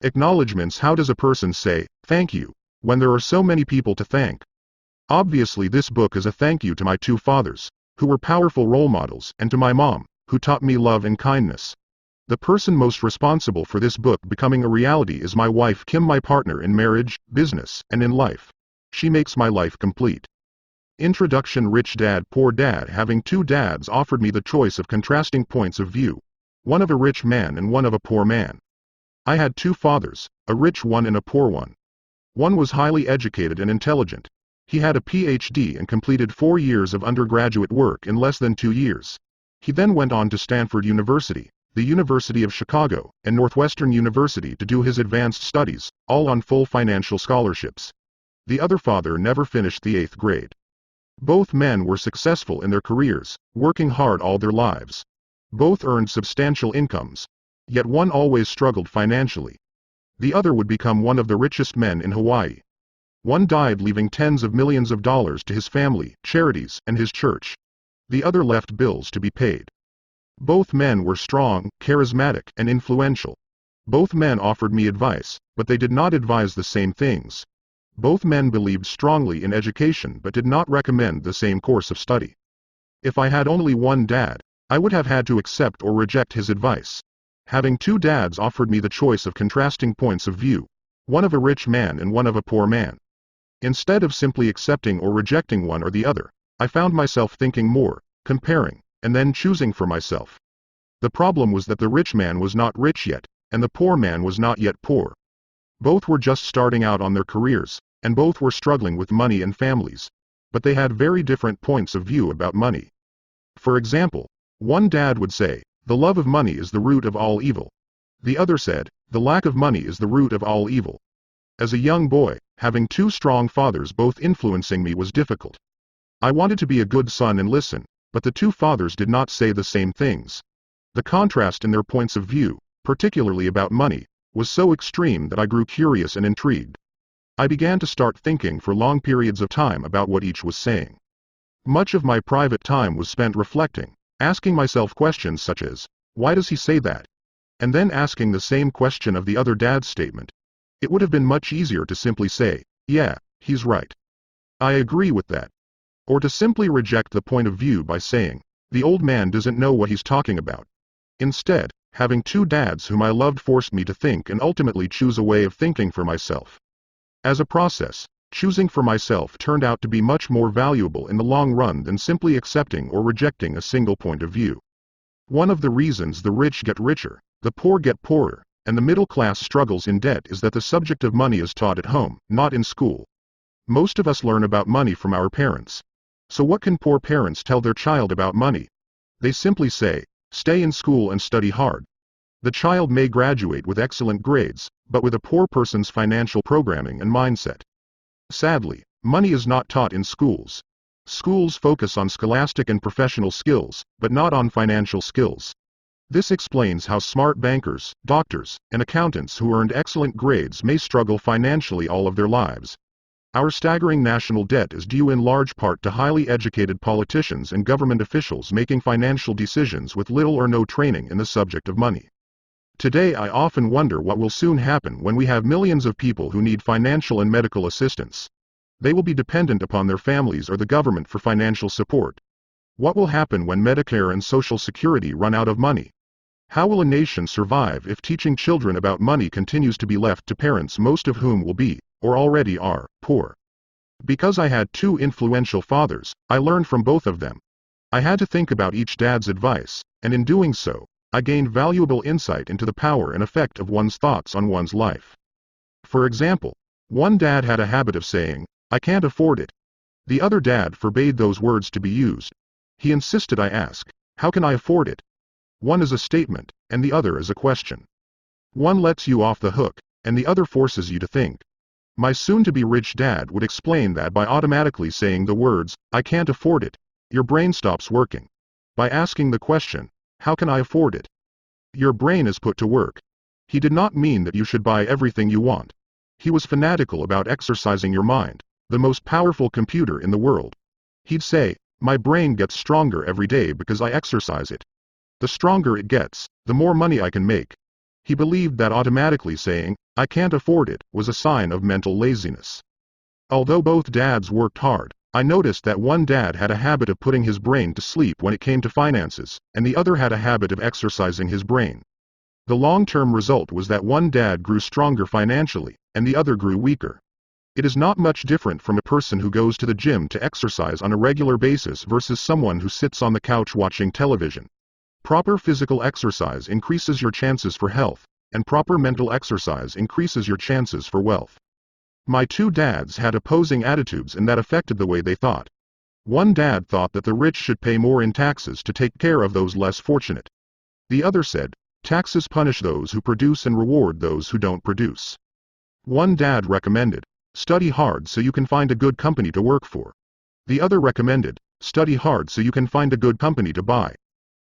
Acknowledgements. How does a person say, thank you, when there are so many people to thank? Obviously this book is a thank you to my two fathers, who were powerful role models, and to my mom, who taught me love and kindness. The person most responsible for this book becoming a reality is my wife Kim, my partner in marriage, business, and in life. She makes my life complete. Introduction. Rich Dad, Poor Dad. Having two dads offered me the choice of contrasting points of view, one of a rich man and one of a poor man. I had two fathers, a rich one and a poor one. One was highly educated and intelligent. He had a PhD and completed 4 years of undergraduate work in less than 2 years. He then went on to Stanford University, the University of Chicago, and Northwestern University to do his advanced studies, all on full financial scholarships. The other father never finished the 8th grade. Both men were successful in their careers, working hard all their lives. Both earned substantial incomes. Yet one always struggled financially. The other would become one of the richest men in Hawaii. One died leaving tens of millions of dollars to his family, charities, and his church. The other left bills to be paid. Both men were strong, charismatic, and influential. Both men offered me advice, but they did not advise the same things. Both men believed strongly in education but did not recommend the same course of study. If I had only one dad, I would have had to accept or reject his advice. Having two dads offered me the choice of contrasting points of view, one of a rich man and one of a poor man. Instead of simply accepting or rejecting one or the other, I found myself thinking more, comparing, and then choosing for myself. The problem was that the rich man was not rich yet, and the poor man was not yet poor. Both were just starting out on their careers, and both were struggling with money and families. But they had very different points of view about money. For example, one dad would say, the love of money is the root of all evil. The other said, the lack of money is the root of all evil. As a young boy, having two strong fathers both influencing me was difficult. I wanted to be a good son and listen, but the two fathers did not say the same things. The contrast in their points of view, particularly about money, was so extreme that I grew curious and intrigued. I began to start thinking for long periods of time about what each was saying. Much of my private time was spent reflecting, asking myself questions such as, why does he say that? And then asking the same question of the other dad's statement. It would have been much easier to simply say, yeah, he's right. I agree with that. Or to simply reject the point of view by saying, the old man doesn't know what he's talking about. Instead, having two dads whom I loved forced me to think and ultimately choose a way of thinking for myself. As a process, choosing for myself turned out to be much more valuable in the long run than simply accepting or rejecting a single point of view. One of the reasons the rich get richer, the poor get poorer, and the middle class struggles in debt is that the subject of money is taught at home, not in school. Most of us learn about money from our parents. So what can poor parents tell their child about money? They simply say, stay in school and study hard. The child may graduate with excellent grades, but with a poor person's financial programming and mindset. Sadly, money is not taught in schools. Schools focus on scholastic and professional skills, but not on financial skills. This explains how smart bankers, doctors, and accountants who earned excellent grades may struggle financially all of their lives. Our staggering national debt is due in large part to highly educated politicians and government officials making financial decisions with little or no training in the subject of money. Today I often wonder what will soon happen when we have millions of people who need financial and medical assistance. They will be dependent upon their families or the government for financial support. What will happen when Medicare and Social Security run out of money? How will a nation survive if teaching children about money continues to be left to parents, most of whom will be, or already are, poor? Because I had two influential fathers, I learned from both of them. I had to think about each dad's advice, and in doing so, I gained valuable insight into the power and effect of one's thoughts on one's life. For example, one dad had a habit of saying, I can't afford it. The other dad forbade those words to be used. He insisted I ask, how can I afford it? One is a statement, and the other is a question. One lets you off the hook, and the other forces you to think. My soon-to-be rich dad would explain that by automatically saying the words, I can't afford it, your brain stops working. By asking the question, how can I afford it? Your brain is put to work. He did not mean that you should buy everything you want. He was fanatical about exercising your mind, the most powerful computer in the world. He'd say, my brain gets stronger every day because I exercise it. The stronger it gets, the more money I can make. He believed that automatically saying, "I can't afford it," was a sign of mental laziness. Although both dads worked hard, I noticed that one dad had a habit of putting his brain to sleep when it came to finances, and the other had a habit of exercising his brain. The long-term result was that one dad grew stronger financially, and the other grew weaker. It is not much different from a person who goes to the gym to exercise on a regular basis versus someone who sits on the couch watching television. Proper physical exercise increases your chances for health, and proper mental exercise increases your chances for wealth. My two dads had opposing attitudes, and that affected the way they thought. One dad thought that the rich should pay more in taxes to take care of those less fortunate. The other said, taxes punish those who produce and reward those who don't produce. One dad recommended, study hard so you can find a good company to work for. The other recommended, study hard so you can find a good company to buy.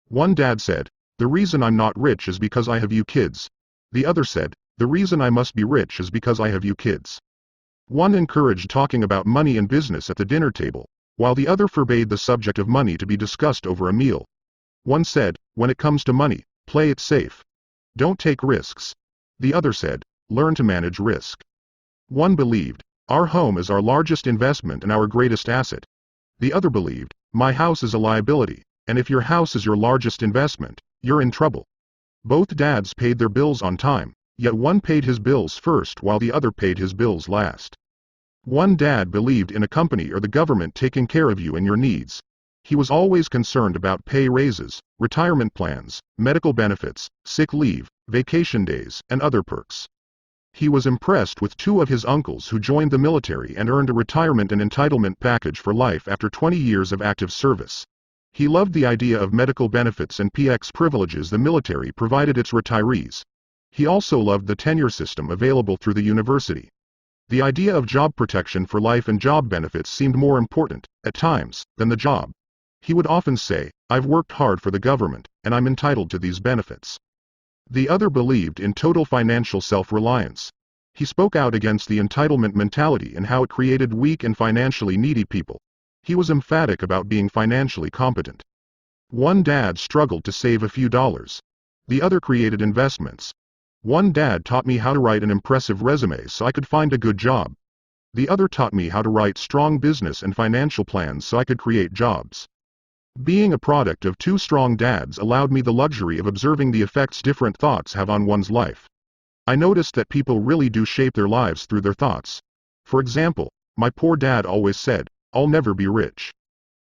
One dad said, the reason I'm not rich is because I have you kids. The other said, the reason I must be rich is because I have you kids. One encouraged talking about money and business at the dinner table, while the other forbade the subject of money to be discussed over a meal. One said, when it comes to money, play it safe. Don't take risks. The other said, learn to manage risk. One believed, our home is our largest investment and our greatest asset. The other believed, my house is a liability, and if your house is your largest investment, you're in trouble. Both dads paid their bills on time, yet one paid his bills first while the other paid his bills last. One dad believed in a company or the government taking care of you and your needs. He was always concerned about pay raises, retirement plans, medical benefits, sick leave, vacation days, and other perks. He was impressed with two of his uncles who joined the military and earned a retirement and entitlement package for life after 20 years of active service. He loved the idea of medical benefits and PX privileges the military provided its retirees. He also loved the tenure system available through the university. The idea of job protection for life and job benefits seemed more important, at times, than the job. He would often say, I've worked hard for the government, and I'm entitled to these benefits. The other believed in total financial self-reliance. He spoke out against the entitlement mentality and how it created weak and financially needy people. He was emphatic about being financially competent. One dad struggled to save a few dollars. The other created investments. One dad taught me how to write an impressive resume so I could find a good job. The other taught me how to write strong business and financial plans so I could create jobs. Being a product of two strong dads allowed me the luxury of observing the effects different thoughts have on one's life. I noticed that people really do shape their lives through their thoughts. For example, my poor dad always said, I'll never be rich.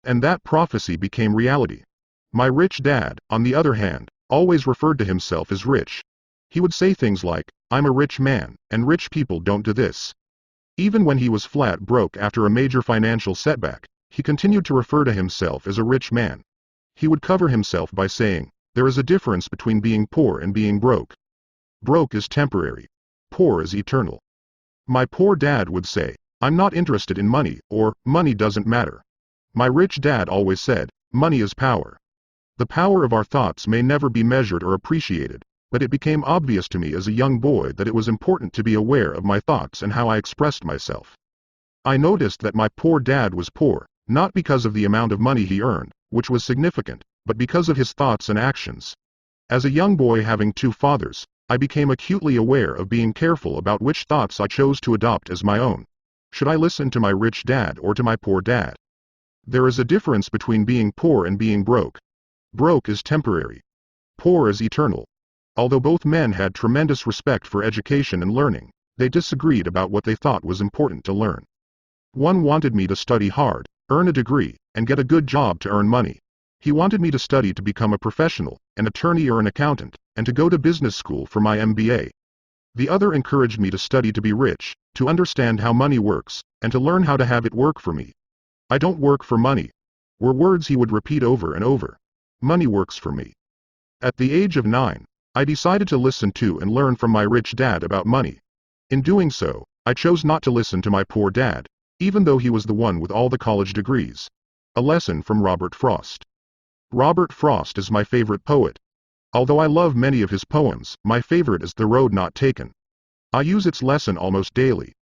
And that prophecy became reality. My rich dad, on the other hand, always referred to himself as rich. He would say things like, I'm a rich man, and rich people don't do this. Even when he was flat broke after a major financial setback, he continued to refer to himself as a rich man. He would cover himself by saying, there is a difference between being poor and being broke. Broke is temporary. Poor is eternal. My poor dad would say, I'm not interested in money, or, money doesn't matter. My rich dad always said, money is power. The power of our thoughts may never be measured or appreciated, but it became obvious to me as a young boy that it was important to be aware of my thoughts and how I expressed myself. I noticed that my poor dad was poor, not because of the amount of money he earned, which was significant, but because of his thoughts and actions. As a young boy having two fathers, I became acutely aware of being careful about which thoughts I chose to adopt as my own. Should I listen to my rich dad or to my poor dad? There is a difference between being poor and being broke. Broke is temporary. Poor is eternal. Although both men had tremendous respect for education and learning, they disagreed about what they thought was important to learn. One wanted me to study hard, earn a degree, and get a good job to earn money. He wanted me to study to become a professional, an attorney or an accountant, and to go to business school for my MBA. The other encouraged me to study to be rich, to understand how money works, and to learn how to have it work for me. I don't work for money, were words he would repeat over and over. Money works for me. At the age of 9, I decided to listen to and learn from my rich dad about money. In doing so, I chose not to listen to my poor dad, even though he was the one with all the college degrees. A lesson from Robert Frost. Robert Frost is my favorite poet. Although I love many of his poems, my favorite is The Road Not Taken. I use its lesson almost daily.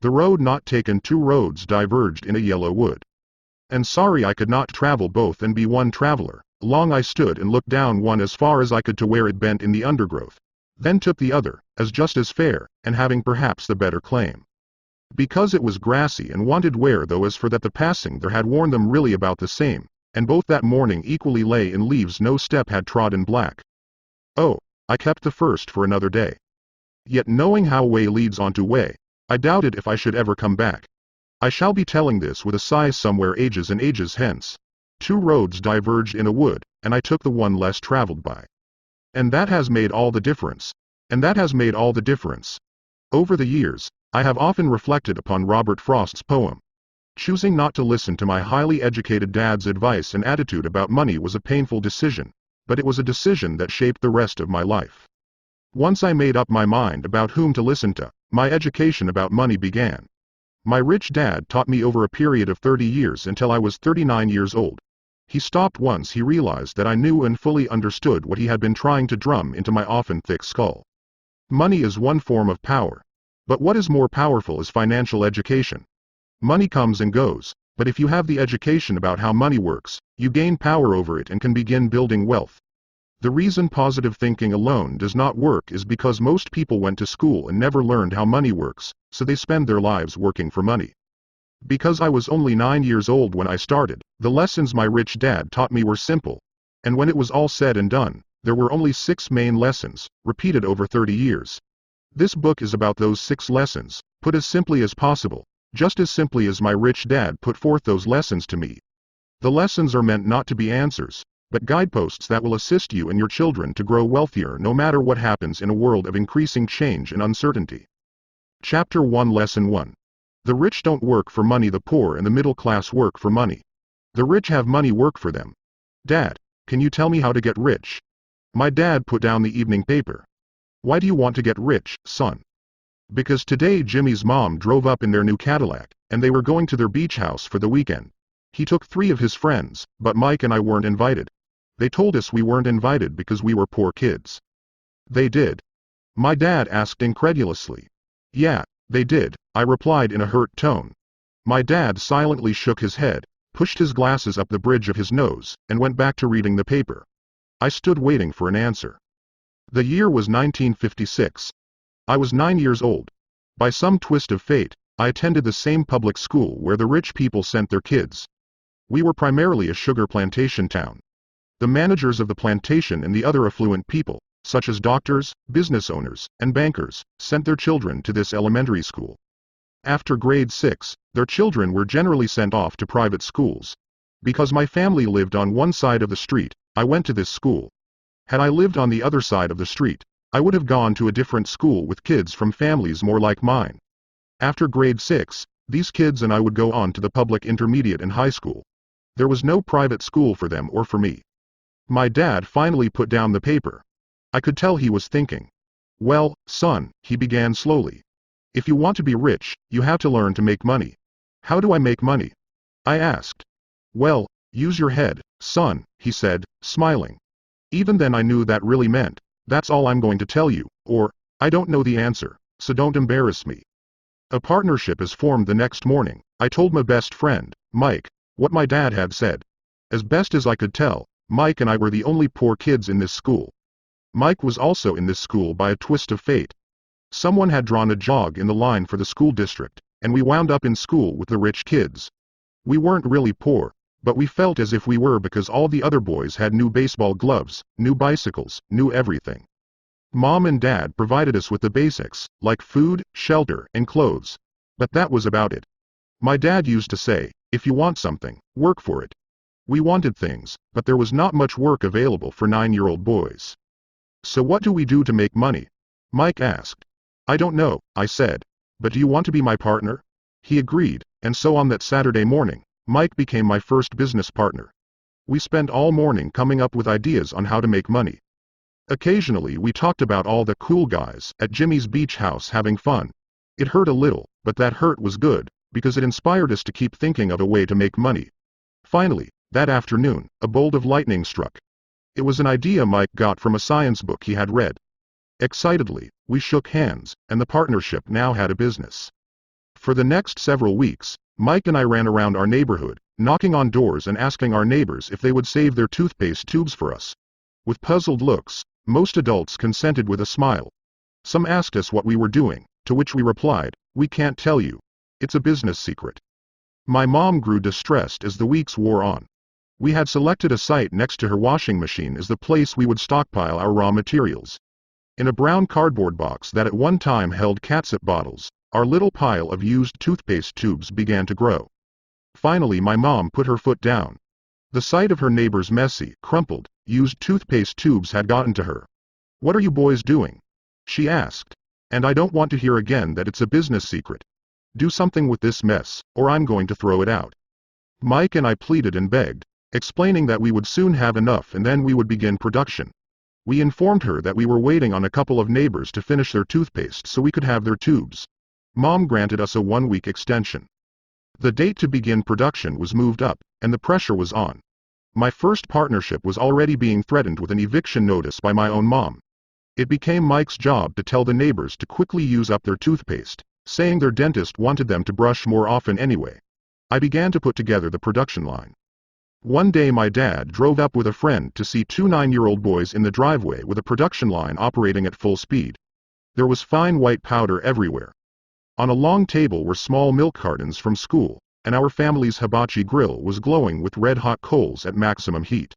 The road not taken, two roads diverged in a yellow wood. And sorry I could not travel both and be one traveler. Long I stood and looked down one as far as I could to where it bent in the undergrowth. then took the other, as just as fair, and having perhaps the better claim. Because it was grassy and wanted wear, though as for that the passing there had worn them really about the same, and both that morning equally lay in leaves no step had trodden black. Oh, I kept the first for another day. Yet knowing how way leads on to way, I doubted if I should ever come back. I shall be telling this with a sigh somewhere ages and ages hence. 2 roads diverged in a wood, and I took the one less traveled by. And that has made all the difference. And that has made all the difference. Over the years, I have often reflected upon Robert Frost's poem. Choosing not to listen to my highly educated dad's advice and attitude about money was a painful decision, but it was a decision that shaped the rest of my life. Once I made up my mind about whom to listen to, my education about money began. My rich dad taught me over a period of 30 years until I was 39 years old. He stopped once he realized that I knew and fully understood what he had been trying to drum into my often thick skull. Money is one form of power. But what is more powerful is financial education. Money comes and goes, but if you have the education about how money works, you gain power over it and can begin building wealth. The reason positive thinking alone does not work is because most people went to school and never learned how money works, so they spend their lives working for money. Because I was only 9 years old when I started, the lessons my rich dad taught me were simple. And when it was all said and done, there were only 6 main lessons, repeated over 30 years. This book is about those 6 lessons, put as simply as possible, just as simply as my rich dad put forth those lessons to me. The lessons are meant not to be answers, but guideposts that will assist you and your children to grow wealthier no matter what happens in a world of increasing change and uncertainty. Chapter 1 Lesson 1. The rich don't work for money, the poor and the middle class work for money. The rich have money work for them. Dad, can you tell me how to get rich? My dad put down the evening paper. Why do you want to get rich, son? Because today Jimmy's mom drove up in their new Cadillac, and they were going to their beach house for the weekend. He took 3 of his friends, but Mike and I weren't invited. They told us we weren't invited because we were poor kids. They did? My dad asked incredulously. Yeah, they did, I replied in a hurt tone. My dad silently shook his head, pushed his glasses up the bridge of his nose, and went back to reading the paper. I stood waiting for an answer. The year was 1956. I was 9 years old. By some twist of fate, I attended the same public school where the rich people sent their kids. We were primarily a sugar plantation town. The managers of the plantation and the other affluent people, such as doctors, business owners, and bankers, sent their children to this elementary school. After grade 6, their children were generally sent off to private schools. Because my family lived on one side of the street, I went to this school. Had I lived on the other side of the street, I would have gone to a different school with kids from families more like mine. After grade 6, these kids and I would go on to the public intermediate and high school. There was no private school for them or for me. My dad finally put down the paper. I could tell he was thinking. Well, son, he began slowly. If you want to be rich, you have to learn to make money. How do I make money? I asked. Well, use your head, son, he said, smiling. Even then I knew that really meant, that's all I'm going to tell you, or, I don't know the answer, so don't embarrass me. A partnership is formed the next morning. I told my best friend, Mike, what my dad had said. As best as I could tell, Mike and I were the only poor kids in this school. Mike was also in this school by a twist of fate. Someone had drawn a jog in the line for the school district, and we wound up in school with the rich kids. We weren't really poor, but we felt as if we were because all the other boys had new baseball gloves, new bicycles, new everything. Mom and Dad provided us with the basics, like food, shelter, and clothes. But that was about it. My dad used to say, if you want something, work for it. We wanted things, but there was not much work available for 9-year-old boys. So what do we do to make money? Mike asked. I don't know, I said. But do you want to be my partner? He agreed, and so on that Saturday morning, Mike became my first business partner. We spent all morning coming up with ideas on how to make money. Occasionally we talked about all the cool guys at Jimmy's beach house having fun. It hurt a little, but that hurt was good, because it inspired us to keep thinking of a way to make money. Finally, that afternoon, a bolt of lightning struck. It was an idea Mike got from a science book he had read. Excitedly, we shook hands, and the partnership now had a business. For the next several weeks, Mike and I ran around our neighborhood, knocking on doors and asking our neighbors if they would save their toothpaste tubes for us. With puzzled looks, Most adults consented with a smile. Some asked us what we were doing, to which we replied, "We can't tell you. It's a business secret." My mom grew distressed as the weeks wore on. We had selected a site next to her washing machine as the place we would stockpile our raw materials. In a brown cardboard box that at one time held catsup bottles, our little pile of used toothpaste tubes began to grow. Finally, my mom put her foot down. The sight of her neighbor's messy, crumpled, used toothpaste tubes had gotten to her. "What are you boys doing?" she asked. "And I don't want to hear again that it's a business secret. Do something with this mess, or I'm going to throw it out." Mike and I pleaded and begged, explaining that we would soon have enough and then we would begin production. We informed her that we were waiting on a couple of neighbors to finish their toothpaste so we could have their tubes. Mom granted us a 1-week extension. The date to begin production was moved up, and the pressure was on. My first partnership was already being threatened with an eviction notice by my own mom. It became Mike's job to tell the neighbors to quickly use up their toothpaste, saying their dentist wanted them to brush more often anyway. I began to put together the production line. One day my dad drove up with a friend to see 2 9-year-old boys in the driveway with a production line operating at full speed. There was fine white powder everywhere. On a long table were small milk cartons from school, and our family's hibachi grill was glowing with red-hot coals at maximum heat.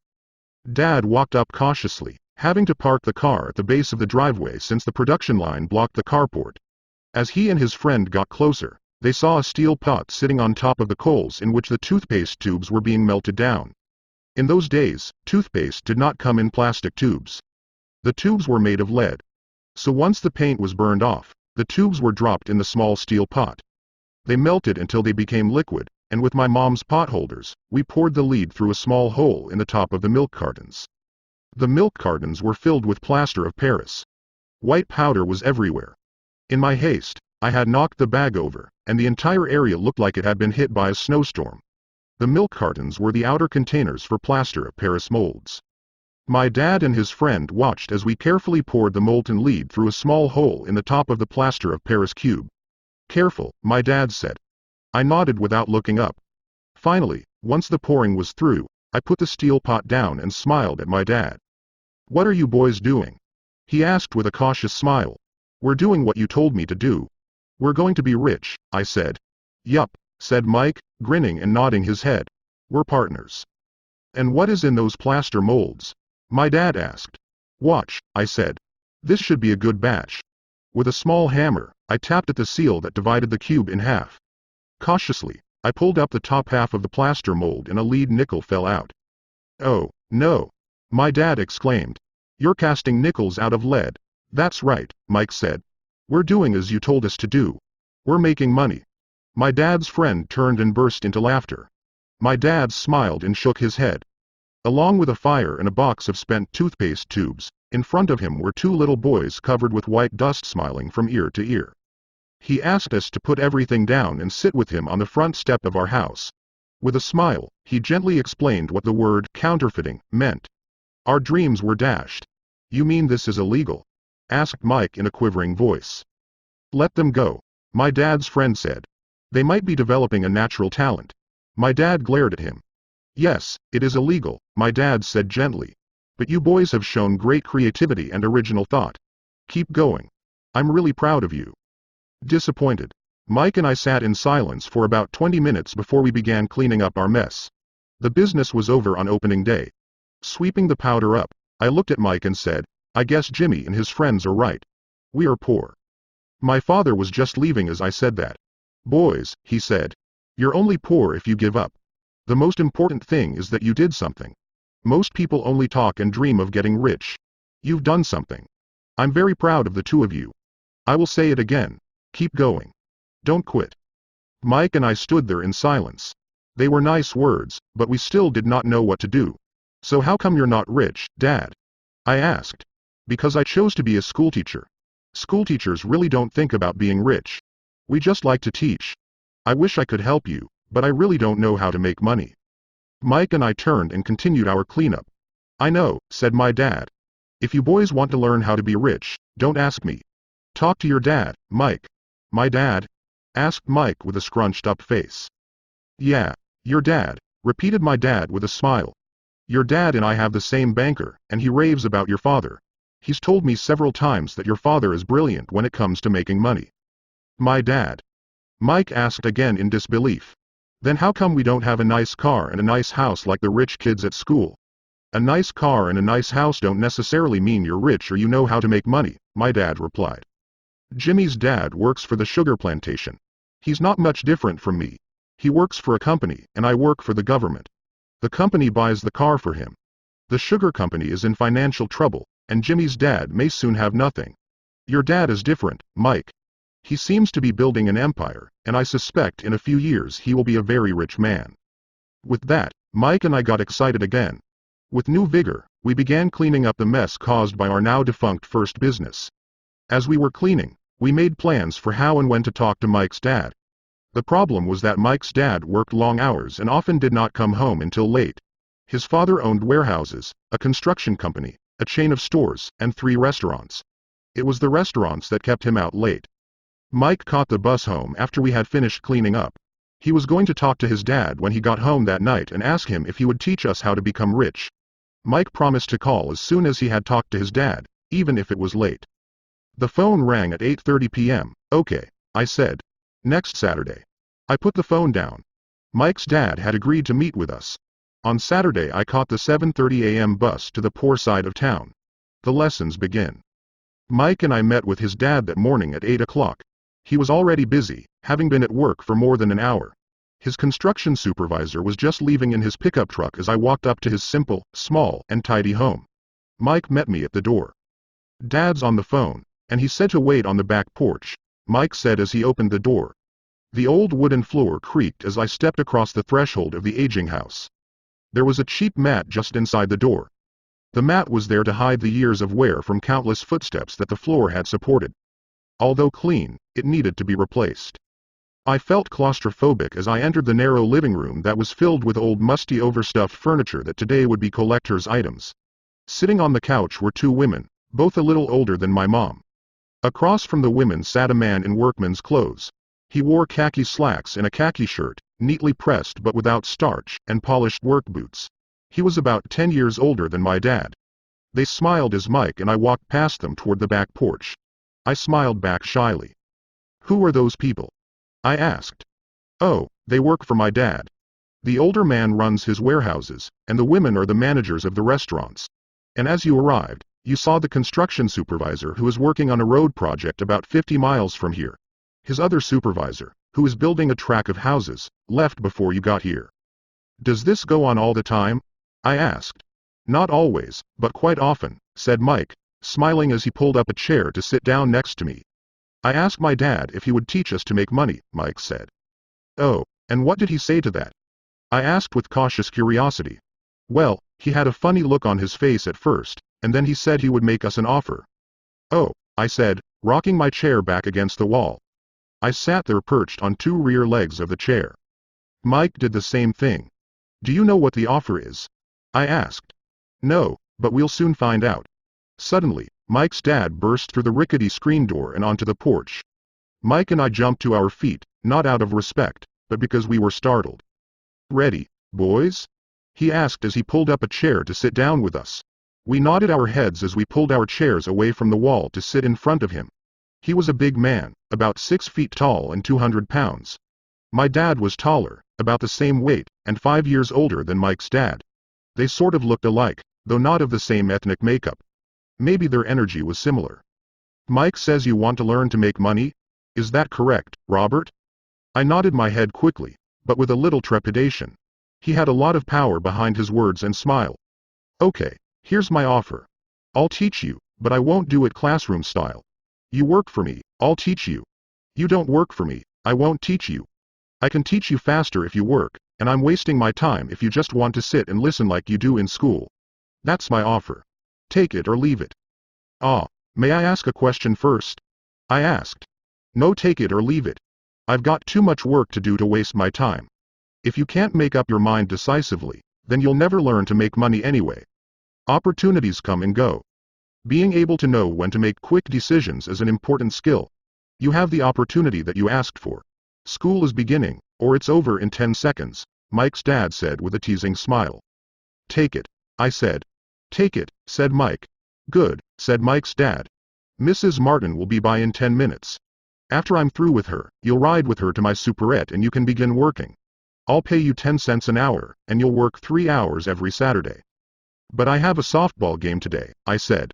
Dad walked up cautiously, having to park the car at the base of the driveway since the production line blocked the carport. As he and his friend got closer, they saw a steel pot sitting on top of the coals in which the toothpaste tubes were being melted down. In those days, toothpaste did not come in plastic tubes. The tubes were made of lead. So once the paint was burned off, the tubes were dropped in the small steel pot. They melted until they became liquid, and with my mom's pot holders, we poured the lead through a small hole in the top of the milk cartons. The milk cartons were filled with plaster of Paris. White powder was everywhere. In my haste, I had knocked the bag over, and the entire area looked like it had been hit by a snowstorm. The milk cartons were the outer containers for plaster of Paris molds. My dad and his friend watched as we carefully poured the molten lead through a small hole in the top of the plaster of Paris cube. "Careful," my dad said. I nodded without looking up. Finally, once the pouring was through, I put the steel pot down and smiled at my dad. "What are you boys doing?" he asked with a cautious smile. "We're doing what you told me to do. We're going to be rich," I said. "Yup," said Mike, grinning and nodding his head. "We're partners." "And what is in those plaster molds?" my dad asked. "Watch," I said. "This should be a good batch." With a small hammer, I tapped at the seal that divided the cube in half. Cautiously, I pulled up the top half of the plaster mold and a lead nickel fell out. "Oh, no!" my dad exclaimed. "You're casting nickels out of lead." "That's right," Mike said. "We're doing as you told us to do. We're making money." My dad's friend turned and burst into laughter. My dad smiled and shook his head. Along with a fire and a box of spent toothpaste tubes, in front of him were 2 little boys covered with white dust smiling from ear to ear. He asked us to put everything down and sit with him on the front step of our house. With a smile, he gently explained what the word counterfeiting meant. Our dreams were dashed. "You mean this is illegal?" asked Mike in a quivering voice. "Let them go," my dad's friend said. "They might be developing a natural talent." My dad glared at him. "Yes, it is illegal," my dad said gently. "But you boys have shown great creativity and original thought. Keep going. I'm really proud of you." Disappointed, Mike and I sat in silence for about 20 minutes before we began cleaning up our mess. The business was over on opening day. Sweeping the powder up, I looked at Mike and said, "I guess Jimmy and his friends are right. We are poor." My father was just leaving as I said that. "Boys," he said, "you're only poor if you give up. The most important thing is that you did something. Most people only talk and dream of getting rich. You've done something. I'm very proud of the 2 of you. I will say it again. Keep going. Don't quit." Mike and I stood there in silence. They were nice words, but we still did not know what to do. "So how come you're not rich, Dad?" I asked. "Because I chose to be a schoolteacher. Schoolteachers really don't think about being rich. We just like to teach. I wish I could help you, but I really don't know how to make money." Mike and I turned and continued our cleanup. "I know," said my dad. "If you boys want to learn how to be rich, don't ask me. Talk to your dad, Mike." "My dad?" asked Mike with a scrunched up face. "Yeah, your dad," repeated my dad with a smile. "Your dad and I have the same banker, and he raves about your father. He's told me several times that your father is brilliant when it comes to making money. My dad? Mike asked again in disbelief. Then how come we don't have a nice car and a nice house like the rich kids at school? A nice car and a nice house don't necessarily mean you're rich or you know how to make money, my dad replied. Jimmy's dad works for the sugar plantation. He's not much different from me. He works for a company and I work for the government. The company buys the car for him. The sugar company is in financial trouble, and Jimmy's dad may soon have nothing. Your dad is different, Mike. He seems to be building an empire, and I suspect in a few years he will be a very rich man. With that, Mike and I got excited again. With new vigor, we began cleaning up the mess caused by our now defunct first business. As we were cleaning, we made plans for how and when to talk to Mike's dad. The problem was that Mike's dad worked long hours and often did not come home until late. His father owned warehouses, a construction company, a chain of stores, and 3 restaurants. It was the restaurants that kept him out late. Mike caught the bus home after we had finished cleaning up. He was going to talk to his dad when he got home that night and ask him if he would teach us how to become rich. Mike promised to call as soon as he had talked to his dad, even if it was late. The phone rang at 8:30 p.m. Okay, I said. Next Saturday. I put the phone down. Mike's dad had agreed to meet with us. On Saturday I caught the 7:30 a.m. bus to the poor side of town. The lessons begin. Mike and I met with his dad that morning at 8 o'clock. He was already busy, having been at work for more than an hour. His construction supervisor was just leaving in his pickup truck as I walked up to his simple, small, and tidy home. Mike met me at the door. Dad's on the phone, and he said to wait on the back porch, Mike said as he opened the door. The old wooden floor creaked as I stepped across the threshold of the aging house. There was a cheap mat just inside the door. The mat was there to hide the years of wear from countless footsteps that the floor had supported. Although clean, it needed to be replaced. I felt claustrophobic as I entered the narrow living room that was filled with old musty overstuffed furniture that today would be collector's items. Sitting on the couch were 2 women, both a little older than my mom. Across from the women sat a man in workman's clothes. He wore khaki slacks and a khaki shirt, neatly pressed but without starch, and polished work boots. He was about 10 years older than my dad. They smiled as Mike and I walked past them toward the back porch. I smiled back shyly. Who are those people? I asked. Oh, they work for my dad. The older man runs his warehouses, and the women are the managers of the restaurants. And as you arrived, you saw the construction supervisor who is working on a road project about 50 miles from here. His other supervisor, who is building a track of houses, left before you got here. Does this go on all the time? I asked. Not always, but quite often, said Mike, smiling as he pulled up a chair to sit down next to me. I asked my dad if he would teach us to make money, Mike said. Oh, and what did he say to that? I asked with cautious curiosity. Well, he had a funny look on his face at first, and then he said he would make us an offer. Oh, I said, rocking my chair back against the wall. I sat there perched on 2 rear legs of the chair. Mike did the same thing. Do you know what the offer is? I asked. No, but we'll soon find out. Suddenly, Mike's dad burst through the rickety screen door and onto the porch. Mike and I jumped to our feet, not out of respect, but because we were startled. Ready, boys? He asked as he pulled up a chair to sit down with us. We nodded our heads as we pulled our chairs away from the wall to sit in front of him. He was a big man, about 6 feet tall and 200 pounds. My dad was taller, about the same weight, and 5 years older than Mike's dad. They sort of looked alike, though not of the same ethnic makeup. Maybe their energy was similar. Mike says you want to learn to make money? Is that correct, Robert? I nodded my head quickly, but with a little trepidation. He had a lot of power behind his words and smile. Okay, here's my offer. I'll teach you, but I won't do it classroom style. You work for me, I'll teach you. You don't work for me, I won't teach you. I can teach you faster if you work, and I'm wasting my time if you just want to sit and listen like you do in school. That's my offer. Take it or leave it. Ah, may I ask a question first? I asked. No, take it or leave it. I've got too much work to do to waste my time. If you can't make up your mind decisively, then you'll never learn to make money anyway. Opportunities come and go. Being able to know when to make quick decisions is an important skill. You have the opportunity that you asked for. School is beginning, or it's over in 10 seconds, Mike's dad said with a teasing smile. Take it, I said. Take it, said Mike. Good, said Mike's dad. Mrs. Martin will be by in 10 minutes. After I'm through with her, you'll ride with her to my superette and you can begin working. I'll pay you 10 cents an hour, and you'll work 3 hours every Saturday. But I have a softball game today, I said.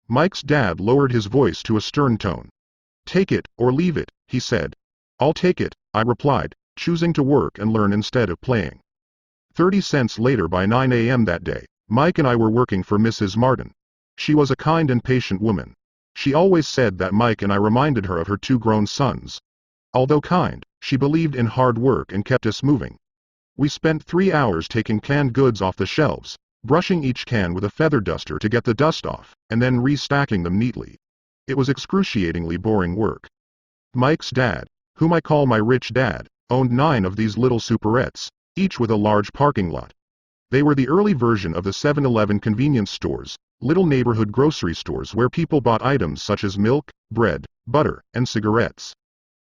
Mike's dad lowered his voice to a stern tone. Take it, or leave it, he said. I'll take it, I replied, choosing to work and learn instead of playing. 30 cents later by 9 a.m. that day, Mike and I were working for Mrs. Martin. She was a kind and patient woman. She always said that Mike and I reminded her of her 2 grown sons. Although kind, she believed in hard work and kept us moving. We spent 3 hours taking canned goods off the shelves, brushing each can with a feather duster to get the dust off, and then restacking them neatly. It was excruciatingly boring work. Mike's dad, whom I call my rich dad, owned 9 of these little superettes, each with a large parking lot. They were the early version of the 7-Eleven convenience stores, little neighborhood grocery stores where people bought items such as milk, bread, butter, and cigarettes.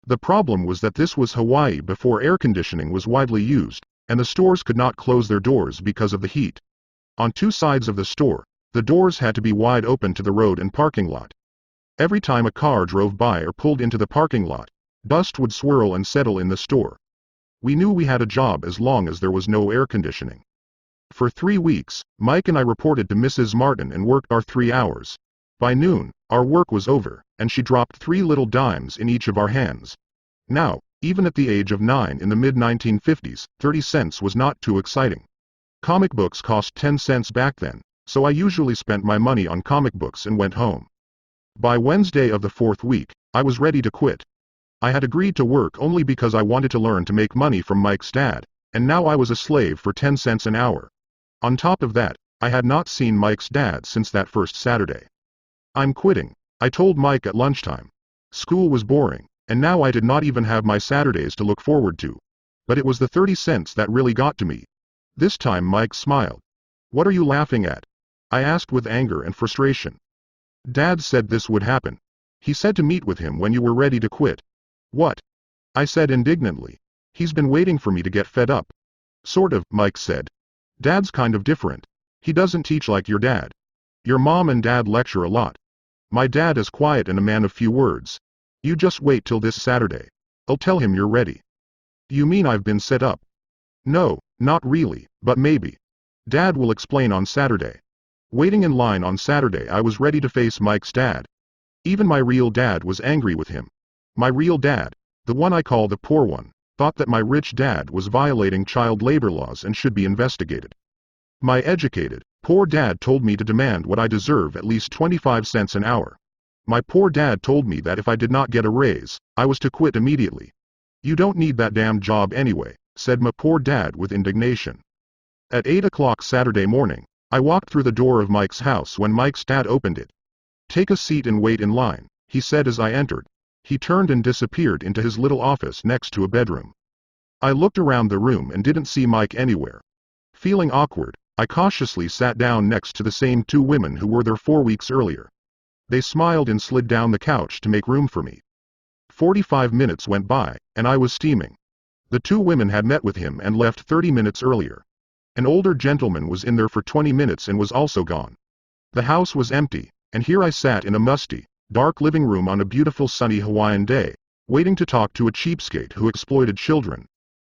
The problem was that this was Hawaii before air conditioning was widely used, and the stores could not close their doors because of the heat. On 2 sides of the store, the doors had to be wide open to the road and parking lot. Every time a car drove by or pulled into the parking lot, dust would swirl and settle in the store. We knew we had a job as long as there was no air conditioning. For 3 weeks, Mike and I reported to Mrs. Martin and worked our 3 hours. By noon, our work was over, and she dropped 3 little dimes in each of our hands. Now, even at the age of 9 in the mid-1950s, 30 cents was not too exciting. Comic books cost 10 cents back then, so I usually spent my money on comic books and went home. By Wednesday of the 4th week, I was ready to quit. I had agreed to work only because I wanted to learn to make money from Mike's dad, and now I was a slave for 10 cents an hour. On top of that, I had not seen Mike's dad since that first Saturday. I'm quitting, I told Mike at lunchtime. School was boring, and now I did not even have my Saturdays to look forward to. But it was the 30 cents that really got to me. This time Mike smiled. What are you laughing at? I asked with anger and frustration. Dad said this would happen. He said to meet with him when you were ready to quit. What? I said indignantly. He's been waiting for me to get fed up. Sort of, Mike said. Dad's kind of different. He doesn't teach like your dad. Your mom and dad lecture a lot. My dad is quiet and a man of few words. You just wait till this Saturday. I'll tell him you're ready. You mean I've been set up? No, not really, but maybe. Dad will explain on Saturday. Waiting in line on Saturday, I was ready to face Mike's dad. Even my real dad was angry with him. My real dad, the one I call the poor one, thought that my rich dad was violating child labor laws and should be investigated. My educated, poor dad told me to demand what I deserve, at least 25 cents an hour. My poor dad told me that if I did not get a raise, I was to quit immediately. You don't need that damn job anyway, said my poor dad with indignation. At 8 o'clock Saturday morning, I walked through the door of Mike's house when Mike's dad opened it. Take a seat and wait in line, he said as I entered. He turned and disappeared into his little office next to a bedroom. I looked around the room and didn't see Mike anywhere. Feeling awkward, I cautiously sat down next to the same 2 women who were there 4 weeks earlier. They smiled and slid down the couch to make room for me. 45 minutes went by, and I was steaming. The 2 women had met with him and left 30 minutes earlier. An older gentleman was in there for 20 minutes and was also gone. The house was empty, and here I sat in a musty, dark living room on a beautiful sunny Hawaiian day, waiting to talk to a cheapskate who exploited children.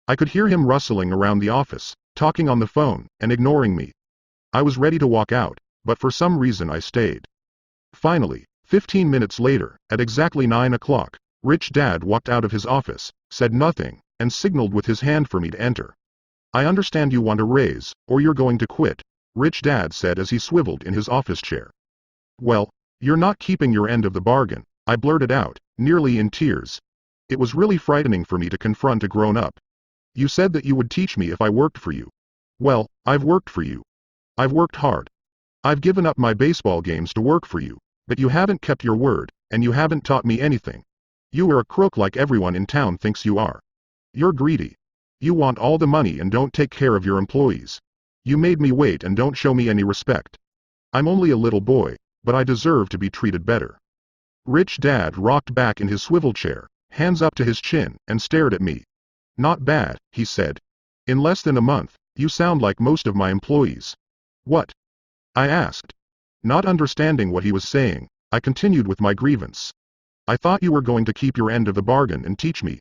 I could hear him rustling around the office, talking on the phone, and ignoring me. I was ready to walk out, but for some reason I stayed. Finally, 15 minutes later, at exactly 9 o'clock, Rich Dad walked out of his office, said nothing, and signaled with his hand for me to enter. I understand you want a raise, or you're going to quit, Rich Dad said as he swiveled in his office chair. Well, you're not keeping your end of the bargain, I blurted out, nearly in tears. It was really frightening for me to confront a grown-up. You said that you would teach me if I worked for you. Well, I've worked for you. I've worked hard. I've given up my baseball games to work for you, but you haven't kept your word, and you haven't taught me anything. You are a crook like everyone in town thinks you are. You're greedy. You want all the money and don't take care of your employees. You made me wait and don't show me any respect. I'm only a little boy, but I deserve to be treated better. Rich Dad rocked back in his swivel chair, hands up to his chin, and stared at me. Not bad, he said. In less than a month, you sound like most of my employees. What? I asked. Not understanding what he was saying, I continued with my grievance. I thought you were going to keep your end of the bargain and teach me.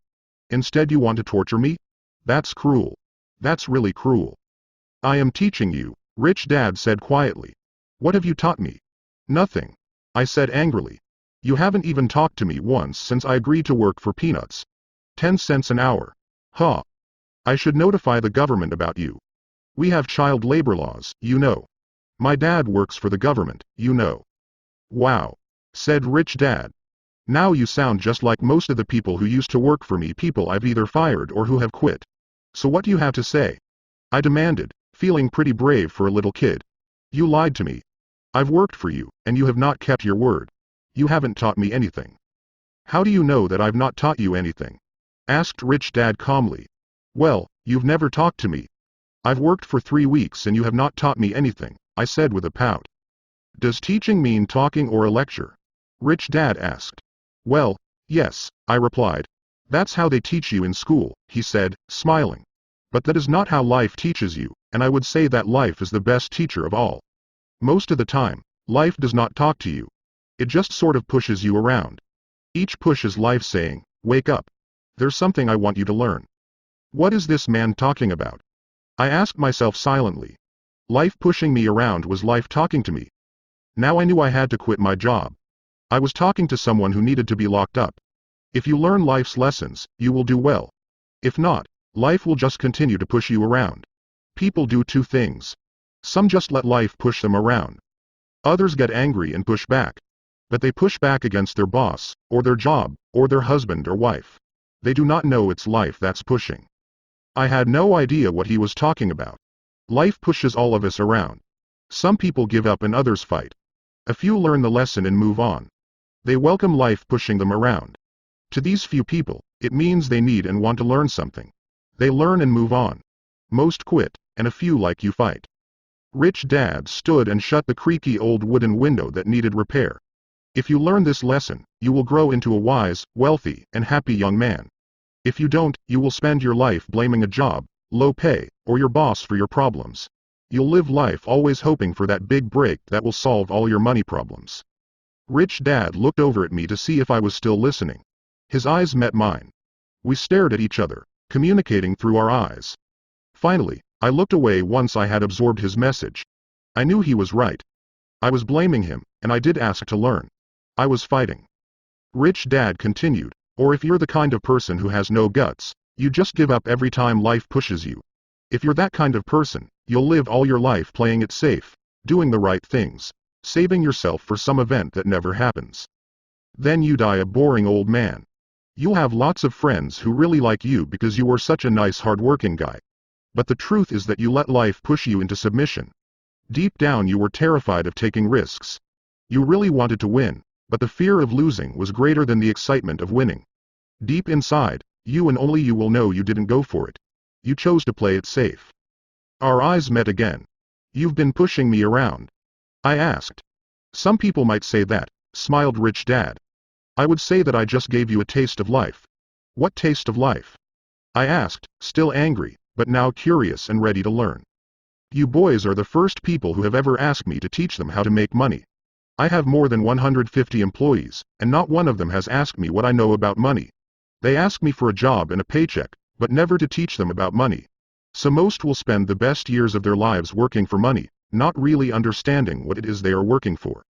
Instead you want to torture me? That's cruel. That's really cruel. I am teaching you, Rich Dad said quietly. What have you taught me? Nothing. I said angrily. You haven't even talked to me once since I agreed to work for peanuts. 10 cents an hour. Huh. I should notify the government about you. We have child labor laws, you know. My dad works for the government, you know. Wow, said Rich Dad. Now you sound just like most of the people who used to work for me, people I've either fired or who have quit. So what do you have to say? I demanded, feeling pretty brave for a little kid. You lied to me. I've worked for you, and you have not kept your word. You haven't taught me anything. How do you know that I've not taught you anything? Asked Rich Dad calmly. Well, you've never talked to me. I've worked for 3 weeks and you have not taught me anything, I said with a pout. Does teaching mean talking or a lecture? Rich Dad asked. Well, yes, I replied. That's how they teach you in school, he said, smiling. But that is not how life teaches you, and I would say that life is the best teacher of all. Most of the time, life does not talk to you. It just sort of pushes you around. Each push is life saying, wake up. There's something I want you to learn. What is this man talking about? I asked myself silently. Life pushing me around was life talking to me. Now I knew I had to quit my job. I was talking to someone who needed to be locked up. If you learn life's lessons, you will do well. If not, life will just continue to push you around. People do two things. Some just let life push them around. Others get angry and push back. But they push back against their boss, or their job, or their husband or wife. They do not know it's life that's pushing. I had no idea what he was talking about. Life pushes all of us around. Some people give up and others fight. A few learn the lesson and move on. They welcome life pushing them around. To these few people, it means they need and want to learn something. They learn and move on. Most quit, and a few like you fight. Rich Dad stood and shut the creaky old wooden window that needed repair. If you learn this lesson, you will grow into a wise, wealthy, and happy young man. If you don't, you will spend your life blaming a job, low pay, or your boss for your problems. You'll live life always hoping for that big break that will solve all your money problems. Rich Dad looked over at me to see if I was still listening. His eyes met mine. We stared at each other, communicating through our eyes. Finally, I looked away once I had absorbed his message. I knew he was right. I was blaming him, and I did ask to learn. I was fighting. Rich Dad continued, or if you're the kind of person who has no guts, you just give up every time life pushes you. If you're that kind of person, you'll live all your life playing it safe, doing the right things, saving yourself for some event that never happens. Then you die a boring old man. You'll have lots of friends who really like you because you were such a nice hard-working guy. But the truth is that you let life push you into submission. Deep down you were terrified of taking risks. You really wanted to win, but the fear of losing was greater than the excitement of winning. Deep inside, you and only you will know you didn't go for it. You chose to play it safe. Our eyes met again. You've been pushing me around. I asked. Some people might say that, smiled Rich Dad. I would say that I just gave you a taste of life. What taste of life? I asked, still angry, but now curious and ready to learn. You boys are the first people who have ever asked me to teach them how to make money. I have more than 150 employees, and not one of them has asked me what I know about money. They ask me for a job and a paycheck, but never to teach them about money. So most will spend the best years of their lives working for money, not really understanding what it is they are working for.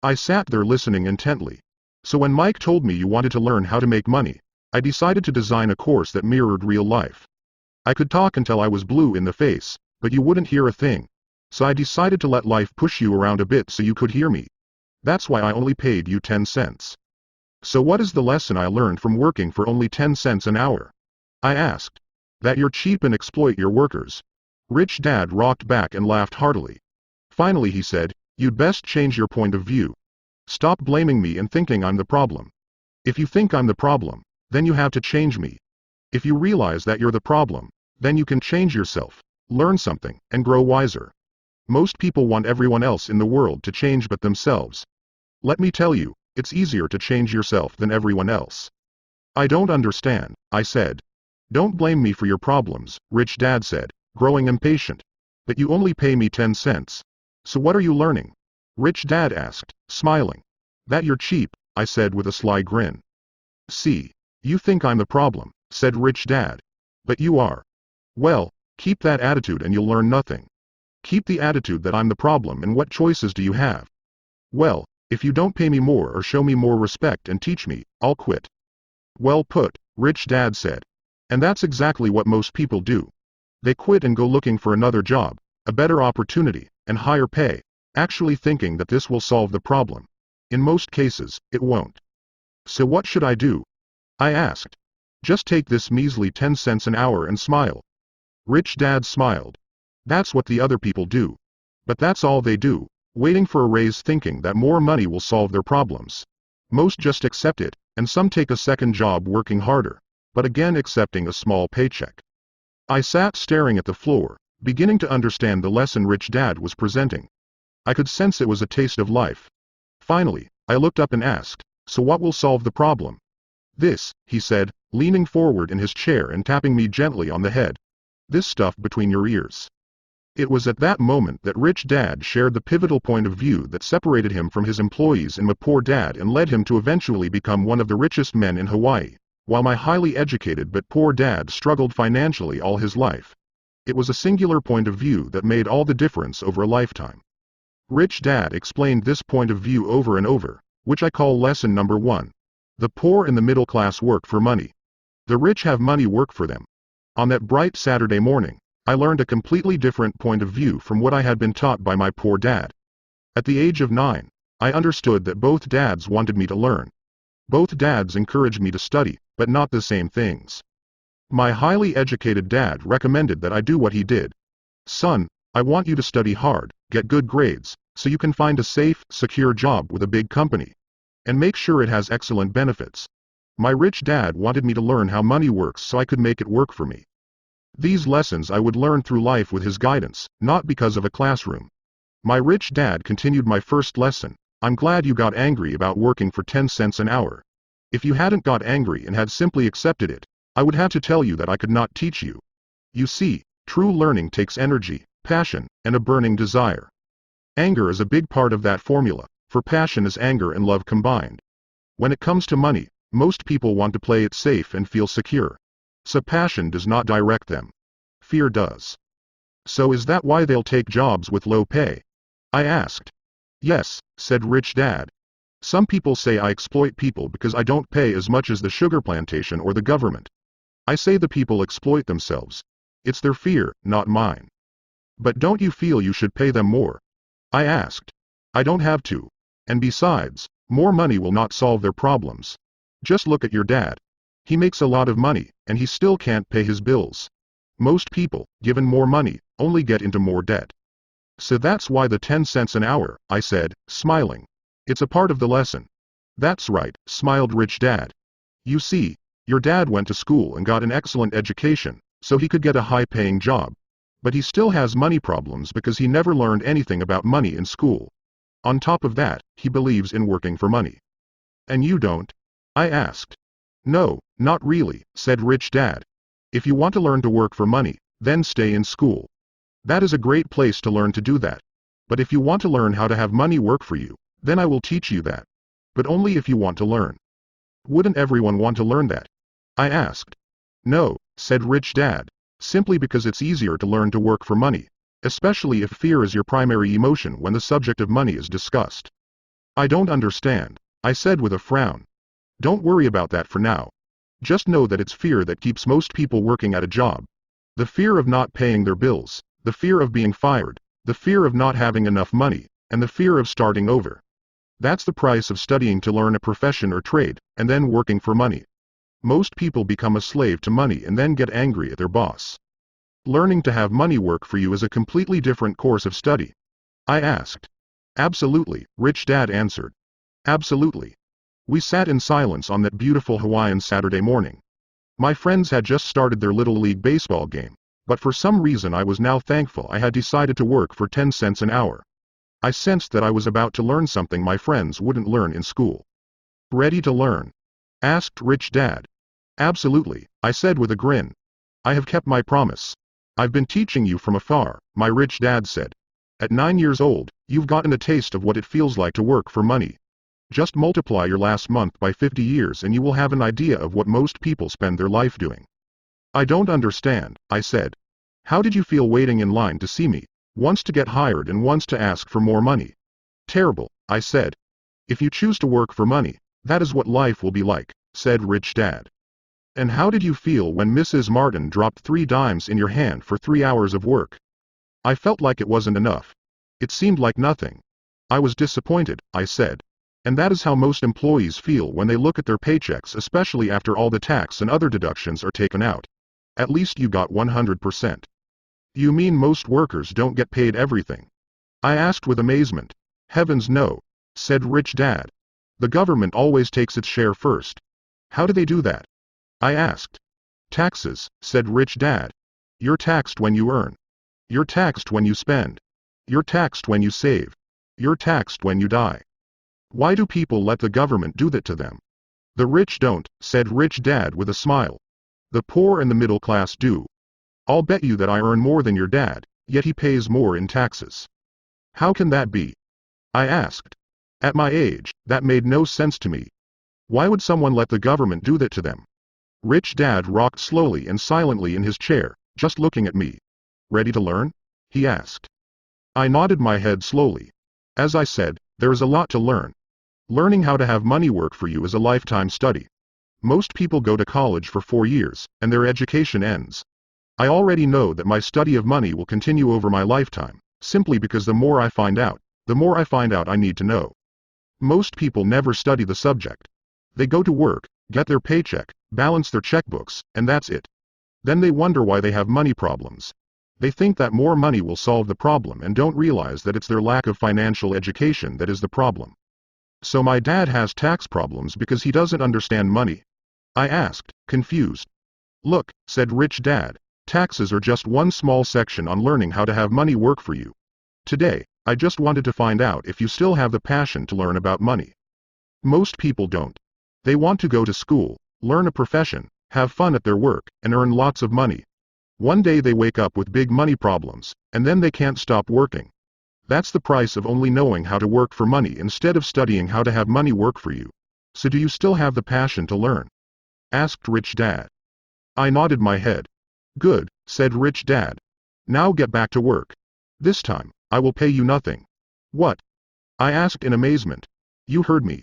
I sat there listening intently. So when Mike told me you wanted to learn how to make money, I decided to design a course that mirrored real life. I could talk until I was blue in the face, but you wouldn't hear a thing. So I decided to let life push you around a bit so you could hear me. That's why I only paid you 10 cents. So what is the lesson I learned from working for only 10 cents an hour? I asked. That you're cheap and exploit your workers. Rich Dad rocked back and laughed heartily. Finally he said, you'd best change your point of view. Stop blaming me and thinking I'm the problem. If you think I'm the problem, then you have to change me. If you realize that you're the problem, then you can change yourself, learn something, and grow wiser. Most people want everyone else in the world to change but themselves. Let me tell you, it's easier to change yourself than everyone else. I don't understand, I said. Don't blame me for your problems, Rich Dad said, growing impatient. But you only pay me 10 cents. So what are you learning? Rich Dad asked, smiling. That you're cheap, I said with a sly grin. See, you think I'm the problem, said Rich Dad. But you are. Well, keep that attitude and you'll learn nothing. Keep the attitude that I'm the problem, and what choices do you have? Well, if you don't pay me more or show me more respect and teach me, I'll quit. Well put, Rich Dad said. And that's exactly what most people do. They quit and go looking for another job, a better opportunity, and higher pay, actually thinking that this will solve the problem. In most cases, it won't. So what should I do? I asked. Just take this measly 10 cents an hour and smile. Rich Dad smiled. That's what the other people do. But that's all they do, waiting for a raise thinking that more money will solve their problems. Most just accept it, and some take a second job working harder, but again accepting a small paycheck. I sat staring at the floor, beginning to understand the lesson Rich Dad was presenting. I could sense it was a taste of life. Finally, I looked up and asked, so what will solve the problem? This, he said, leaning forward in his chair and tapping me gently on the head. This stuff between your ears. It was at that moment that Rich Dad shared the pivotal point of view that separated him from his employees and my poor dad and led him to eventually become one of the richest men in Hawaii, while my highly educated but poor dad struggled financially all his life. It was a singular point of view that made all the difference over a lifetime. Rich Dad explained this point of view over and over, which I call lesson number 1. The poor and the middle class work for money. The rich have money work for them. On that bright Saturday morning, I learned a completely different point of view from what I had been taught by my poor dad. At the age of 9, I understood that both dads wanted me to learn. Both dads encouraged me to study, but not the same things. My highly educated dad recommended that I do what he did. Son, I want you to study hard, get good grades, so you can find a safe, secure job with a big company. And make sure it has excellent benefits. My rich dad wanted me to learn how money works so I could make it work for me. These lessons I would learn through life with his guidance, not because of a classroom. My rich dad continued my first lesson. I'm glad you got angry about working for 10 cents an hour. If you hadn't got angry and had simply accepted it, I would have to tell you that I could not teach you. You see, true learning takes energy, passion, and a burning desire. Anger is a big part of that formula, for passion is anger and love combined. When it comes to money, most people want to play it safe and feel secure. So passion does not direct them. Fear does. So is that why they'll take jobs with low pay? I asked. Yes, said Rich Dad. Some people say I exploit people because I don't pay as much as the sugar plantation or the government. I say the people exploit themselves. It's their fear, not mine. But don't you feel you should pay them more? I asked. I don't have to. And besides, more money will not solve their problems. Just look at your dad. He makes a lot of money, and he still can't pay his bills. Most people, given more money, only get into more debt. So that's why the 10 cents an hour, I said, smiling. It's a part of the lesson. That's right, smiled Rich Dad. You see, your dad went to school and got an excellent education, so he could get a high-paying job. But he still has money problems because he never learned anything about money in school. On top of that, he believes in working for money. And you don't? I asked. No, not really, said Rich Dad. If you want to learn to work for money, then stay in school. That is a great place to learn to do that. But if you want to learn how to have money work for you, then I will teach you that. But only if you want to learn. Wouldn't everyone want to learn that? I asked. No, said Rich Dad, simply because it's easier to learn to work for money, especially if fear is your primary emotion when the subject of money is discussed. I don't understand, I said with a frown. Don't worry about that for now. Just know that it's fear that keeps most people working at a job. The fear of not paying their bills, the fear of being fired, the fear of not having enough money, and the fear of starting over. That's the price of studying to learn a profession or trade, and then working for money. Most people become a slave to money and then get angry at their boss. Learning to have money work for you is a completely different course of study. I asked. Absolutely, Rich Dad answered. Absolutely. We sat in silence on that beautiful Hawaiian Saturday morning. My friends had just started their Little League baseball game, but for some reason I was now thankful I had decided to work for 10 cents an hour. I sensed that I was about to learn something my friends wouldn't learn in school. Ready to learn? Asked Rich Dad. Absolutely, I said with a grin. I have kept my promise. I've been teaching you from afar, my rich dad said. At 9 years old, You've gotten a taste of what it feels like to work for money. Just multiply your last month by 50 years and you will have an idea of what most people spend their life doing. I don't understand, I said. How did you feel waiting in line to see me, once to get hired and once to ask for more money? Terrible, I said. If you choose to work for money, that is what life will be like, said Rich Dad. And how did you feel when Mrs. Martin dropped 3 dimes in your hand for 3 hours of work? I felt like it wasn't enough. It seemed like nothing. I was disappointed, I said. And that is how most employees feel when they look at their paychecks, especially after all the tax and other deductions are taken out. At least you got 100%. You mean most workers don't get paid everything? I asked with amazement. Heavens no, said Rich Dad. The government always takes its share first. How do they do that? I asked. Taxes, said Rich Dad. You're taxed when you earn. You're taxed when you spend. You're taxed when you save. You're taxed when you die. Why do people let the government do that to them? The rich don't, said Rich Dad with a smile. The poor and the middle class do. I'll bet you that I earn more than your dad, yet he pays more in taxes. How can that be? I asked. At my age, that made no sense to me. Why would someone let the government do that to them? Rich Dad rocked slowly and silently in his chair, just looking at me. Ready to learn? He asked. I nodded my head slowly. As I said, there is a lot to learn. Learning how to have money work for you is a lifetime study. Most people go to college for 4 years, and their education ends. I already know that my study of money will continue over my lifetime, simply because the more I find out I need to know. Most people never study the subject. They go to work, get their paycheck, balance their checkbooks, and that's it. Then they wonder why they have money problems. They think that more money will solve the problem and don't realize that it's their lack of financial education that is the problem. So my dad has tax problems because he doesn't understand money? I asked, confused. Look, said Rich Dad, taxes are just one small section on learning how to have money work for you. Today, I just wanted to find out if you still have the passion to learn about money. Most people don't. They want to go to school, learn a profession, have fun at their work, and earn lots of money. One day they wake up with big money problems, and then they can't stop working. That's the price of only knowing how to work for money instead of studying how to have money work for you. So do you still have the passion to learn? Asked Rich Dad. I nodded my head. Good, said Rich Dad. Now get back to work. This time, I will pay you nothing. What? I asked in amazement. You heard me.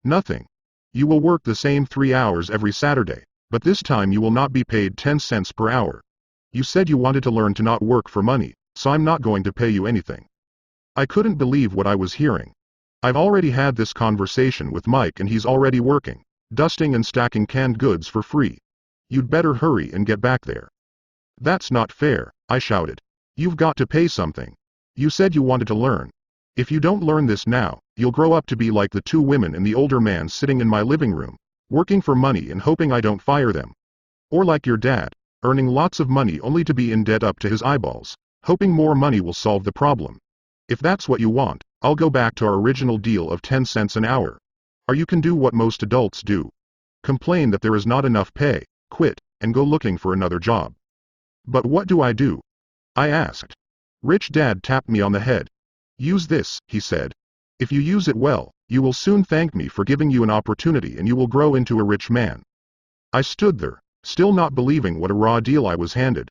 Nothing. You will work the same 3 hours every Saturday, but this time you will not be paid 10 cents per hour. You said you wanted to learn to not work for money, so I'm not going to pay you anything. I couldn't believe what I was hearing. I've already had this conversation with Mike and he's already working, dusting and stacking canned goods for free. You'd better hurry and get back there. That's not fair, I shouted. You've got to pay something. You said you wanted to learn. If you don't learn this now, you'll grow up to be like the 2 women and the older man sitting in my living room, working for money and hoping I don't fire them. Or like your dad, earning lots of money only to be in debt up to his eyeballs, hoping more money will solve the problem. If that's what you want, I'll go back to our original deal of 10 cents an hour. Or you can do what most adults do. Complain that there is not enough pay, quit, and go looking for another job. But what do I do? I asked. Rich Dad tapped me on the head. Use this, he said. If you use it well, you will soon thank me for giving you an opportunity and you will grow into a rich man. I stood there, still not believing what a raw deal I was handed.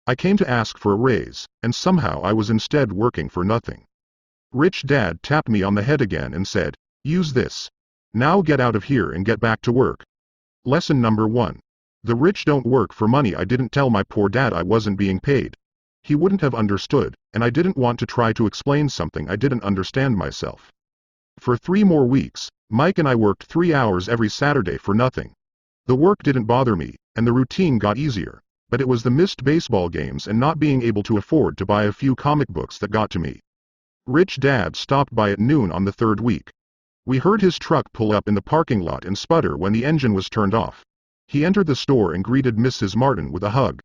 I came to ask for a raise, and somehow I was instead working for nothing. Rich Dad tapped me on the head again and said, use this. Now get out of here and get back to work. Lesson number 1. The rich don't work for money. I didn't tell my poor dad I wasn't being paid. He wouldn't have understood, and I didn't want to try to explain something I didn't understand myself. For 3 more weeks, Mike and I worked 3 hours every Saturday for nothing. The work didn't bother me, and the routine got easier, but it was the missed baseball games and not being able to afford to buy a few comic books that got to me. Rich Dad stopped by at noon on the 3rd week. We heard his truck pull up in the parking lot and sputter when the engine was turned off. He entered the store and greeted Mrs. Martin with a hug.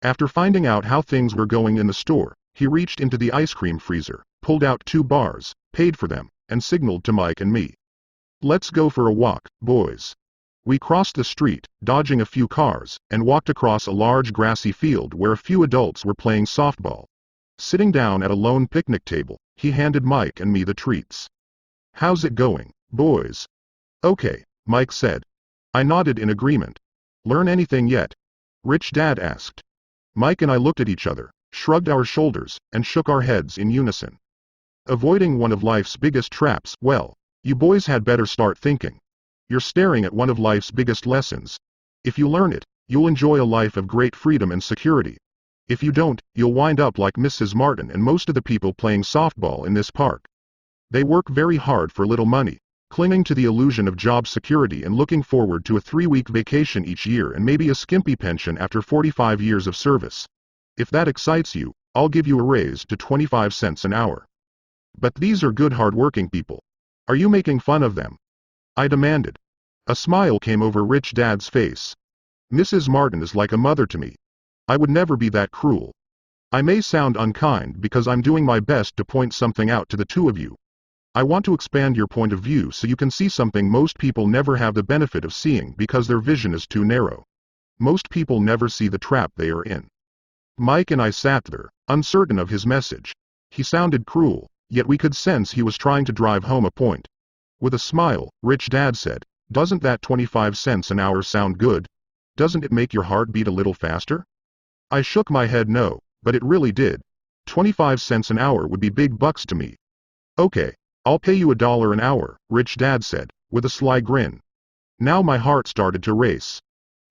After finding out how things were going in the store, he reached into the ice cream freezer, pulled out 2 bars, paid for them, and signaled to Mike and me. Let's go for a walk, boys. We crossed the street, dodging a few cars, and walked across a large grassy field where a few adults were playing softball. Sitting down at a lone picnic table, He handed Mike and me the treats. "How's it going, boys?" "Okay," Mike said. I nodded in agreement. "Learn anything yet?" Rich Dad asked. Mike and I looked at each other, shrugged our shoulders, and shook our heads in unison. Avoiding one of life's biggest traps. Well, you boys had better start thinking. You're staring at one of life's biggest lessons. If you learn it, you'll enjoy a life of great freedom and security. If you don't, you'll wind up like Mrs. Martin and most of the people playing softball in this park. They work very hard for little money, clinging to the illusion of job security and looking forward to a 3-week vacation each year and maybe a skimpy pension after 45 years of service. If that excites you, I'll give you a raise to 25 cents an hour. But these are good hard-working people. Are you making fun of them?" I demanded. A smile came over Rich Dad's face. "Mrs. Martin is like a mother to me. I would never be that cruel. I may sound unkind because I'm doing my best to point something out to the two of you. I want to expand your point of view so you can see something most people never have the benefit of seeing because their vision is too narrow. Most people never see the trap they are in." Mike and I sat there, uncertain of his message. He sounded cruel, yet we could sense he was trying to drive home a point. With a smile, Rich Dad said, "Doesn't that 25 cents an hour sound good? Doesn't it make your heart beat a little faster?" I shook my head no, but it really did. 25 cents an hour would be big bucks to me. "Okay, I'll pay you $1 an hour," Rich Dad said, with a sly grin. Now my heart started to race.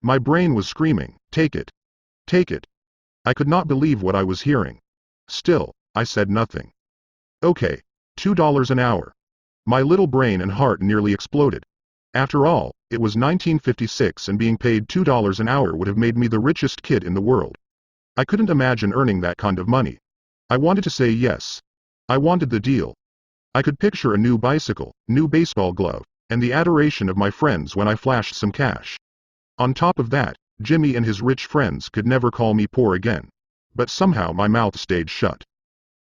My brain was screaming, "Take it! Take it!" I could not believe what I was hearing. Still, I said nothing. "Okay, $2 an hour." My little brain and heart nearly exploded. After all, it was 1956 and being paid $2 an hour would have made me the richest kid in the world. I couldn't imagine earning that kind of money. I wanted to say yes. I wanted the deal. I could picture a new bicycle, new baseball glove, and the adoration of my friends when I flashed some cash. On top of that, Jimmy and his rich friends could never call me poor again. But somehow my mouth stayed shut.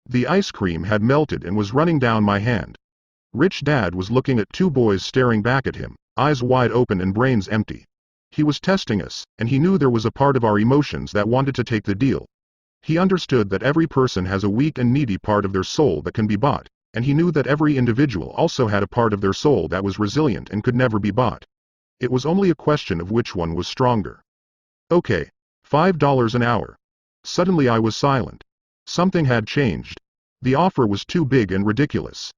The ice cream had melted and was running down my hand. Rich Dad was looking at two boys staring back at him, eyes wide open and brains empty. He was testing us, and he knew there was a part of our emotions that wanted to take the deal. He understood that every person has a weak and needy part of their soul that can be bought, and he knew that every individual also had a part of their soul that was resilient and could never be bought. It was only a question of which one was stronger. "Okay, $5 an hour." Suddenly I was silent. Something had changed. The offer was too big and ridiculous.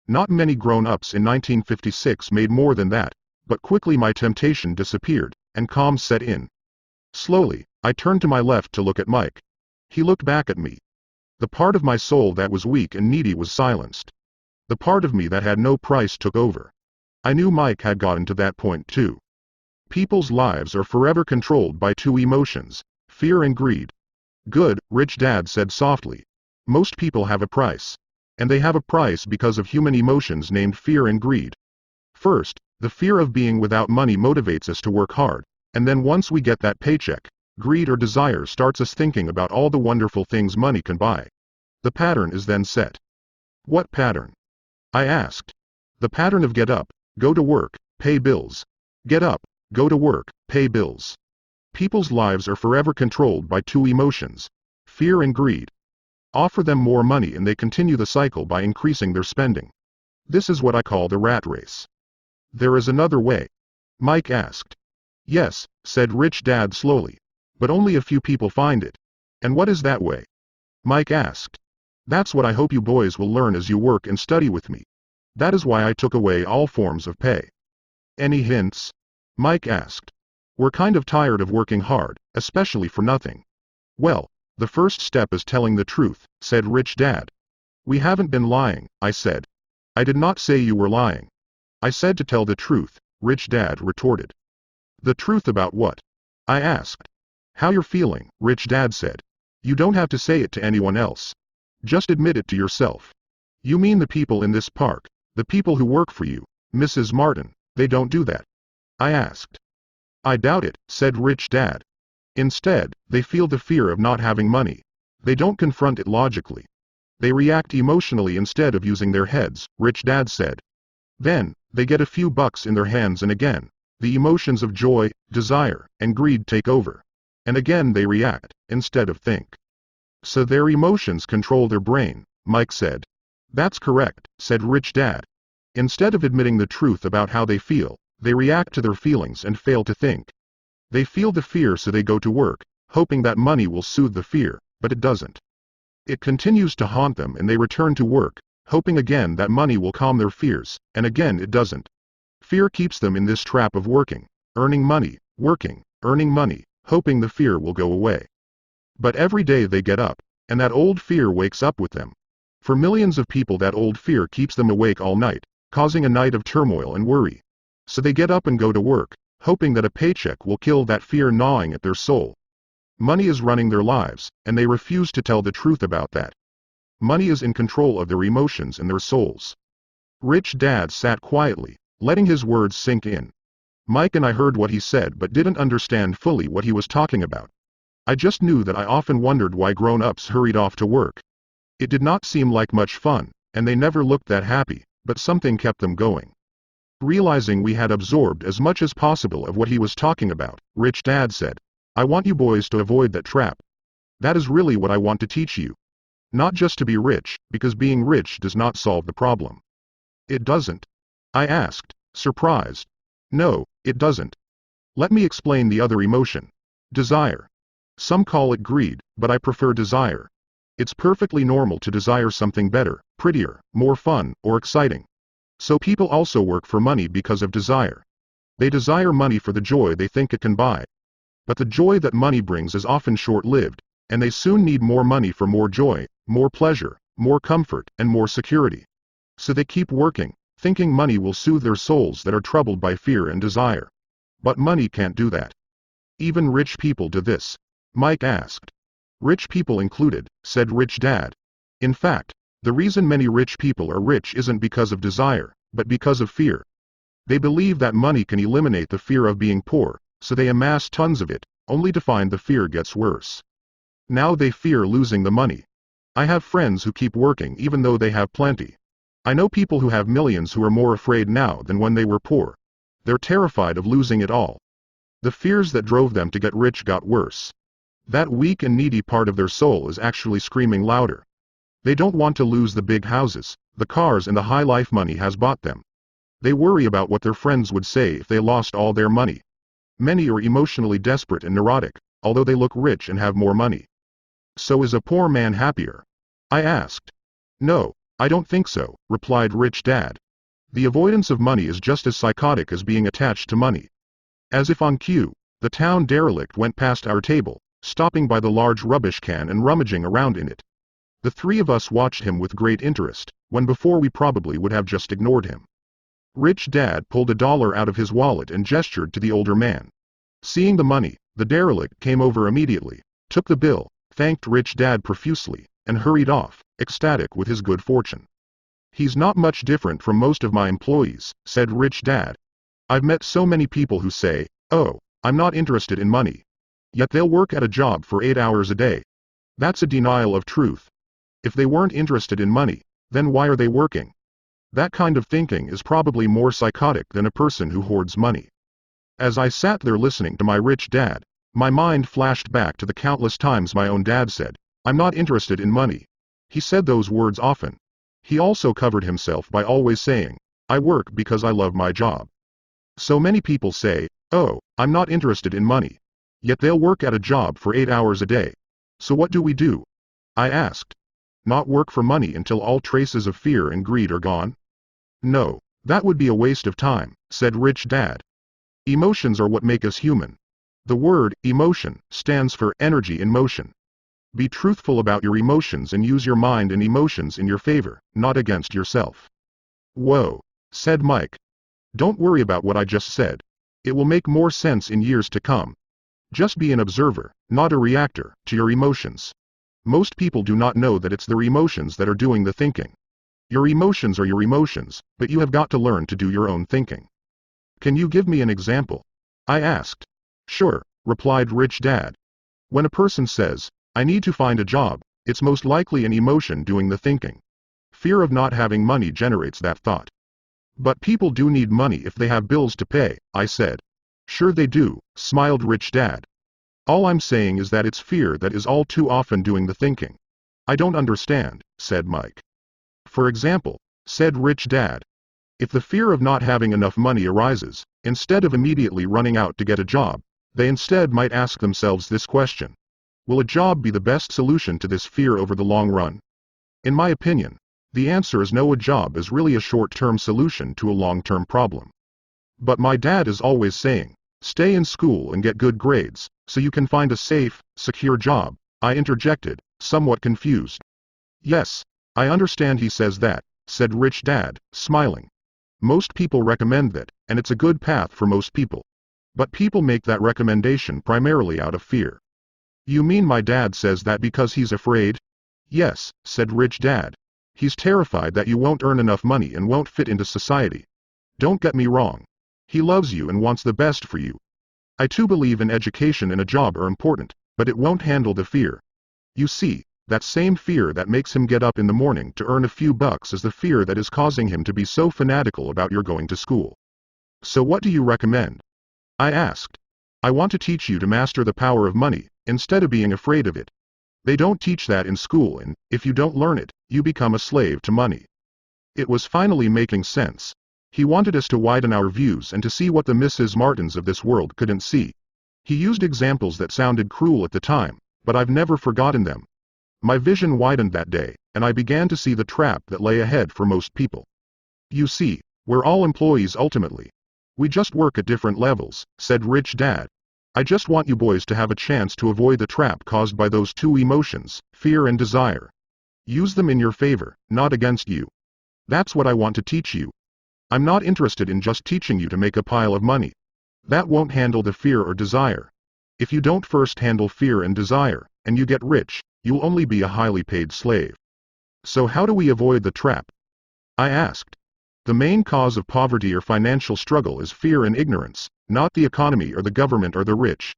Not many grown-ups in 1956 made more than that, but quickly my temptation disappeared, and calm set in. Slowly, I turned to my left to look at Mike. He looked back at me. The part of my soul that was weak and needy was silenced. The part of me that had no price took over. I knew Mike had gotten to that point too. People's lives are forever controlled by two emotions, fear and greed. "Good," Rich Dad said softly. "Most people have a price. And they have a price because of human emotions named fear and greed. First, the fear of being without money motivates us to work hard, and then once we get that paycheck, greed or desire starts us thinking about all the wonderful things money can buy. The pattern is then set." "What pattern?" I asked. "The pattern of get up, go to work, pay bills. Get up, go to work, pay bills." People's lives are forever controlled by two emotions, fear and greed. Offer them more money and they continue the cycle by increasing their spending. This is what I call the rat race. "There is another way?" Mike asked. "Yes," said Rich Dad slowly. "But only a few people find it." "And what is that way?" Mike asked. "That's what I hope you boys will learn as you work and study with me. That is why I took away all forms of pay." "Any hints?" Mike asked. "We're kind of tired of working hard, especially for nothing." "Well, the first step is telling the truth," said Rich Dad. "We haven't been lying," I said. "I did not say you were lying. I said to tell the truth," Rich Dad retorted. "The truth about what?" I asked. "How you're feeling," Rich Dad said. "You don't have to say it to anyone else. Just admit it to yourself. You mean the people in this park, the people who work for you, Mrs. Martin, they don't do that?" I asked. "I doubt it," said Rich Dad. "Instead, they feel the fear of not having money. They don't confront it logically. They react emotionally instead of using their heads," Rich Dad said. "Then, they get a few bucks in their hands and again, the emotions of joy, desire, and greed take over. And again they react, instead of think. So their emotions control their brain," Mike said. That's correct, said Rich Dad. Instead of admitting the truth about how they feel, they react to their feelings and fail to think. They feel the fear, so they go to work, hoping that money will soothe the fear, but it doesn't. It continues to haunt them, and they return to work, hoping again that money will calm their fears, and again it doesn't. Fear keeps them in this trap of working, earning money, working, earning money, hoping the fear will go away. But every day they get up, and that old fear wakes up with them. For millions of people, that old fear keeps them awake all night, causing a night of turmoil and worry. So they get up and go to work, hoping that a paycheck will kill that fear gnawing at their soul. Money is running their lives, and they refuse to tell the truth about that. Money is in control of their emotions and their souls. Rich Dad sat quietly, letting his words sink in. Mike and I heard what he said but didn't understand fully what he was talking about. I just knew that I often wondered why grown-ups hurried off to work. It did not seem like much fun, and they never looked that happy, but something kept them going. Realizing we had absorbed as much as possible of what he was talking about, Rich Dad said, "I want you boys to avoid that trap. That is really what I want to teach you. Not just to be rich, because being rich does not solve the problem." "It doesn't?" I asked, surprised. "No, it doesn't. Let me explain the other emotion. Desire. Some call it greed, but I prefer desire. It's perfectly normal to desire something better, prettier, more fun, or exciting. So people also work for money because of desire. They desire money for the joy they think it can buy. But the joy that money brings is often short-lived, and they soon need more money for more joy, more pleasure, more comfort, and more security. So they keep working, thinking money will soothe their souls that are troubled by fear and desire. But money can't do that." "Even rich people do this?" Mike asked. "Rich people included," said Rich Dad. "In fact, the reason many rich people are rich isn't because of desire, but because of fear. They believe that money can eliminate the fear of being poor, so they amass tons of it, only to find the fear gets worse. Now they fear losing the money. I have friends who keep working even though they have plenty. I know people who have millions who are more afraid now than when they were poor. They're terrified of losing it all. The fears that drove them to get rich got worse. That weak and needy part of their soul is actually screaming louder. They don't want to lose the big houses, the cars, and the high life money has bought them. They worry about what their friends would say if they lost all their money. Many are emotionally desperate and neurotic, although they look rich and have more money." "So is a poor man happier?" I asked. "No, I don't think so," replied Rich Dad. "The avoidance of money is just as psychotic as being attached to money." As if on cue, the town derelict went past our table, stopping by the large rubbish can and rummaging around in it. The three of us watched him with great interest, when before we probably would have just ignored him. Rich Dad pulled $1 out of his wallet and gestured to the older man. Seeing the money, the derelict came over immediately, took the bill, thanked Rich Dad profusely, and hurried off, ecstatic with his good fortune. "He's not much different from most of my employees," said Rich Dad. "I've met so many people who say, 'Oh, I'm not interested in money.' Yet they'll work at a job for 8 hours a day. That's a denial of truth. If they weren't interested in money, then why are they working?" That kind of thinking is probably more psychotic than a person who hoards money. As I sat there listening to my Rich Dad, my mind flashed back to the countless times my own dad said, "I'm not interested in money." He said those words often. He also covered himself by always saying, "I work because I love my job." So many people say, "Oh, I'm not interested in money." Yet they'll work at a job for 8 hours a day. So what do we do? I asked. Not work for money until all traces of fear and greed are gone? No, that would be a waste of time, said Rich Dad. Emotions are what make us human. The word emotion stands for energy in motion. Be truthful about your emotions and use your mind and emotions in your favor, not against yourself. Whoa, said Mike. Don't worry about what I just said. It will make more sense in years to come. Just be an observer, not a reactor, to your emotions. Most people do not know that it's their emotions that are doing the thinking. Your emotions are your emotions, but you have got to learn to do your own thinking. Can you give me an example? I asked. Sure, replied Rich Dad. When a person says, I need to find a job, it's most likely an emotion doing the thinking. Fear of not having money generates that thought. But people do need money if they have bills to pay, I said. Sure they do, smiled Rich Dad. All I'm saying is that it's fear that is all too often doing the thinking. I don't understand, said Mike. For example, said Rich Dad, if the fear of not having enough money arises, instead of immediately running out to get a job, they instead might ask themselves this question: will a job be the best solution to this fear over the long run? In my opinion, the answer is no. A job is really a short-term solution to a long-term problem. But my dad is always saying, stay in school and get good grades, so you can find a safe, secure job, I interjected, somewhat confused. Yes, I understand he says that, said Rich Dad, smiling. Most people recommend that, and it's a good path for most people. But people make that recommendation primarily out of fear. You mean my dad says that because he's afraid? Yes, said Rich Dad. He's terrified that you won't earn enough money and won't fit into society. Don't get me wrong. He loves you and wants the best for you. I too believe in education and a job are important, but it won't handle the fear. You see, that same fear that makes him get up in the morning to earn a few bucks is the fear that is causing him to be so fanatical about your going to school. So what do you recommend? I asked. I want to teach you to master the power of money, instead of being afraid of it. They don't teach that in school, and, if you don't learn it, you become a slave to money. It was finally making sense. He wanted us to widen our views and to see what the Mrs. Martins of this world couldn't see. He used examples that sounded cruel at the time, but I've never forgotten them. My vision widened that day, and I began to see the trap that lay ahead for most people. You see, we're all employees ultimately. We just work at different levels, said Rich Dad. I just want you boys to have a chance to avoid the trap caused by those two emotions, fear and desire. Use them in your favor, not against you. That's what I want to teach you. I'm not interested in just teaching you to make a pile of money. That won't handle the fear or desire. If you don't first handle fear and desire, and you get rich, you'll only be a highly paid slave. So how do we avoid the trap? I asked. The main cause of poverty or financial struggle is fear and ignorance, not the economy or the government or the rich.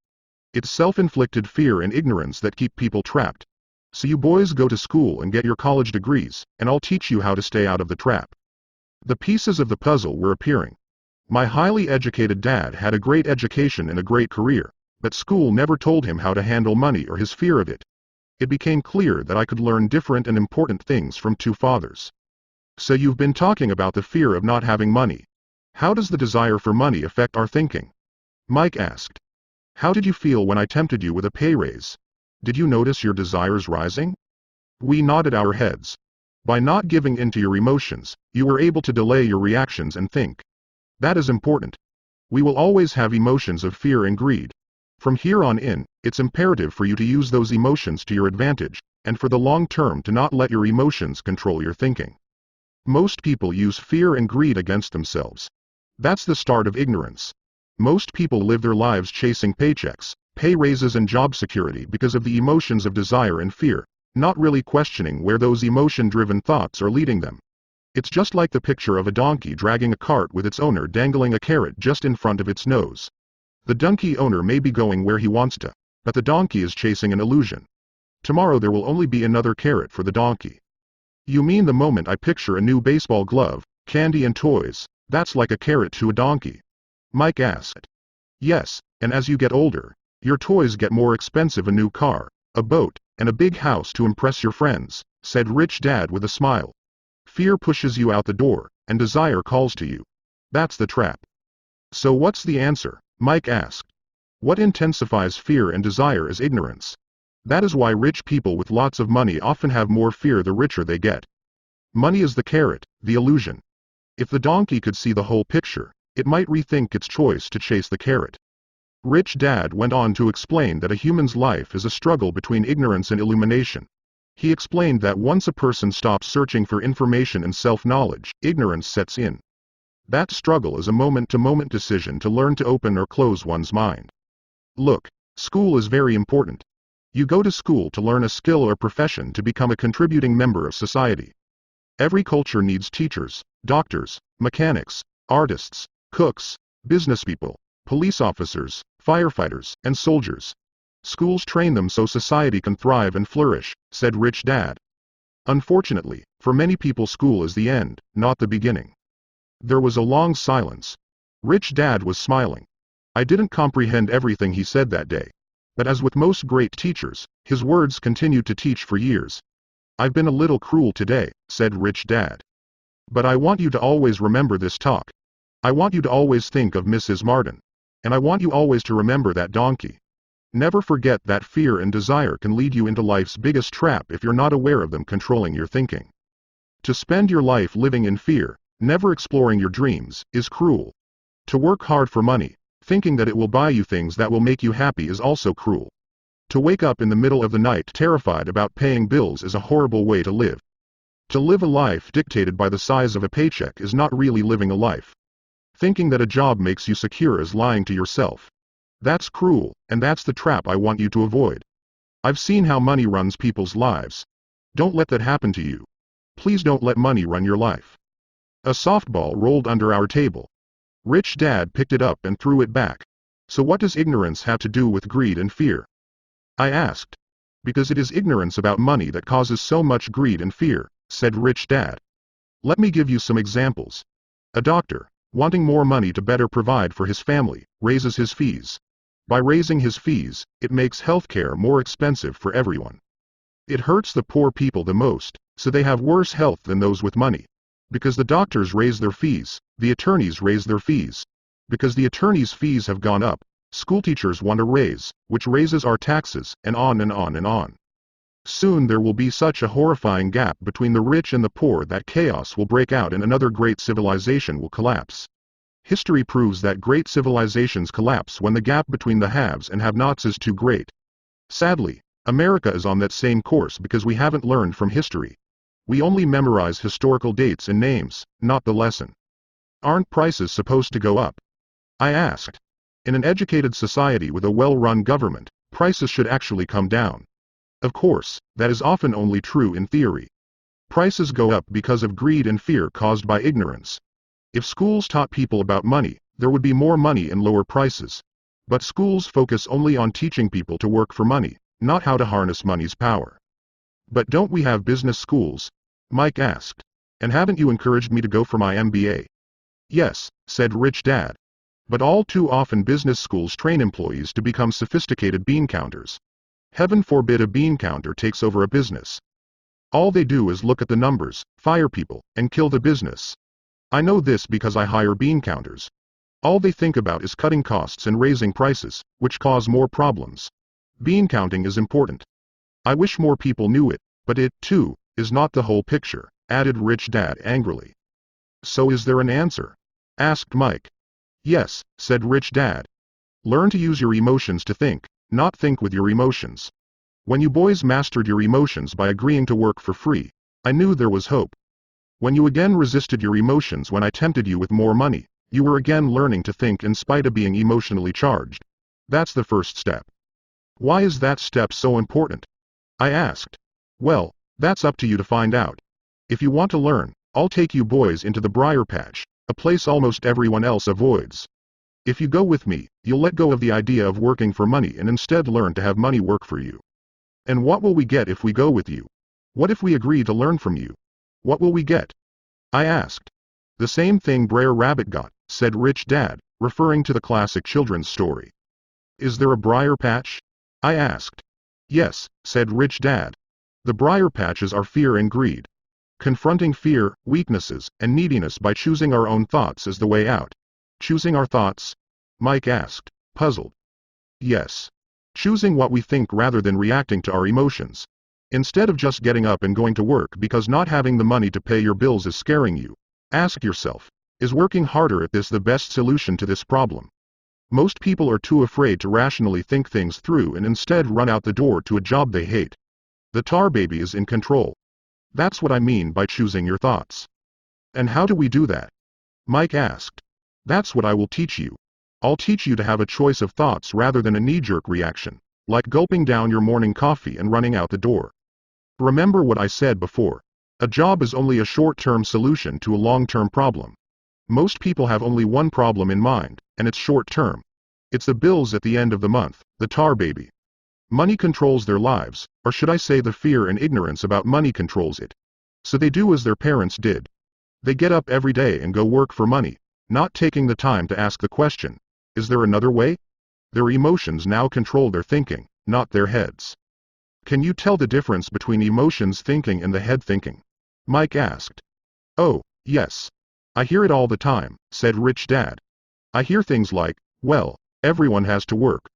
It's self-inflicted fear and ignorance that keep people trapped. So you boys go to school and get your college degrees, and I'll teach you how to stay out of the trap. The pieces of the puzzle were appearing. My highly educated dad had a great education and a great career, but school never told him how to handle money or his fear of it. It became clear that I could learn different and important things from two fathers. So you've been talking about the fear of not having money. How does the desire for money affect our thinking? Mike asked. How did you feel when I tempted you with a pay raise? Did you notice your desires rising? We nodded our heads. By not giving in to your emotions, you were able to delay your reactions and think. That is important. We will always have emotions of fear and greed. From here on in, it's imperative for you to use those emotions to your advantage, and for the long term to not let your emotions control your thinking. Most people use fear and greed against themselves. That's the start of ignorance. Most people live their lives chasing paychecks, pay raises and job security because of the emotions of desire and fear, not really questioning where those emotion-driven thoughts are leading them. It's just like the picture of a donkey dragging a cart with its owner dangling a carrot just in front of its nose. The donkey owner may be going where he wants to, but the donkey is chasing an illusion. Tomorrow there will only be another carrot for the donkey. You mean the moment I picture a new baseball glove, candy and toys, that's like a carrot to a donkey? Mike asked. Yes, and as you get older, your toys get more expensive: a new car, a boat, and a big house to impress your friends, said Rich Dad with a smile. Fear pushes you out the door, and desire calls to you. That's the trap. So what's the answer? Mike asked. What intensifies fear and desire is ignorance. That is why rich people with lots of money often have more fear the richer they get. Money is the carrot, the illusion. If the donkey could see the whole picture, it might rethink its choice to chase the carrot. Rich Dad went on to explain that a human's life is a struggle between ignorance and illumination. He explained that once a person stops searching for information and self-knowledge, ignorance sets in. That struggle is a moment-to-moment decision to learn to open or close one's mind. Look, school is very important. You go to school to learn a skill or profession to become a contributing member of society. Every culture needs teachers, doctors, mechanics, artists, cooks, businesspeople, police officers, firefighters, and soldiers. Schools train them so society can thrive and flourish, said Rich Dad. Unfortunately, for many people school is the end, not the beginning. There was a long silence. Rich Dad was smiling. I didn't comprehend everything he said that day. But as with most great teachers, his words continued to teach for years. I've been a little cruel today, said Rich Dad. But I want you to always remember this talk. I want you to always think of Mrs. Martin. And I want you always to remember that donkey. Never forget that fear and desire can lead you into life's biggest trap if you're not aware of them controlling your thinking. To spend your life living in fear, never exploring your dreams, is cruel. To work hard for money, thinking that it will buy you things that will make you happy, is also cruel. To wake up in the middle of the night terrified about paying bills is a horrible way to live. To live a life dictated by the size of a paycheck is not really living a life. Thinking that a job makes you secure is lying to yourself. That's cruel, and that's the trap I want you to avoid. I've seen how money runs people's lives. Don't let that happen to you. Please don't let money run your life. A softball rolled under our table. Rich Dad picked it up and threw it back. So what does ignorance have to do with greed and fear? I asked. Because it is ignorance about money that causes so much greed and fear, said Rich Dad. Let me give you some examples. A doctor, wanting more money to better provide for his family, raises his fees. By raising his fees, it makes healthcare more expensive for everyone. It hurts the poor people the most, so they have worse health than those with money. Because the doctors raise their fees, the attorneys raise their fees. Because the attorneys' fees have gone up, school teachers want a raise, which raises our taxes, and on and on and on. Soon there will be such a horrifying gap between the rich and the poor that chaos will break out and another great civilization will collapse. History proves that great civilizations collapse when the gap between the haves and have-nots is too great. Sadly, America is on that same course because we haven't learned from history. We only memorize historical dates and names, not the lesson. Aren't prices supposed to go up? I asked. In an educated society with a well-run government, prices should actually come down. Of course, that is often only true in theory. Prices go up because of greed and fear caused by ignorance. If schools taught people about money, there would be more money and lower prices. But schools focus only on teaching people to work for money, not how to harness money's power. But don't we have business schools? Mike asked. And haven't you encouraged me to go for my MBA? Yes, said Rich Dad. But all too often business schools train employees to become sophisticated bean counters. Heaven forbid a bean counter takes over a business. All they do is look at the numbers, fire people, and kill the business. I know this because I hire bean counters. All they think about is cutting costs and raising prices, which cause more problems. Bean counting is important. I wish more people knew it, but it, too, is not the whole picture, added Rich Dad angrily. So is there an answer? Asked Mike. Yes, said Rich Dad. Learn to use your emotions to think, not think with your emotions. When you boys mastered your emotions by agreeing to work for free, I knew there was hope. When you again resisted your emotions when I tempted you with more money, you were again learning to think in spite of being emotionally charged. That's the first step. Why is that step so important? I asked. Well, that's up to you to find out. If you want to learn, I'll take you boys into the briar patch, a place almost everyone else avoids. If you go with me, you'll let go of the idea of working for money and instead learn to have money work for you. And what will we get if we go with you? What if we agree to learn from you? What will we get? I asked. The same thing Brer Rabbit got, said Rich Dad, referring to the classic children's story. Is there a briar patch? I asked. Yes, said Rich Dad. The briar patches are fear and greed. Confronting fear, weaknesses, and neediness by choosing our own thoughts is the way out. Choosing our thoughts? Mike asked, puzzled. Yes. Choosing what we think rather than reacting to our emotions. Instead of just getting up and going to work because not having the money to pay your bills is scaring you, ask yourself, is working harder at this the best solution to this problem? Most people are too afraid to rationally think things through and instead run out the door to a job they hate. The tar baby is in control. That's what I mean by choosing your thoughts. And how do we do that? Mike asked. That's what I will teach you. I'll teach you to have a choice of thoughts rather than a knee-jerk reaction, like gulping down your morning coffee and running out the door. Remember what I said before. A job is only a short-term solution to a long-term problem. Most people have only one problem in mind, and it's short-term. It's the bills at the end of the month, the tar baby. Money controls their lives, or should I say the fear and ignorance about money controls it. So they do as their parents did. They get up every day and go work for money, not taking the time to ask the question, is there another way? Their emotions now control their thinking, not their heads. Can you tell the difference between emotions thinking and the head thinking? Mike asked. Oh, yes. I hear it all the time, said Rich Dad. I hear things like, well, everyone has to work.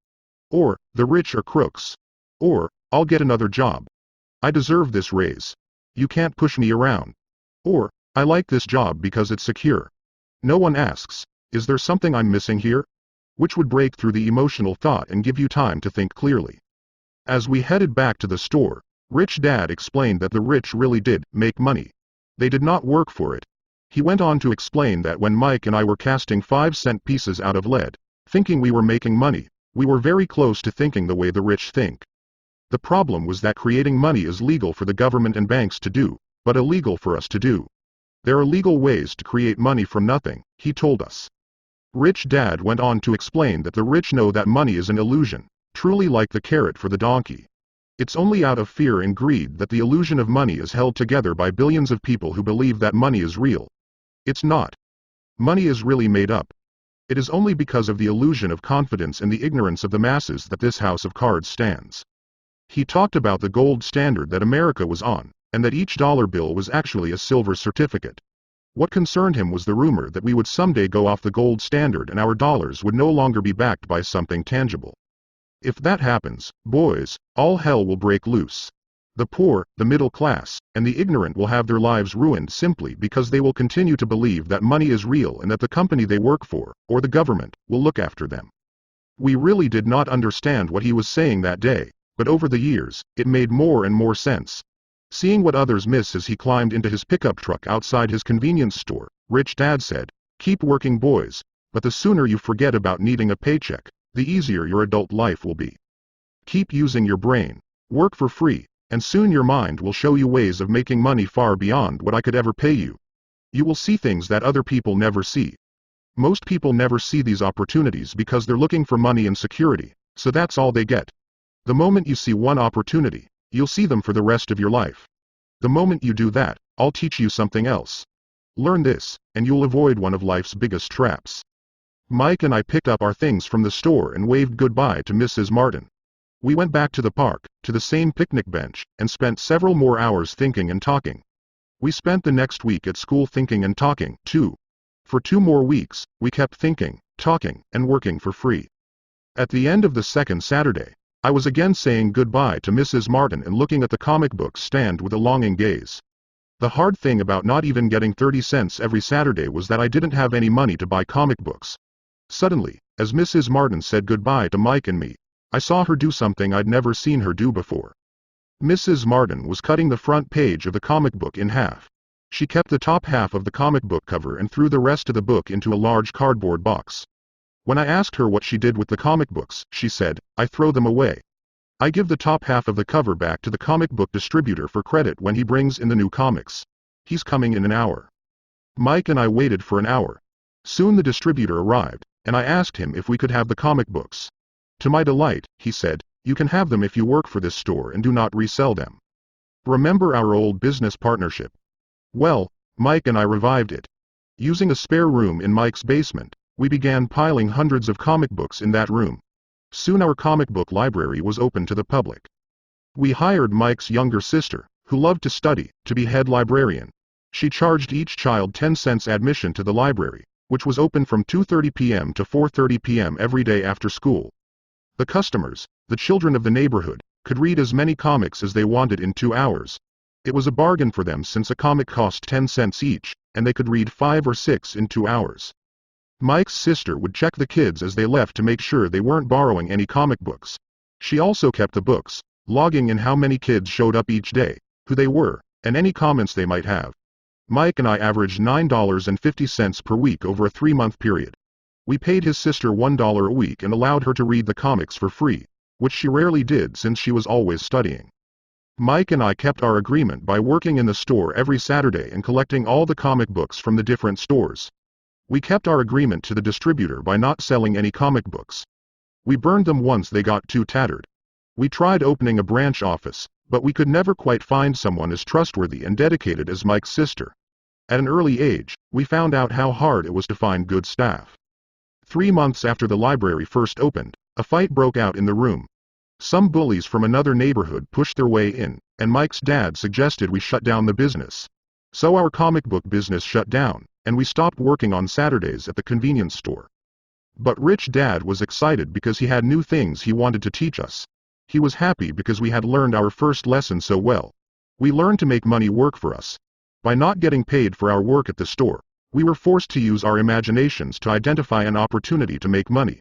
Or, the rich are crooks. Or, I'll get another job. I deserve this raise. You can't push me around. Or, I like this job because it's secure. No one asks, is there something I'm missing here? Which would break through the emotional thought and give you time to think clearly. As we headed back to the store, Rich Dad explained that the rich really did make money. They did not work for it. He went on to explain that when Mike and I were casting 5-cent pieces out of lead, thinking we were making money, we were very close to thinking the way the rich think. The problem was that creating money is legal for the government and banks to do, but illegal for us to do. There are legal ways to create money from nothing, he told us. Rich Dad went on to explain that the rich know that money is an illusion, truly like the carrot for the donkey. It's only out of fear and greed that the illusion of money is held together by billions of people who believe that money is real. It's not. Money is really made up. It is only because of the illusion of confidence and the ignorance of the masses that this house of cards stands. He talked about the gold standard that America was on, and that each dollar bill was actually a silver certificate. What concerned him was the rumor that we would someday go off the gold standard and our dollars would no longer be backed by something tangible. If that happens, boys, all hell will break loose. The poor, the middle class, and the ignorant will have their lives ruined simply because they will continue to believe that money is real and that the company they work for, or the government, will look after them. We really did not understand what he was saying that day, but over the years, it made more and more sense. Seeing what others miss as he climbed into his pickup truck outside his convenience store, Rich Dad said, "Keep working, boys, but the sooner you forget about needing a paycheck, the easier your adult life will be. Keep using your brain, work for free, and soon your mind will show you ways of making money far beyond what I could ever pay you. You will see things that other people never see. Most people never see these opportunities because they're looking for money and security, so that's all they get. The moment you see one opportunity, you'll see them for the rest of your life. The moment you do that, I'll teach you something else. Learn this, and you'll avoid one of life's biggest traps." Mike and I picked up our things from the store and waved goodbye to Mrs. Martin. We went back to the park, to the same picnic bench, and spent several more hours thinking and talking. We spent the next week at school thinking and talking, too. For 2 more weeks, we kept thinking, talking, and working for free. At the end of the second Saturday, I was again saying goodbye to Mrs. Martin and looking at the comic book stand with a longing gaze. The hard thing about not even getting 30 cents every Saturday was that I didn't have any money to buy comic books. Suddenly, as Mrs. Martin said goodbye to Mike and me, I saw her do something I'd never seen her do before. Mrs. Martin was cutting the front page of the comic book in half. She kept the top half of the comic book cover and threw the rest of the book into a large cardboard box. When I asked her what she did with the comic books, she said, "I throw them away. I give the top half of the cover back to the comic book distributor for credit when he brings in the new comics. He's coming in an hour." Mike and I waited for an hour. Soon the distributor arrived, and I asked him if we could have the comic books. To my delight, he said, "You can have them if you work for this store and do not resell them." Remember our old business partnership? Well, Mike and I revived it. Using a spare room in Mike's basement, we began piling hundreds of comic books in that room. Soon our comic book library was open to the public. We hired Mike's younger sister, who loved to study, to be head librarian. She charged each child 10 cents admission to the library, which was open from 2:30 p.m. to 4:30 p.m. every day after school. The customers, the children of the neighborhood, could read as many comics as they wanted in 2 hours. It was a bargain for them since a comic cost 10 cents each, and they could read 5 or 6 in 2 hours. Mike's sister would check the kids as they left to make sure they weren't borrowing any comic books. She also kept the books, logging in how many kids showed up each day, who they were, and any comments they might have. Mike and I averaged $9.50 per week over a 3-month period. We paid his sister $1 a week and allowed her to read the comics for free, which she rarely did since she was always studying. Mike and I kept our agreement by working in the store every Saturday and collecting all the comic books from the different stores. We kept our agreement to the distributor by not selling any comic books. We burned them once they got too tattered. We tried opening a branch office, but we could never quite find someone as trustworthy and dedicated as Mike's sister. At an early age, we found out how hard it was to find good staff. 3 months after the library first opened, a fight broke out in the room. Some bullies from another neighborhood pushed their way in, and Mike's dad suggested we shut down the business. So our comic book business shut down, and we stopped working on Saturdays at the convenience store. But Rich Dad was excited because he had new things he wanted to teach us. He was happy because we had learned our first lesson so well. We learned to make money work for us. By not getting paid for our work at the store, we were forced to use our imaginations to identify an opportunity to make money.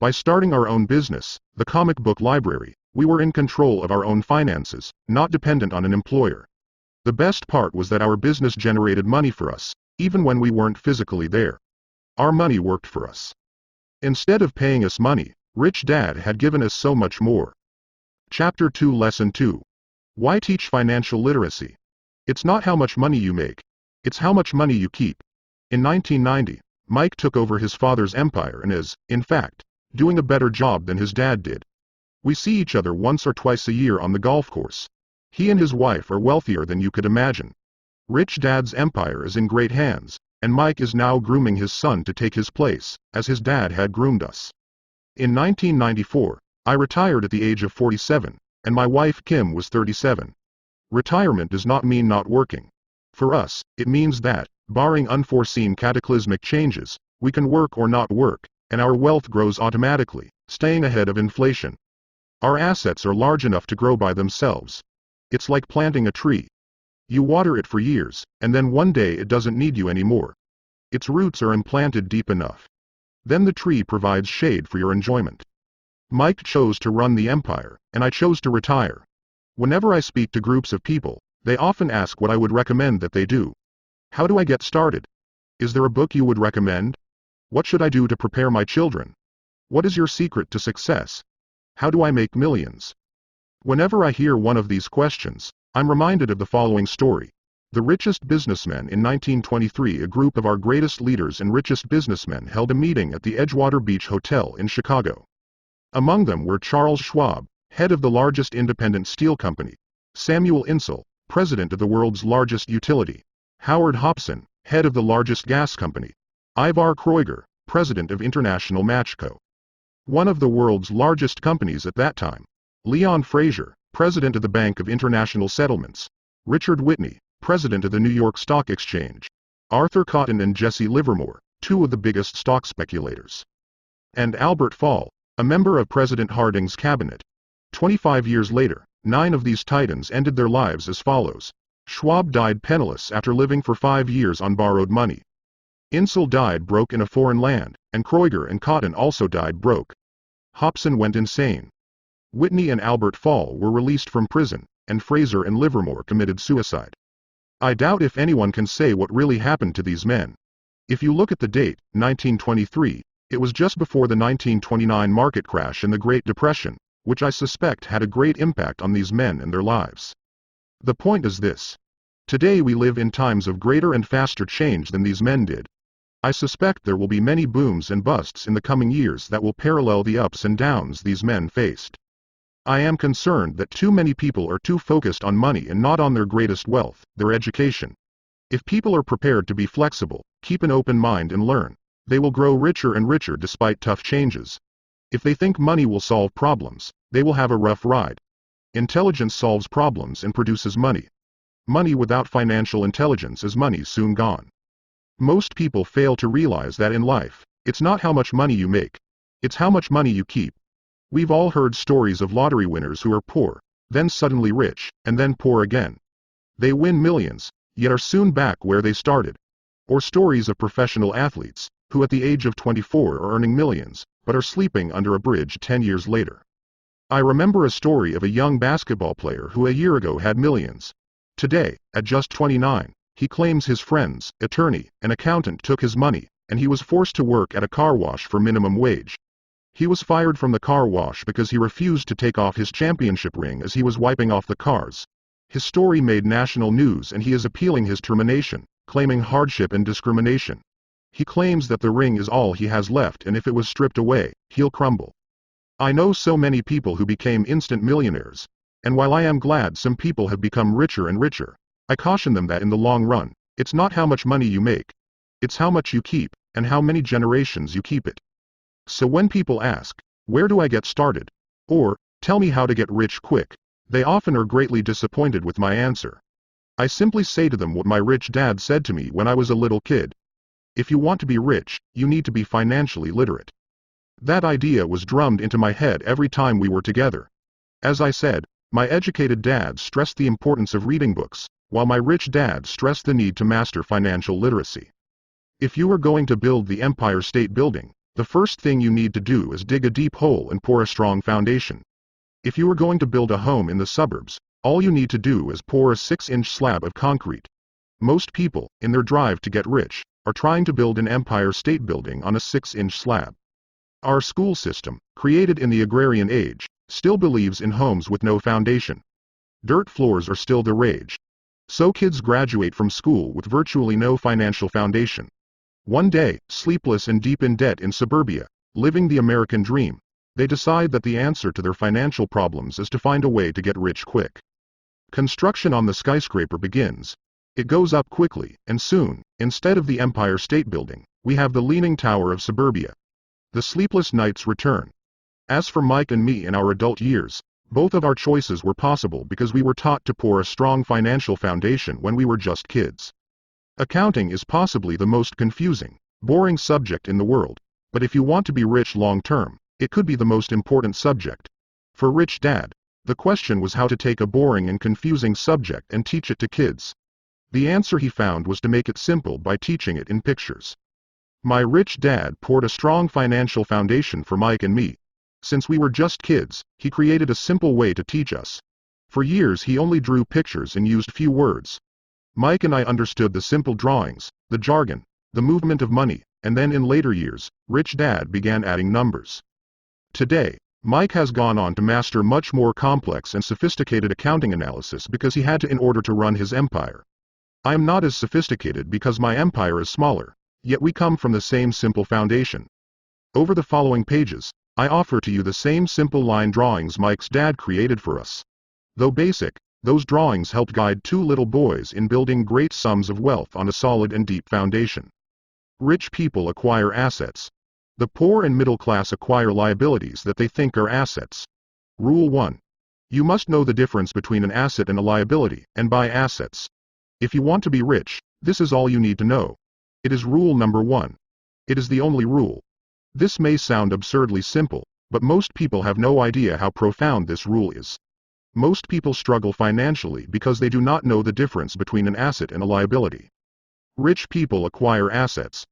By starting our own business, the comic book library, we were in control of our own finances, not dependent on an employer. The best part was that our business generated money for us, even when we weren't physically there. Our money worked for us. Instead of paying us money, Rich Dad had given us so much more. Chapter 2 Lesson 2. Why teach financial literacy? It's not how much money you make. It's how much money you keep. In 1990, Mike took over his father's empire and is, in fact, doing a better job than his dad did. We see each other once or twice a year on the golf course. He and his wife are wealthier than you could imagine. Rich Dad's empire is in great hands, and Mike is now grooming his son to take his place, as his dad had groomed us. In 1994, I retired at the age of 47, and my wife Kim was 37. Retirement does not mean not working. For us, it means that, barring unforeseen cataclysmic changes, we can work or not work, and our wealth grows automatically, staying ahead of inflation. Our assets are large enough to grow by themselves. It's like planting a tree. You water it for years, and then one day it doesn't need you anymore. Its roots are implanted deep enough. Then the tree provides shade for your enjoyment. Mike chose to run the empire, and I chose to retire. Whenever I speak to groups of people, they often ask what I would recommend that they do. How do I get started? Is there a book you would recommend? What should I do to prepare my children? What is your secret to success? How do I make millions? Whenever I hear one of these questions, I'm reminded of the following story. The Richest Businessmen in 1923. A group of our greatest leaders and richest businessmen held a meeting at the Edgewater Beach Hotel in Chicago. Among them were Charles Schwab, head of the largest independent steel company; Samuel Insull, president of the world's largest utility; Howard Hobson, head of the largest gas company; Ivar Kreuger, president of International Match Co., one of the world's largest companies at that time; Leon Fraser, president of the Bank of International Settlements; Richard Whitney, president of the New York Stock Exchange; Arthur Cotton and Jesse Livermore, two of the biggest stock speculators; and Albert Fall, a member of President Harding's cabinet. 25 years later, 9 of these titans ended their lives as follows. Schwab died penniless after living for 5 years on borrowed money. Insull died broke in a foreign land, and Kreuger and Cotton also died broke. Hobson went insane. Whitney and Albert Fall were released from prison, and Fraser and Livermore committed suicide. I doubt if anyone can say what really happened to these men. If you look at the date, 1923, it was just before the 1929 market crash and the Great Depression, which I suspect had a great impact on these men and their lives. The point is this. Today we live in times of greater and faster change than these men did. I suspect there will be many booms and busts in the coming years that will parallel the ups and downs these men faced. I am concerned that too many people are too focused on money and not on their greatest wealth, their education. If people are prepared to be flexible, keep an open mind and learn, they will grow richer and richer despite tough changes. If they think money will solve problems, they will have a rough ride. Intelligence solves problems and produces money. Money without financial intelligence is money soon gone. Most people fail to realize that in life, it's not how much money you make, it's how much money you keep. We've all heard stories of lottery winners who are poor, then suddenly rich, and then poor again. They win millions, yet are soon back where they started. Or stories of professional athletes, who at the age of 24 are earning millions, but are sleeping under a bridge 10 years later. I remember a story of a young basketball player who a year ago had millions. Today, at just 29, he claims his friends, attorney, and accountant took his money, and he was forced to work at a car wash for minimum wage. He was fired from the car wash because he refused to take off his championship ring as he was wiping off the cars. His story made national news and he is appealing his termination, claiming hardship and discrimination. He claims that the ring is all he has left and if it was stripped away, he'll crumble. I know so many people who became instant millionaires, and while I am glad some people have become richer and richer, I caution them that in the long run, it's not how much money you make, it's how much you keep, and how many generations you keep it. So when people ask, where do I get started? Or, tell me how to get rich quick, they often are greatly disappointed with my answer. I simply say to them what my rich dad said to me when I was a little kid. If you want to be rich, you need to be financially literate. That idea was drummed into my head every time we were together. As I said, my educated dad stressed the importance of reading books, while my rich dad stressed the need to master financial literacy. If you are going to build the Empire State Building, the first thing you need to do is dig a deep hole and pour a strong foundation. If you are going to build a home in the suburbs, all you need to do is pour a 6-inch slab of concrete. Most people, in their drive to get rich, are trying to build an Empire State Building on a 6-inch slab. Our school system, created in the agrarian age, still believes in homes with no foundation. Dirt floors are still the rage. So kids graduate from school with virtually no financial foundation. One day, sleepless and deep in debt in suburbia, living the American dream, they decide that the answer to their financial problems is to find a way to get rich quick. Construction on the skyscraper begins. It goes up quickly, and soon, instead of the Empire State Building, we have the Leaning Tower of suburbia. The sleepless nights return. As for Mike and me in our adult years, both of our choices were possible because we were taught to pour a strong financial foundation when we were just kids. Accounting is possibly the most confusing, boring subject in the world, but if you want to be rich long-term, it could be the most important subject. For Rich Dad, the question was how to take a boring and confusing subject and teach it to kids. The answer he found was to make it simple by teaching it in pictures. My rich dad poured a strong financial foundation for Mike and me. Since we were just kids, he created a simple way to teach us. For years he only drew pictures and used few words. Mike and I understood the simple drawings, the jargon, the movement of money, and then in later years, Rich Dad began adding numbers. Today, Mike has gone on to master much more complex and sophisticated accounting analysis because he had to in order to run his empire. I am not as sophisticated because my empire is smaller, yet we come from the same simple foundation. Over the following pages, I offer to you the same simple line drawings Mike's dad created for us. Though basic, those drawings helped guide two little boys in building great sums of wealth on a solid and deep foundation. Rich people acquire assets. The poor and middle class acquire liabilities that they think are assets. Rule 1. You must know the difference between an asset and a liability, and buy assets. If you want to be rich, this is all you need to know. It is rule number 1. It is the only rule. This may sound absurdly simple, but most people have no idea how profound this rule is. Most people struggle financially because they do not know the difference between an asset and a liability. Rich people acquire assets.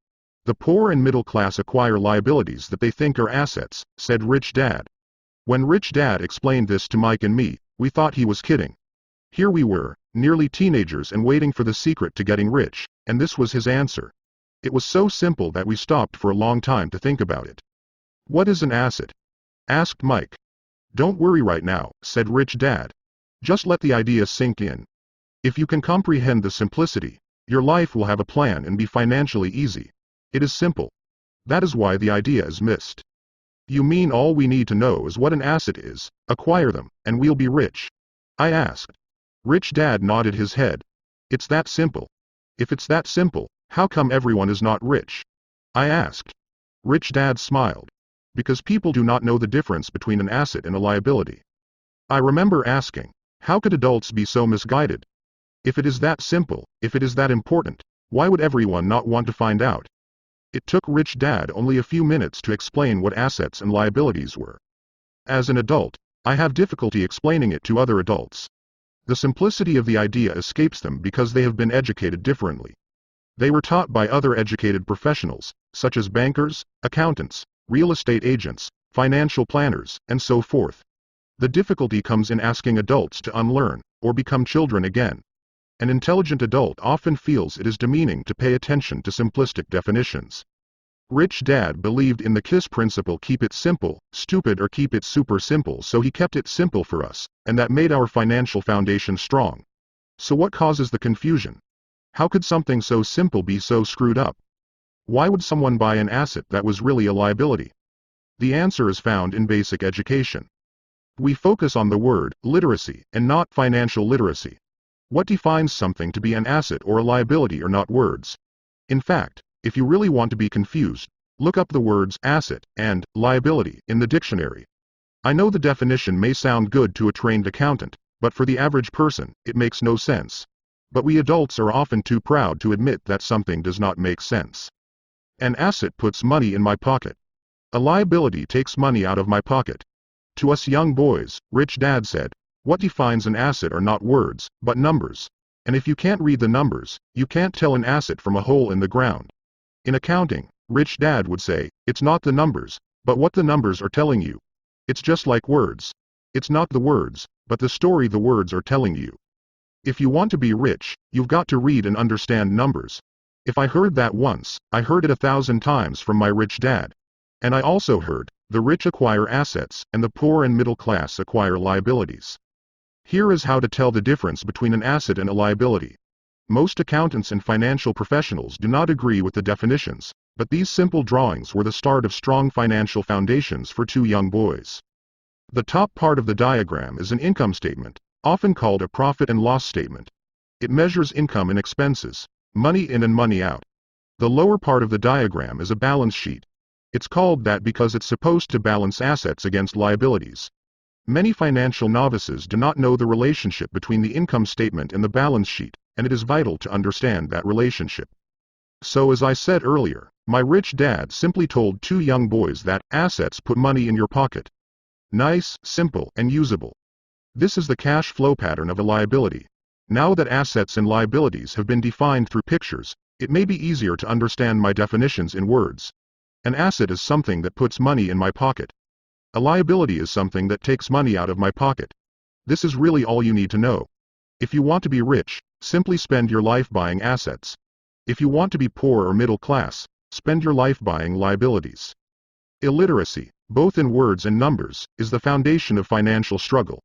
The poor and middle class acquire liabilities that they think are assets, said Rich Dad. When Rich Dad explained this to Mike and me, we thought he was kidding. Here we were, nearly teenagers and waiting for the secret to getting rich, and this was his answer. It was so simple that we stopped for a long time to think about it. What is an asset? Asked Mike. Don't worry right now, said Rich Dad. Just let the idea sink in. If you can comprehend the simplicity, your life will have a plan and be financially easy. It is simple. That is why the idea is missed. You mean all we need to know is what an asset is, acquire them, and we'll be rich? I asked. Rich Dad nodded his head. It's that simple. If it's that simple, how come everyone is not rich? I asked. Rich Dad smiled. Because people do not know the difference between an asset and a liability. I remember asking, how could adults be so misguided? If it is that simple, if it is that important, why would everyone not want to find out? It took Rich Dad only a few minutes to explain what assets and liabilities were. As an adult, I have difficulty explaining it to other adults. The simplicity of the idea escapes them because they have been educated differently. They were taught by other educated professionals, such as bankers, accountants, real estate agents, financial planners, and so forth. The difficulty comes in asking adults to unlearn, or become children again. An intelligent adult often feels it is demeaning to pay attention to simplistic definitions. Rich Dad believed in the KISS principle: keep it simple, stupid, or keep it super simple, so he kept it simple for us, and that made our financial foundation strong. So what causes the confusion? How could something so simple be so screwed up? Why would someone buy an asset that was really a liability? The answer is found in basic education. We focus on the word literacy and not financial literacy. What defines something to be an asset or a liability are not words. In fact, if you really want to be confused, look up the words asset and liability in the dictionary. I know the definition may sound good to a trained accountant, but for the average person, it makes no sense. But we adults are often too proud to admit that something does not make sense. An asset puts money in my pocket. A liability takes money out of my pocket. To us young boys, Rich Dad said, what defines an asset are not words, but numbers. And if you can't read the numbers, you can't tell an asset from a hole in the ground. In accounting, Rich Dad would say, it's not the numbers, but what the numbers are telling you. It's just like words. It's not the words, but the story the words are telling you. If you want to be rich, you've got to read and understand numbers. If I heard that once, I heard it 1,000 times from my rich dad. And I also heard, the rich acquire assets, and the poor and middle class acquire liabilities. Here is how to tell the difference between an asset and a liability. Most accountants and financial professionals do not agree with the definitions, but these simple drawings were the start of strong financial foundations for two young boys. The top part of the diagram is an income statement, often called a profit and loss statement. It measures income and expenses, money in and money out. The lower part of the diagram is a balance sheet. It's called that because it's supposed to balance assets against liabilities. Many financial novices do not know the relationship between the income statement and the balance sheet, and it is vital to understand that relationship. So as I said earlier, my rich dad simply told two young boys that assets put money in your pocket. Nice, simple, and usable. This is the cash flow pattern of a liability. Now that assets and liabilities have been defined through pictures, it may be easier to understand my definitions in words. An asset is something that puts money in my pocket. A liability is something that takes money out of my pocket. This is really all you need to know. If you want to be rich, simply spend your life buying assets. If you want to be poor or middle class, spend your life buying liabilities. Illiteracy, both in words and numbers, is the foundation of financial struggle.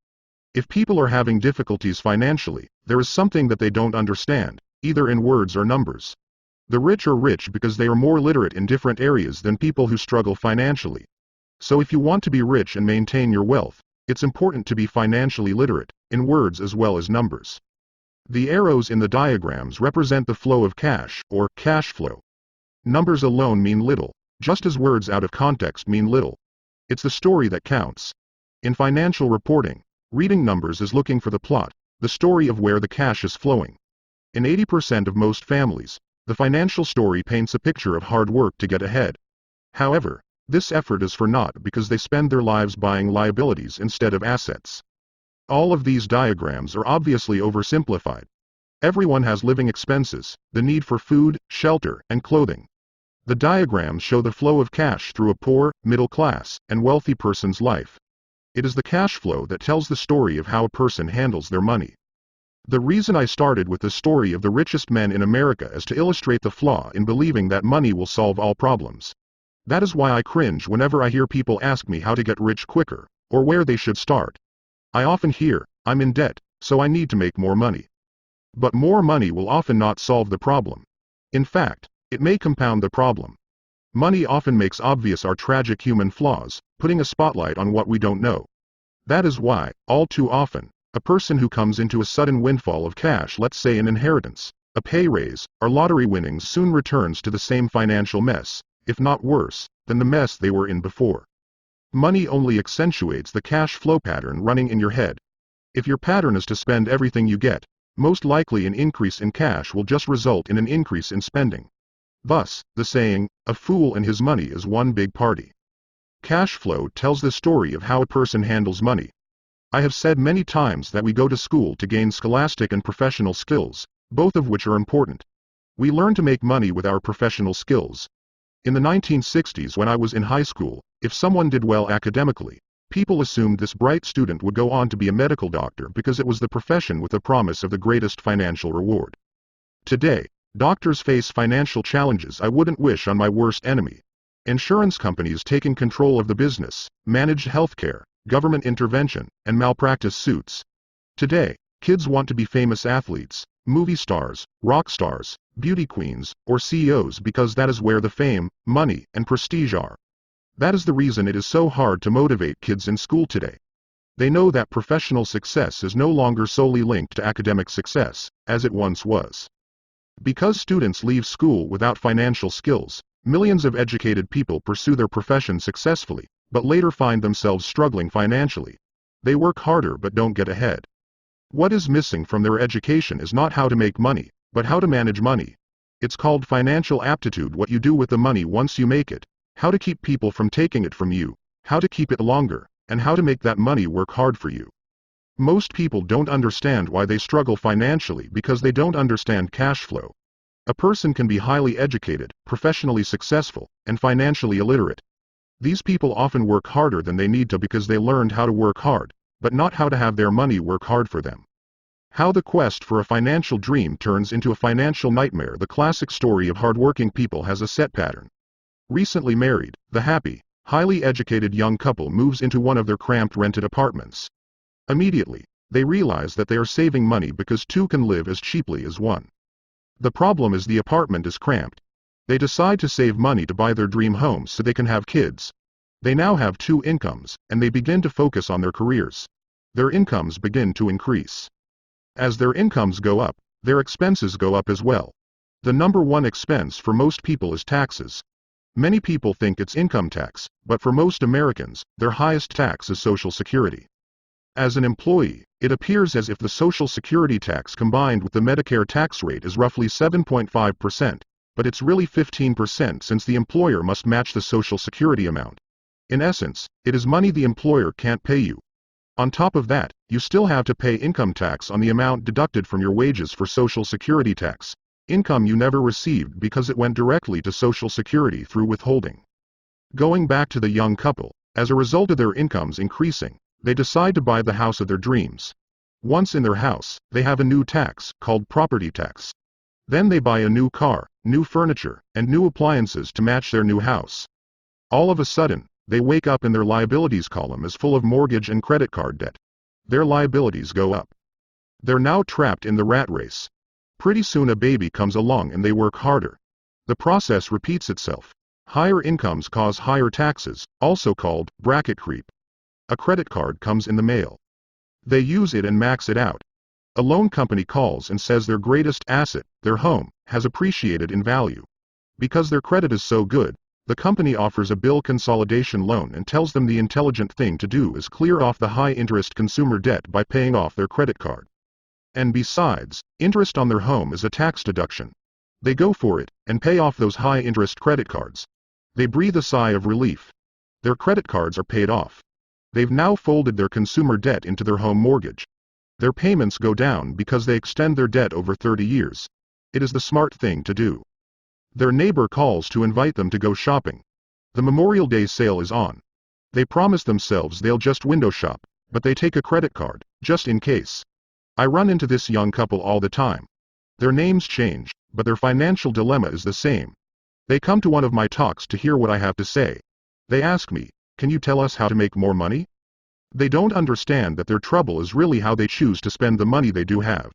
If people are having difficulties financially, there is something that they don't understand, either in words or numbers. The rich are rich because they are more literate in different areas than people who struggle financially. So if you want to be rich and maintain your wealth, it's important to be financially literate, in words as well as numbers. The arrows in the diagrams represent the flow of cash, or cash flow. Numbers alone mean little, just as words out of context mean little. It's the story that counts. In financial reporting, reading numbers is looking for the plot, the story of where the cash is flowing. In 80% of most families, the financial story paints a picture of hard work to get ahead. However, this effort is for naught because they spend their lives buying liabilities instead of assets. All of these diagrams are obviously oversimplified. Everyone has living expenses, the need for food, shelter, and clothing. The diagrams show the flow of cash through a poor, middle class, and wealthy person's life. It is the cash flow that tells the story of how a person handles their money. The reason I started with the story of the richest men in America is to illustrate the flaw in believing that money will solve all problems. That is why I cringe whenever I hear people ask me how to get rich quicker, or where they should start. I often hear, I'm in debt, so I need to make more money. But more money will often not solve the problem. In fact, it may compound the problem. Money often makes obvious our tragic human flaws, putting a spotlight on what we don't know. That is why, all too often, a person who comes into a sudden windfall of cash, let's say an inheritance, a pay raise, or lottery winnings, soon returns to the same financial mess, if not worse, than the mess they were in before. Money only accentuates the cash flow pattern running in your head. If your pattern is to spend everything you get, most likely an increase in cash will just result in an increase in spending. Thus, the saying, a fool and his money is one big party. Cash flow tells the story of how a person handles money. I have said many times that we go to school to gain scholastic and professional skills, both of which are important. We learn to make money with our professional skills. In the 1960s, when I was in high school, if someone did well academically, people assumed this bright student would go on to be a medical doctor because it was the profession with the promise of the greatest financial reward. Today, doctors face financial challenges I wouldn't wish on my worst enemy. Insurance companies taking control of the business, managed healthcare, government intervention, and malpractice suits. Today, kids want to be famous athletes, movie stars, rock stars, beauty queens, or CEOs because that is where the fame, money, and prestige are. That is the reason it is so hard to motivate kids in school today. They know that professional success is no longer solely linked to academic success, as it once was. Because students leave school without financial skills, millions of educated people pursue their profession successfully, but later find themselves struggling financially. They work harder but don't get ahead. What is missing from their education is not how to make money, but how to manage money. It's called financial aptitude: what you do with the money once you make it, how to keep people from taking it from you, how to keep it longer, and how to make that money work hard for you. Most people don't understand why they struggle financially because they don't understand cash flow. A person can be highly educated, professionally successful, and financially illiterate. These people often work harder than they need to because they learned how to work hard, but not how to have their money work hard for them. How the quest for a financial dream turns into a financial nightmare. The classic story of hardworking people has a set pattern. Recently married, the happy, highly educated young couple moves into one of their cramped rented apartments. Immediately, they realize that they are saving money because two can live as cheaply as one. The problem is the apartment is cramped. They decide to save money to buy their dream home so they can have kids. They now have two incomes, and they begin to focus on their careers. Their incomes begin to increase. As their incomes go up, their expenses go up as well. The number one expense for most people is taxes. Many people think it's income tax, but for most Americans, their highest tax is Social Security. As an employee, it appears as if the Social Security tax combined with the Medicare tax rate is roughly 7.5%, but it's really 15% since the employer must match the Social Security amount. In essence, it is money the employer can't pay you. On top of that, you still have to pay income tax on the amount deducted from your wages for Social Security tax, income you never received because it went directly to Social Security through withholding. Going back to the young couple, as a result of their incomes increasing, they decide to buy the house of their dreams. Once in their house, they have a new tax, called property tax. Then they buy a new car, new furniture, and new appliances to match their new house. All of a sudden, they wake up and their liabilities column is full of mortgage and credit card debt. Their liabilities go up. They're now trapped in the rat race. Pretty soon a baby comes along and they work harder. The process repeats itself. Higher incomes cause higher taxes, also called bracket creep. A credit card comes in the mail. They use it and max it out. A loan company calls and says their greatest asset, their home, has appreciated in value. Because their credit is so good, the company offers a bill consolidation loan and tells them the intelligent thing to do is clear off the high-interest consumer debt by paying off their credit card. And besides, interest on their home is a tax deduction. They go for it, and pay off those high-interest credit cards. They breathe a sigh of relief. Their credit cards are paid off. They've now folded their consumer debt into their home mortgage. Their payments go down because they extend their debt over 30 years. It is the smart thing to do. Their neighbor calls to invite them to go shopping. The Memorial Day sale is on. They promise themselves they'll just window shop, but they take a credit card, just in case. I run into this young couple all the time. Their names change, but their financial dilemma is the same. They come to one of my talks to hear what I have to say. They ask me, "Can you tell us how to make more money?" They don't understand that their trouble is really how they choose to spend the money they do have.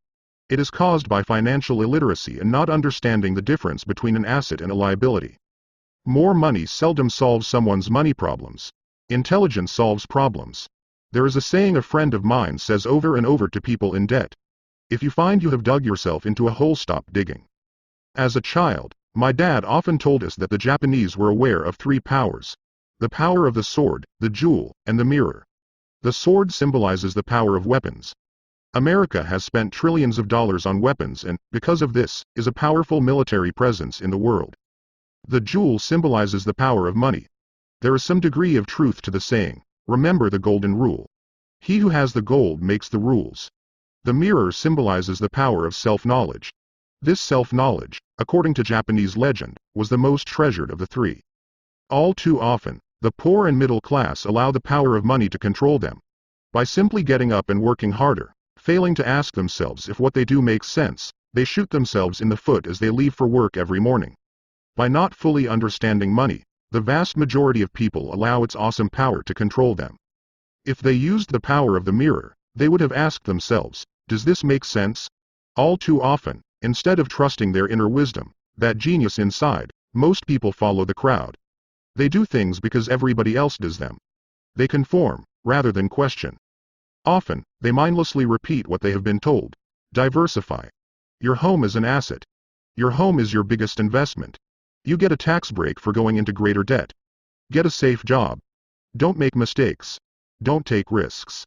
It is caused by financial illiteracy and not understanding the difference between an asset and a liability. More money seldom solves someone's money problems. Intelligence solves problems. There is a saying a friend of mine says over and over to people in debt. If you find you have dug yourself into a hole, stop digging. As a child, my dad often told us that the Japanese were aware of three powers: the power of the sword, the jewel, and the mirror. The sword symbolizes the power of weapons. America has spent trillions of dollars on weapons and, because of this, is a powerful military presence in the world. The jewel symbolizes the power of money. There is some degree of truth to the saying, remember the golden rule. He who has the gold makes the rules. The mirror symbolizes the power of self-knowledge. This self-knowledge, according to Japanese legend, was the most treasured of the three. All too often, the poor and middle class allow the power of money to control them. By simply getting up and working harder, failing to ask themselves if what they do makes sense, they shoot themselves in the foot as they leave for work every morning. By not fully understanding money, the vast majority of people allow its awesome power to control them. If they used the power of the mirror, they would have asked themselves, does this make sense? All too often, instead of trusting their inner wisdom, that genius inside, most people follow the crowd. They do things because everybody else does them. They conform, rather than question. Often, they mindlessly repeat what they have been told. Diversify. Your home is an asset. Your home is your biggest investment. You get a tax break for going into greater debt. Get a safe job. Don't make mistakes. Don't take risks.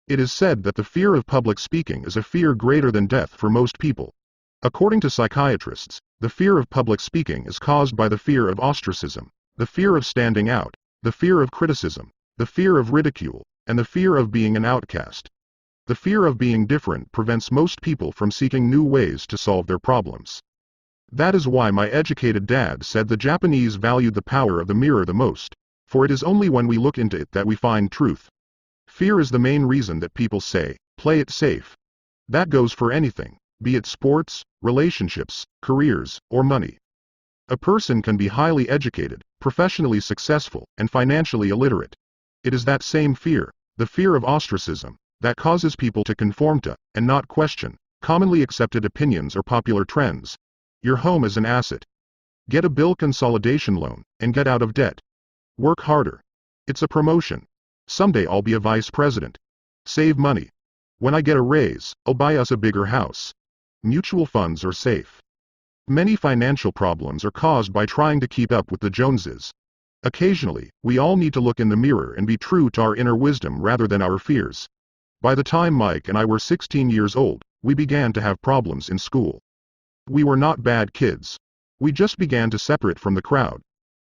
It is said that the fear of public speaking is a fear greater than death for most people. According to psychiatrists, the fear of public speaking is caused by the fear of ostracism, the fear of standing out, the fear of criticism, the fear of ridicule, and the fear of being an outcast. The fear of being different prevents most people from seeking new ways to solve their problems. That is why my educated dad said the Japanese valued the power of the mirror the most, for it is only when we look into it that we find truth. Fear is the main reason that people say, play it safe. That goes for anything, be it sports, relationships, careers, or money. A person can be highly educated, professionally successful, and financially illiterate. It is that same fear, the fear of ostracism, that causes people to conform to, and not question, commonly accepted opinions or popular trends. Your home is an asset. Get a bill consolidation loan, and get out of debt. Work harder. It's a promotion. Someday I'll be a vice president. Save money. When I get a raise, I'll buy us a bigger house. Mutual funds are safe. Many financial problems are caused by trying to keep up with the Joneses. Occasionally, we all need to look in the mirror and be true to our inner wisdom rather than our fears. By the time Mike and I were 16 years old, we began to have problems in school. We were not bad kids. We just began to separate from the crowd.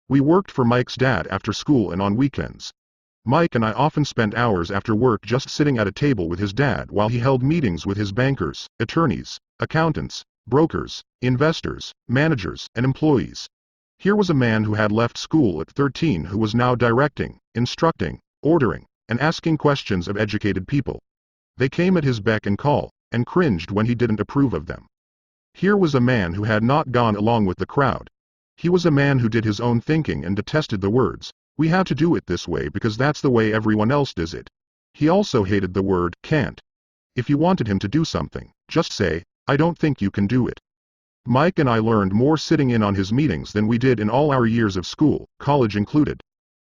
We worked for Mike's dad after school and on weekends. Mike and I often spent hours after work just sitting at a table with his dad while he held meetings with his bankers, attorneys, accountants, brokers, investors, managers, and employees. Here was a man who had left school at 13 who was now directing, instructing, ordering, and asking questions of educated people. They came at his beck and call, and cringed when he didn't approve of them. Here was a man who had not gone along with the crowd. He was a man who did his own thinking and detested the words, "We have to do it this way because that's the way everyone else does it." He also hated the word, "can't." If you wanted him to do something, just say, "I don't think you can do it." Mike and I learned more sitting in on his meetings than we did in all our years of school, college included.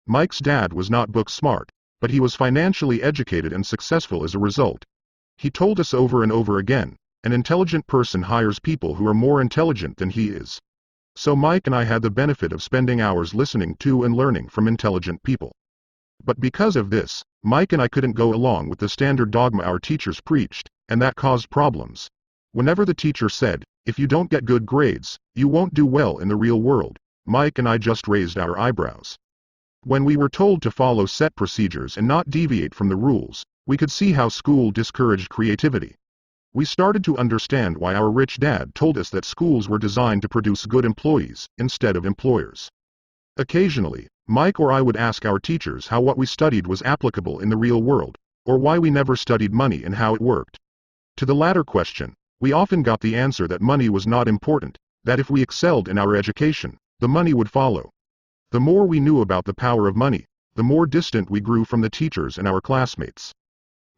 Mike's dad was not book smart, but he was financially educated and successful as a result. He told us over and over again, an intelligent person hires people who are more intelligent than he is. So Mike and I had the benefit of spending hours listening to and learning from intelligent people. But because of this, Mike and I couldn't go along with the standard dogma our teachers preached, and that caused problems. Whenever the teacher said, "If you don't get good grades, you won't do well in the real world," Mike and I just raised our eyebrows. When we were told to follow set procedures and not deviate from the rules, we could see how school discouraged creativity. We started to understand why our rich dad told us that schools were designed to produce good employees, instead of employers. Occasionally, Mike or I would ask our teachers how what we studied was applicable in the real world, or why we never studied money and how it worked. To the latter question, we often got the answer that money was not important, that if we excelled in our education, the money would follow. The more we knew about the power of money, the more distant we grew from the teachers and our classmates.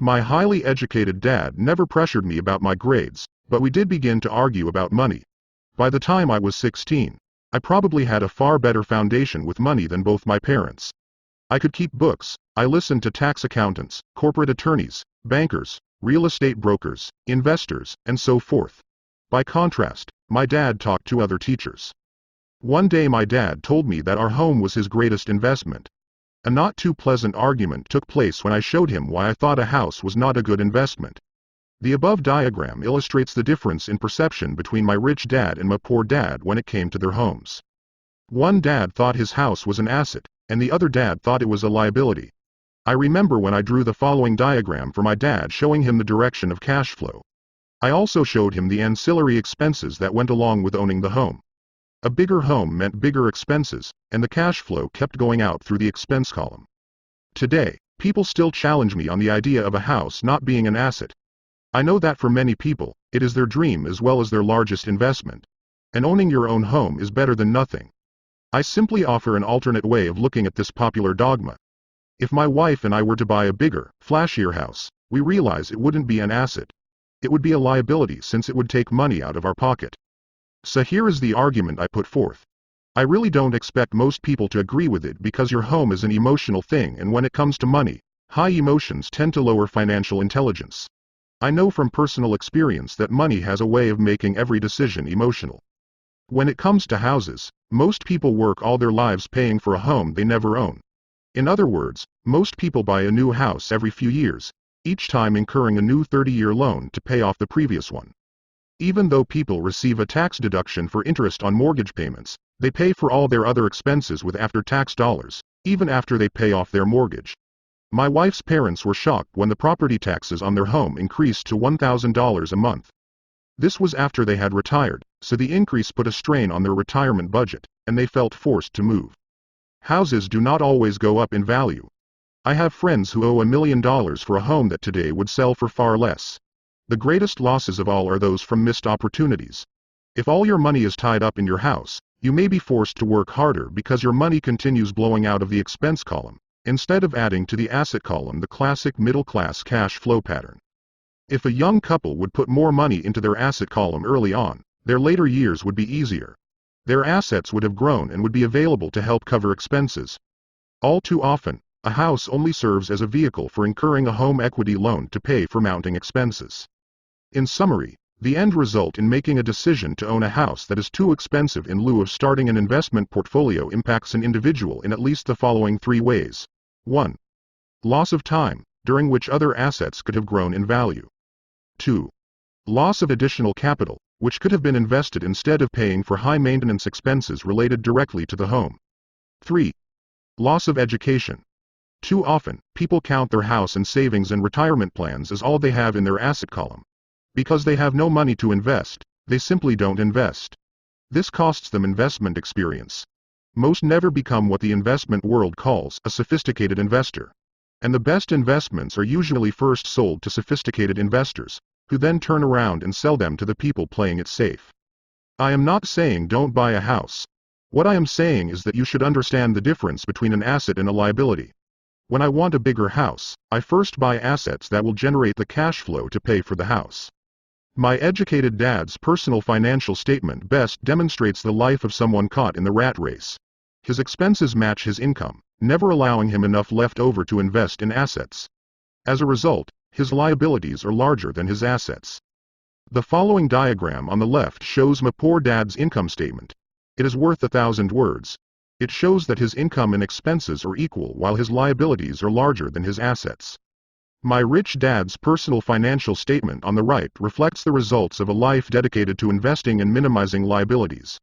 My highly educated dad never pressured me about my grades, but we did begin to argue about money. By the time I was 16, I probably had a far better foundation with money than both my parents. I could keep books, I listened to tax accountants, corporate attorneys, bankers, real estate brokers, investors, and so forth. By contrast, my dad talked to other teachers. One day my dad told me that our home was his greatest investment. A not too pleasant argument took place when I showed him why I thought a house was not a good investment. The above diagram illustrates the difference in perception between my rich dad and my poor dad when it came to their homes. One dad thought his house was an asset, and the other dad thought it was a liability. I remember when I drew the following diagram for my dad showing him the direction of cash flow. I also showed him the ancillary expenses that went along with owning the home. A bigger home meant bigger expenses, and the cash flow kept going out through the expense column. Today, people still challenge me on the idea of a house not being an asset. I know that for many people, it is their dream as well as their largest investment. And owning your own home is better than nothing. I simply offer an alternate way of looking at this popular dogma. If my wife and I were to buy a bigger, flashier house, we realize it wouldn't be an asset. It would be a liability since it would take money out of our pocket. So here is the argument I put forth. I really don't expect most people to agree with it because your home is an emotional thing, and when it comes to money, high emotions tend to lower financial intelligence. I know from personal experience that money has a way of making every decision emotional. When it comes to houses, most people work all their lives paying for a home they never own. In other words, most people buy a new house every few years, each time incurring a new 30-year loan to pay off the previous one. Even though people receive a tax deduction for interest on mortgage payments, they pay for all their other expenses with after-tax dollars, even after they pay off their mortgage. My wife's parents were shocked when the property taxes on their home increased to $1,000 a month. This was after they had retired, so the increase put a strain on their retirement budget, and they felt forced to move. Houses do not always go up in value. I have friends who owe $1 million for a home that today would sell for far less. The greatest losses of all are those from missed opportunities. If all your money is tied up in your house, you may be forced to work harder because your money continues blowing out of the expense column, instead of adding to the asset column, the classic middle-class cash flow pattern. If a young couple would put more money into their asset column early on, their later years would be easier. Their assets would have grown and would be available to help cover expenses. All too often, a house only serves as a vehicle for incurring a home equity loan to pay for mounting expenses. In summary, the end result in making a decision to own a house that is too expensive in lieu of starting an investment portfolio impacts an individual in at least the following 3 ways. 1. Loss of time, during which other assets could have grown in value. 2. Loss of additional capital, which could have been invested instead of paying for high-maintenance expenses related directly to the home. 3. Loss of education. Too often, people count their house and savings and retirement plans as all they have in their asset column. Because they have no money to invest, they simply don't invest. This costs them investment experience. Most never become what the investment world calls a sophisticated investor. And the best investments are usually first sold to sophisticated investors, who then turn around and sell them to the people playing it safe. I am not saying don't buy a house. What I am saying is that you should understand the difference between an asset and a liability. When I want a bigger house, I first buy assets that will generate the cash flow to pay for the house. My educated dad's personal financial statement best demonstrates the life of someone caught in the rat race. His expenses match his income, never allowing him enough left over to invest in assets. As a result, his liabilities are larger than his assets. The following diagram on the left shows my poor dad's income statement. It is worth 1,000 words. It shows that his income and expenses are equal while his liabilities are larger than his assets. My rich dad's personal financial statement on the right reflects the results of a life dedicated to investing and minimizing liabilities.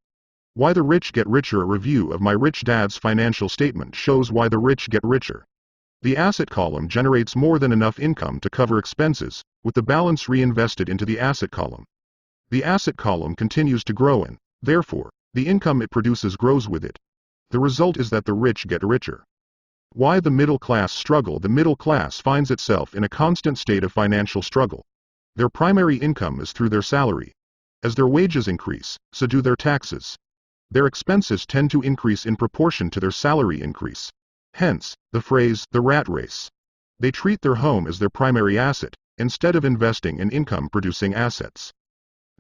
Why the Rich Get Richer. A review of my rich dad's financial statement shows why the rich get richer. The asset column generates more than enough income to cover expenses, with the balance reinvested into the asset column. The asset column continues to grow and, therefore, the income it produces grows with it. The result is that the rich get richer. Why the middle class struggle? The middle class finds itself in a constant state of financial struggle. Their primary income is through their salary. As their wages increase, so do their taxes. Their expenses tend to increase in proportion to their salary increase. Hence, the phrase, the rat race. They treat their home as their primary asset, instead of investing in income-producing assets.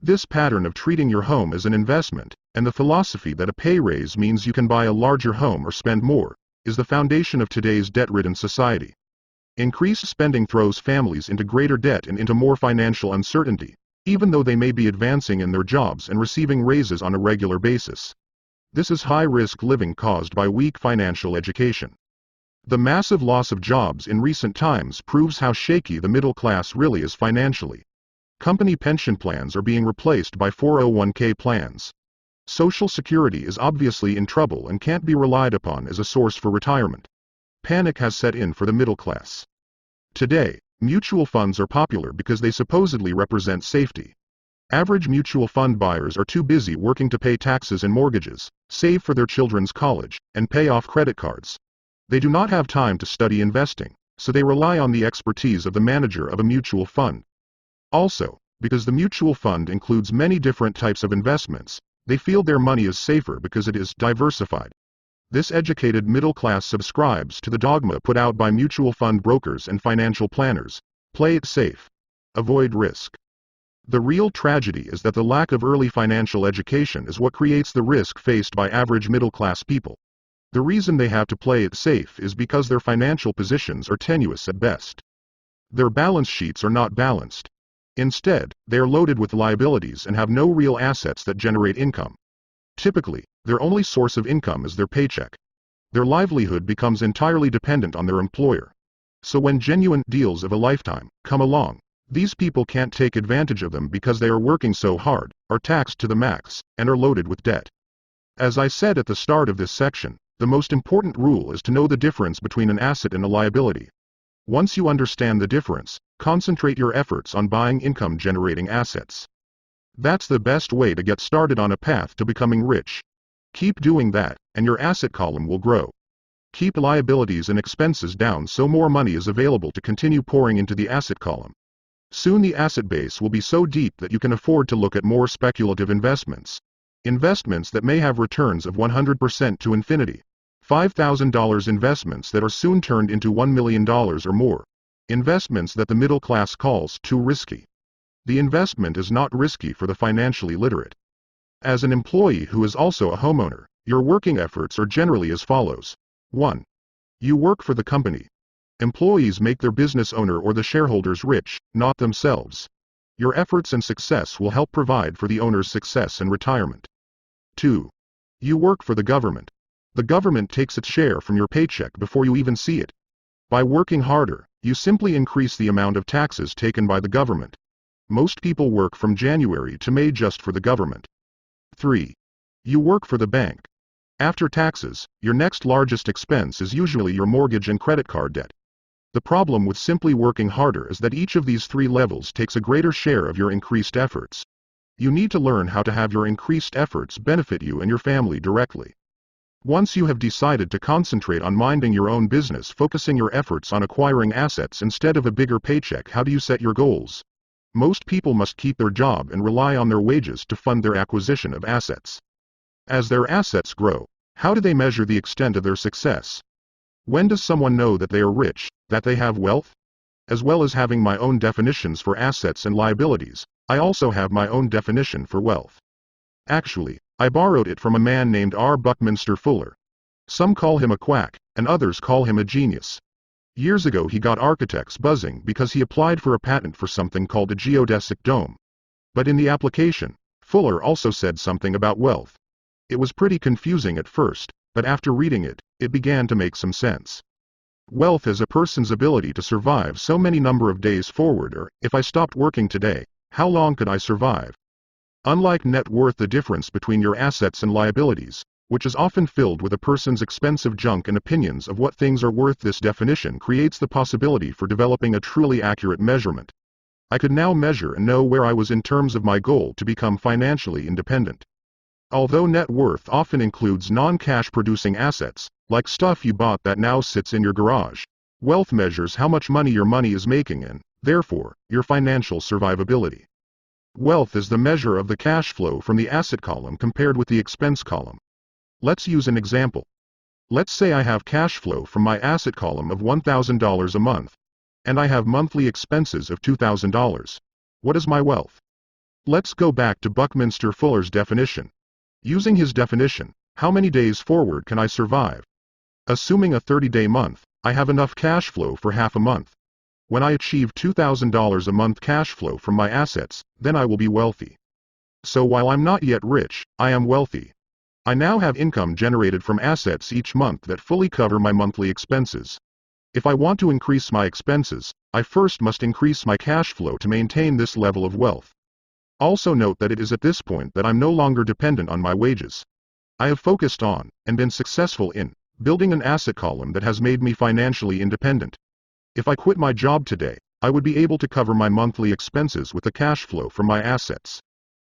This pattern of treating your home as an investment, and the philosophy that a pay raise means you can buy a larger home or spend more, is the foundation of today's debt-ridden society. Increased spending throws families into greater debt and into more financial uncertainty, even though they may be advancing in their jobs and receiving raises on a regular basis. This is high-risk living caused by weak financial education. The massive loss of jobs in recent times proves how shaky the middle class really is financially. Company pension plans are being replaced by 401k plans. Social Security is obviously in trouble and can't be relied upon as a source for retirement. Panic has set in for the middle class. Today, mutual funds are popular because they supposedly represent safety. Average mutual fund buyers are too busy working to pay taxes and mortgages, save for their children's college, and pay off credit cards. They do not have time to study investing, so they rely on the expertise of the manager of a mutual fund. Also, because the mutual fund includes many different types of investments, they feel their money is safer because it is diversified. This educated middle class subscribes to the dogma put out by mutual fund brokers and financial planners: play it safe. Avoid risk. The real tragedy is that the lack of early financial education is what creates the risk faced by average middle class people. The reason they have to play it safe is because their financial positions are tenuous at best. Their balance sheets are not balanced. Instead, they are loaded with liabilities and have no real assets that generate income. Typically, their only source of income is their paycheck. Their livelihood becomes entirely dependent on their employer. So when genuine deals of a lifetime come along, these people can't take advantage of them because they are working so hard, are taxed to the max, and are loaded with debt. As I said at the start of this section, the most important rule is to know the difference between an asset and a liability. Once you understand the difference, concentrate your efforts on buying income-generating assets. That's the best way to get started on a path to becoming rich. Keep doing that, and your asset column will grow. Keep liabilities and expenses down so more money is available to continue pouring into the asset column. Soon the asset base will be so deep that you can afford to look at more speculative investments. Investments that may have returns of 100% to infinity. $5,000 investments that are soon turned into $1 million or more. Investments that the middle class calls too risky. The investment is not risky for the financially literate. As an employee who is also a homeowner, your working efforts are generally as follows. 1. You work for the company. Employees make their business owner or the shareholders rich, not themselves. Your efforts and success will help provide for the owner's success and retirement. 2. You work for the government. The government takes its share from your paycheck before you even see it. By working harder, you simply increase the amount of taxes taken by the government. Most people work from January to May just for the government. 3. You work for the bank. After taxes, your next largest expense is usually your mortgage and credit card debt. The problem with simply working harder is that each of these three levels takes a greater share of your increased efforts. You need to learn how to have your increased efforts benefit you and your family directly. Once you have decided to concentrate on minding your own business, focusing your efforts on acquiring assets instead of a bigger paycheck, how do you set your goals? Most people must keep their job and rely on their wages to fund their acquisition of assets. As their assets grow, how do they measure the extent of their success? When does someone know that they are rich, that they have wealth? As well as having my own definitions for assets and liabilities, I also have my own definition for wealth. Actually, I borrowed it from a man named R. Buckminster Fuller. Some call him a quack, and others call him a genius. Years ago he got architects buzzing because he applied for a patent for something called a geodesic dome. But in the application, Fuller also said something about wealth. It was pretty confusing at first, but after reading it, it began to make some sense. Wealth is a person's ability to survive so many number of days forward, or, if I stopped working today, how long could I survive? Unlike net worth, the difference between your assets and liabilities, which is often filled with a person's expensive junk and opinions of what things are worth, this definition creates the possibility for developing a truly accurate measurement. I could now measure and know where I was in terms of my goal to become financially independent. Although net worth often includes non-cash producing assets, like stuff you bought that now sits in your garage, wealth measures how much money your money is making and, therefore, your financial survivability. Wealth is the measure of the cash flow from the asset column compared with the expense column. Let's use an example. Let's say I have cash flow from my asset column of $1,000 a month, and I have monthly expenses of $2,000. What is my wealth? Let's go back to Buckminster Fuller's definition. Using his definition, how many days forward can I survive? Assuming a 30-day month, I have enough cash flow for half a month. When I achieve $2,000 a month cash flow from my assets, then I will be wealthy. So while I'm not yet rich, I am wealthy. I now have income generated from assets each month that fully cover my monthly expenses. If I want to increase my expenses, I first must increase my cash flow to maintain this level of wealth. Also note that it is at this point that I'm no longer dependent on my wages. I have focused on, and been successful in, building an asset column that has made me financially independent. If I quit my job today, I would be able to cover my monthly expenses with the cash flow from my assets.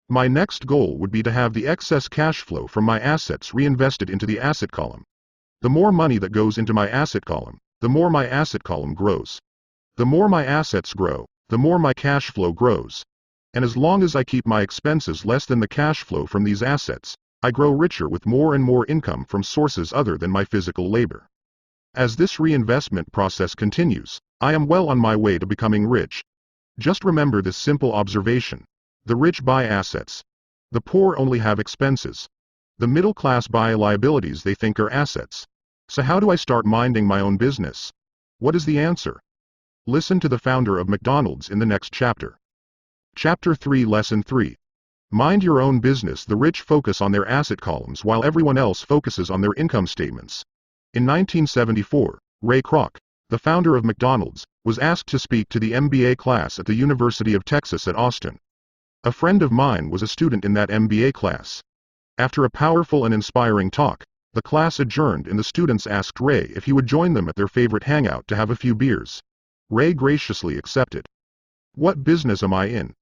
My next goal would be to have the excess cash flow from my assets reinvested into the asset column. The more money that goes into my asset column, the more my asset column grows. The more my assets grow, the more my cash flow grows. And as long as I keep my expenses less than the cash flow from these assets, I grow richer with more and more income from sources other than my physical labor. As this reinvestment process continues, I am well on my way to becoming rich. Just remember this simple observation. The rich buy assets. The poor only have expenses. The middle class buy liabilities they think are assets. So how do I start minding my own business? What is the answer? Listen to the founder of McDonald's in the next chapter. Chapter 3, Lesson 3. Mind your own business. The rich focus on their asset columns while everyone else focuses on their income statements. In 1974, Ray Kroc, the founder of McDonald's, was asked to speak to the MBA class at the University of Texas at Austin. A friend of mine was a student in that MBA class. After a powerful and inspiring talk, the class adjourned and the students asked Ray if he would join them at their favorite hangout to have a few beers. Ray graciously accepted. "What business am I in?"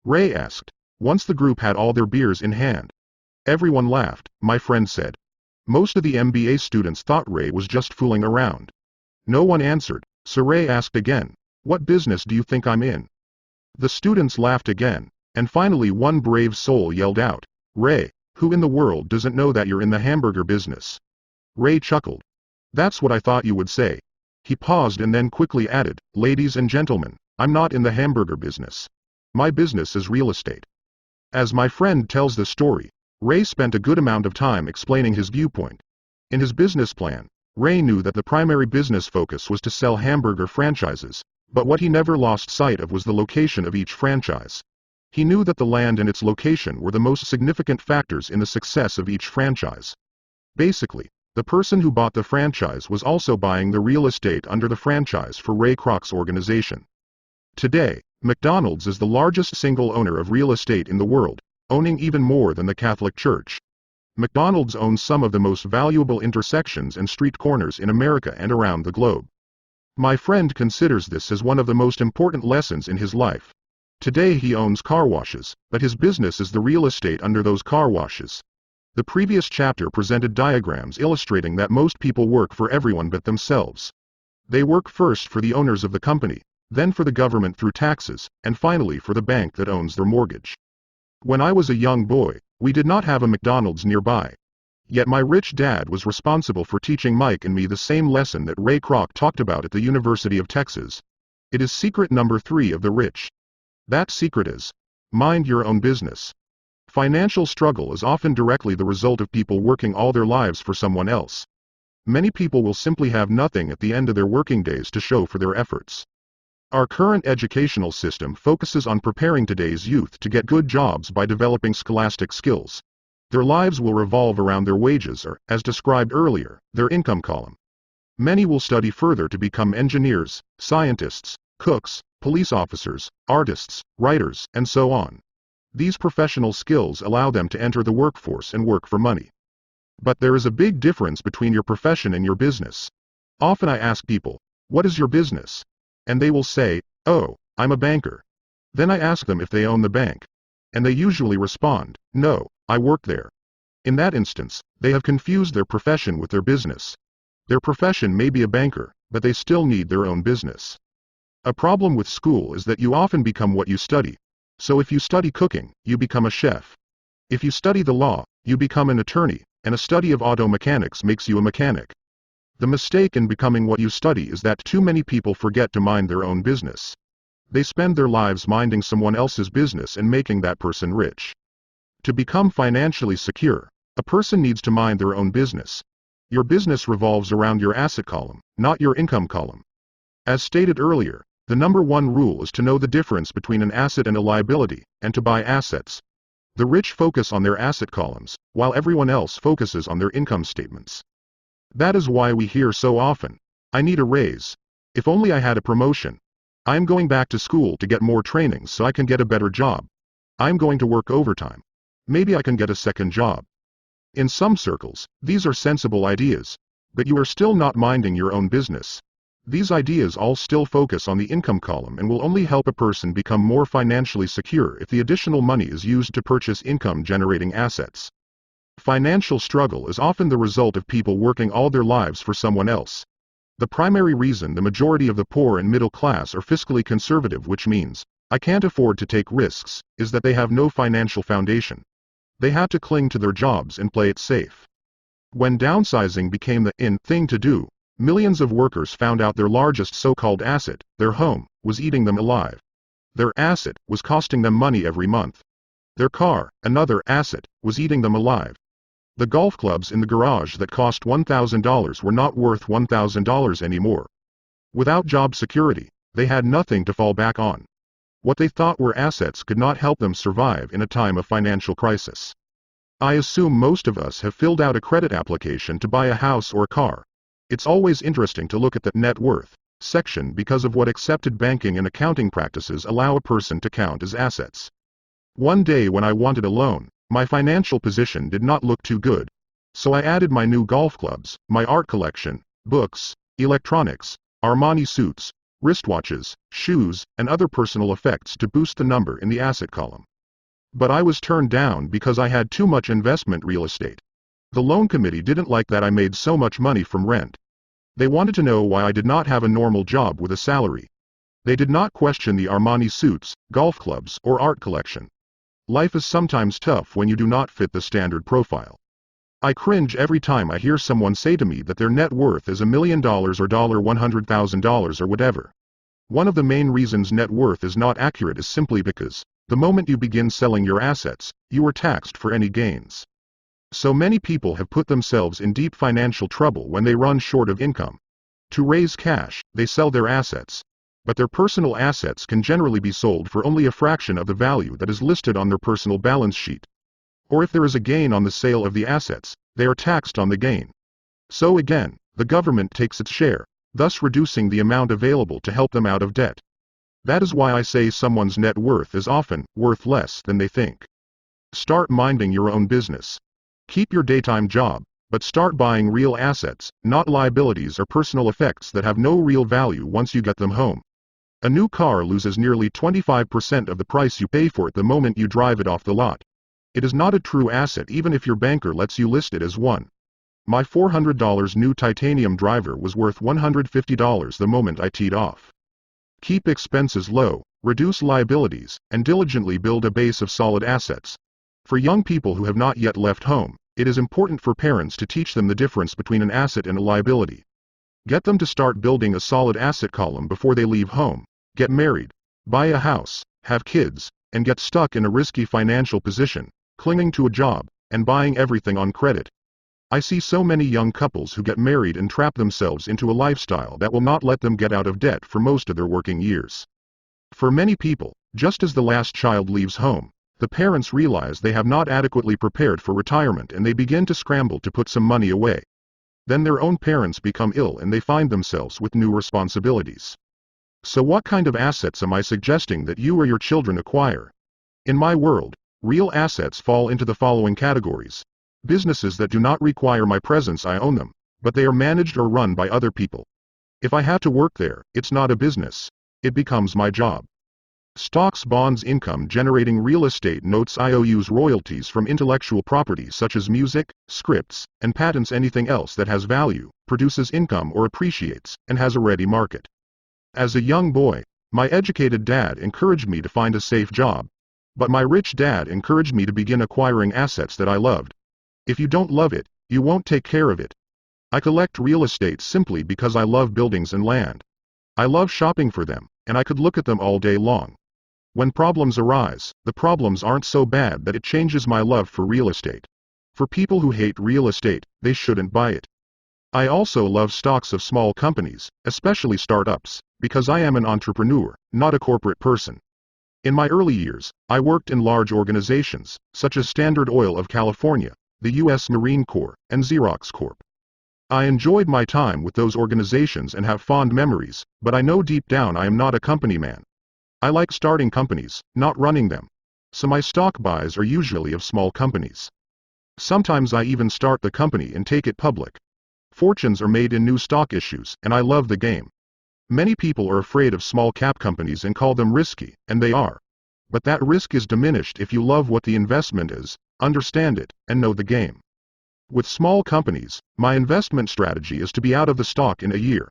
Ray asked, once the group had all their beers in hand. Everyone laughed, my friend said. Most of the MBA students thought Ray was just fooling around. No one answered, so Ray asked again, "What business do you think I'm in?" The students laughed again, and finally one brave soul yelled out, "Ray, who in the world doesn't know that you're in the hamburger business?" Ray chuckled. "That's what I thought you would say." He paused and then quickly added, "Ladies and gentlemen, I'm not in the hamburger business. My business is real estate." As my friend tells the story, Ray spent a good amount of time explaining his viewpoint. In his business plan, Ray knew that the primary business focus was to sell hamburger franchises, but what he never lost sight of was the location of each franchise. He knew that the land and its location were the most significant factors in the success of each franchise. Basically, the person who bought the franchise was also buying the real estate under the franchise for Ray Kroc's organization. Today, McDonald's is the largest single owner of real estate in the world, owning even more than the Catholic Church. McDonald's owns some of the most valuable intersections and street corners in America and around the globe. My friend considers this as one of the most important lessons in his life. Today he owns car washes, but his business is the real estate under those car washes. The previous chapter presented diagrams illustrating that most people work for everyone but themselves. They work first for the owners of the company, then for the government through taxes, and finally for the bank that owns their mortgage. When I was a young boy, we did not have a McDonald's nearby. Yet my rich dad was responsible for teaching Mike and me the same lesson that Ray Kroc talked about at the University of Texas. It is secret number 3 of the rich. That secret is, mind your own business. Financial struggle is often directly the result of people working all their lives for someone else. Many people will simply have nothing at the end of their working days to show for their efforts. Our current educational system focuses on preparing today's youth to get good jobs by developing scholastic skills. Their lives will revolve around their wages or, as described earlier, their income column. Many will study further to become engineers, scientists, cooks, police officers, artists, writers, and so on. These professional skills allow them to enter the workforce and work for money. But there is a big difference between your profession and your business. Often I ask people, "What is your business?" And they will say, "Oh, I'm a banker." Then I ask them if they own the bank. And they usually respond, "No, I work there." In that instance, they have confused their profession with their business. Their profession may be a banker, but they still need their own business. A problem with school is that you often become what you study. So if you study cooking, you become a chef. If you study the law, you become an attorney, and a study of auto mechanics makes you a mechanic. The mistake in becoming what you study is that too many people forget to mind their own business. They spend their lives minding someone else's business and making that person rich. To become financially secure, a person needs to mind their own business. Your business revolves around your asset column, not your income column. As stated earlier, the number 1 rule is to know the difference between an asset and a liability, and to buy assets. The rich focus on their asset columns, while everyone else focuses on their income statements. That is why we hear so often, "I need a raise. If only I had a promotion. I am going back to school to get more training so I can get a better job. I am going to work overtime. Maybe I can get a second job." In some circles, these are sensible ideas, but you are still not minding your own business. These ideas all still focus on the income column and will only help a person become more financially secure if the additional money is used to purchase income-generating assets. Financial struggle is often the result of people working all their lives for someone else. The primary reason the majority of the poor and middle class are fiscally conservative, which means, "I can't afford to take risks," is that they have no financial foundation. They have to cling to their jobs and play it safe. When downsizing became the in thing to do, millions of workers found out their largest so-called asset, their home, was eating them alive. Their asset was costing them money every month. Their car, another asset, was eating them alive. The golf clubs in the garage that cost $1,000 were not worth $1,000 anymore. Without job security, they had nothing to fall back on. What they thought were assets could not help them survive in a time of financial crisis. I assume most of us have filled out a credit application to buy a house or a car. It's always interesting to look at the net worth section because of what accepted banking and accounting practices allow a person to count as assets. One day when I wanted a loan, my financial position did not look too good. So I added my new golf clubs, my art collection, books, electronics, Armani suits, wristwatches, shoes, and other personal effects to boost the number in the asset column. But I was turned down because I had too much investment real estate. The loan committee didn't like that I made so much money from rent. They wanted to know why I did not have a normal job with a salary. They did not question the Armani suits, golf clubs, or art collection. Life is sometimes tough when you do not fit the standard profile. I cringe every time I hear someone say to me that their net worth is $1 million or $100,000 or whatever. One of the main reasons net worth is not accurate is simply because, the moment you begin selling your assets, you are taxed for any gains. So many people have put themselves in deep financial trouble when they run short of income. To raise cash, they sell their assets. But their personal assets can generally be sold for only a fraction of the value that is listed on their personal balance sheet. Or if there is a gain on the sale of the assets, they are taxed on the gain. So again, the government takes its share, thus reducing the amount available to help them out of debt. That is why I say someone's net worth is often worth less than they think. Start minding your own business. Keep your daytime job, but start buying real assets, not liabilities or personal effects that have no real value once you get them home. A new car loses nearly 25% of the price you pay for it the moment you drive it off the lot. It is not a true asset even if your banker lets you list it as one. My $400 new titanium driver was worth $150 the moment I teed off. Keep expenses low, reduce liabilities, and diligently build a base of solid assets. For young people who have not yet left home, it is important for parents to teach them the difference between an asset and a liability. Get them to start building a solid asset column before they leave home, get married, buy a house, have kids, and get stuck in a risky financial position, clinging to a job, and buying everything on credit. I see so many young couples who get married and trap themselves into a lifestyle that will not let them get out of debt for most of their working years. For many people, just as the last child leaves home, the parents realize they have not adequately prepared for retirement and they begin to scramble to put some money away. Then their own parents become ill and they find themselves with new responsibilities. So what kind of assets am I suggesting that you or your children acquire? In my world, real assets fall into the following categories. Businesses that do not require my presence, I own them, but they are managed or run by other people. If I have to work there, it's not a business. It becomes my job. Stocks, bonds, income generating real estate, notes, IOUs, royalties from intellectual property such as music, scripts, and patents, anything else that has value, produces income or appreciates, and has a ready market. As a young boy, my educated dad encouraged me to find a safe job. But my rich dad encouraged me to begin acquiring assets that I loved. If you don't love it, you won't take care of it. I collect real estate simply because I love buildings and land. I love shopping for them, and I could look at them all day long. When problems arise, the problems aren't so bad that it changes my love for real estate. For people who hate real estate, they shouldn't buy it. I also love stocks of small companies, especially startups, because I am an entrepreneur, not a corporate person. In my early years, I worked in large organizations, such as Standard Oil of California, the U.S. Marine Corps, and Xerox Corp. I enjoyed my time with those organizations and have fond memories, but I know deep down I am not a company man. I like starting companies, not running them. So my stock buys are usually of small companies. Sometimes I even start the company and take it public. Fortunes are made in new stock issues, and I love the game. Many people are afraid of small cap companies and call them risky, and they are. But that risk is diminished if you love what the investment is, understand it, and know the game. With small companies, my investment strategy is to be out of the stock in a year.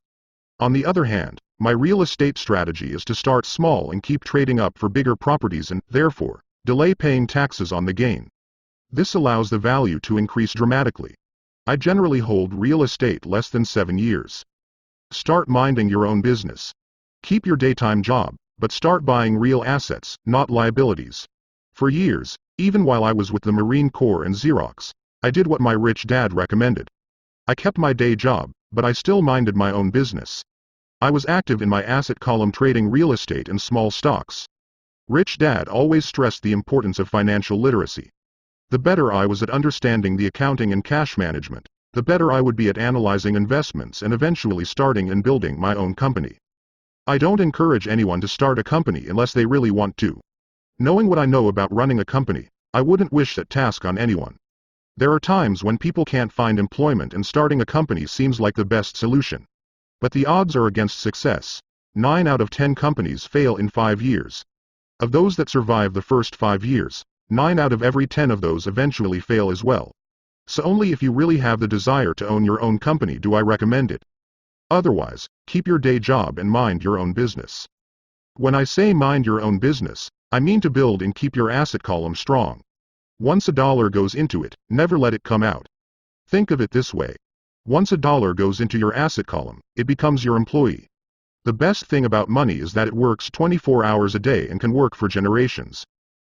On the other hand, my real estate strategy is to start small and keep trading up for bigger properties and, therefore, delay paying taxes on the gain. This allows the value to increase dramatically. I generally hold real estate less than 7 years. Start minding your own business. Keep your daytime job, but start buying real assets, not liabilities. For years, even while I was with the Marine Corps and Xerox, I did what my rich dad recommended. I kept my day job, but I still minded my own business. I was active in my asset column trading real estate and small stocks. Rich Dad always stressed the importance of financial literacy. The better I was at understanding the accounting and cash management, the better I would be at analyzing investments and eventually starting and building my own company. I don't encourage anyone to start a company unless they really want to. Knowing what I know about running a company, I wouldn't wish that task on anyone. There are times when people can't find employment and starting a company seems like the best solution. But the odds are against success. 9 out of 10 companies fail in 5 years. Of those that survive the first 5 years, 9 out of every 10 of those eventually fail as well. So only if you really have the desire to own your own company do I recommend it. Otherwise, keep your day job and mind your own business. When I say mind your own business, I mean to build and keep your asset column strong. Once a dollar goes into it, never let it come out. Think of it this way. Once a dollar goes into your asset column, it becomes your employee. The best thing about money is that it works 24 hours a day and can work for generations.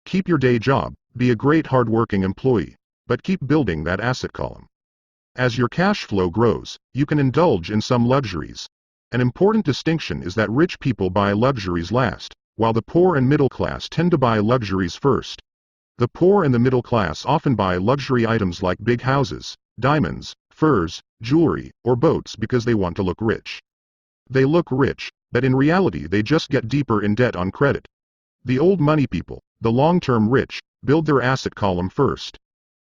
Keep your day job, be a great hard-working employee, but keep building that asset column. As your cash flow grows, you can indulge in some luxuries. An important distinction is that rich people buy luxuries last, while the poor and middle class tend to buy luxuries first. The poor and the middle class often buy luxury items like big houses, diamonds, furs, jewelry, or boats because they want to look rich. They look rich, but in reality they just get deeper in debt on credit. The old money people, the long-term rich, build their asset column first.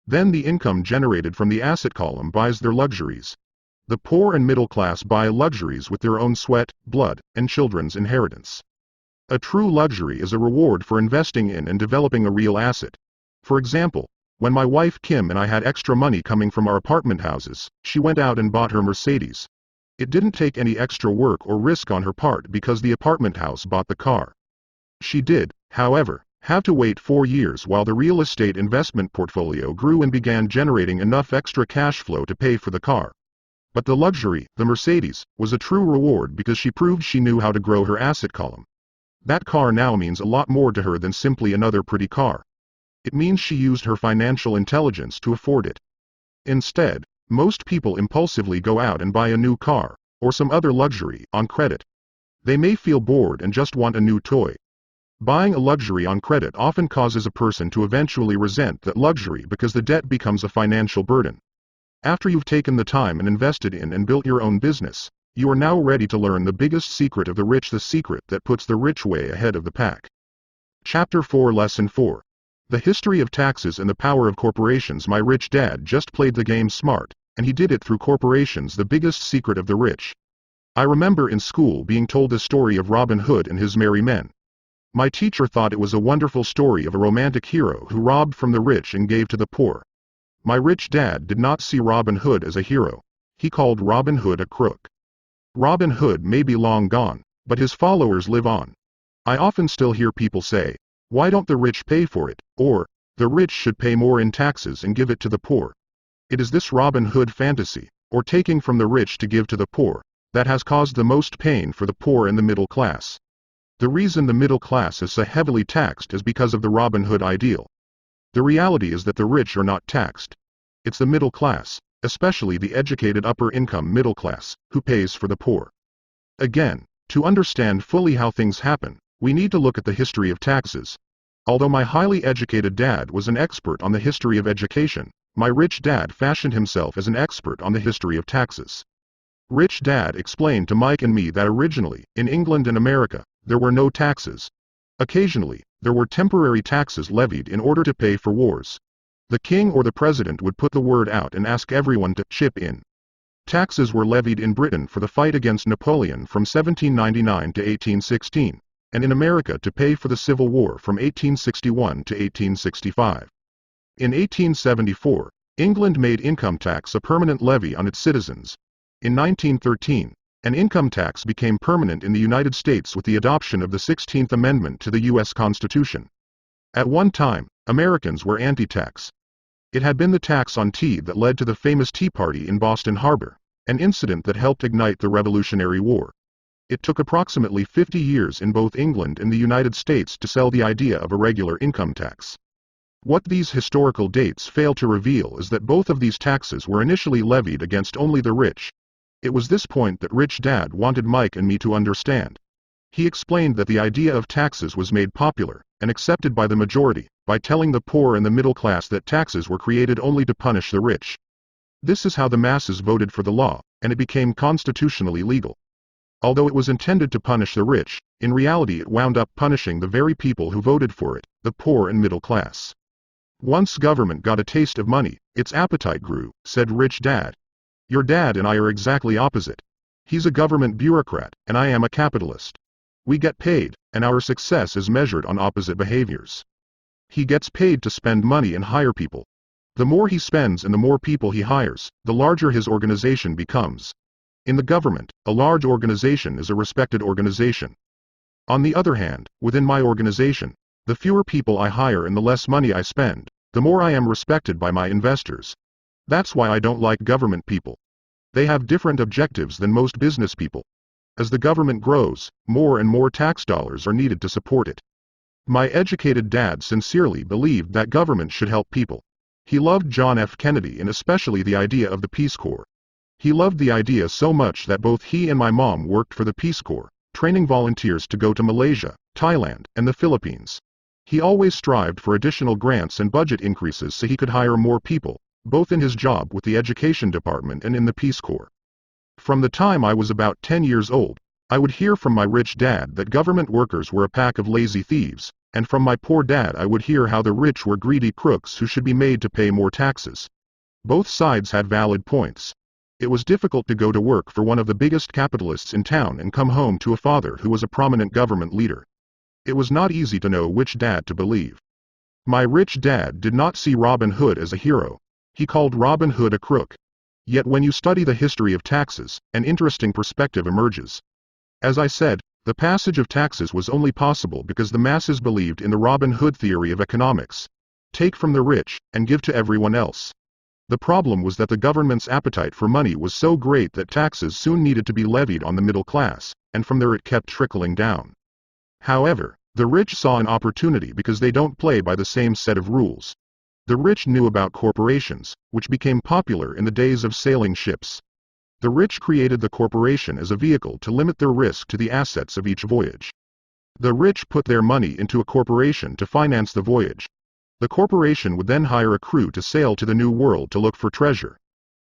Then the income generated from the asset column buys their luxuries. The poor and middle class buy luxuries with their own sweat, blood, and children's inheritance. A true luxury is a reward for investing in and developing a real asset. For example, when my wife Kim and I had extra money coming from our apartment houses, she went out and bought her Mercedes. It didn't take any extra work or risk on her part because the apartment house bought the car. She did, however, have to wait 4 years while the real estate investment portfolio grew and began generating enough extra cash flow to pay for the car. But the luxury, the Mercedes, was a true reward because she proved she knew how to grow her asset column. That car now means a lot more to her than simply another pretty car. It means she used her financial intelligence to afford it. Instead, most people impulsively go out and buy a new car, or some other luxury, on credit. They may feel bored and just want a new toy. Buying a luxury on credit often causes a person to eventually resent that luxury because the debt becomes a financial burden. After you've taken the time and invested in and built your own business, you are now ready to learn the biggest secret of the rich, the secret that puts the rich way ahead of the pack. Chapter 4, Lesson 4. The history of taxes and the power of corporations. My rich dad just played the game smart, and he did it through corporations, the biggest secret of the rich. I remember in school being told the story of Robin Hood and his merry men. My teacher thought it was a wonderful story of a romantic hero who robbed from the rich and gave to the poor. My rich dad did not see Robin Hood as a hero. He called Robin Hood a crook. Robin Hood may be long gone, but his followers live on. I often still hear people say, "Why don't the rich pay for it?" or, "The rich should pay more in taxes and give it to the poor." It is this Robin Hood fantasy, or taking from the rich to give to the poor, that has caused the most pain for the poor and the middle class. The reason the middle class is so heavily taxed is because of the Robin Hood ideal. The reality is that the rich are not taxed. It's the middle class, especially the educated upper-income middle class, who pays for the poor. Again, to understand fully how things happen, we need to look at the history of taxes. Although my highly educated dad was an expert on the history of education, my rich dad fashioned himself as an expert on the history of taxes. Rich Dad explained to Mike and me that originally, in England and America, there were no taxes. Occasionally, there were temporary taxes levied in order to pay for wars. The king or the president would put the word out and ask everyone to chip in. Taxes were levied in Britain for the fight against Napoleon from 1799 to 1816, and in America to pay for the Civil War from 1861 to 1865. In 1874, England made income tax a permanent levy on its citizens. In 1913, an income tax became permanent in the United States with the adoption of the 16th Amendment to the U.S. Constitution. At one time, Americans were anti-tax. It had been the tax on tea that led to the famous Tea Party in Boston Harbor, an incident that helped ignite the Revolutionary War. It took approximately 50 years in both England and the United States to sell the idea of a regular income tax. What these historical dates fail to reveal is that both of these taxes were initially levied against only the rich. It was this point that Rich Dad wanted Mike and me to understand. He explained that the idea of taxes was made popular and accepted by the majority by telling the poor and the middle class that taxes were created only to punish the rich. This is how the masses voted for the law, and it became constitutionally legal. Although it was intended to punish the rich, in reality it wound up punishing the very people who voted for it, the poor and middle class. Once government got a taste of money, its appetite grew, said Rich Dad. Your dad and I are exactly opposite. He's a government bureaucrat, and I am a capitalist. We get paid, and our success is measured on opposite behaviors. He gets paid to spend money and hire people. The more he spends and the more people he hires, the larger his organization becomes. In the government, a large organization is a respected organization. On the other hand, within my organization, the fewer people I hire and the less money I spend, the more I am respected by my investors. That's why I don't like government people. They have different objectives than most business people. As the government grows, more and more tax dollars are needed to support it. My educated dad sincerely believed that government should help people. He loved John F. Kennedy and especially the idea of the Peace Corps. He loved the idea so much that both he and my mom worked for the Peace Corps, training volunteers to go to Malaysia, Thailand, and the Philippines. He always strived for additional grants and budget increases so he could hire more people, both in his job with the Education Department and in the Peace Corps. From the time I was about 10 years old, I would hear from my rich dad that government workers were a pack of lazy thieves, and from my poor dad I would hear how the rich were greedy crooks who should be made to pay more taxes. Both sides had valid points. It was difficult to go to work for one of the biggest capitalists in town and come home to a father who was a prominent government leader. It was not easy to know which dad to believe. My rich dad did not see Robin Hood as a hero. He called Robin Hood a crook. Yet when you study the history of taxes, an interesting perspective emerges. As I said, the passage of taxes was only possible because the masses believed in the Robin Hood theory of economics. Take from the rich, and give to everyone else. The problem was that the government's appetite for money was so great that taxes soon needed to be levied on the middle class, and from there it kept trickling down. However, the rich saw an opportunity because they don't play by the same set of rules. The rich knew about corporations, which became popular in the days of sailing ships. The rich created the corporation as a vehicle to limit their risk to the assets of each voyage. The rich put their money into a corporation to finance the voyage. The corporation would then hire a crew to sail to the New World to look for treasure.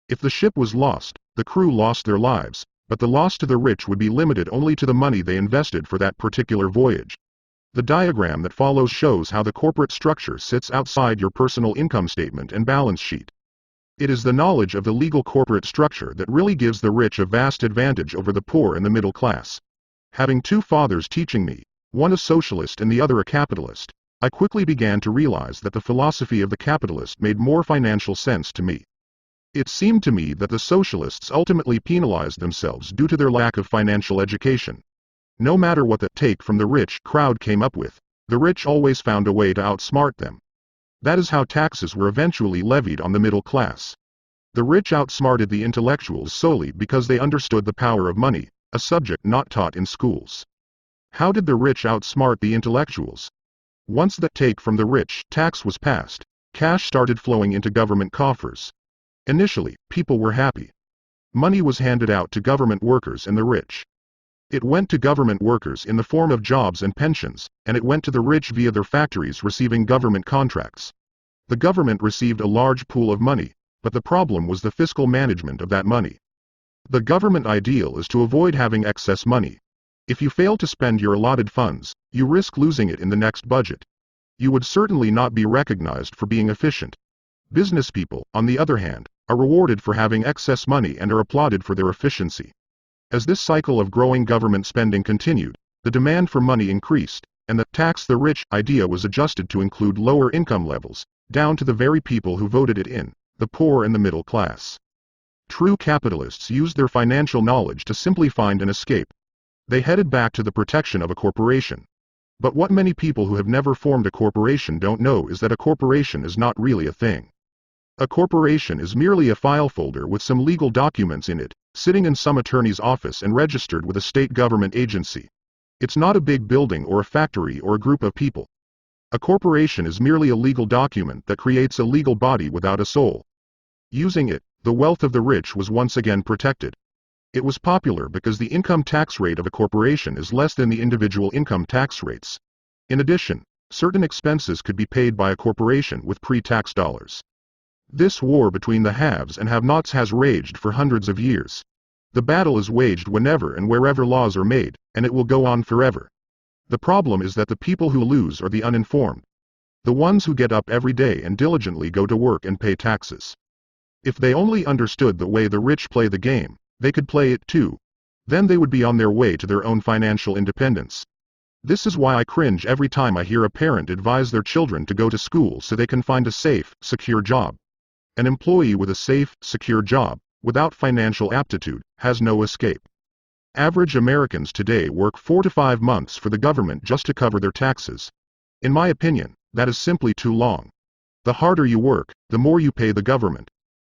If the ship was lost, the crew lost their lives, but the loss to the rich would be limited only to the money they invested for that particular voyage. The diagram that follows shows how the corporate structure sits outside your personal income statement and balance sheet. It is the knowledge of the legal corporate structure that really gives the rich a vast advantage over the poor and the middle class. Having two fathers teaching me, one a socialist and the other a capitalist, I quickly began to realize that the philosophy of the capitalist made more financial sense to me. It seemed to me that the socialists ultimately penalized themselves due to their lack of financial education. No matter what the take from the rich crowd came up with, the rich always found a way to outsmart them. That is how taxes were eventually levied on the middle class. The rich outsmarted the intellectuals solely because they understood the power of money, a subject not taught in schools. How did the rich outsmart the intellectuals? Once the take from the rich tax was passed, cash started flowing into government coffers. Initially, people were happy. Money was handed out to government workers and the rich. It went to government workers in the form of jobs and pensions, and it went to the rich via their factories receiving government contracts. The government received a large pool of money, but the problem was the fiscal management of that money. The government ideal is to avoid having excess money. If you fail to spend your allotted funds, you risk losing it in the next budget. You would certainly not be recognized for being efficient. Business people, on the other hand, are rewarded for having excess money and are applauded for their efficiency. As this cycle of growing government spending continued, the demand for money increased, and the tax the rich idea was adjusted to include lower income levels, down to the very people who voted it in, the poor and the middle class. True capitalists used their financial knowledge to simply find an escape. They headed back to the protection of a corporation. But what many people who have never formed a corporation don't know is that a corporation is not really a thing. A corporation is merely a file folder with some legal documents in it, sitting in some attorney's office and registered with a state government agency. It's not a big building or a factory or a group of people. A corporation is merely a legal document that creates a legal body without a soul. Using it, the wealth of the rich was once again protected. It was popular because the income tax rate of a corporation is less than the individual income tax rates. In addition, certain expenses could be paid by a corporation with pre-tax dollars. This war between the haves and have-nots has raged for hundreds of years. The battle is waged whenever and wherever laws are made, and it will go on forever. The problem is that the people who lose are the uninformed. The ones who get up every day and diligently go to work and pay taxes. If they only understood the way the rich play the game, they could play it too. Then they would be on their way to their own financial independence. This is why I cringe every time I hear a parent advise their children to go to school so they can find a safe, secure job. An employee with a safe, secure job, without financial aptitude, has no escape. Average Americans today work 4 to 5 months for the government just to cover their taxes. In my opinion, that is simply too long. The harder you work, the more you pay the government.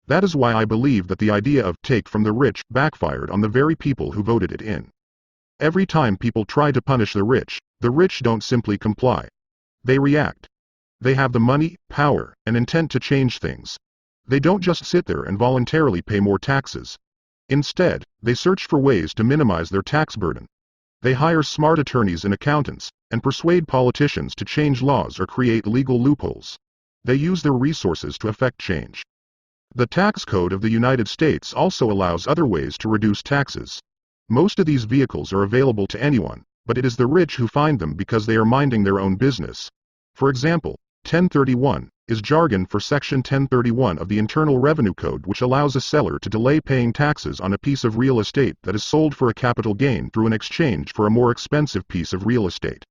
That is why I believe that the idea of take from the rich backfired on the very people who voted it in. Every time people try to punish the rich don't simply comply. They react. They have the money, power, and intent to change things. They don't just sit there and voluntarily pay more taxes. Instead, they search for ways to minimize their tax burden. They hire smart attorneys and accountants, and persuade politicians to change laws or create legal loopholes. They use their resources to effect change. The tax code of the United States also allows other ways to reduce taxes. Most of these vehicles are available to anyone, but it is the rich who find them because they are minding their own business. For example, 1031 is jargon for Section 1031 of the Internal Revenue Code, which allows a seller to delay paying taxes on a piece of real estate that is sold for a capital gain through an exchange for a more expensive piece of real estate.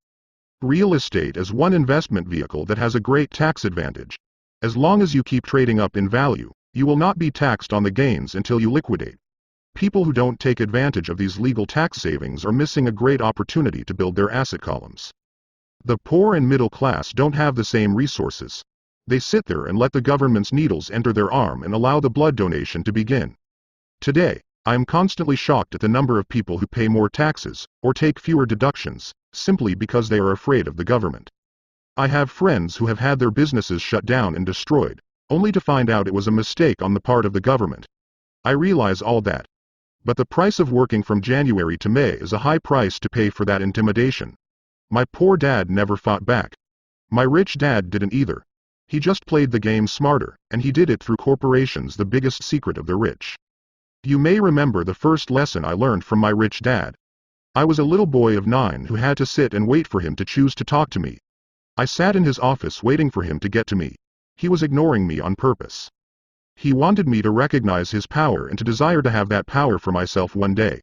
Real estate is one investment vehicle that has a great tax advantage. As long as you keep trading up in value, you will not be taxed on the gains until you liquidate. People who don't take advantage of these legal tax savings are missing a great opportunity to build their asset columns. The poor and middle class don't have the same resources. They sit there and let the government's needles enter their arm and allow the blood donation to begin. Today, I am constantly shocked at the number of people who pay more taxes, or take fewer deductions, simply because they are afraid of the government. I have friends who have had their businesses shut down and destroyed, only to find out it was a mistake on the part of the government. I realize all that. But the price of working from January to May is a high price to pay for that intimidation. My poor dad never fought back. My rich dad didn't either. He just played the game smarter, and he did it through corporations, the biggest secret of the rich. You may remember the first lesson I learned from my rich dad. I was a little boy of 9 who had to sit and wait for him to choose to talk to me. I sat in his office waiting for him to get to me. He was ignoring me on purpose. He wanted me to recognize his power and to desire to have that power for myself one day.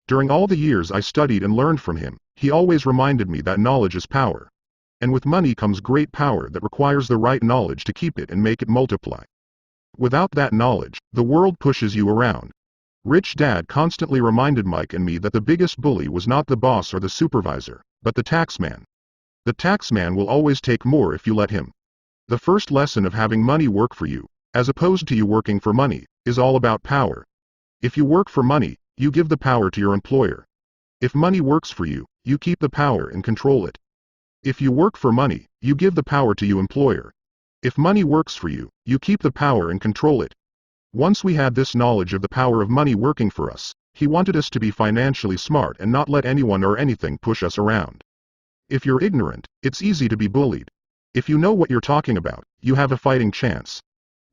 During all the years I studied and learned from him, he always reminded me that knowledge is power. And with money comes great power that requires the right knowledge to keep it and make it multiply. Without that knowledge, the world pushes you around. Rich Dad constantly reminded Mike and me that the biggest bully was not the boss or the supervisor, but the taxman. The taxman will always take more if you let him. The first lesson of having money work for you, as opposed to you working for money, is all about power. If you work for money, you give the power to your employer. If money works for you, you keep the power and control it. If you work for money, you give the power to your employer. If money works for you, you keep the power and control it. Once we had this knowledge of the power of money working for us, he wanted us to be financially smart and not let anyone or anything push us around. If you're ignorant, it's easy to be bullied. If you know what you're talking about, you have a fighting chance.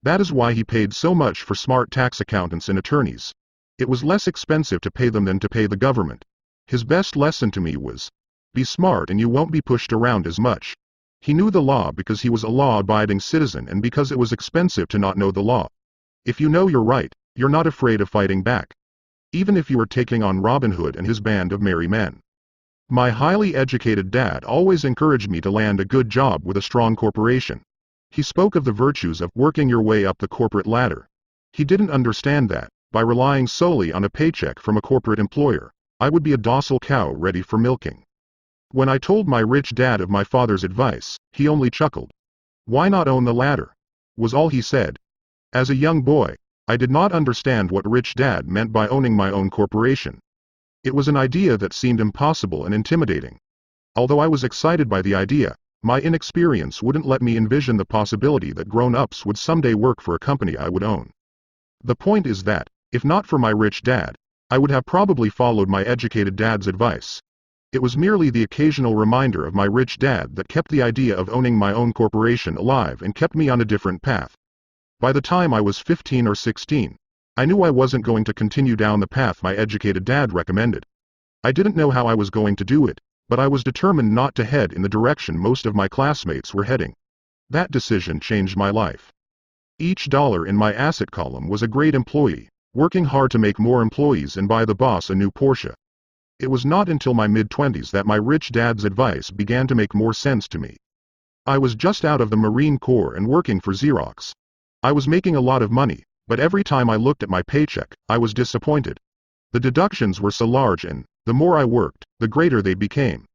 That is why he paid so much for smart tax accountants and attorneys. It was less expensive to pay them than to pay the government. His best lesson to me was, be smart and you won't be pushed around as much. He knew the law because he was a law-abiding citizen and because it was expensive to not know the law. If you know you're right, you're not afraid of fighting back. Even if you are taking on Robin Hood and his band of merry men. My highly educated dad always encouraged me to land a good job with a strong corporation. He spoke of the virtues of working your way up the corporate ladder. He didn't understand that, by relying solely on a paycheck from a corporate employer, I would be a docile cow ready for milking. When I told my rich dad of my father's advice, he only chuckled. Why not own the ladder? Was all he said. As a young boy, I did not understand what rich dad meant by owning my own corporation. It was an idea that seemed impossible and intimidating. Although I was excited by the idea, my inexperience wouldn't let me envision the possibility that grown-ups would someday work for a company I would own. The point is that, if not for my rich dad, I would have probably followed my educated dad's advice. It was merely the occasional reminder of my rich dad that kept the idea of owning my own corporation alive and kept me on a different path. By the time I was 15 or 16, I knew I wasn't going to continue down the path my educated dad recommended. I didn't know how I was going to do it, but I was determined not to head in the direction most of my classmates were heading. That decision changed my life. Each dollar in my asset column was a great employee, working hard to make more employees and buy the boss a new Porsche. It was not until my mid-20s that my rich dad's advice began to make more sense to me. I was just out of the Marine Corps and working for Xerox. I was making a lot of money, but every time I looked at my paycheck, I was disappointed. The deductions were so large and, the more I worked, the greater they became.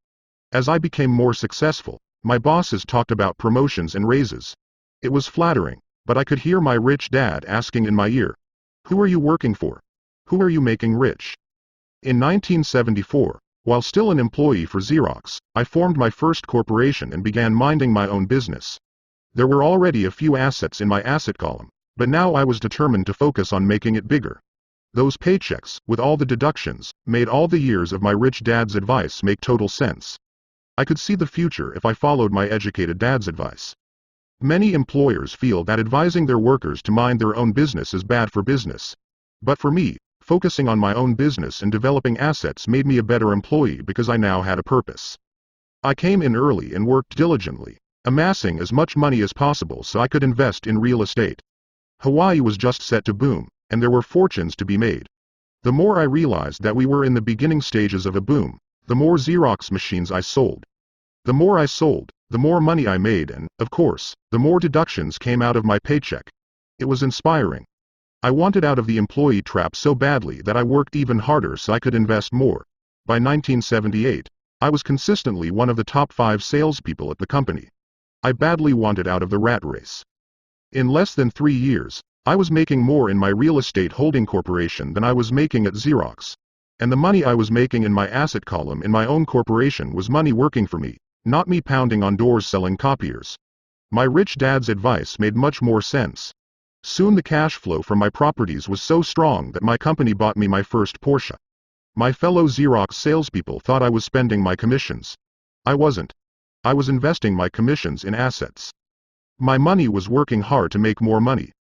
As I became more successful, my bosses talked about promotions and raises. It was flattering, but I could hear my rich dad asking in my ear, "Who are you working for? Who are you making rich?" In 1974, while still an employee for Xerox, I formed my first corporation and began minding my own business. There were already a few assets in my asset column, but now I was determined to focus on making it bigger. Those paychecks, with all the deductions, made all the years of my rich dad's advice make total sense. I could see the future if I followed my educated dad's advice. Many employers feel that advising their workers to mind their own business is bad for business. But for me, focusing on my own business and developing assets made me a better employee because I now had a purpose. I came in early and worked diligently, amassing as much money as possible so I could invest in real estate. Hawaii was just set to boom, and there were fortunes to be made. The more I realized that we were in the beginning stages of a boom, the more Xerox machines I sold. The more I sold, the more money I made and, of course, the more deductions came out of my paycheck. It was inspiring. I wanted out of the employee trap so badly that I worked even harder so I could invest more. By 1978, I was consistently one of the top 5 salespeople at the company. I badly wanted out of the rat race. In less than 3 years, I was making more in my real estate holding corporation than I was making at Xerox. And the money I was making in my asset column in my own corporation was money working for me, not me pounding on doors selling copiers. My rich dad's advice made much more sense. Soon the cash flow from my properties was so strong that my company bought me my first Porsche. My fellow Xerox salespeople thought I was spending my commissions. I wasn't. I was investing my commissions in assets. My money was working hard to make more money.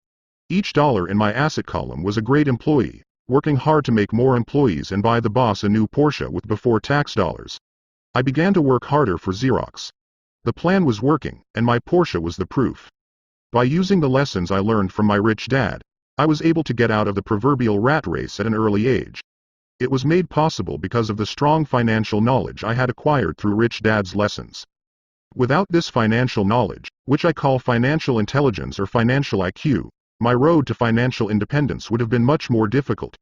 Each dollar in my asset column was a great employee, working hard to make more employees and buy the boss a new Porsche with before-tax dollars. I began to work harder for Xerox. The plan was working, and my Porsche was the proof. By using the lessons I learned from my rich dad, I was able to get out of the proverbial rat race at an early age. It was made possible because of the strong financial knowledge I had acquired through rich dad's lessons. Without this financial knowledge, which I call financial intelligence or financial IQ, my road to financial independence would have been much more difficult.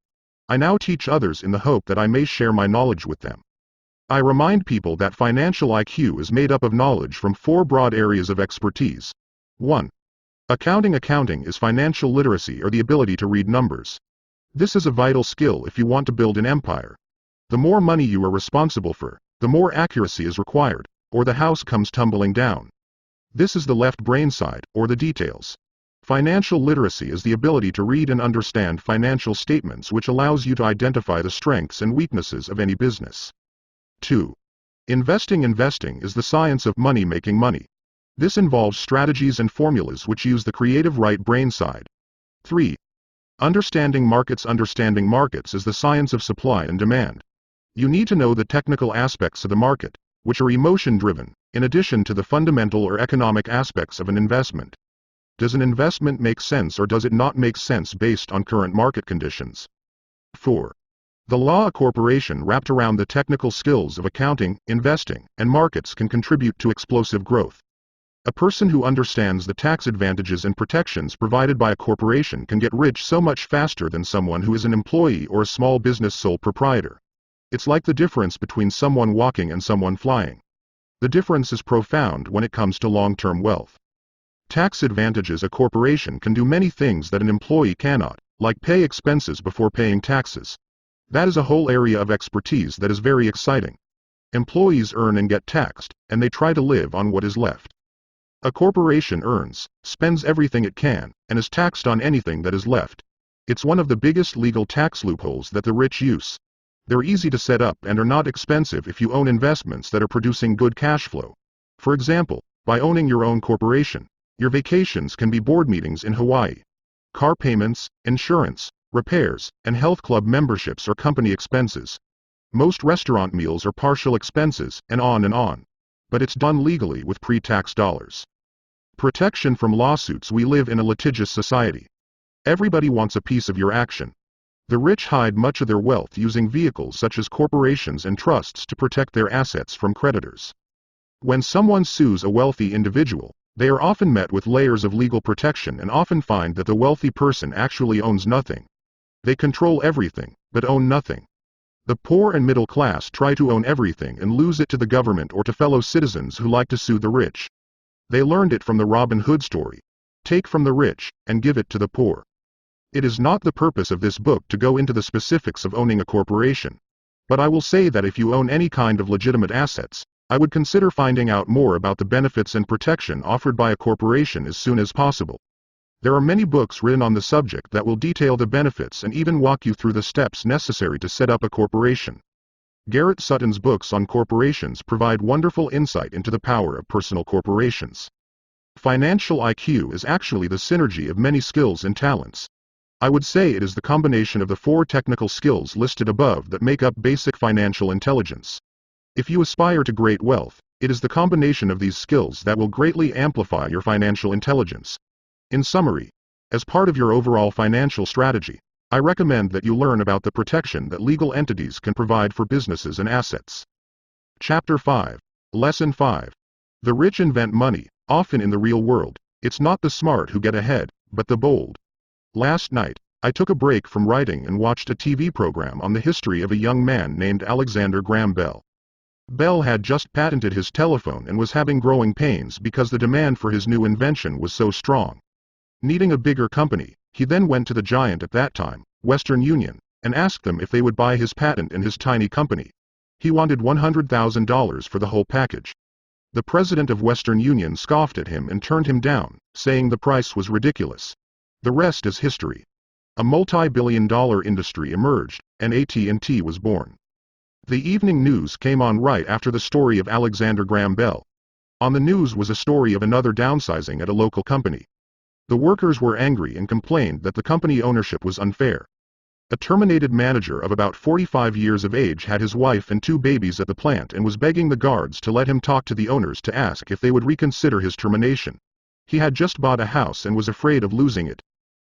I now teach others in the hope that I may share my knowledge with them. I remind people that financial IQ is made up of knowledge from 4 broad areas of expertise. 1. Accounting. Accounting is financial literacy or the ability to read numbers. This is a vital skill if you want to build an empire. The more money you are responsible for, the more accuracy is required, or the house comes tumbling down. This is the left brain side, or the details. Financial literacy is the ability to read and understand financial statements, which allows you to identify the strengths and weaknesses of any business. 2. Investing. Investing is the science of money making money. This involves strategies and formulas which use the creative right brain side. 3. Understanding markets. Understanding markets is the science of supply and demand. You need to know the technical aspects of the market, which are emotion-driven, in addition to the fundamental or economic aspects of an investment. Does an investment make sense or does it not make sense based on current market conditions? 4. The law. A corporation wrapped around the technical skills of accounting, investing, and markets can contribute to explosive growth. A person who understands the tax advantages and protections provided by a corporation can get rich so much faster than someone who is an employee or a small business sole proprietor. It's like the difference between someone walking and someone flying. The difference is profound when it comes to long-term wealth. Tax advantages. A corporation can do many things that an employee cannot, like pay expenses before paying taxes. That is a whole area of expertise that is very exciting. Employees earn and get taxed, and they try to live on what is left. A corporation earns, spends everything it can, and is taxed on anything that is left. It's one of the biggest legal tax loopholes that the rich use. They're easy to set up and are not expensive if you own investments that are producing good cash flow. For example, by owning your own corporation, your vacations can be board meetings in Hawaii. Car payments, insurance, repairs, and health club memberships are company expenses. Most restaurant meals are partial expenses, and on and on. But it's done legally with pre-tax dollars. Protection from lawsuits. We live in a litigious society. Everybody wants a piece of your action. The rich hide much of their wealth using vehicles such as corporations and trusts to protect their assets from creditors. When someone sues a wealthy individual, they are often met with layers of legal protection and often find that the wealthy person actually owns nothing. They control everything, but own nothing. The poor and middle class try to own everything and lose it to the government or to fellow citizens who like to sue the rich. They learned it from the Robin Hood story. Take from the rich, and give it to the poor. It is not the purpose of this book to go into the specifics of owning a corporation. But I will say that if you own any kind of legitimate assets, I would consider finding out more about the benefits and protection offered by a corporation as soon as possible. There are many books written on the subject that will detail the benefits and even walk you through the steps necessary to set up a corporation. Garrett Sutton's books on corporations provide wonderful insight into the power of personal corporations. Financial IQ is actually the synergy of many skills and talents. I would say it is the combination of the 4 technical skills listed above that make up basic financial intelligence. If you aspire to great wealth, it is the combination of these skills that will greatly amplify your financial intelligence. In summary, as part of your overall financial strategy, I recommend that you learn about the protection that legal entities can provide for businesses and assets. Chapter 5. Lesson 5. The rich invent money. Often in the real world, it's not the smart who get ahead, but the bold. Last night, I took a break from writing and watched a TV program on the history of a young man named Alexander Graham Bell. Bell had just patented his telephone and was having growing pains because the demand for his new invention was so strong. Needing a bigger company, he then went to the giant at that time, Western Union, and asked them if they would buy his patent and his tiny company. He wanted $100,000 for the whole package. The president of Western Union scoffed at him and turned him down, saying the price was ridiculous. The rest is history. A multi-billion-dollar industry emerged, and AT&T was born. The evening news came on right after the story of Alexander Graham Bell. On the news was a story of another downsizing at a local company. The workers were angry and complained that the company ownership was unfair. A terminated manager of about 45 years of age had his wife and 2 babies at the plant and was begging the guards to let him talk to the owners to ask if they would reconsider his termination. He had just bought a house and was afraid of losing it.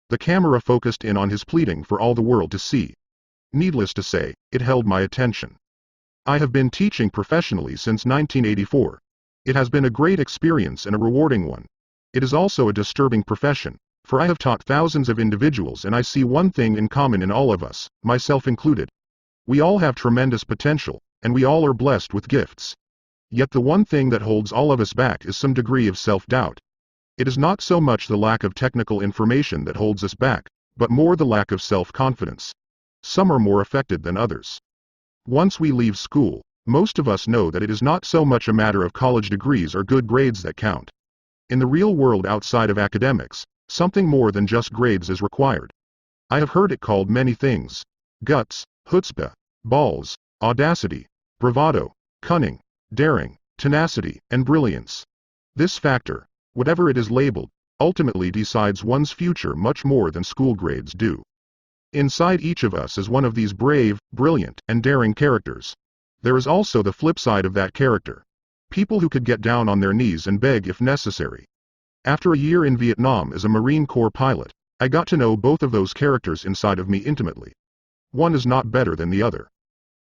The camera focused in on his pleading for all the world to see. Needless to say, it held my attention. I have been teaching professionally since 1984. It has been a great experience and a rewarding one. It is also a disturbing profession, for I have taught thousands of individuals and I see one thing in common in all of us, myself included. We all have tremendous potential, and we all are blessed with gifts. Yet the one thing that holds all of us back is some degree of self-doubt. It is not so much the lack of technical information that holds us back, but more the lack of self-confidence. Some are more affected than others. Once we leave school, most of us know that it is not so much a matter of college degrees or good grades that count. In the real world outside of academics, something more than just grades is required. I have heard it called many things: guts, chutzpah, balls, audacity, bravado, cunning, daring, tenacity, and brilliance. This factor, whatever it is labeled, ultimately decides one's future much more than school grades do. Inside each of us is one of these brave, brilliant, and daring characters. There is also the flip side of that character. People who could get down on their knees and beg if necessary. After a year in Vietnam as a Marine Corps pilot, I got to know both of those characters inside of me intimately. One is not better than the other.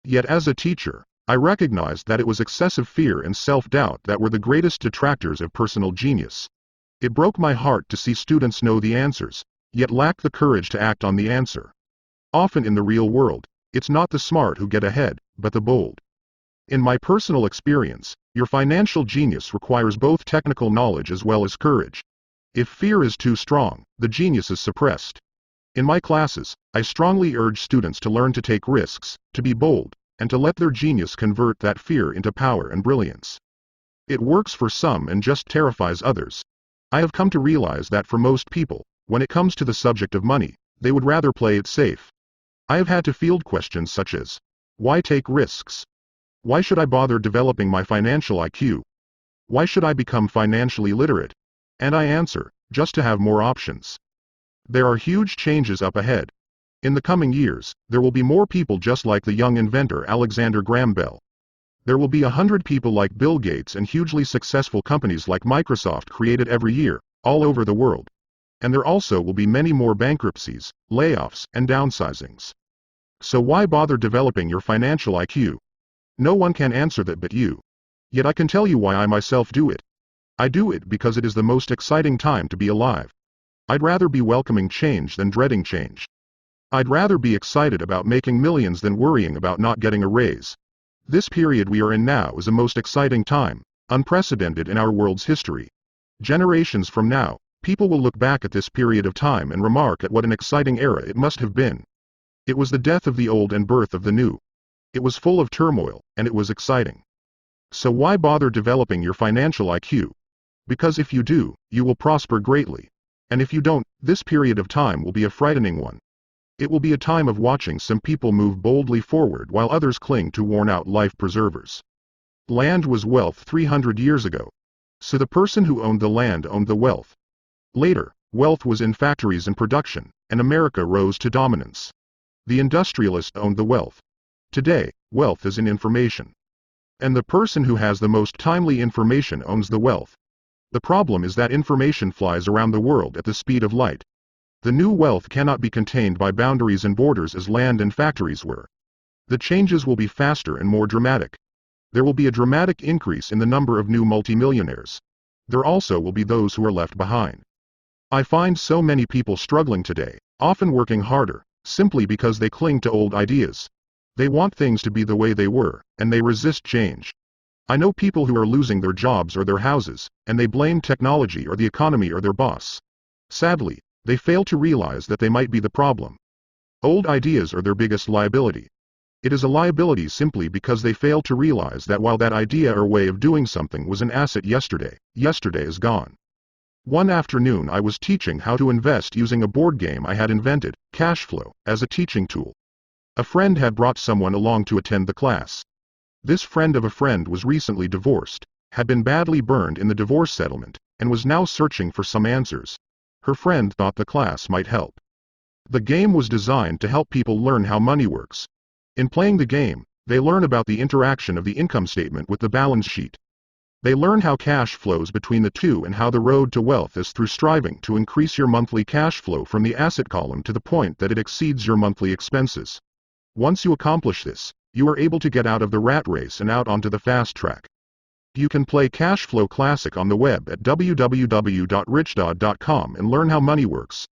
Yet as a teacher, I recognized that it was excessive fear and self-doubt that were the greatest detractors of personal genius. It broke my heart to see students know the answers, yet lack the courage to act on the answer. Often in the real world, it's not the smart who get ahead, but the bold. In my personal experience, your financial genius requires both technical knowledge as well as courage. If fear is too strong, the genius is suppressed. In my classes, I strongly urge students to learn to take risks, to be bold, and to let their genius convert that fear into power and brilliance. It works for some and just terrifies others. I have come to realize that for most people, when it comes to the subject of money, they would rather play it safe. I have had to field questions such as, why take risks? Why should I bother developing my financial IQ? Why should I become financially literate? And I answer, just to have more options. There are huge changes up ahead. In the coming years, there will be more people just like the young inventor Alexander Graham Bell. There will be 100 people like Bill Gates and hugely successful companies like Microsoft created every year, all over the world. And there also will be many more bankruptcies, layoffs, and downsizings. So why bother developing your financial IQ? No one can answer that but you. Yet I can tell you why I myself do it. I do it because it is the most exciting time to be alive. I'd rather be welcoming change than dreading change. I'd rather be excited about making millions than worrying about not getting a raise. This period we are in now is a most exciting time, unprecedented in our world's history. Generations from now, people will look back at this period of time and remark at what an exciting era it must have been. It was the death of the old and birth of the new. It was full of turmoil, and it was exciting. So why bother developing your financial IQ? Because if you do, you will prosper greatly. And if you don't, this period of time will be a frightening one. It will be a time of watching some people move boldly forward while others cling to worn-out life preservers. Land was wealth 300 years ago. So the person who owned the land owned the wealth. Later, wealth was in factories and production, and America rose to dominance. The industrialist owned the wealth. Today, wealth is in information. And the person who has the most timely information owns the wealth. The problem is that information flies around the world at the speed of light. The new wealth cannot be contained by boundaries and borders as land and factories were. The changes will be faster and more dramatic. There will be a dramatic increase in the number of new multimillionaires. There also will be those who are left behind. I find so many people struggling today, often working harder, simply because they cling to old ideas. They want things to be the way they were, and they resist change. I know people who are losing their jobs or their houses, and they blame technology or the economy or their boss. Sadly, they fail to realize that they might be the problem. Old ideas are their biggest liability. It is a liability simply because they fail to realize that while that idea or way of doing something was an asset yesterday, yesterday is gone. One afternoon I was teaching how to invest using a board game I had invented, Cash Flow, as a teaching tool. A friend had brought someone along to attend the class. This friend of a friend was recently divorced, had been badly burned in the divorce settlement, and was now searching for some answers. Her friend thought the class might help. The game was designed to help people learn how money works. In playing the game, they learn about the interaction of the income statement with the balance sheet. They learn how cash flows between the two and how the road to wealth is through striving to increase your monthly cash flow from the asset column to the point that it exceeds your monthly expenses. Once you accomplish this, you are able to get out of the rat race and out onto the fast track. You can play Cash Flow Classic on the web at www.richdad.com and learn how money works.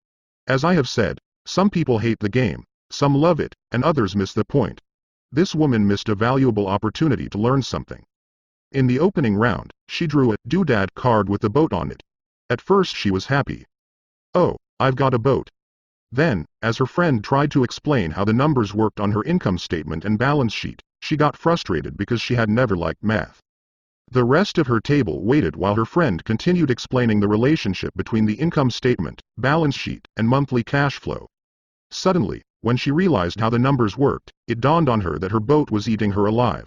As I have said, some people hate the game, some love it, and others miss the point. This woman missed a valuable opportunity to learn something. In the opening round, she drew a doodad card with a boat on it. At first she was happy. Oh, I've got a boat. Then, as her friend tried to explain how the numbers worked on her income statement and balance sheet, she got frustrated because she had never liked math. The rest of her table waited while her friend continued explaining the relationship between the income statement, balance sheet, and monthly cash flow. Suddenly, when she realized how the numbers worked, it dawned on her that her boat was eating her alive.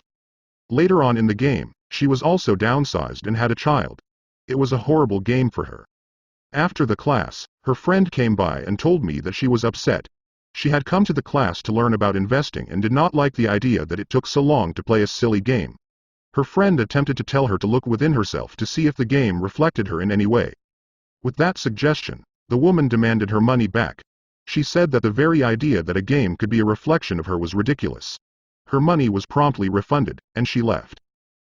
Later on in the game, she was also downsized and had a child. It was a horrible game for her. After the class, her friend came by and told me that she was upset. She had come to the class to learn about investing and did not like the idea that it took so long to play a silly game. Her friend attempted to tell her to look within herself to see if the game reflected her in any way. With that suggestion, the woman demanded her money back. She said that the very idea that a game could be a reflection of her was ridiculous. Her money was promptly refunded, and she left.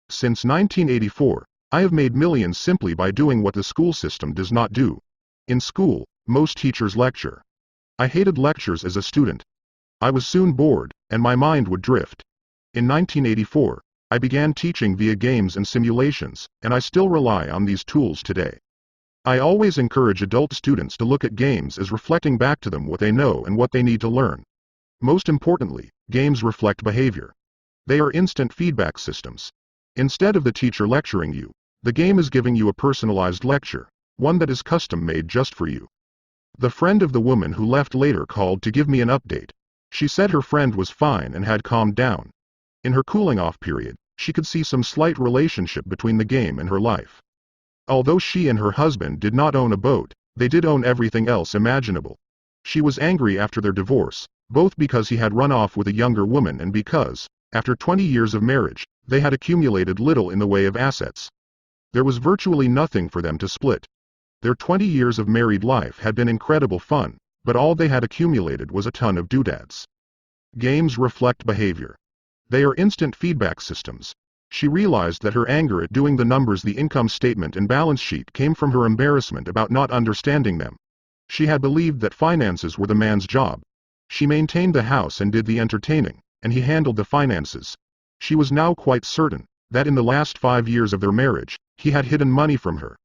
Since 1984, I have made millions simply by doing what the school system does not do. In school, most teachers lecture. I hated lectures as a student. I was soon bored, and my mind would drift. In 1984, I began teaching via games and simulations, and I still rely on these tools today. I always encourage adult students to look at games as reflecting back to them what they know and what they need to learn. Most importantly, games reflect behavior. They are instant feedback systems. Instead of the teacher lecturing you, the game is giving you a personalized lecture, one that is custom-made just for you. The friend of the woman who left later called to give me an update. She said her friend was fine and had calmed down. In her cooling-off period, she could see some slight relationship between the game and her life. Although she and her husband did not own a boat, They did own everything else imaginable. She was angry after their divorce, both because he had run off with a younger woman and because, after 20 years of marriage, they had accumulated little in the way of assets. There was virtually nothing for them to split. Their 20 years of married life had been incredible fun, but all they had accumulated was a ton of doodads. Games reflect behavior. They are instant feedback systems. She realized that her anger at doing the numbers, the income statement and balance sheet, came from her embarrassment about not understanding them. She had believed that finances were the man's job. She maintained the house and did the entertaining, and he handled the finances. She was now quite certain that in the last 5 years of their marriage, he had hidden money from her.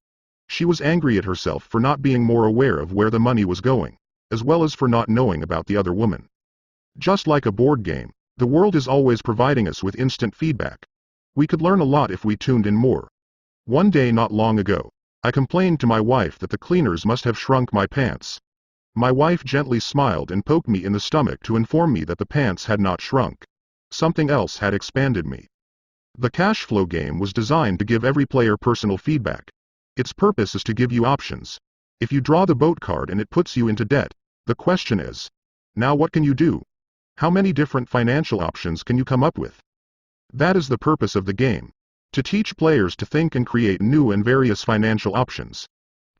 She was angry at herself for not being more aware of where the money was going, as well as for not knowing about the other woman. Just like a board game, the world is always providing us with instant feedback. We could learn a lot if we tuned in more. One day not long ago, I complained to my wife that the cleaners must have shrunk my pants. My wife gently smiled and poked me in the stomach to inform me that the pants had not shrunk. Something else had expanded me. The cash flow game was designed to give every player personal feedback. Its purpose is to give you options. If you draw the boat card and it puts you into debt, the question is, now what can you do? How many different financial options can you come up with? That is the purpose of the game. To teach players to think and create new and various financial options.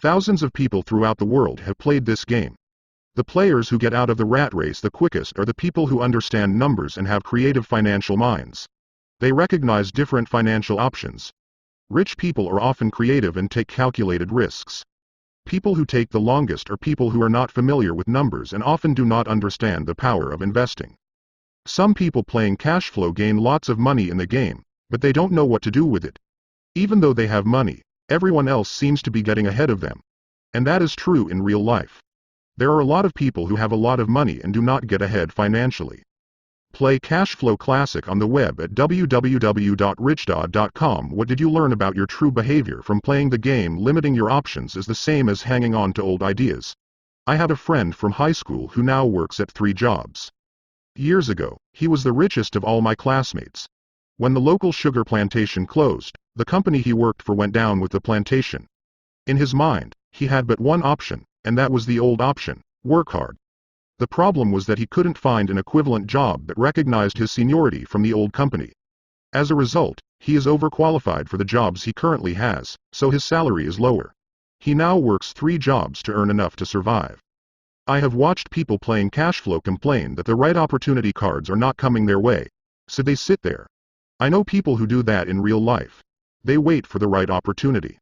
Thousands of people throughout the world have played this game. The players who get out of the rat race the quickest are the people who understand numbers and have creative financial minds. They recognize different financial options. Rich people are often creative and take calculated risks. People who take the longest are people who are not familiar with numbers and often do not understand the power of investing. Some people playing cash flow gain lots of money in the game, but they don't know what to do with it. Even though they have money, everyone else seems to be getting ahead of them. And that is true in real life. There are a lot of people who have a lot of money and do not get ahead financially. Play Cashflow Classic on the web at www.richdad.com. What did you learn about your true behavior from playing the game? Limiting your options is the same as hanging on to old ideas. I had a friend from high school who now works at 3 jobs. Years ago, he was the richest of all my classmates. When the local sugar plantation closed, the company he worked for went down with the plantation. In his mind, he had but one option, and that was the old option: work hard. The problem was that he couldn't find an equivalent job that recognized his seniority from the old company. As a result, he is overqualified for the jobs he currently has, so his salary is lower. He now works 3 jobs to earn enough to survive. I have watched people playing cashflow complain that the right opportunity cards are not coming their way, so they sit there. I know people who do that in real life. They wait for the right opportunity.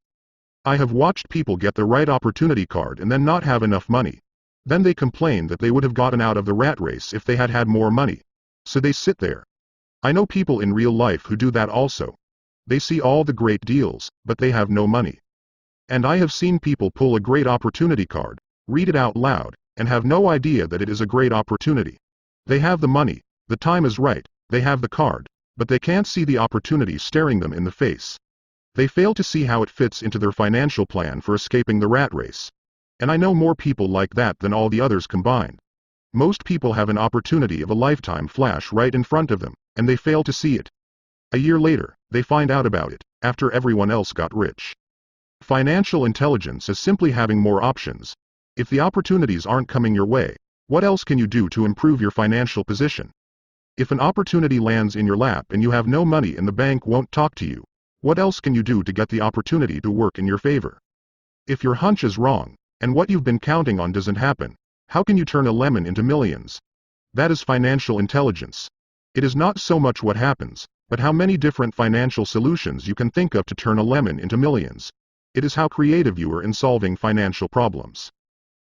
I have watched people get the right opportunity card and then not have enough money. Then they complain that they would have gotten out of the rat race if they had had more money. So they sit there. I know people in real life who do that also. They see all the great deals, but they have no money. And I have seen people pull a great opportunity card, read it out loud, and have no idea that it is a great opportunity. They have the money, the time is right, they have the card, but they can't see the opportunity staring them in the face. They fail to see how it fits into their financial plan for escaping the rat race. And I know more people like that than all the others combined. Most people have an opportunity of a lifetime flash right in front of them, and they fail to see it. A year later, they find out about it, after everyone else got rich. Financial intelligence is simply having more options. If the opportunities aren't coming your way, what else can you do to improve your financial position? If an opportunity lands in your lap and you have no money and the bank won't talk to you, what else can you do to get the opportunity to work in your favor? If your hunch is wrong, and what you've been counting on doesn't happen, how can you turn a lemon into millions? That is financial intelligence. It is not so much what happens, but how many different financial solutions you can think of to turn a lemon into millions. It is how creative you are in solving financial problems.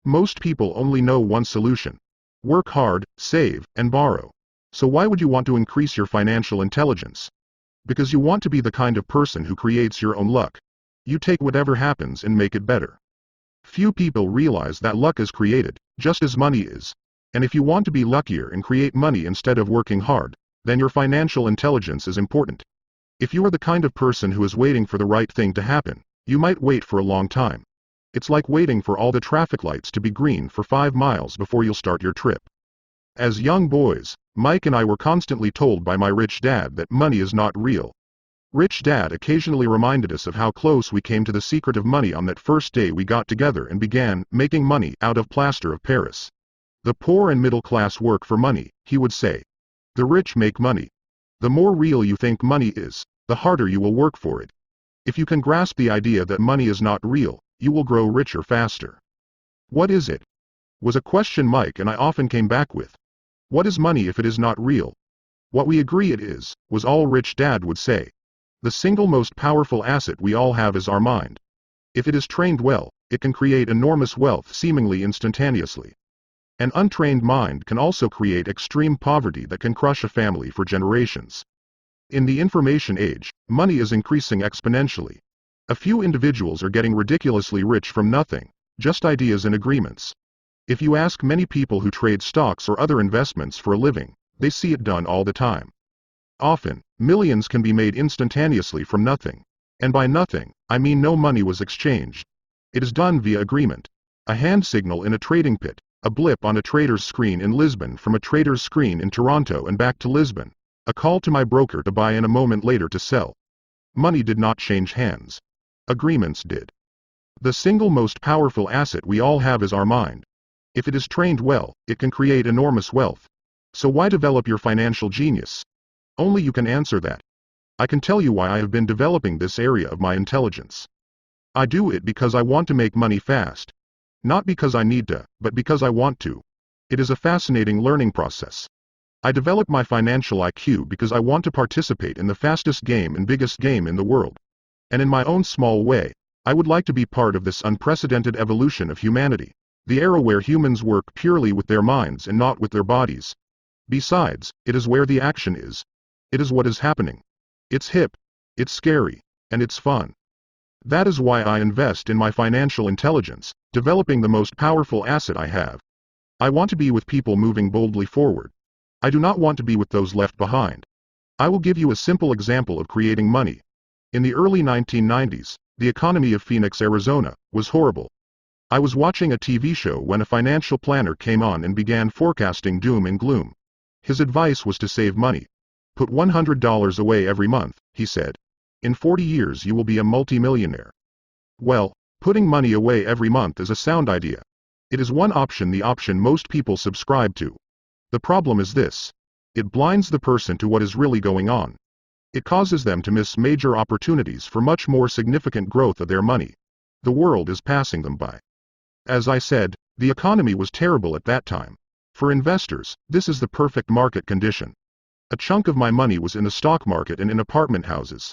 Most people only know one solution: work hard, save, and borrow. So why would you want to increase your financial intelligence? Because you want to be the kind of person who creates your own luck. You take whatever happens and make it better. Few people realize that luck is created, just as money is. And if you want to be luckier and create money instead of working hard, then your financial intelligence is important. If you are the kind of person who is waiting for the right thing to happen, you might wait for a long time. It's like waiting for all the traffic lights to be green for 5 miles before you'll start your trip. As young boys, Mike and I were constantly told by my rich dad that money is not real. Rich Dad occasionally reminded us of how close we came to the secret of money on that first day we got together and began making money out of plaster of Paris. The poor and middle class work for money, he would say. The rich make money. The more real you think money is, the harder you will work for it. If you can grasp the idea that money is not real, you will grow richer faster. What is it? Was a question Mike and I often came back with. What is money if it is not real? What we agree it is, was all Rich Dad would say. The single most powerful asset we all have is our mind. If it is trained well, it can create enormous wealth seemingly instantaneously. An untrained mind can also create extreme poverty that can crush a family for generations. In the information age, money is increasing exponentially. A few individuals are getting ridiculously rich from nothing, just ideas and agreements. If you ask many people who trade stocks or other investments for a living, they see it done all the time. Often, millions can be made instantaneously from nothing. And by nothing, I mean no money was exchanged. It is done via agreement. A hand signal in a trading pit, a blip on a trader's screen in Lisbon from a trader's screen in Toronto and back to Lisbon, a call to my broker to buy and a moment later to sell. Money did not change hands. Agreements did. The single most powerful asset we all have is our mind. If it is trained well, it can create enormous wealth. So why develop your financial genius? Only you can answer that. I can tell you why I have been developing this area of my intelligence. I do it because I want to make money fast. Not because I need to, but because I want to. It is a fascinating learning process. I develop my financial IQ because I want to participate in the fastest game and biggest game in the world. And in my own small way, I would like to be part of this unprecedented evolution of humanity, the era where humans work purely with their minds and not with their bodies. Besides, it is where the action is. It is what is happening. It's hip, it's scary, and it's fun. That is why I invest in my financial intelligence, developing the most powerful asset I have. I want to be with people moving boldly forward. I do not want to be with those left behind. I will give you a simple example of creating money. In the early 1990s, the economy of Phoenix, Arizona, was horrible. I was watching a TV show when a financial planner came on and began forecasting doom and gloom. His advice was to save money. Put $100 away every month, he said. In 40 years you will be a multimillionaire. Well, putting money away every month is a sound idea. It is one option, the option most people subscribe to. The problem is this. It blinds the person to what is really going on. It causes them to miss major opportunities for much more significant growth of their money. The world is passing them by. As I said, the economy was terrible at that time. For investors, this is the perfect market condition. A chunk of my money was in the stock market and in apartment houses.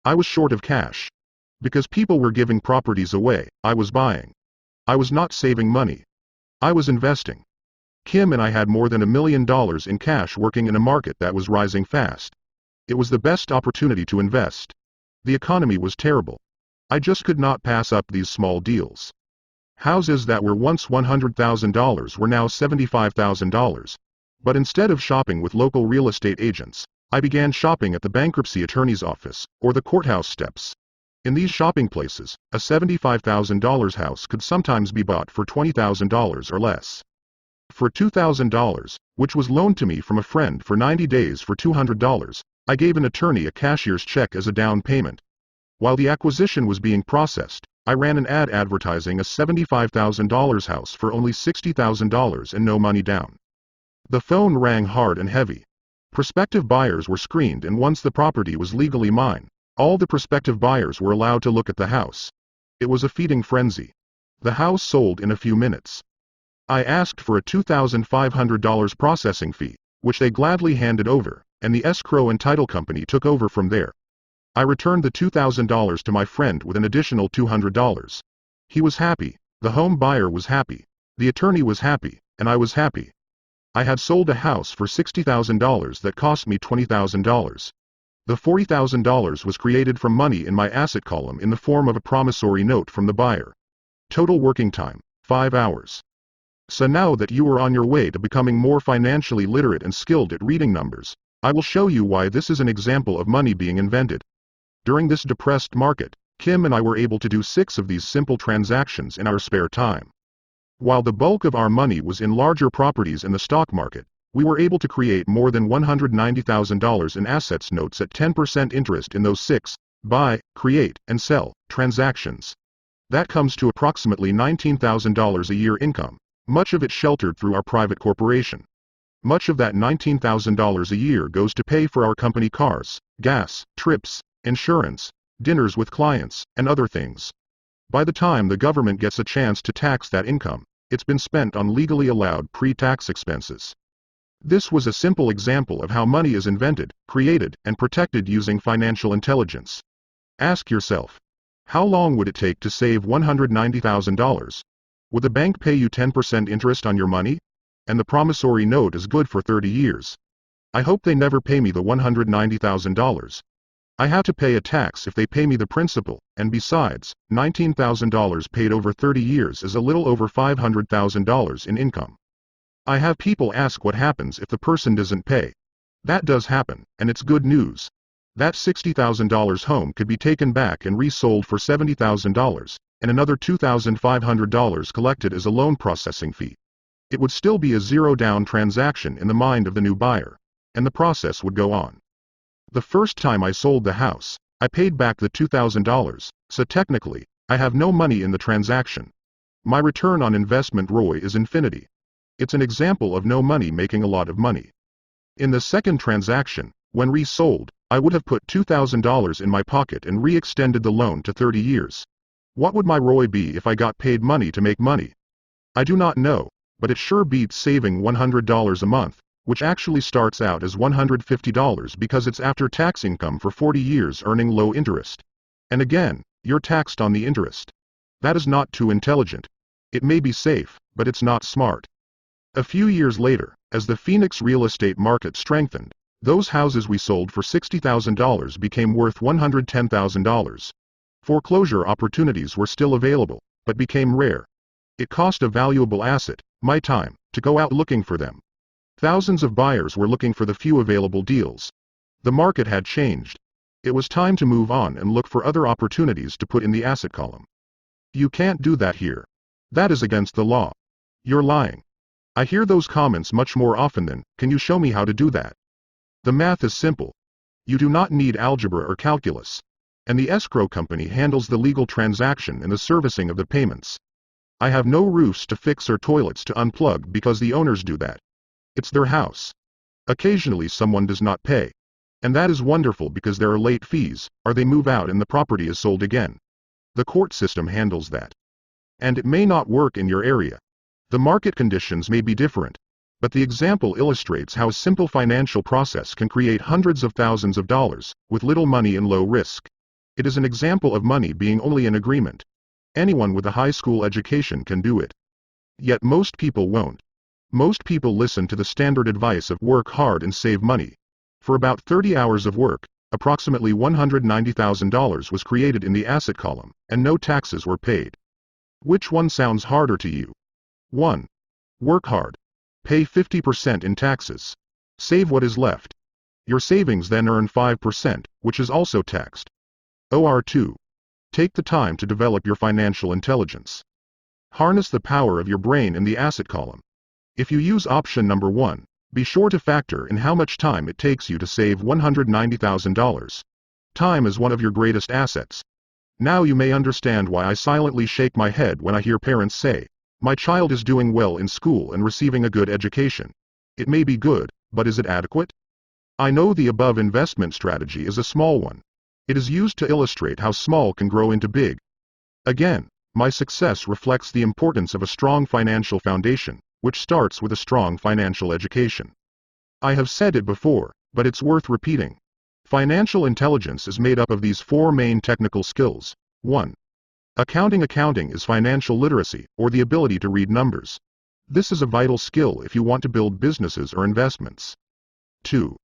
I was short of cash. Because people were giving properties away, I was buying. I was not saving money. I was investing. Kim and I had more than $1 million in cash working in a market that was rising fast. It was the best opportunity to invest. The economy was terrible. I just could not pass up these small deals. Houses that were once $100,000 were now $75,000. But instead of shopping with local real estate agents, I began shopping at the bankruptcy attorney's office, or the courthouse steps. In these shopping places, a $75,000 house could sometimes be bought for $20,000 or less. For $2,000, which was loaned to me from a friend for 90 days for $200, I gave an attorney a cashier's check as a down payment. While the acquisition was being processed, I ran an ad advertising a $75,000 house for only $60,000 and no money down. The phone rang hard and heavy. Prospective buyers were screened, and once the property was legally mine, all the prospective buyers were allowed to look at the house. It was a feeding frenzy. The house sold in a few minutes. I asked for a $2,500 processing fee, which they gladly handed over, and the escrow and title company took over from there. I returned the $2,000 to my friend with an additional $200. He was happy, the home buyer was happy, the attorney was happy, and I was happy. I had sold a house for $60,000 that cost me $20,000. The $40,000 was created from money in my asset column in the form of a promissory note from the buyer. Total working time, 5 hours. So now that you are on your way to becoming more financially literate and skilled at reading numbers, I will show you why this is an example of money being invented. During this depressed market, Kim and I were able to do 6 of these simple transactions in our spare time. While the bulk of our money was in larger properties in the stock market, We were able to create more than $190,000 in assets notes at 10% interest in those 6, buy, create, and sell, transactions. That comes to approximately $19,000 a year income, much of it sheltered through our private corporation. Much of that $19,000 a year goes to pay for our company cars, gas, trips, insurance, dinners with clients, and other things. By the time the government gets a chance to tax that income, it's been spent on legally allowed pre-tax expenses. This was a simple example of how money is invented, created, and protected using financial intelligence. Ask yourself, how long would it take to save $190,000? Would the bank pay you 10% interest on your money? And the promissory note is good for 30 years. I hope they never pay me the $190,000. I have to pay a tax if they pay me the principal, and besides, $19,000 paid over 30 years is a little over $500,000 in income. I have people ask what happens if the person doesn't pay. That does happen, and it's good news. That $60,000 home could be taken back and resold for $70,000, and another $2,500 collected as a loan processing fee. It would still be a zero-down transaction in the mind of the new buyer, and the process would go on. The first time I sold the house, I paid back the $2,000, so technically, I have no money in the transaction. My return on investment ROI is infinity. It's an example of no money making a lot of money. In the second transaction, when resold, I would have put $2,000 in my pocket and re-extended the loan to 30 years. What would my ROI be if I got paid money to make money? I do not know, but it sure beats saving $100 a month, which actually starts out as $150 because it's after-tax income for 40 years earning low interest. And again, you're taxed on the interest. That is not too intelligent. It may be safe, but it's not smart. A few years later, as the Phoenix real estate market strengthened, those houses we sold for $60,000 became worth $110,000. Foreclosure opportunities were still available, but became rare. It cost a valuable asset, my time, to go out looking for them. Thousands of buyers were looking for the few available deals. The market had changed. It was time to move on and look for other opportunities to put in the asset column. You can't do that here. That is against the law. You're lying. I hear those comments much more often than, "Can you show me how to do that?" The math is simple. You do not need algebra or calculus. And the escrow company handles the legal transaction and the servicing of the payments. I have no roofs to fix or toilets to unplug because the owners do that. It's their house. Occasionally someone does not pay. And that is wonderful because there are late fees, or they move out and the property is sold again. The court system handles that. And it may not work in your area. The market conditions may be different, but the example illustrates how a simple financial process can create hundreds of thousands of dollars, with little money and low risk. It is an example of money being only an agreement. Anyone with a high school education can do it. Yet most people won't. Most people listen to the standard advice of work hard and save money. For about 30 hours of work, approximately $190,000 was created in the asset column, and no taxes were paid. Which one sounds harder to you? 1. Work hard. Pay 50% in taxes. Save what is left. Your savings then earn 5%, which is also taxed. Or 2. Take the time to develop your financial intelligence. Harness the power of your brain in the asset column. If you use option number 1, be sure to factor in how much time it takes you to save $190,000. Time is one of your greatest assets. Now you may understand why I silently shake my head when I hear parents say, "My child is doing well in school and receiving a good education." It may be good, but is it adequate? I know the above investment strategy is a small one. It is used to illustrate how small can grow into big. Again, my success reflects the importance of a strong financial foundation, which starts with a strong financial education. I have said it before, but it's worth repeating. Financial intelligence is made up of these 4 main technical skills. 1. Accounting is financial literacy, or the ability to read numbers. This is a vital skill if you want to build businesses or investments. 2.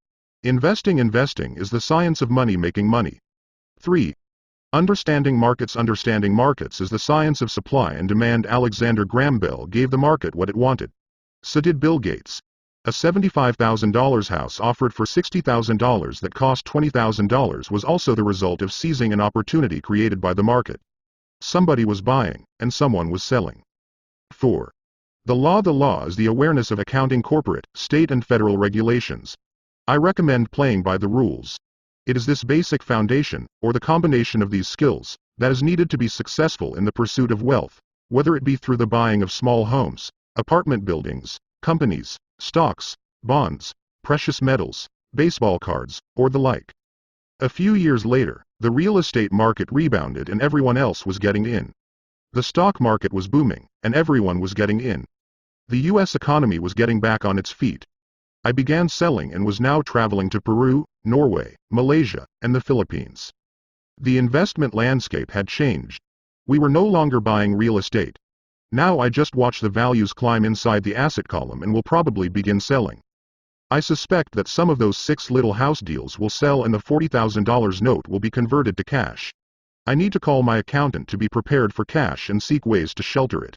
Investing is the science of money making money. 3. Understanding markets is the science of supply and demand. Alexander Graham Bell gave the market what it wanted. So did Bill Gates. A $75,000 house offered for $60,000 that cost $20,000 was also the result of seizing an opportunity created by the market. Somebody was buying, and someone was selling. 4. The law is the awareness of accounting corporate, state and federal regulations. I recommend playing by the rules. It is this basic foundation, or the combination of these skills, that is needed to be successful in the pursuit of wealth, whether it be through the buying of small homes, apartment buildings, companies, stocks, bonds, precious metals, baseball cards, or the like. A few years later, the real estate market rebounded and everyone else was getting in. The stock market was booming, and everyone was getting in. The US economy was getting back on its feet. I began selling and was now traveling to Peru, Norway, Malaysia, and the Philippines. The investment landscape had changed. We were no longer buying real estate. Now I just watch the values climb inside the asset column and will probably begin selling. I suspect that some of those 6 little house deals will sell and the $40,000 note will be converted to cash. I need to call my accountant to be prepared for cash and seek ways to shelter it.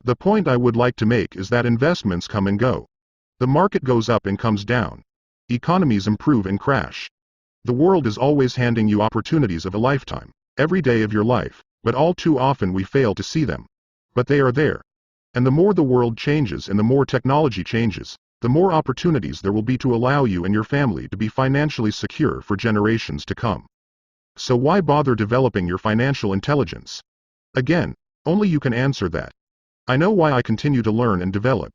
The point I would like to make is that investments come and go. The market goes up and comes down. Economies improve and crash. The world is always handing you opportunities of a lifetime, every day of your life, but all too often we fail to see them. But they are there. And the more the world changes and the more technology changes, the more opportunities there will be to allow you and your family to be financially secure for generations to come. So why bother developing your financial intelligence? Again, only you can answer that. I know why I continue to learn and develop.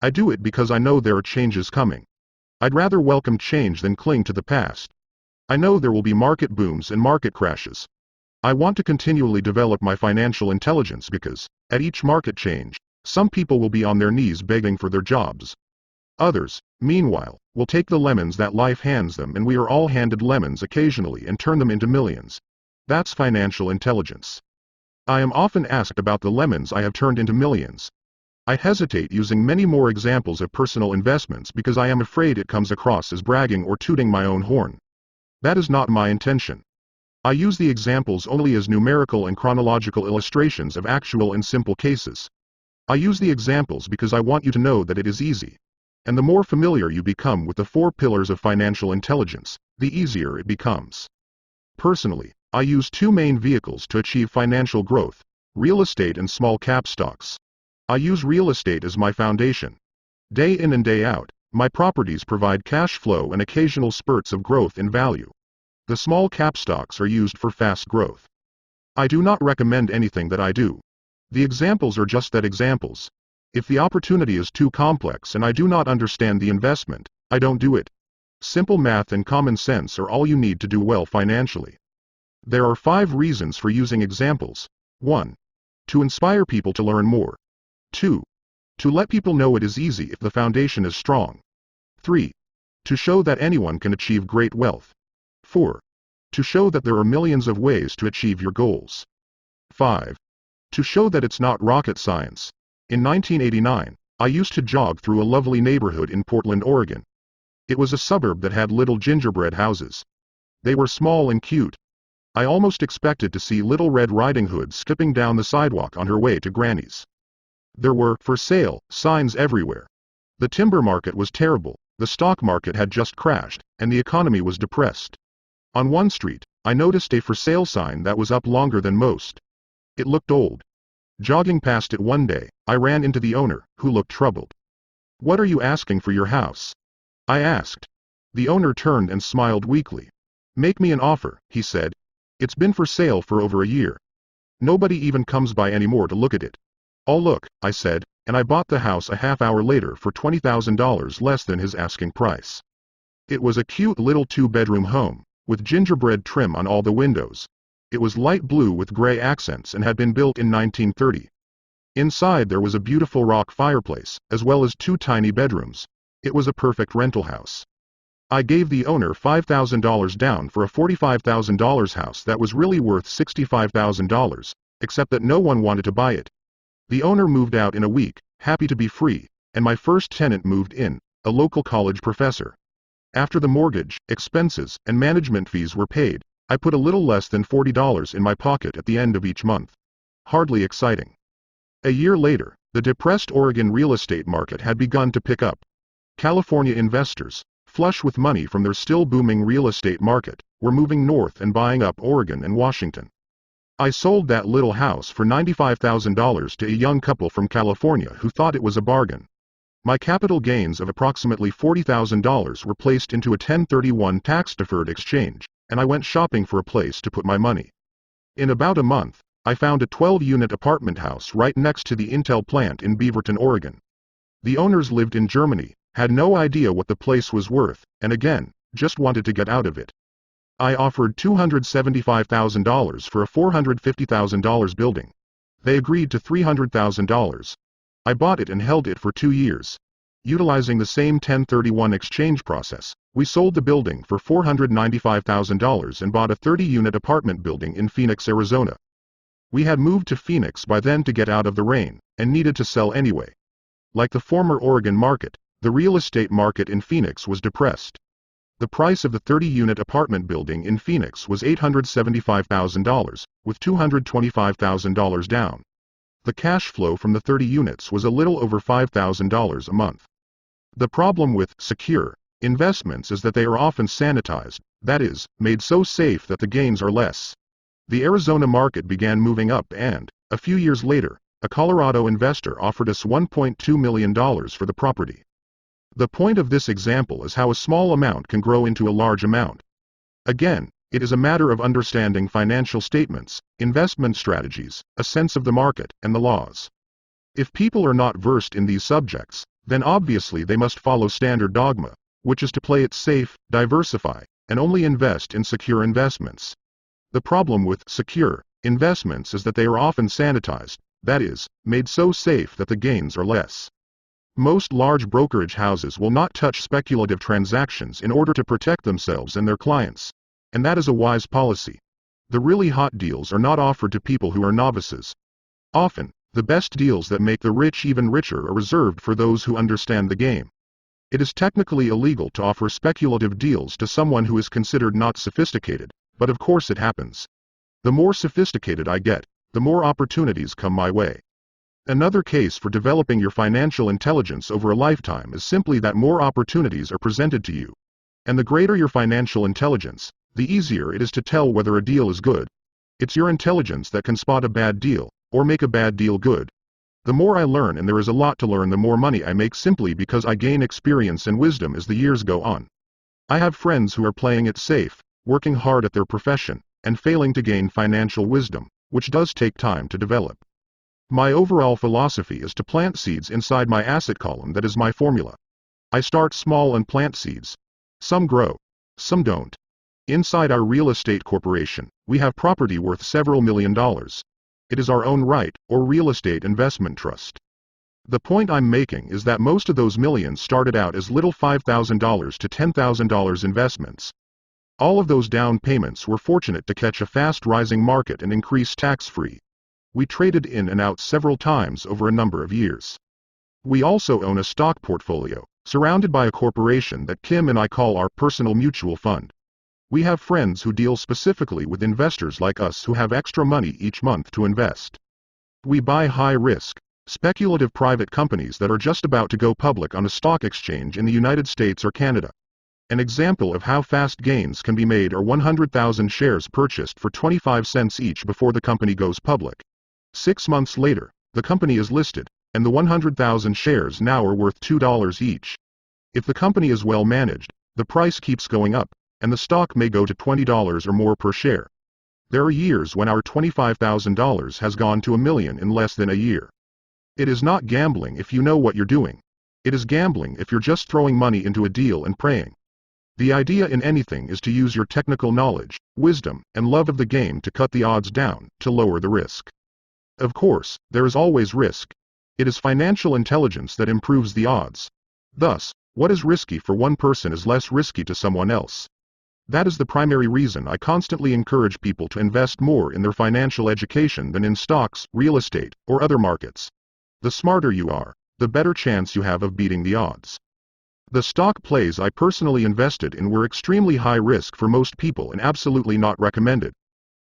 I do it because I know there are changes coming. I'd rather welcome change than cling to the past. I know there will be market booms and market crashes. I want to continually develop my financial intelligence because, at each market change, some people will be on their knees begging for their jobs. Others, meanwhile, will take the lemons that life hands them, and we are all handed lemons occasionally, and turn them into millions. That's financial intelligence. I am often asked about the lemons I have turned into millions. I hesitate using many more examples of personal investments because I am afraid it comes across as bragging or tooting my own horn. That is not my intention. I use the examples only as numerical and chronological illustrations of actual and simple cases. I use the examples because I want you to know that it is easy. And the more familiar you become with the 4 pillars of financial intelligence, the easier it becomes. Personally, I use 2 main vehicles to achieve financial growth: real estate and small cap stocks. I use real estate as my foundation. Day in and day out, my properties provide cash flow and occasional spurts of growth in value. The small cap stocks are used for fast growth. I do not recommend anything that I do. The examples are just that, examples. If the opportunity is too complex and I do not understand the investment, I don't do it. Simple math and common sense are all you need to do well financially. There are 5 reasons for using examples. 1. To inspire people to learn more. 2. To let people know it is easy if the foundation is strong. 3. To show that anyone can achieve great wealth. 4. To show that there are millions of ways to achieve your goals. 5. To show that it's not rocket science. In 1989, I used to jog through a lovely neighborhood in Portland, Oregon. It was a suburb that had little gingerbread houses. They were small and cute. I almost expected to see Little Red Riding Hood skipping down the sidewalk on her way to Granny's. There were "for sale" signs everywhere. The timber market was terrible, the stock market had just crashed, and the economy was depressed. On one street, I noticed a "for sale" sign that was up longer than most. It looked old. Jogging past it one day, I ran into the owner, who looked troubled. "What are you asking for your house?" I asked. The owner turned and smiled weakly. "Make me an offer," he said. "It's been for sale for over a year. Nobody even comes by anymore to look at it." "I'll look," I said, and I bought the house a half hour later for $20,000 less than his asking price. It was a cute little 2-bedroom home, with gingerbread trim on all the windows. It was light blue with gray accents and had been built in 1930. Inside there was a beautiful rock fireplace, as well as 2 tiny bedrooms. It was a perfect rental house. I gave the owner $5,000 down for a $45,000 house that was really worth $65,000, except that no one wanted to buy it. The owner moved out in a week, happy to be free, and my first tenant moved in, a local college professor. After the mortgage, expenses, and management fees were paid, I put a little less than $40 in my pocket at the end of each month. Hardly exciting. A year later, the depressed Oregon real estate market had begun to pick up. California investors, flush with money from their still booming real estate market, were moving north and buying up Oregon and Washington. I sold that little house for $95,000 to a young couple from California who thought it was a bargain. My capital gains of approximately $40,000 were placed into a 1031 tax-deferred exchange, and I went shopping for a place to put my money. In about a month, I found a 12-unit apartment house right next to the Intel plant in Beaverton, Oregon. The owners lived in Germany, had no idea what the place was worth, and again, just wanted to get out of it. I offered $275,000 for a $450,000 building. They agreed to $300,000. I bought it and held it for 2 years. Utilizing the same 1031 exchange process, we sold the building for $495,000 and bought a 30-unit apartment building in Phoenix, Arizona. We had moved to Phoenix by then to get out of the rain, and needed to sell anyway. Like the former Oregon market, the real estate market in Phoenix was depressed. The price of the 30-unit apartment building in Phoenix was $875,000, with $225,000 down. The cash flow from the 30 units was a little over $5,000 a month. The problem with secure investments is that they are often sanitized, that is, made so safe that the gains are less. The Arizona market began moving up and, a few years later, a Colorado investor offered us $1.2 million for the property. The point of this example is how a small amount can grow into a large amount. Again, it is a matter of understanding financial statements, investment strategies, a sense of the market, and the laws. If people are not versed in these subjects, then obviously they must follow standard dogma, which is to play it safe, diversify, and only invest in secure investments. The problem with secure investments is that they are often sanitized, that is, made so safe that the gains are less. Most large brokerage houses will not touch speculative transactions in order to protect themselves and their clients. And that is a wise policy. The really hot deals are not offered to people who are novices. Often, the best deals that make the rich even richer are reserved for those who understand the game. It is technically illegal to offer speculative deals to someone who is considered not sophisticated, but of course it happens. The more sophisticated I get, the more opportunities come my way. Another case for developing your financial intelligence over a lifetime is simply that more opportunities are presented to you. And the greater your financial intelligence, the easier it is to tell whether a deal is good. It's your intelligence that can spot a bad deal, or make a bad deal good. The more I learn, and there is a lot to learn, the more money I make simply because I gain experience and wisdom as the years go on. I have friends who are playing it safe, working hard at their profession, and failing to gain financial wisdom, which does take time to develop. My overall philosophy is to plant seeds inside my asset column. That is my formula. I start small and plant seeds. Some grow, some don't. Inside our real estate corporation, we have property worth several $1 million. It is our own right, or real estate investment trust. The point I'm making is that most of those millions started out as little $5,000 to $10,000 investments. All of those down payments were fortunate to catch a fast-rising market and increase tax-free. We traded in and out several times over a number of years. We also own a stock portfolio, surrounded by a corporation that Kim and I call our personal mutual fund. We have friends who deal specifically with investors like us who have extra money each month to invest. We buy high-risk, speculative private companies that are just about to go public on a stock exchange in the United States or Canada. An example of how fast gains can be made are 100,000 shares purchased for 25 cents each before the company goes public. 6 months later, the company is listed, and the 100,000 shares now are worth $2 each. If the company is well managed, the price keeps going up, and the stock may go to $20 or more per share. There are years when our $25,000 has gone to $1 million in less than a year. It is not gambling if you know what you're doing. It is gambling if you're just throwing money into a deal and praying. The idea in anything is to use your technical knowledge, wisdom, and love of the game to cut the odds down, to lower the risk. Of course, there is always risk. It is financial intelligence that improves the odds. Thus, what is risky for one person is less risky to someone else. That is the primary reason I constantly encourage people to invest more in their financial education than in stocks, real estate, or other markets. The smarter you are, the better chance you have of beating the odds. The stock plays I personally invested in were extremely high risk for most people and absolutely not recommended.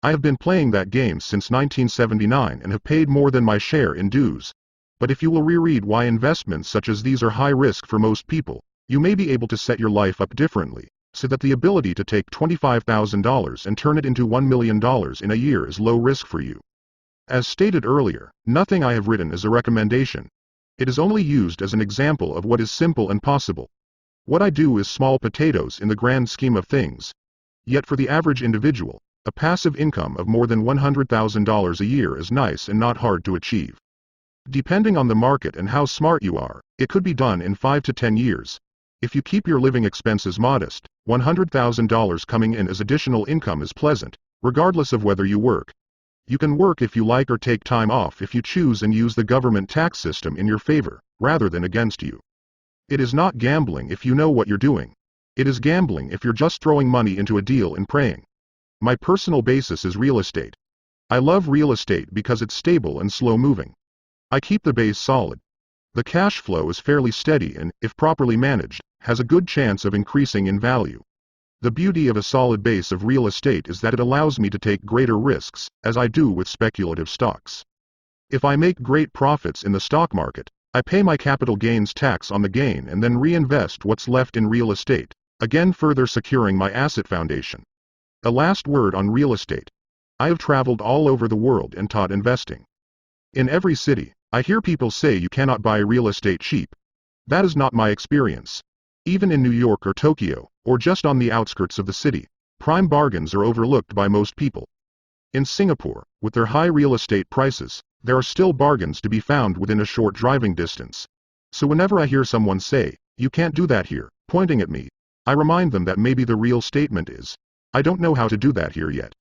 I have been playing that game since 1979 and have paid more than my share in dues. But if you will reread why investments such as these are high risk for most people, you may be able to set your life up differently. so that the ability to take $25,000 and turn it into $1 million in a year is low risk for you. As stated earlier, nothing I have written is a recommendation. It is only used as an example of what is simple and possible. What I do is small potatoes in the grand scheme of things. Yet for the average individual, a passive income of more than $100,000 a year is nice and not hard to achieve. Depending on the market and how smart you are, it could be done in 5 to 10 years. If you keep your living expenses modest, $100,000 coming in as additional income is pleasant, regardless of whether you work. You can work if you like or take time off if you choose and use the government tax system in your favor, rather than against you. It is not gambling if you know what you're doing. It is gambling if you're just throwing money into a deal and praying. My personal basis is real estate. I love real estate because it's stable and slow-moving. I keep the base solid. The cash flow is fairly steady and, if properly managed, has a good chance of increasing in value. The beauty of a solid base of real estate is that it allows me to take greater risks, as I do with speculative stocks. If I make great profits in the stock market, I pay my capital gains tax on the gain and then reinvest what's left in real estate, again further securing my asset foundation. A last word on real estate. I have traveled all over the world and taught investing. In every city, I hear people say you cannot buy real estate cheap. That is not my experience. Even in New York or Tokyo, or just on the outskirts of the city, prime bargains are overlooked by most people. In Singapore, with their high real estate prices, there are still bargains to be found within a short driving distance. So whenever I hear someone say, "You can't do that here," pointing at me, I remind them that maybe the real statement is, "I don't know how to do that here yet."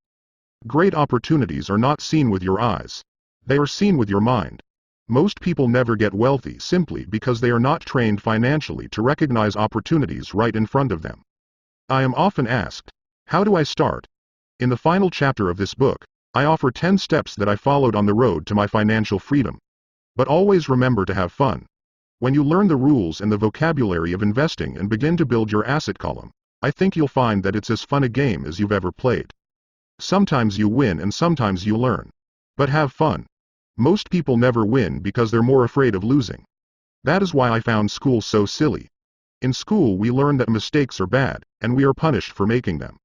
Great opportunities are not seen with your eyes. They are seen with your mind. Most people never get wealthy simply because they are not trained financially to recognize opportunities right in front of them. I am often asked, how do I start? In the final chapter of this book, I offer 10 steps that I followed on the road to my financial freedom. But always remember to have fun. When you learn the rules and the vocabulary of investing and begin to build your asset column, I think you'll find that it's as fun a game as you've ever played. Sometimes you win and sometimes you learn. But have fun. Most people never win because they're more afraid of losing. That is why I found school so silly. In school we learn that mistakes are bad, and we are punished for making them.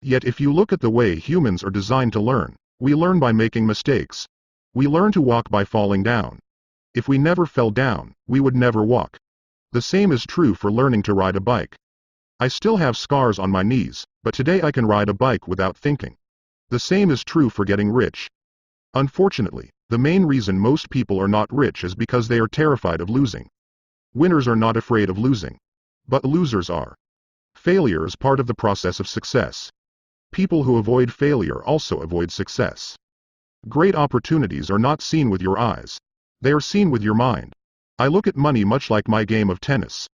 Yet if you look at the way humans are designed to learn, we learn by making mistakes. We learn to walk by falling down. If we never fell down, we would never walk. The same is true for learning to ride a bike. I still have scars on my knees, but today I can ride a bike without thinking. The same is true for getting rich. Unfortunately, the main reason most people are not rich is because they are terrified of losing. Winners are not afraid of losing. But losers are. Failure is part of the process of success. People who avoid failure also avoid success. Great opportunities are not seen with your eyes. They are seen with your mind. I look at money much like my game of tennis.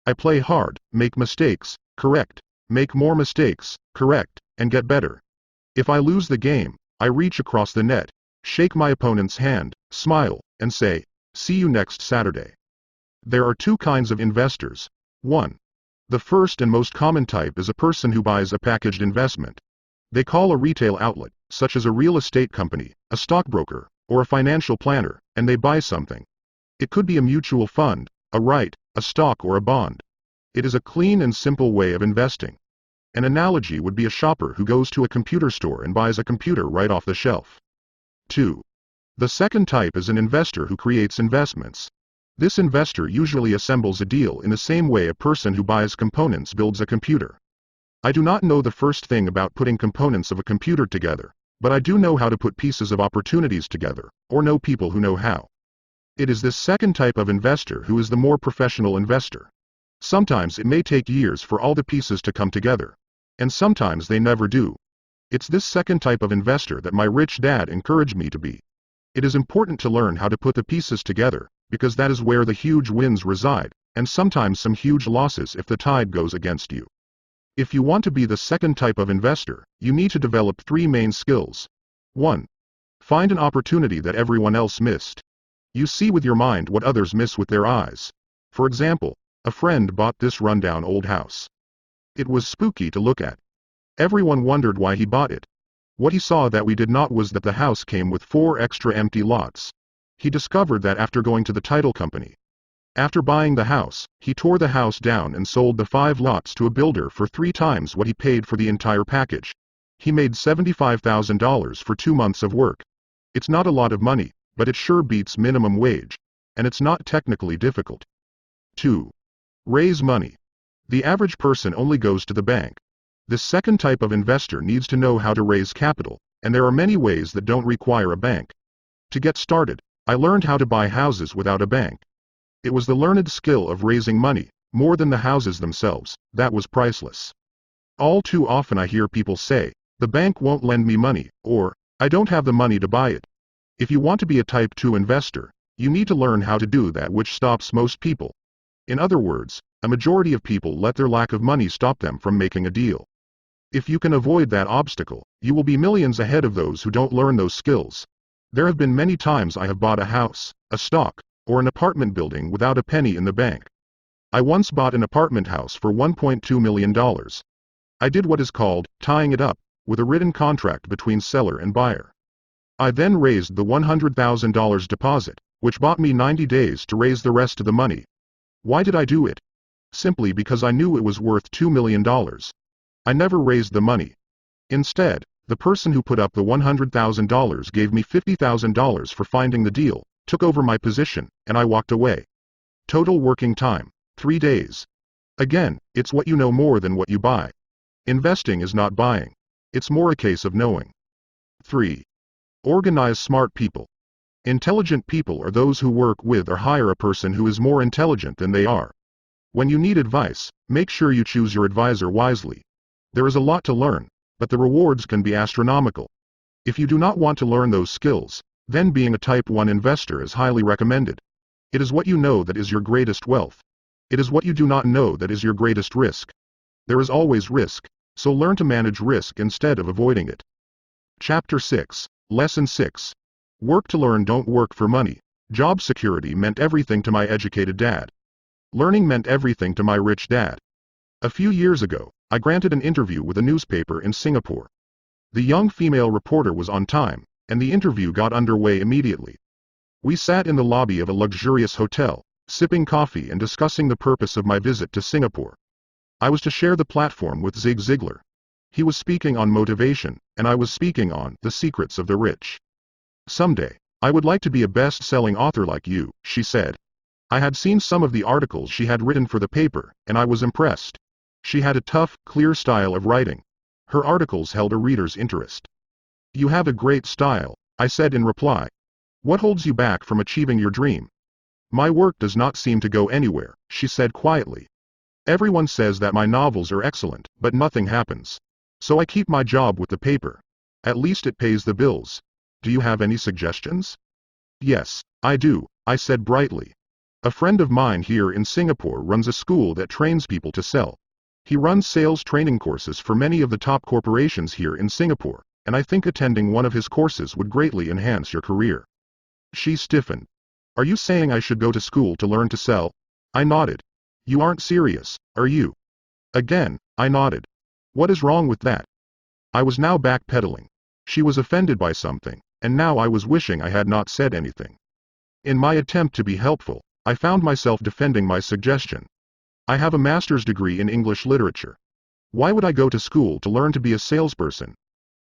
I play hard, make mistakes, correct, make more mistakes, correct, and get better. If I lose the game, I reach across the net, shake my opponent's hand, smile, and say, "See you next Saturday." There are two kinds of investors. 1. The first and most common type is a person who buys a packaged investment. They call a retail outlet, such as a real estate company, a stockbroker, or a financial planner, and they buy something. It could be a mutual fund, a right, a stock, or a bond. It is a clean and simple way of investing. An analogy would be a shopper who goes to a computer store and buys a computer right off the shelf. 2. The second type is an investor who creates investments. This investor usually assembles a deal in the same way a person who buys components builds a computer. I do not know the first thing about putting components of a computer together, but I do know how to put pieces of opportunities together, or know people who know how. It is this second type of investor who is the more professional investor. Sometimes it may take years for all the pieces to come together. And sometimes they never do. It's this second type of investor that my rich dad encouraged me to be. It is important to learn how to put the pieces together, because that is where the huge wins reside, and sometimes some huge losses if the tide goes against you. If you want to be the second type of investor, you need to develop 3 main skills. 1. Find an opportunity that everyone else missed. You see with your mind what others miss with their eyes. For example, a friend bought this rundown old house. It was spooky to look at. Everyone wondered why he bought it. What he saw that we did not was that the house came with 4 extra empty lots. He discovered that after going to the title company. After buying the house, he tore the house down and sold the 5 lots to a builder for 3 times what he paid for the entire package. He made $75,000 for 2 months of work. It's not a lot of money, but it sure beats minimum wage. And it's not technically difficult. 2. Raise money. The average person only goes to the bank. This second type of investor needs to know how to raise capital, and there are many ways that don't require a bank. To get started, I learned how to buy houses without a bank. It was the learned skill of raising money, more than the houses themselves, that was priceless. All too often I hear people say, the bank won't lend me money, or, I don't have the money to buy it. If you want to be a type 2 investor, you need to learn how to do that, which stops most people. In other words, a majority of people let their lack of money stop them from making a deal. If you can avoid that obstacle, you will be millions ahead of those who don't learn those skills. There have been many times I have bought a house, a stock, or an apartment building without a penny in the bank. I once bought an apartment house for $1.2 million. I did what is called tying it up, with a written contract between seller and buyer. I then raised the $100,000 deposit, which bought me 90 days to raise the rest of the money. Why did I do it? Simply because I knew it was worth $2 million. I never raised the money. Instead, the person who put up the $100,000 gave me $50,000 for finding the deal, took over my position, and I walked away. Total working time, 3 days. Again, it's what you know more than what you buy. Investing is not buying. It's more a case of knowing. 3. Organize smart people. Intelligent people are those who work with or hire a person who is more intelligent than they are. When you need advice, make sure you choose your advisor wisely. There is a lot to learn, but the rewards can be astronomical. If you do not want to learn those skills, then being a type 1 investor is highly recommended. It is what you know that is your greatest wealth. It is what you do not know that is your greatest risk. There is always risk, so learn to manage risk instead of avoiding it. Chapter 6, Lesson 6. Work to learn, don't work for money. Job security meant everything to my educated dad. Learning meant everything to my rich dad. A few years ago, I granted an interview with a newspaper in Singapore. The young female reporter was on time, and the interview got underway immediately. We sat in the lobby of a luxurious hotel, sipping coffee and discussing the purpose of my visit to Singapore. I was to share the platform with Zig Ziglar. He was speaking on motivation, and I was speaking on the secrets of the rich. Someday, I would like to be a best-selling author like you, she said. I had seen some of the articles she had written for the paper, and I was impressed. She had a tough, clear style of writing. Her articles held a reader's interest. You have a great style, I said in reply. What holds you back from achieving your dream? My work does not seem to go anywhere, she said quietly. Everyone says that my novels are excellent, but nothing happens. So I keep my job with the paper. At least it pays the bills. Do you have any suggestions? Yes, I do, I said brightly. A friend of mine here in Singapore runs a school that trains people to sell. He runs sales training courses for many of the top corporations here in Singapore, and I think attending one of his courses would greatly enhance your career. She stiffened. Are you saying I should go to school to learn to sell? I nodded. You aren't serious, are you? Again, I nodded. What is wrong with that? I was now backpedaling. She was offended by something, and now I was wishing I had not said anything. In my attempt to be helpful, I found myself defending my suggestion. I have a master's degree in English literature. Why would I go to school to learn to be a salesperson?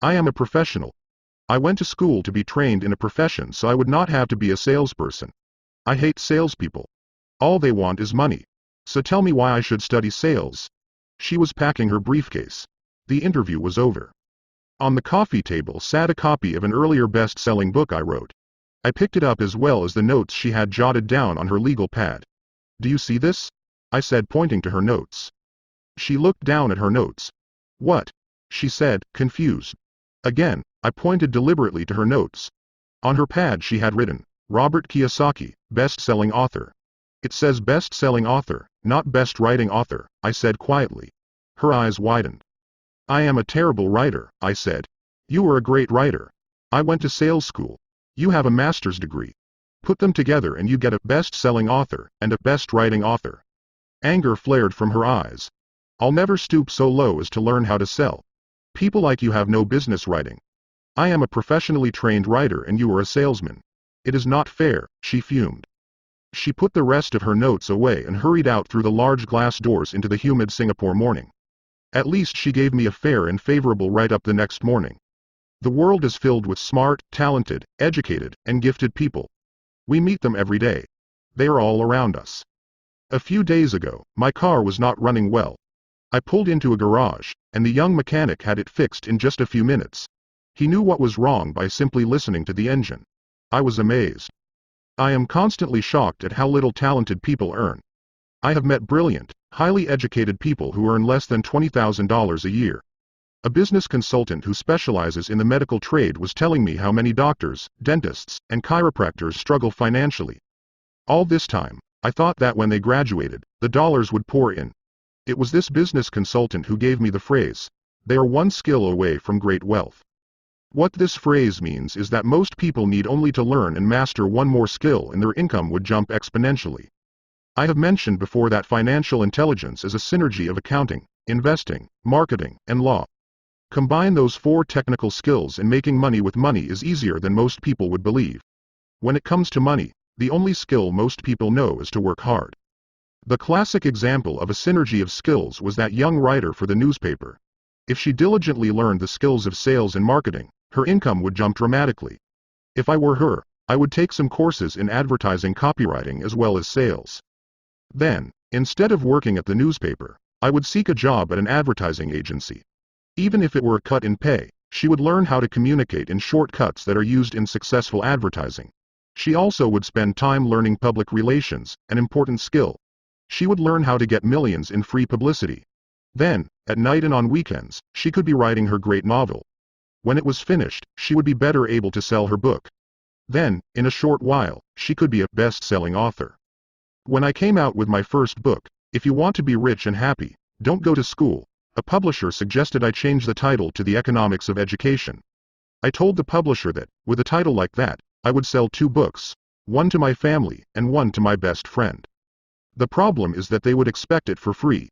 I am a professional. I went to school to be trained in a profession so I would not have to be a salesperson. I hate salespeople. All they want is money. So tell me why I should study sales. She was packing her briefcase. The interview was over. On the coffee table sat a copy of an earlier best-selling book I wrote. I picked it up as well as the notes she had jotted down on her legal pad. Do you see this? I said, pointing to her notes. She looked down at her notes. What? She said, confused. Again, I pointed deliberately to her notes. On her pad she had written, Robert Kiyosaki, best-selling author. It says best-selling author, not best-writing author, I said quietly. Her eyes widened. I am a terrible writer, I said. You are a great writer. I went to sales school. You have a master's degree. Put them together and you get a best-selling author and a best-writing author. Anger flared from her eyes. I'll never stoop so low as to learn how to sell. People like you have no business writing. I am a professionally trained writer and you are a salesman. It is not fair, she fumed. She put the rest of her notes away and hurried out through the large glass doors into the humid Singapore morning. At least she gave me a fair and favorable write-up the next morning. The world is filled with smart, talented, educated, and gifted people. We meet them every day. They are all around us. A few days ago, my car was not running well. I pulled into a garage, and the young mechanic had it fixed in just a few minutes. He knew what was wrong by simply listening to the engine. I was amazed. I am constantly shocked at how little talented people earn. I have met brilliant, highly educated people who earn less than $20,000 a year. A business consultant who specializes in the medical trade was telling me how many doctors, dentists, and chiropractors struggle financially. All this time, I thought that when they graduated, the dollars would pour in. It was this business consultant who gave me the phrase, "They are one skill away from great wealth." What this phrase means is that most people need only to learn and master one more skill and their income would jump exponentially. I have mentioned before that financial intelligence is a synergy of accounting, investing, marketing, and law. Combine those 4 technical skills and making money with money is easier than most people would believe. When it comes to money, the only skill most people know is to work hard. The classic example of a synergy of skills was that young writer for the newspaper. If she diligently learned the skills of sales and marketing, her income would jump dramatically. If I were her, I would take some courses in advertising copywriting as well as sales. Then, instead of working at the newspaper, I would seek a job at an advertising agency. Even if it were a cut in pay, she would learn how to communicate in shortcuts that are used in successful advertising. She also would spend time learning public relations, an important skill. She would learn how to get millions in free publicity. Then, at night and on weekends, she could be writing her great novel. When it was finished, she would be better able to sell her book. Then, in a short while, she could be a best-selling author. When I came out with my first book, If You Want to Be Rich and Happy, Don't Go to School, a publisher suggested I change the title to The Economics of Education. I told the publisher that, with a title like that, I would sell 2 books, one to my family and one to my best friend. The problem is that they would expect it for free.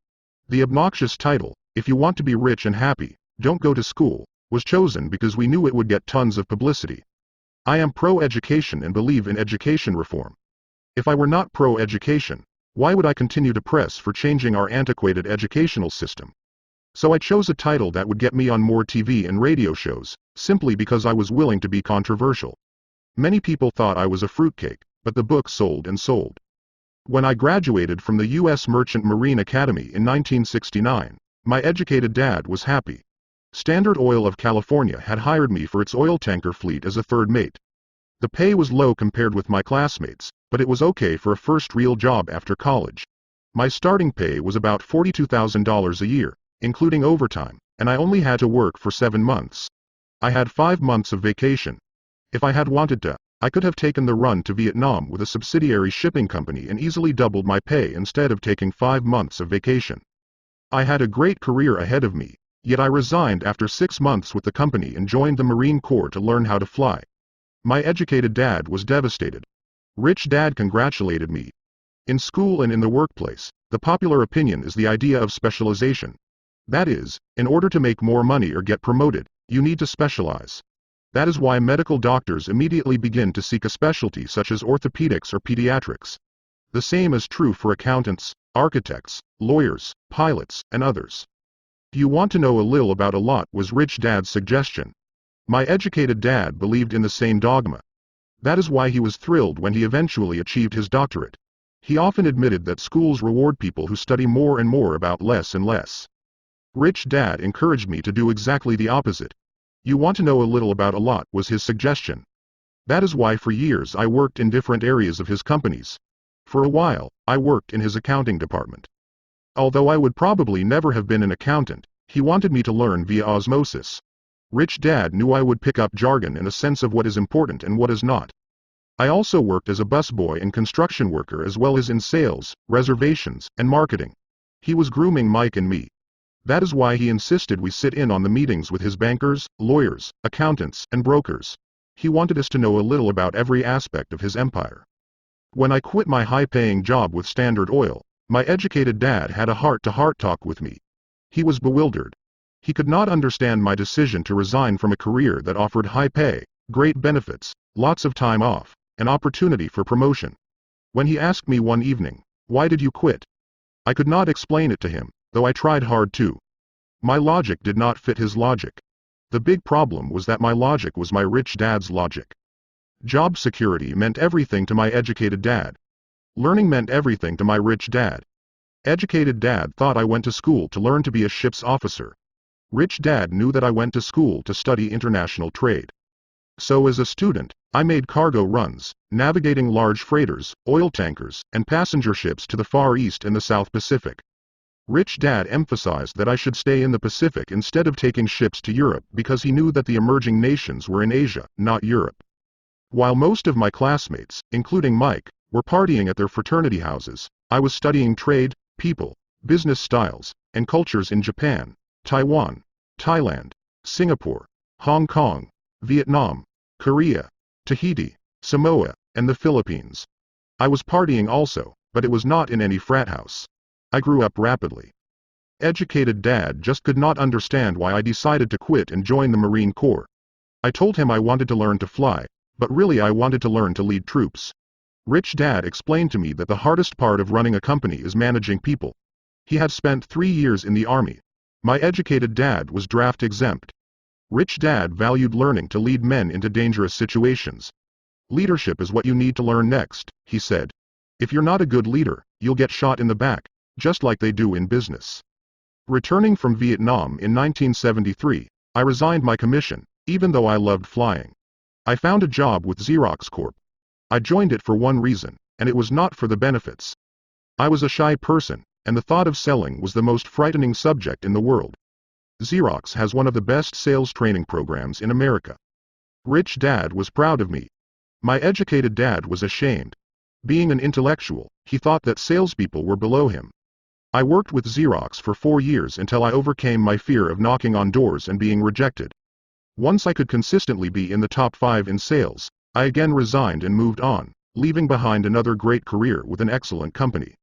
The obnoxious title, If You Want to Be Rich and Happy, Don't Go to School, was chosen because we knew it would get tons of publicity. I am pro-education and believe in education reform. If I were not pro-education, why would I continue to press for changing our antiquated educational system? So I chose a title that would get me on more TV and radio shows, simply because I was willing to be controversial. Many people thought I was a fruitcake, but the book sold and sold. When I graduated from the U.S. Merchant Marine Academy in 1969, my educated dad was happy. Standard Oil of California had hired me for its oil tanker fleet as a third mate. The pay was low compared with my classmates, but it was okay for a first real job after college. My starting pay was about $42,000 a year, including overtime, and I only had to work for 7 months. I had 5 months of vacation. If I had wanted to, I could have taken the run to Vietnam with a subsidiary shipping company and easily doubled my pay instead of taking 5 months of vacation. I had a great career ahead of me, yet I resigned after 6 months with the company and joined the Marine Corps to learn how to fly. My educated dad was devastated. Rich Dad congratulated me. In school and in the workplace, the popular opinion is the idea of specialization. That is, in order to make more money or get promoted, you need to specialize. That is why medical doctors immediately begin to seek a specialty such as orthopedics or pediatrics. The same is true for accountants, architects, lawyers, pilots, and others. You want to know a little about a lot was Rich Dad's suggestion. My educated dad believed in the same dogma. That is why he was thrilled when he eventually achieved his doctorate. He often admitted that schools reward people who study more and more about less and less. Rich Dad encouraged me to do exactly the opposite. You want to know a little about a lot was his suggestion. That is why for years I worked in different areas of his companies. For a while, I worked in his accounting department. Although I would probably never have been an accountant, he wanted me to learn via osmosis. Rich Dad knew I would pick up jargon and a sense of what is important and what is not. I also worked as a busboy and construction worker as well as in sales, reservations, and marketing. He was grooming Mike and me. That is why he insisted we sit in on the meetings with his bankers, lawyers, accountants, and brokers. He wanted us to know a little about every aspect of his empire. When I quit my high-paying job with Standard Oil, my educated dad had a heart-to-heart talk with me. He was bewildered. He could not understand my decision to resign from a career that offered high pay, great benefits, lots of time off, and opportunity for promotion. When he asked me one evening, "Why did you quit?" I could not explain it to him, though I tried hard to. My logic did not fit his logic. The big problem was that my logic was my rich dad's logic. Job security meant everything to my educated dad. Learning meant everything to my rich dad. Educated dad thought I went to school to learn to be a ship's officer. Rich dad knew that I went to school to study international trade. So as a student, I made cargo runs, navigating large freighters, oil tankers, and passenger ships to the Far East and the South Pacific. Rich dad emphasized that I should stay in the Pacific instead of taking ships to Europe because he knew that the emerging nations were in Asia, not Europe. While most of my classmates, including Mike, were partying at their fraternity houses, I was studying trade, people, business styles, and cultures in Japan, Taiwan, Thailand, Singapore, Hong Kong, Vietnam, Korea, Tahiti, Samoa, and the Philippines. I was partying also, but it was not in any frat house. I grew up rapidly. Educated dad just could not understand why I decided to quit and join the Marine Corps. I told him I wanted to learn to fly, but really I wanted to learn to lead troops. Rich dad explained to me that the hardest part of running a company is managing people. He had spent 3 years in the army. My educated dad was draft exempt. Rich dad valued learning to lead men into dangerous situations. Leadership is what you need to learn next, he said. If you're not a good leader, you'll get shot in the back, just like they do in business. Returning from Vietnam in 1973, I resigned my commission, even though I loved flying. I found a job with Xerox Corp. I joined it for one reason, and it was not for the benefits. I was a shy person, and the thought of selling was the most frightening subject in the world. Xerox has one of the best sales training programs in America. Rich dad was proud of me. My educated dad was ashamed. Being an intellectual, he thought that salespeople were below him. I worked with Xerox for 4 years until I overcame my fear of knocking on doors and being rejected. Once I could consistently be in the top 5 in sales, I again resigned and moved on, leaving behind another great career with an excellent company.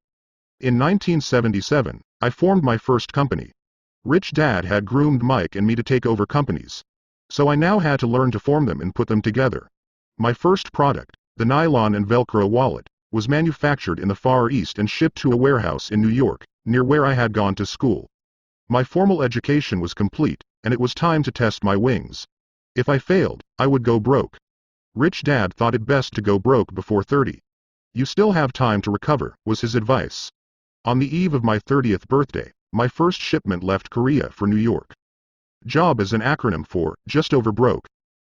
In 1977, I formed my first company. Rich dad had groomed Mike and me to take over companies. So I now had to learn to form them and put them together. My first product, the nylon and Velcro wallet, was manufactured in the Far East and shipped to a warehouse in New York, near where I had gone to school. My formal education was complete, and it was time to test my wings. If I failed, I would go broke. Rich dad thought it best to go broke before 30. You still have time to recover, was his advice. On the eve of my 30th birthday, my first shipment left Korea for New York. JOB is an acronym for just over broke.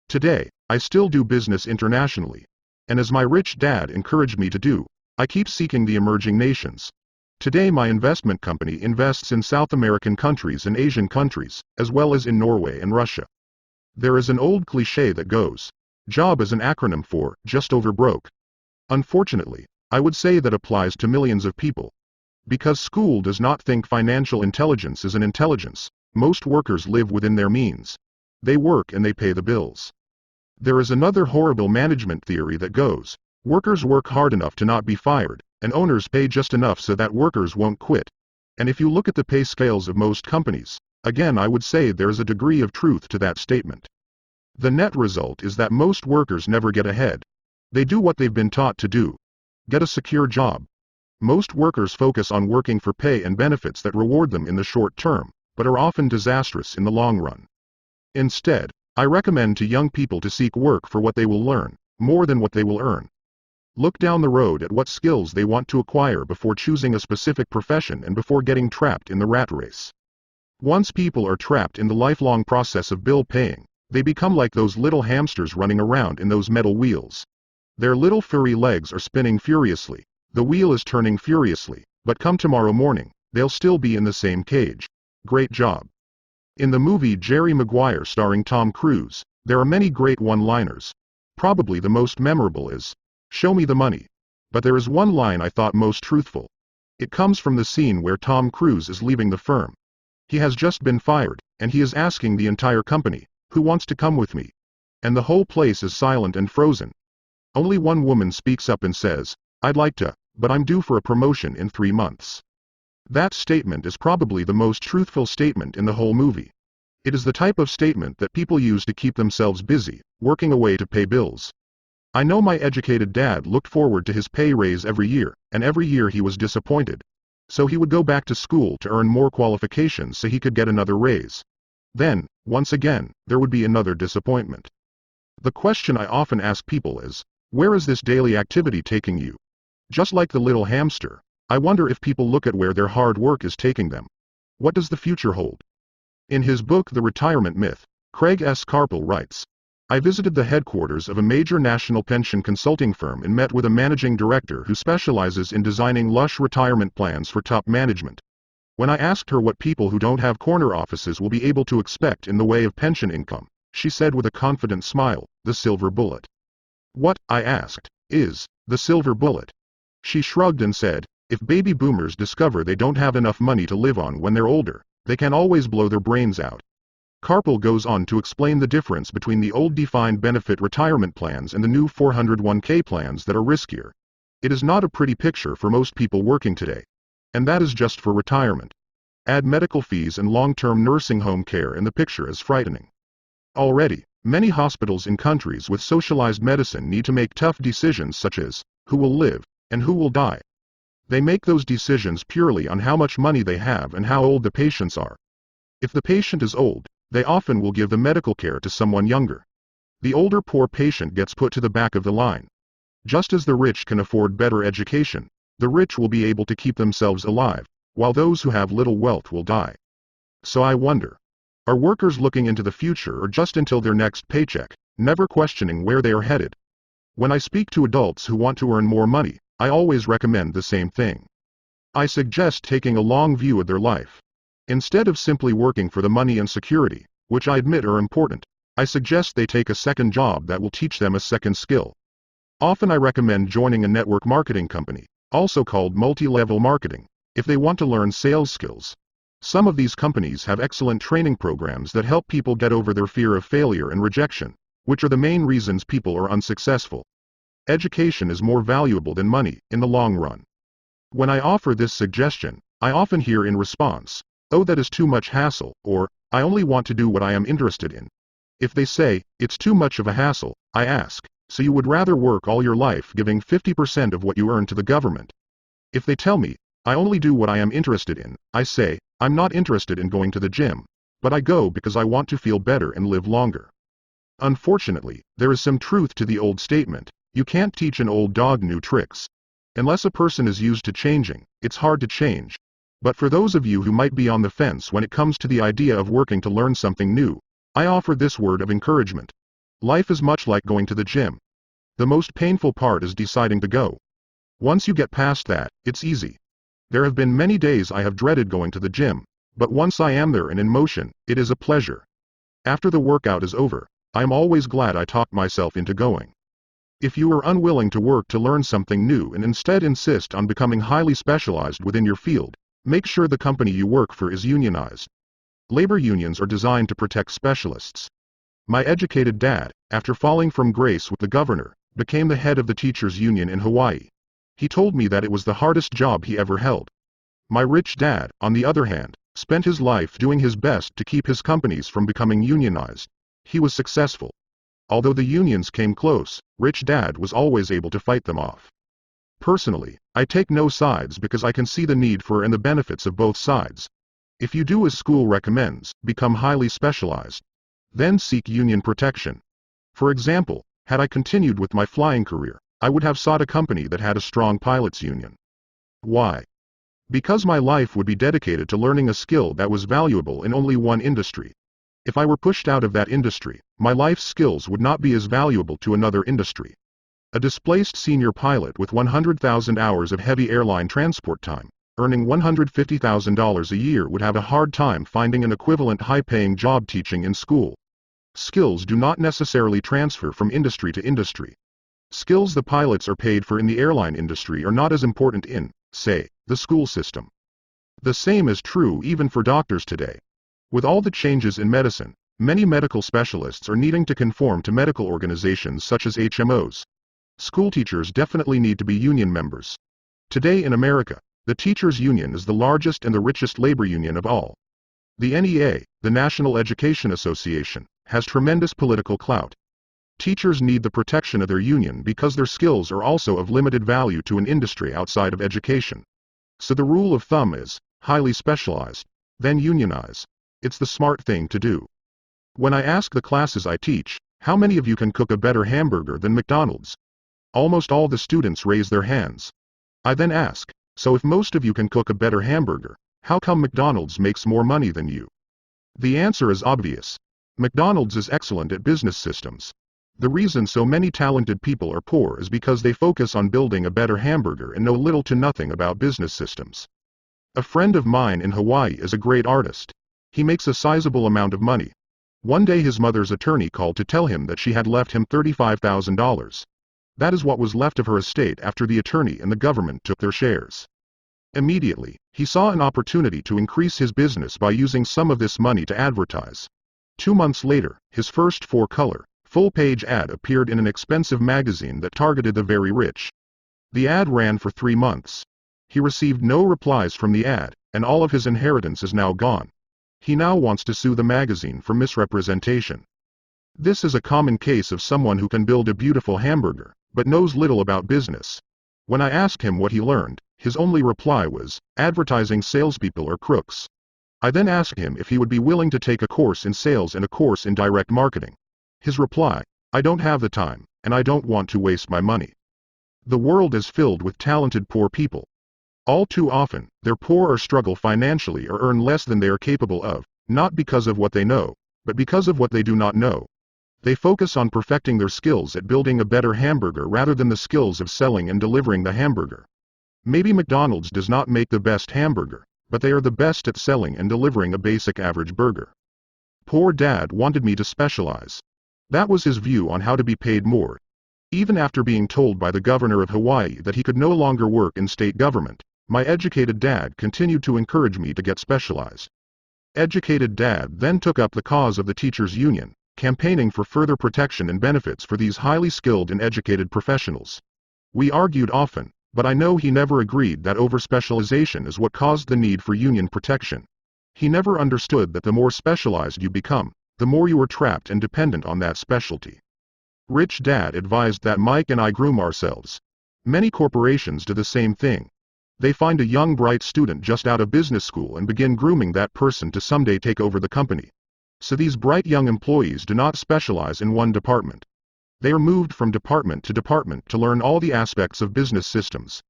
Today, I still do business internationally. And as my rich dad encouraged me to do, I keep seeking the emerging nations. Today my investment company invests in South American countries and Asian countries, as well as in Norway and Russia. There is an old cliché that goes, JOB is an acronym for just over broke. Unfortunately, I would say that applies to millions of people. Because school does not think financial intelligence is an intelligence, most workers live within their means. They work and they pay the bills. There is another horrible management theory that goes, workers work hard enough to not be fired, and owners pay just enough so that workers won't quit. And if you look at the pay scales of most companies, again I would say there is a degree of truth to that statement. The net result is that most workers never get ahead. They do what they've been taught to do. Get a secure job. Most workers focus on working for pay and benefits that reward them in the short term, but are often disastrous in the long run. Instead, I recommend to young people to seek work for what they will learn, more than what they will earn. Look down the road at what skills they want to acquire before choosing a specific profession and before getting trapped in the rat race. Once people are trapped in the lifelong process of bill paying, they become like those little hamsters running around in those metal wheels. Their little furry legs are spinning furiously, the wheel is turning furiously, but come tomorrow morning, they'll still be in the same cage. Great job. In the movie Jerry Maguire starring Tom Cruise, there are many great one-liners. Probably the most memorable is, "Show me the money." But there is one line I thought most truthful. It comes from the scene where Tom Cruise is leaving the firm. He has just been fired, and he is asking the entire company, "Who wants to come with me?" And the whole place is silent and frozen. Only one woman speaks up and says, "I'd like to, but I'm due for a promotion in 3 months." That statement is probably the most truthful statement in the whole movie. It is the type of statement that people use to keep themselves busy, working away to pay bills. I know my educated dad looked forward to his pay raise every year, and every year he was disappointed. So he would go back to school to earn more qualifications so he could get another raise. Then, once again, there would be another disappointment. The question I often ask people is, where is this daily activity taking you? Just like the little hamster, I wonder if people look at where their hard work is taking them. What does the future hold? In his book The Retirement Myth, Craig S. Carpel writes, I visited the headquarters of a major national pension consulting firm and met with a managing director who specializes in designing lush retirement plans for top management. When I asked her what people who don't have corner offices will be able to expect in the way of pension income, she said with a confident smile, the silver bullet. What, I asked, is the silver bullet? She shrugged and said, if baby boomers discover they don't have enough money to live on when they're older, they can always blow their brains out. Carpel goes on to explain the difference between the old defined benefit retirement plans and the new 401k plans that are riskier. It is not a pretty picture for most people working today. And that is just for retirement. Add medical fees and long-term nursing home care and the picture is frightening. Already, many hospitals in countries with socialized medicine need to make tough decisions such as, who will live, and who will die. They make those decisions purely on how much money they have and how old the patients are. If the patient is old, they often will give the medical care to someone younger. The older poor patient gets put to the back of the line. Just as the rich can afford better education, the rich will be able to keep themselves alive, while those who have little wealth will die. So I wonder, are workers looking into the future or just until their next paycheck, never questioning where they are headed? When I speak to adults who want to earn more money, I always recommend the same thing. I suggest taking a long view of their life. Instead of simply working for the money and security, which I admit are important, I suggest they take a second job that will teach them a second skill. Often I recommend joining a network marketing company, also called multi-level marketing, if they want to learn sales skills. Some of these companies have excellent training programs that help people get over their fear of failure and rejection, which are the main reasons people are unsuccessful. Education is more valuable than money, in the long run. When I offer this suggestion, I often hear in response, oh, that is too much hassle, or, I only want to do what I am interested in. If they say, it's too much of a hassle, I ask, so you would rather work all your life giving 50% of what you earn to the government? If they tell me, I only do what I am interested in, I say, I'm not interested in going to the gym, but I go because I want to feel better and live longer. Unfortunately, there is some truth to the old statement, you can't teach an old dog new tricks. Unless a person is used to changing, it's hard to change. But for those of you who might be on the fence when it comes to the idea of working to learn something new, I offer this word of encouragement. Life is much like going to the gym. The most painful part is deciding to go. Once you get past that, it's easy. There have been many days I have dreaded going to the gym, but once I am there and in motion, it is a pleasure. After the workout is over, I am always glad I talked myself into going. If you are unwilling to work to learn something new and instead insist on becoming highly specialized within your field, make sure the company you work for is unionized. Labor unions are designed to protect specialists. My educated dad, after falling from grace with the governor, became the head of the teachers' union in Hawaii. He told me that it was the hardest job he ever held. My rich dad, on the other hand, spent his life doing his best to keep his companies from becoming unionized. He was successful. Although the unions came close, Rich Dad was always able to fight them off. Personally, I take no sides because I can see the need for and the benefits of both sides. If you do as school recommends, become highly specialized. Then seek union protection. For example, had I continued with my flying career, I would have sought a company that had a strong pilots union. Why? Because my life would be dedicated to learning a skill that was valuable in only one industry. If I were pushed out of that industry, my life skills would not be as valuable to another industry. A displaced senior pilot with 100,000 hours of heavy airline transport time, earning $150,000 a year would have a hard time finding an equivalent high-paying job teaching in school. Skills do not necessarily transfer from industry to industry. Skills the pilots are paid for in the airline industry are not as important in, say, the school system. The same is true even for doctors today. With all the changes in medicine, many medical specialists are needing to conform to medical organizations such as HMOs. School teachers definitely need to be union members. Today in America, the teachers' union is the largest and the richest labor union of all. The NEA, the National Education Association, has tremendous political clout. Teachers need the protection of their union because their skills are also of limited value to an industry outside of education. So the rule of thumb is, highly specialized, then unionize. It's the smart thing to do. When I ask the classes I teach, how many of you can cook a better hamburger than McDonald's? Almost all the students raise their hands. I then ask, so if most of you can cook a better hamburger, how come McDonald's makes more money than you? The answer is obvious. McDonald's is excellent at business systems. The reason so many talented people are poor is because they focus on building a better hamburger and know little to nothing about business systems. A friend of mine in Hawaii is a great artist. He makes a sizable amount of money. One day his mother's attorney called to tell him that she had left him $35,000. That is what was left of her estate after the attorney and the government took their shares. Immediately, he saw an opportunity to increase his business by using some of this money to advertise. 2 months later, his first 4-color, full-page ad appeared in an expensive magazine that targeted the very rich. The ad ran for 3 months. He received no replies from the ad, and all of his inheritance is now gone. He now wants to sue the magazine for misrepresentation. This is a common case of someone who can build a beautiful hamburger, but knows little about business. When I asked him what he learned, his only reply was, advertising salespeople are crooks. I then asked him if he would be willing to take a course in sales and a course in direct marketing. His reply, I don't have the time, and I don't want to waste my money. The world is filled with talented poor people. All too often, they're poor or struggle financially or earn less than they are capable of, not because of what they know, but because of what they do not know. They focus on perfecting their skills at building a better hamburger rather than the skills of selling and delivering the hamburger. Maybe McDonald's does not make the best hamburger, but they are the best at selling and delivering a basic average burger. Poor Dad wanted me to specialize. That was his view on how to be paid more. Even after being told by the governor of Hawaii that he could no longer work in state government, my educated dad continued to encourage me to get specialized. Educated Dad then took up the cause of the teachers' union, campaigning for further protection and benefits for these highly skilled and educated professionals. We argued often, but I know he never agreed that overspecialization is what caused the need for union protection. He never understood that the more specialized you become, the more you are trapped and dependent on that specialty. Rich Dad advised that Mike and I groom ourselves. Many corporations do the same thing. They find a young bright student just out of business school and begin grooming that person to someday take over the company. So these bright young employees do not specialize in one department. They are moved from department to learn all the aspects of business systems.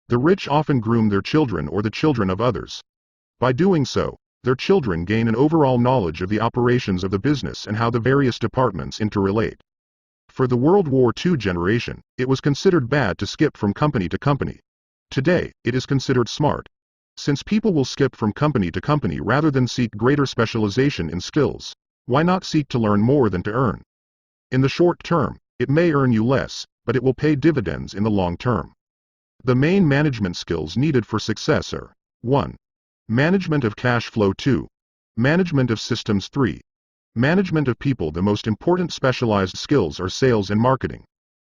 The rich often groom their children or the children of others. By doing so, their children gain an overall knowledge of the operations of the business and how the various departments interrelate. For the World War II generation, it was considered bad to skip from company to company. Today, it is considered smart. Since people will skip from company to company rather than seek greater specialization in skills, why not seek to learn more than to earn? In the short term, it may earn you less, but it will pay dividends in the long term. The main management skills needed for success are 1. Management of cash flow. 2. Management of systems. 3. Management of people. The most important specialized skills are sales and marketing.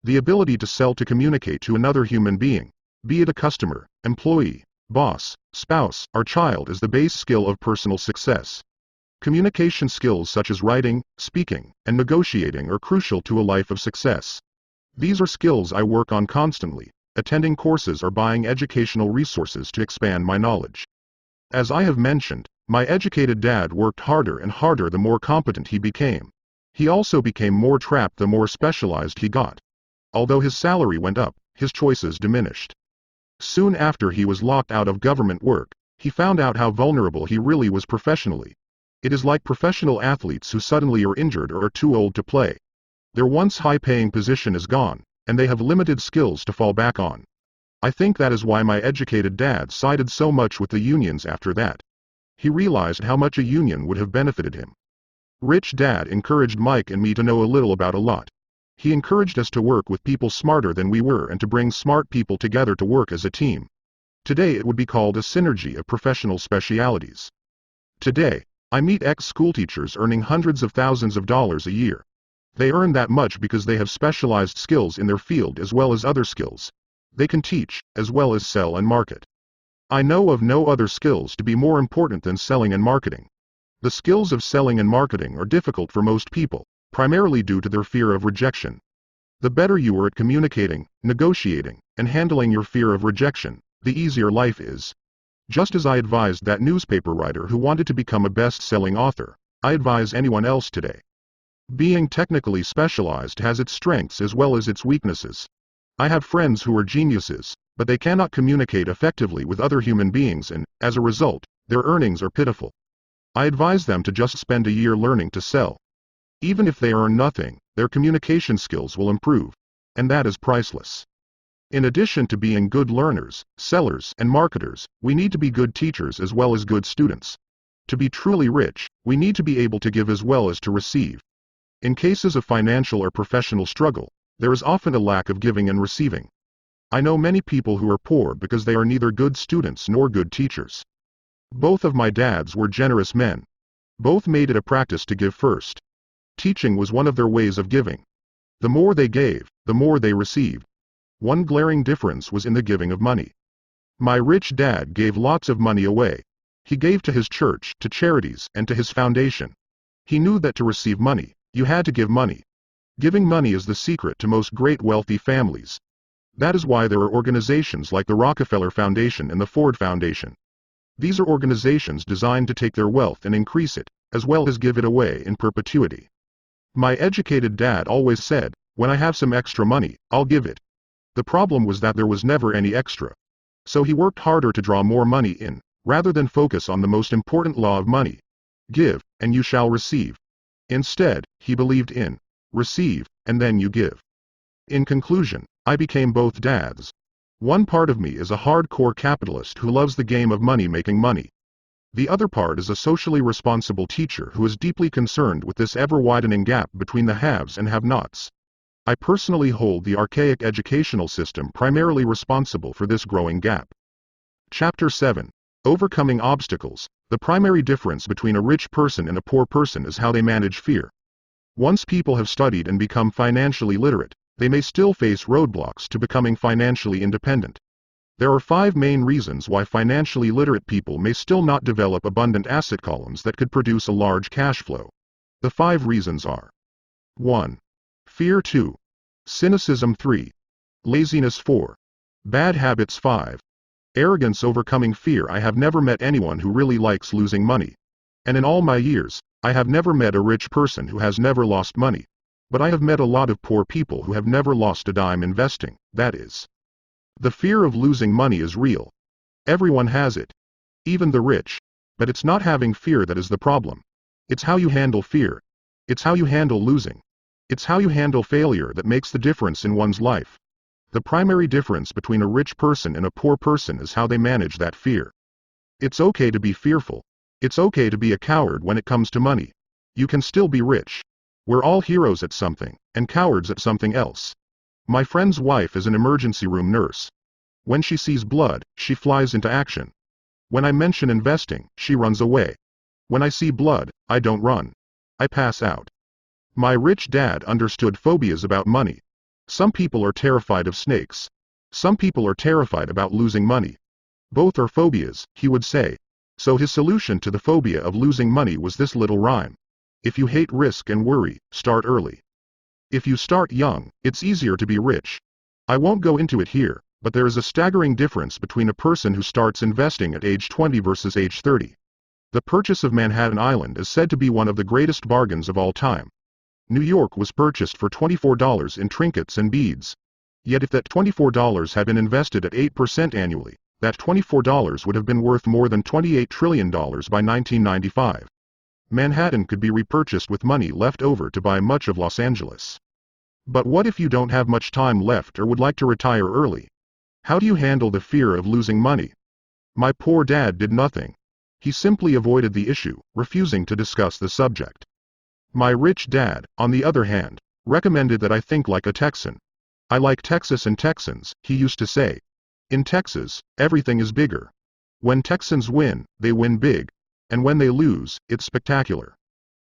The ability to sell, to communicate to another human being, be it a customer, employee, boss, spouse, or child, is the base skill of personal success. Communication skills such as writing, speaking, and negotiating are crucial to a life of success. These are skills I work on constantly, attending courses or buying educational resources to expand my knowledge. As I have mentioned, my educated dad worked harder and harder the more competent he became. He also became more trapped the more specialized he got. Although his salary went up, his choices diminished. Soon after he was locked out of government work, he found out how vulnerable he really was professionally. It is like professional athletes who suddenly are injured or are too old to play. Their once high-paying position is gone, and they have limited skills to fall back on. I think that is why my educated dad sided so much with the unions after that. He realized how much a union would have benefited him. Rich Dad encouraged Mike and me to know a little about a lot. He encouraged us to work with people smarter than we were and to bring smart people together to work as a team. Today it would be called a synergy of professional specialities. Today, I meet ex-schoolteachers earning hundreds of thousands of dollars a year. They earn that much because they have specialized skills in their field as well as other skills. They can teach, as well as sell and market. I know of no other skills to be more important than selling and marketing. The skills of selling and marketing are difficult for most people, primarily due to their fear of rejection. The better you are at communicating, negotiating, and handling your fear of rejection, the easier life is. Just as I advised that newspaper writer who wanted to become a best-selling author, I advise anyone else today. Being technically specialized has its strengths as well as its weaknesses. I have friends who are geniuses, but they cannot communicate effectively with other human beings and, as a result, their earnings are pitiful. I advise them to just spend a year learning to sell. Even if they earn nothing, their communication skills will improve, and that is priceless. In addition to being good learners, sellers, and marketers, we need to be good teachers as well as good students. To be truly rich, we need to be able to give as well as to receive. In cases of financial or professional struggle, there is often a lack of giving and receiving. I know many people who are poor because they are neither good students nor good teachers. Both of my dads were generous men. Both made it a practice to give first. Teaching was one of their ways of giving. The more they gave, the more they received. One glaring difference was in the giving of money. My rich dad gave lots of money away. He gave to his church, to charities, and to his foundation. He knew that to receive money, you had to give money. Giving money is the secret to most great wealthy families. That is why there are organizations like the Rockefeller Foundation and the Ford Foundation. These are organizations designed to take their wealth and increase it, as well as give it away in perpetuity. My educated dad always said, "When I have some extra money, I'll give it." The problem was that there was never any extra. So he worked harder to draw more money in, rather than focus on the most important law of money. Give, and you shall receive. Instead, he believed in receive, and then you give. In conclusion, I became both dads. One part of me is a hardcore capitalist who loves the game of money making money. The other part is a socially responsible teacher who is deeply concerned with this ever-widening gap between the haves and have-nots. I personally hold the archaic educational system primarily responsible for this growing gap. Chapter 7. Overcoming Obstacles. The primary difference between a rich person and a poor person is how they manage fear. Once people have studied and become financially literate, they may still face roadblocks to becoming financially independent. There are 5 main reasons why financially literate people may still not develop abundant asset columns that could produce a large cash flow. The 5 reasons are: 1. Fear. 2. Cynicism. 3. Laziness. 4. Bad habits. 5. Arrogance. Overcoming fear. I have never met anyone who really likes losing money. And in all my years, I have never met a rich person who has never lost money. But I have met a lot of poor people who have never lost a dime investing, that is. The fear of losing money is real. Everyone has it. Even the rich. But it's not having fear that is the problem. It's how you handle fear. It's how you handle losing. It's how you handle failure that makes the difference in one's life. The primary difference between a rich person and a poor person is how they manage that fear. It's okay to be fearful. It's okay to be a coward when it comes to money. You can still be rich. We're all heroes at something, and cowards at something else. My friend's wife is an emergency room nurse. When she sees blood, she flies into action. When I mention investing, she runs away. When I see blood, I don't run. I pass out. My rich dad understood phobias about money. Some people are terrified of snakes. Some people are terrified about losing money. Both are phobias, he would say. So his solution to the phobia of losing money was this little rhyme: if you hate risk and worry, start early. If you start young, it's easier to be rich. I won't go into it here, but there is a staggering difference between a person who starts investing at age 20 versus age 30. The purchase of Manhattan Island is said to be one of the greatest bargains of all time. New York was purchased for $24 in trinkets and beads. Yet if that $24 had been invested at 8% annually, that $24 would have been worth more than $28 trillion by 1995. Manhattan could be repurchased with money left over to buy much of Los Angeles. But what if you don't have much time left or would like to retire early? How do you handle the fear of losing money? My poor dad did nothing. He simply avoided the issue, refusing to discuss the subject. My rich dad, on the other hand, recommended that I think like a Texan. I like Texas and Texans, he used to say. In Texas, everything is bigger. When Texans win, they win big. And when they lose, it's spectacular.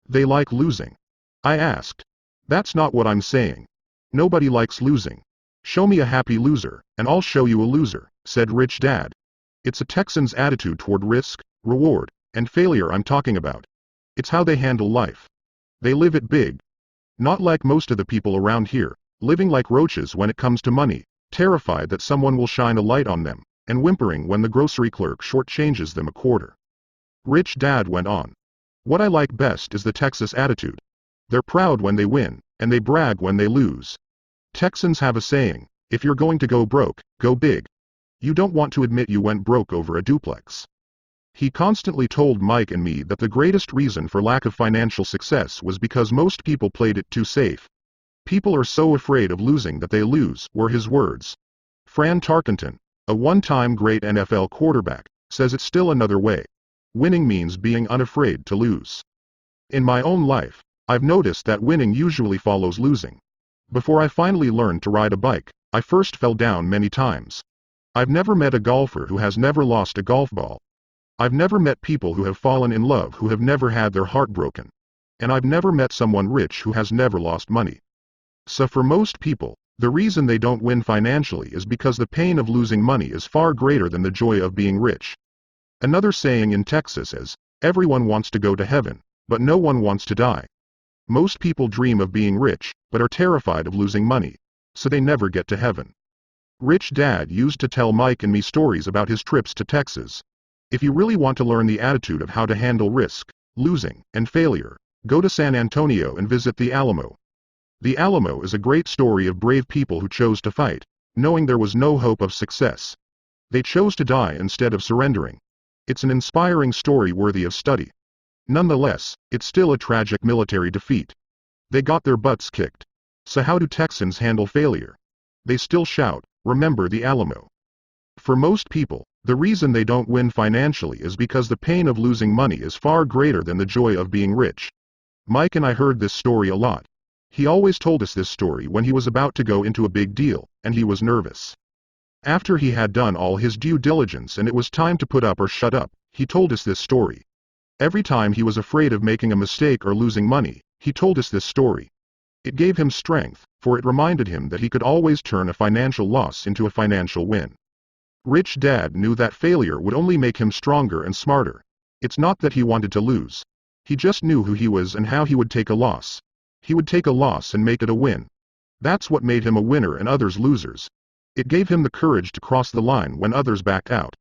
They like losing. I asked. That's not what I'm saying. Nobody likes losing. Show me a happy loser, and I'll show you a loser, said Rich Dad. It's a Texan's attitude toward risk, reward, and failure I'm talking about. It's how they handle life. They live it big. Not like most of the people around here, living like roaches when it comes to money, terrified that someone will shine a light on them, and whimpering when the grocery clerk shortchanges them a quarter. Rich Dad went on. What I like best is the Texas attitude. They're proud when they win, and they brag when they lose. Texans have a saying, if you're going to go broke, go big. You don't want to admit you went broke over a duplex. He constantly told Mike and me that the greatest reason for lack of financial success was because most people played it too safe. People are so afraid of losing that they lose, were his words. Fran Tarkenton, a one-time great NFL quarterback, says it's still another way. Winning means being unafraid to lose. In my own life, I've noticed that winning usually follows losing. Before I finally learned to ride a bike, I first fell down many times. I've never met a golfer who has never lost a golf ball. I've never met people who have fallen in love who have never had their heart broken. And I've never met someone rich who has never lost money. So for most people, the reason they don't win financially is because the pain of losing money is far greater than the joy of being rich. Another saying in Texas is, everyone wants to go to heaven, but no one wants to die. Most people dream of being rich, but are terrified of losing money, so they never get to heaven. Rich Dad used to tell Mike and me stories about his trips to Texas. If you really want to learn the attitude of how to handle risk, losing, and failure, go to San Antonio and visit the Alamo. The Alamo is a great story of brave people who chose to fight, knowing there was no hope of success. They chose to die instead of surrendering. It's an inspiring story worthy of study. Nonetheless, it's still a tragic military defeat. They got their butts kicked. So how do Texans handle failure? They still shout, remember the Alamo. For most people, the reason they don't win financially is because the pain of losing money is far greater than the joy of being rich. Mike and I heard this story a lot. He always told us this story when he was about to go into a big deal, and he was nervous. After he had done all his due diligence and it was time to put up or shut up, he told us this story. Every time he was afraid of making a mistake or losing money, he told us this story. It gave him strength, for it reminded him that he could always turn a financial loss into a financial win. Rich Dad knew that failure would only make him stronger and smarter. It's not that he wanted to lose. He just knew who he was and how he would take a loss. He would take a loss and make it a win. That's what made him a winner and others losers. It gave him the courage to cross the line when others backed out.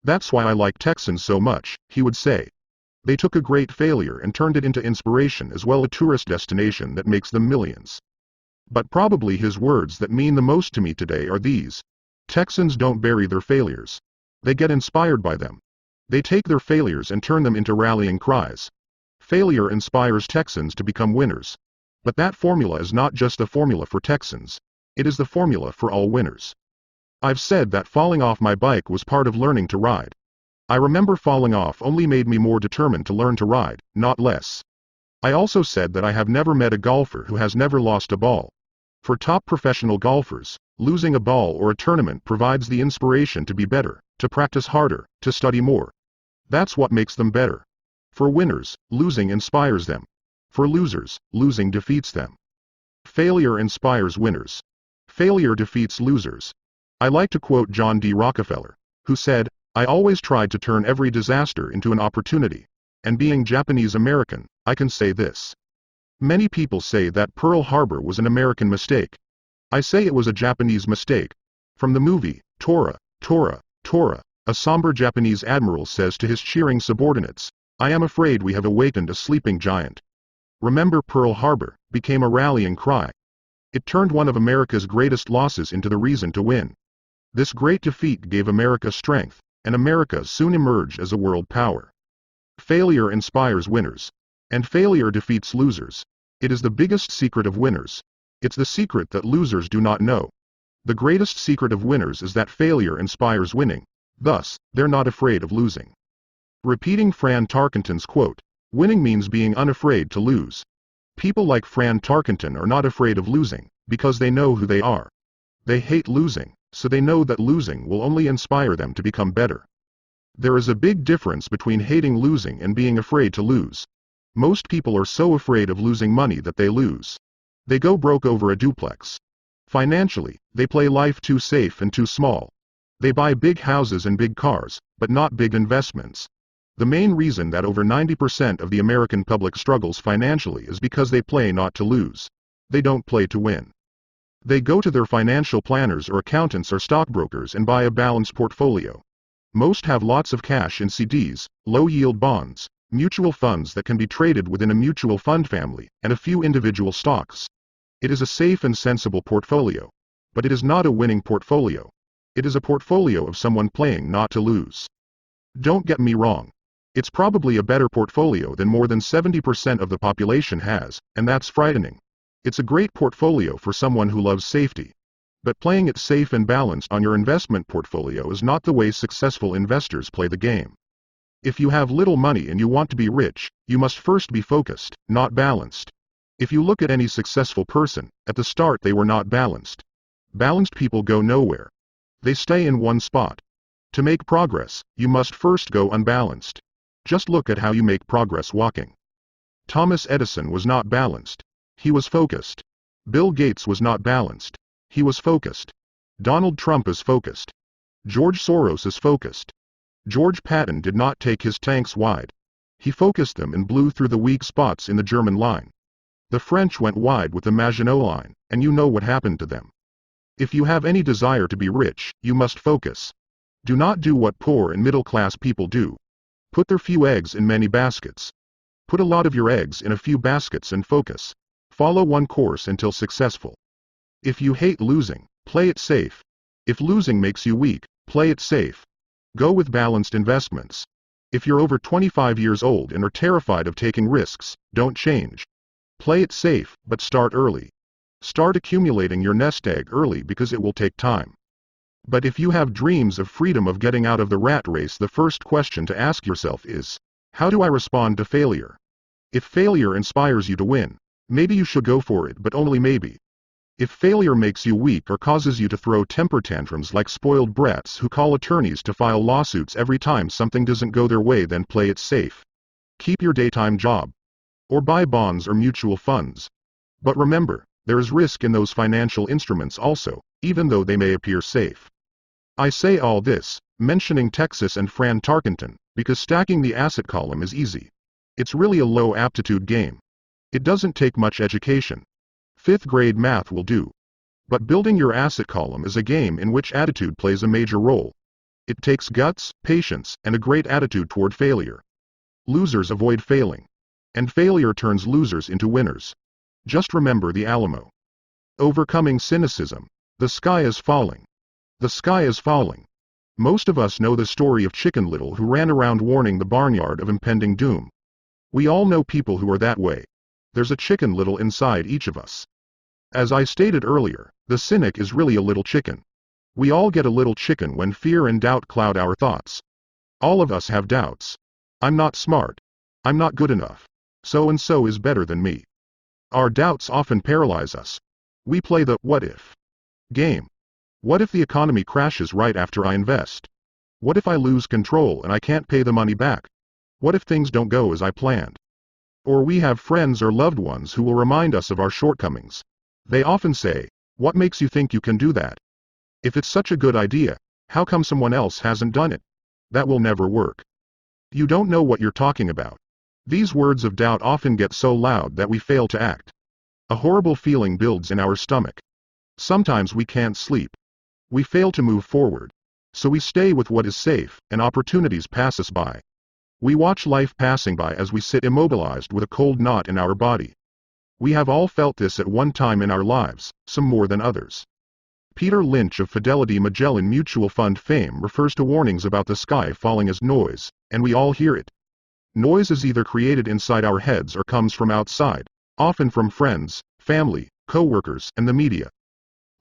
That's why I like Texans so much, he would say. They took a great failure and turned it into inspiration as well as a tourist destination that makes them millions. But probably his words that mean the most to me today are these. Texans don't bury their failures. They get inspired by them. They take their failures and turn them into rallying cries. Failure inspires Texans to become winners. But that formula is not just the formula for Texans. It is the formula for all winners. I've said that falling off my bike was part of learning to ride. I remember falling off only made me more determined to learn to ride, not less. I also said that I have never met a golfer who has never lost a ball. For top professional golfers, losing a ball or a tournament provides the inspiration to be better, to practice harder, to study more. That's what makes them better. For winners, losing inspires them. For losers, losing defeats them. Failure inspires winners. Failure defeats losers. I like to quote John D. Rockefeller, who said, I always tried to turn every disaster into an opportunity. And being Japanese American, I can say this. Many people say that Pearl Harbor was an American mistake. I say it was a Japanese mistake. From the movie, Tora, Tora, Tora, a somber Japanese admiral says to his cheering subordinates, I am afraid we have awakened a sleeping giant. Remember Pearl Harbor became a rallying cry. It turned one of America's greatest losses into the reason to win. This great defeat gave America strength, and America soon emerged as a world power. Failure inspires winners. And failure defeats losers. It is the biggest secret of winners. It's the secret that losers do not know. The greatest secret of winners is that failure inspires winning. Thus, they're not afraid of losing. Repeating Fran Tarkenton's quote, winning means being unafraid to lose. People like Fran Tarkenton are not afraid of losing, because they know who they are. They hate losing, so they know that losing will only inspire them to become better. There is a big difference between hating losing and being afraid to lose. Most people are so afraid of losing money that they lose. They go broke over a duplex. Financially, they play life too safe and too small. They buy big houses and big cars, but not big investments. The main reason that over 90% of the American public struggles financially is because they play not to lose. They don't play to win. They go to their financial planners or accountants or stockbrokers and buy a balanced portfolio. Most have lots of cash in CDs, low-yield bonds, mutual funds that can be traded within a mutual fund family, and a few individual stocks. It is a safe and sensible portfolio. But it is not a winning portfolio. It is a portfolio of someone playing not to lose. Don't get me wrong. It's probably a better portfolio than more than 70% of the population has, and that's frightening. It's a great portfolio for someone who loves safety. But playing it safe and balanced on your investment portfolio is not the way successful investors play the game. If you have little money and you want to be rich, you must first be focused, not balanced. If you look at any successful person, at the start they were not balanced. Balanced people go nowhere. They stay in one spot. To make progress, you must first go unbalanced. Just look at how you make progress walking. Thomas Edison was not balanced. He was focused. Bill Gates was not balanced. He was focused. Donald Trump is focused. George Soros is focused. George Patton did not take his tanks wide. He focused them and blew through the weak spots in the German line. The French went wide with the Maginot Line, and you know what happened to them. If you have any desire to be rich, you must focus. Do not do what poor and middle-class people do. Put their few eggs in many baskets. Put a lot of your eggs in a few baskets and focus. Follow one course until successful. If you hate losing, play it safe. If losing makes you weak, play it safe. Go with balanced investments. If you're over 25 years old and are terrified of taking risks, don't change. Play it safe, but start early. Start accumulating your nest egg early because it will take time. But if you have dreams of freedom of getting out of the rat race, the first question to ask yourself is, how do I respond to failure? If failure inspires you to win, maybe you should go for it, but only maybe. If failure makes you weak or causes you to throw temper tantrums like spoiled brats who call attorneys to file lawsuits every time something doesn't go their way, then play it safe. Keep your daytime job. Or buy bonds or mutual funds. But remember, there is risk in those financial instruments also, even though they may appear safe. I say all this, mentioning Texas and Fran Tarkenton, because stacking the asset column is easy. It's really a low aptitude game. It doesn't take much education. 5th grade math will do. But building your asset column is a game in which attitude plays a major role. It takes guts, patience, and a great attitude toward failure. Losers avoid failing. And failure turns losers into winners. Just remember the Alamo. Overcoming cynicism. The sky is falling. The sky is falling. Most of us know the story of Chicken Little, who ran around warning the barnyard of impending doom. We all know people who are that way. There's a Chicken Little inside each of us. As I stated earlier, the cynic is really a little chicken. We all get a little chicken when fear and doubt cloud our thoughts. All of us have doubts. I'm not smart. I'm not good enough. So-and-so is better than me. Our doubts often paralyze us. We play the what if game. What if the economy crashes right after I invest? What if I lose control and I can't pay the money back? What if things don't go as I planned? Or we have friends or loved ones who will remind us of our shortcomings. They often say, "What makes you think you can do that? If it's such a good idea, how come someone else hasn't done it? That will never work. You don't know what you're talking about." These words of doubt often get so loud that we fail to act. A horrible feeling builds in our stomach. Sometimes we can't sleep. We fail to move forward. So we stay with what is safe, and opportunities pass us by. We watch life passing by as we sit immobilized with a cold knot in our body. We have all felt this at one time in our lives, some more than others. Peter Lynch of Fidelity Magellan Mutual Fund fame refers to warnings about the sky falling as noise, and we all hear it. Noise is either created inside our heads or comes from outside, often from friends, family, co-workers, and the media.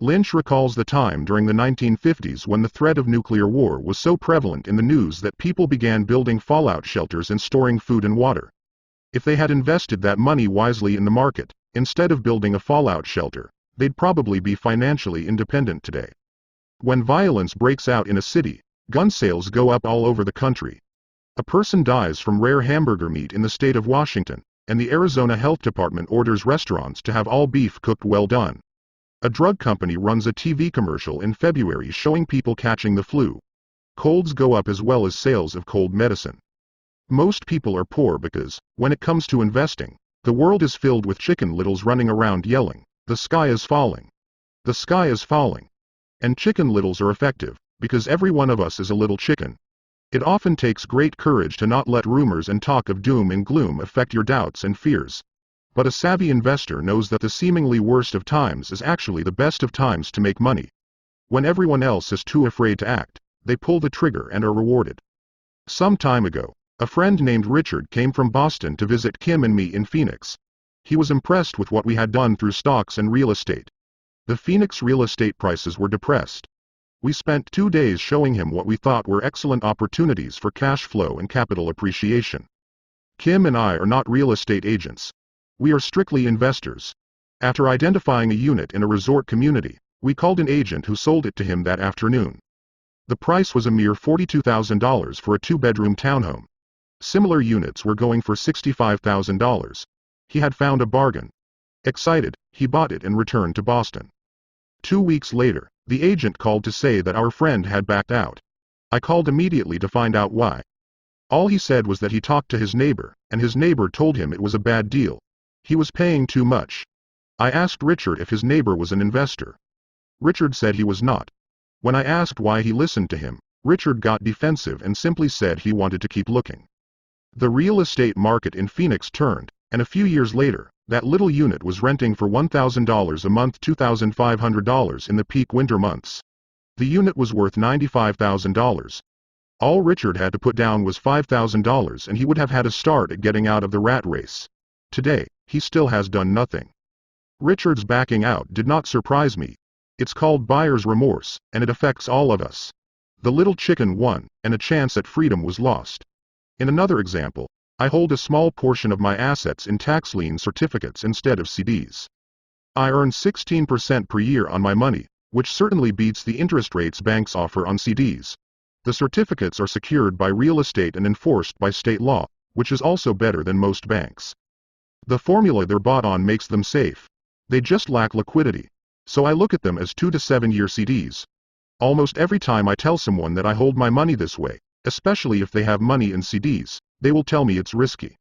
Lynch recalls the time during the 1950s when the threat of nuclear war was so prevalent in the news that people began building fallout shelters and storing food and water. If they had invested that money wisely in the market, instead of building a fallout shelter, they'd probably be financially independent today. When violence breaks out in a city, gun sales go up all over the country. A person dies from rare hamburger meat in the state of Washington, and the Arizona Health Department orders restaurants to have all beef cooked well done. A drug company runs a TV commercial in February showing people catching the flu. Colds go up as well as sales of cold medicine. Most people are poor because, when it comes to investing, the world is filled with chicken littles running around yelling, "The sky is falling. The sky is falling." And chicken littles are effective, because every one of us is a little chicken. It often takes great courage to not let rumors and talk of doom and gloom affect your doubts and fears. But a savvy investor knows that the seemingly worst of times is actually the best of times to make money. When everyone else is too afraid to act, they pull the trigger and are rewarded. Some time ago, a friend named Richard came from Boston to visit Kim and me in Phoenix. He was impressed with what we had done through stocks and real estate. The Phoenix real estate prices were depressed. We spent 2 days showing him what we thought were excellent opportunities for cash flow and capital appreciation. Kim and I are not real estate agents. We are strictly investors. After identifying a unit in a resort community, we called an agent who sold it to him that afternoon. The price was a mere $42,000 for a 2-bedroom townhome. Similar units were going for $65,000. He had found a bargain. Excited, he bought it and returned to Boston. 2 weeks later, the agent called to say that our friend had backed out. I called immediately to find out why. All he said was that he talked to his neighbor, and his neighbor told him it was a bad deal. He was paying too much. I asked Richard if his neighbor was an investor. Richard said he was not. When I asked why he listened to him, Richard got defensive and simply said he wanted to keep looking. The real estate market in Phoenix turned, and a few years later, that little unit was renting for $1,000 a month, $2,500 in the peak winter months. The unit was worth $95,000. All Richard had to put down was $5,000 and he would have had a start at getting out of the rat race. Today, he still has done nothing. Richard's backing out did not surprise me. It's called buyer's remorse, and it affects all of us. The little chicken won, and a chance at freedom was lost. In another example, I hold a small portion of my assets in tax lien certificates instead of CDs. I earn 16% per year on my money, which certainly beats the interest rates banks offer on CDs. The certificates are secured by real estate and enforced by state law, which is also better than most banks. The formula they're bought on makes them safe. They just lack liquidity. So I look at them as 2 to 7 year CDs. Almost every time I tell someone that I hold my money this way, especially if they have money in CDs, they will tell me it's risky.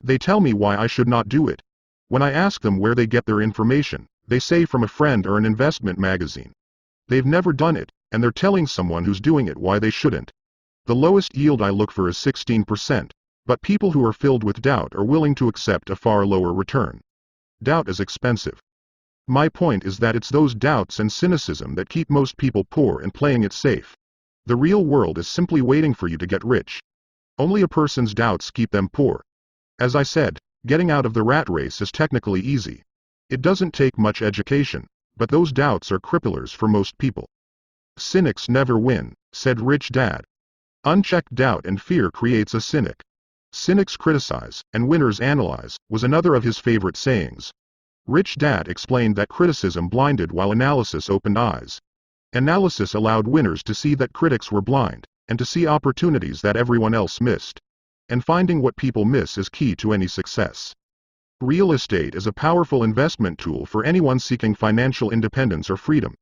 They tell me why I should not do it. When I ask them where they get their information, they say from a friend or an investment magazine. They've never done it, and they're telling someone who's doing it why they shouldn't. The lowest yield I look for is 16%, but people who are filled with doubt are willing to accept a far lower return. Doubt is expensive. My point is that it's those doubts and cynicism that keep most people poor and playing it safe. The real world is simply waiting for you to get rich. Only a person's doubts keep them poor. As I said, getting out of the rat race is technically easy. It doesn't take much education, but those doubts are cripplers for most people. Cynics never win, said Rich Dad. Unchecked doubt and fear creates a cynic. Cynics criticize, and winners analyze, was another of his favorite sayings. Rich Dad explained that criticism blinded while analysis opened eyes. Analysis allowed winners to see that critics were blind, and to see opportunities that everyone else missed. And finding what people miss is key to any success. Real estate is a powerful investment tool for anyone seeking financial independence or freedom.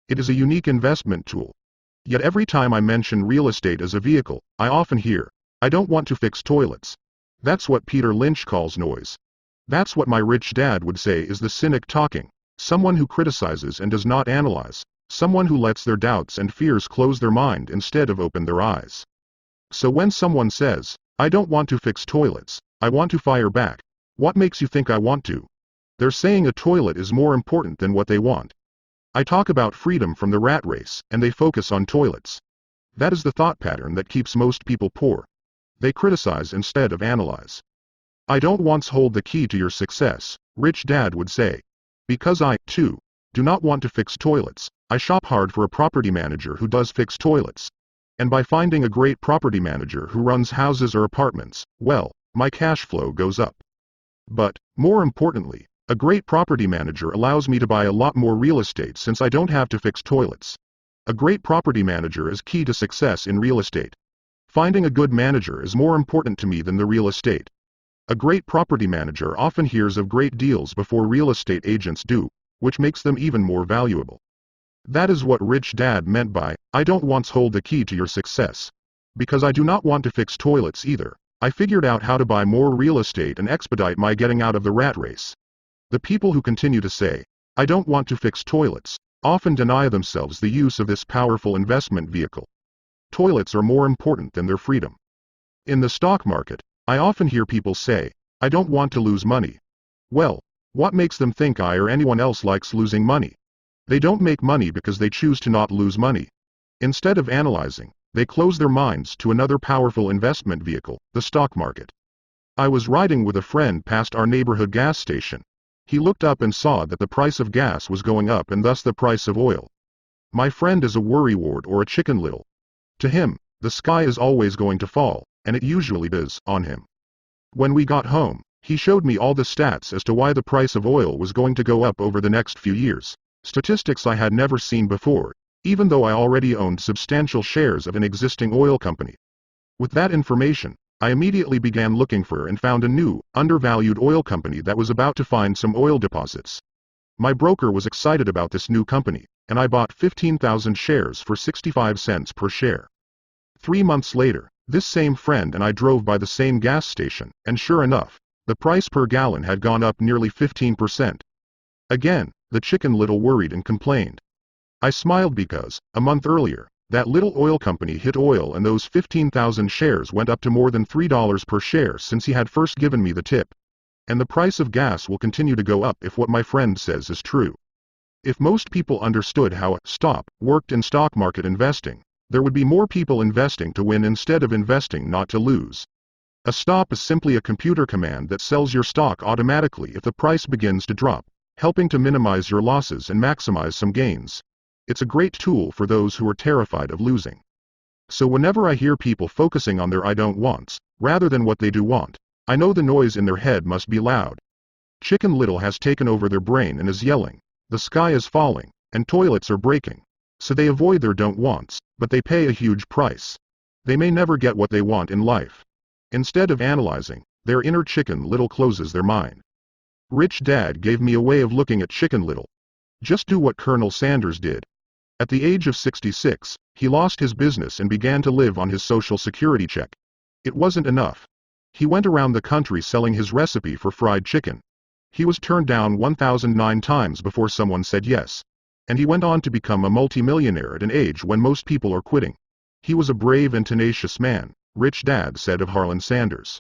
It is a unique investment tool. Yet every time I mention real estate as a vehicle, I often hear, "I don't want to fix toilets." That's what Peter Lynch calls noise. That's what my rich dad would say is the cynic talking, someone who criticizes and does not analyze, someone who lets their doubts and fears close their mind instead of open their eyes. So when someone says, "I don't want to fix toilets, I want to fire back," what makes you think I want to? They're saying a toilet is more important than what they want. I talk about freedom from the rat race, and they focus on toilets. That is the thought pattern that keeps most people poor. They criticize instead of analyze. "I don't once hold the key to your success," Rich Dad would say. "Because I, too, do not want to fix toilets, I shop hard for a property manager who does fix toilets. And by finding a great property manager who runs houses or apartments, well, my cash flow goes up. But, more importantly, a great property manager allows me to buy a lot more real estate since I don't have to fix toilets. A great property manager is key to success in real estate. Finding a good manager is more important to me than the real estate. A great property manager often hears of great deals before real estate agents do, which makes them even more valuable." That is what Rich Dad meant by, "I don't once hold the key to your success. Because I do not want to fix toilets either, I figured out how to buy more real estate and expedite my getting out of the rat race. The people who continue to say, "I don't want to fix toilets," often deny themselves the use of this powerful investment vehicle. Toilets are more important than their freedom. In the stock market, I often hear people say, "I don't want to lose money." Well, what makes them think I or anyone else likes losing money? They don't make money because they choose to not lose money. Instead of analyzing, they close their minds to another powerful investment vehicle, the stock market. I was riding with a friend past our neighborhood gas station. He looked up and saw that the price of gas was going up and thus the price of oil. My friend is a worrywart or a chicken little. To him, the sky is always going to fall, and it usually does, on him. When we got home, he showed me all the stats as to why the price of oil was going to go up over the next few years, statistics I had never seen before, even though I already owned substantial shares of an existing oil company. With that information, I immediately began looking for and found a new, undervalued oil company that was about to find some oil deposits. My broker was excited about this new company, and I bought 15,000 shares for 65 cents per share. 3 months later, this same friend and I drove by the same gas station, and sure enough, the price per gallon had gone up nearly 15%. Again, the chicken little worried and complained. I smiled because, a month earlier, that little oil company hit oil and those 15,000 shares went up to more than $3 per share since he had first given me the tip. And the price of gas will continue to go up if what my friend says is true. If most people understood how a stop worked in stock market investing, there would be more people investing to win instead of investing not to lose. A stop is simply a computer command that sells your stock automatically if the price begins to drop, helping to minimize your losses and maximize some gains. It's a great tool for those who are terrified of losing. So whenever I hear people focusing on their I don't wants, rather than what they do want, I know the noise in their head must be loud. Chicken Little has taken over their brain and is yelling, "The sky is falling, and toilets are breaking." So they avoid their don't wants, but they pay a huge price. They may never get what they want in life. Instead of analyzing, their inner Chicken Little closes their mind. Rich Dad gave me a way of looking at Chicken Little. Just do what Colonel Sanders did. At the age of 66, he lost his business and began to live on his Social Security check. It wasn't enough. He went around the country selling his recipe for fried chicken. He was turned down 1,009 times before someone said yes. And he went on to become a multimillionaire at an age when most people are quitting. He was a brave and tenacious man, Rich Dad said of Harlan Sanders.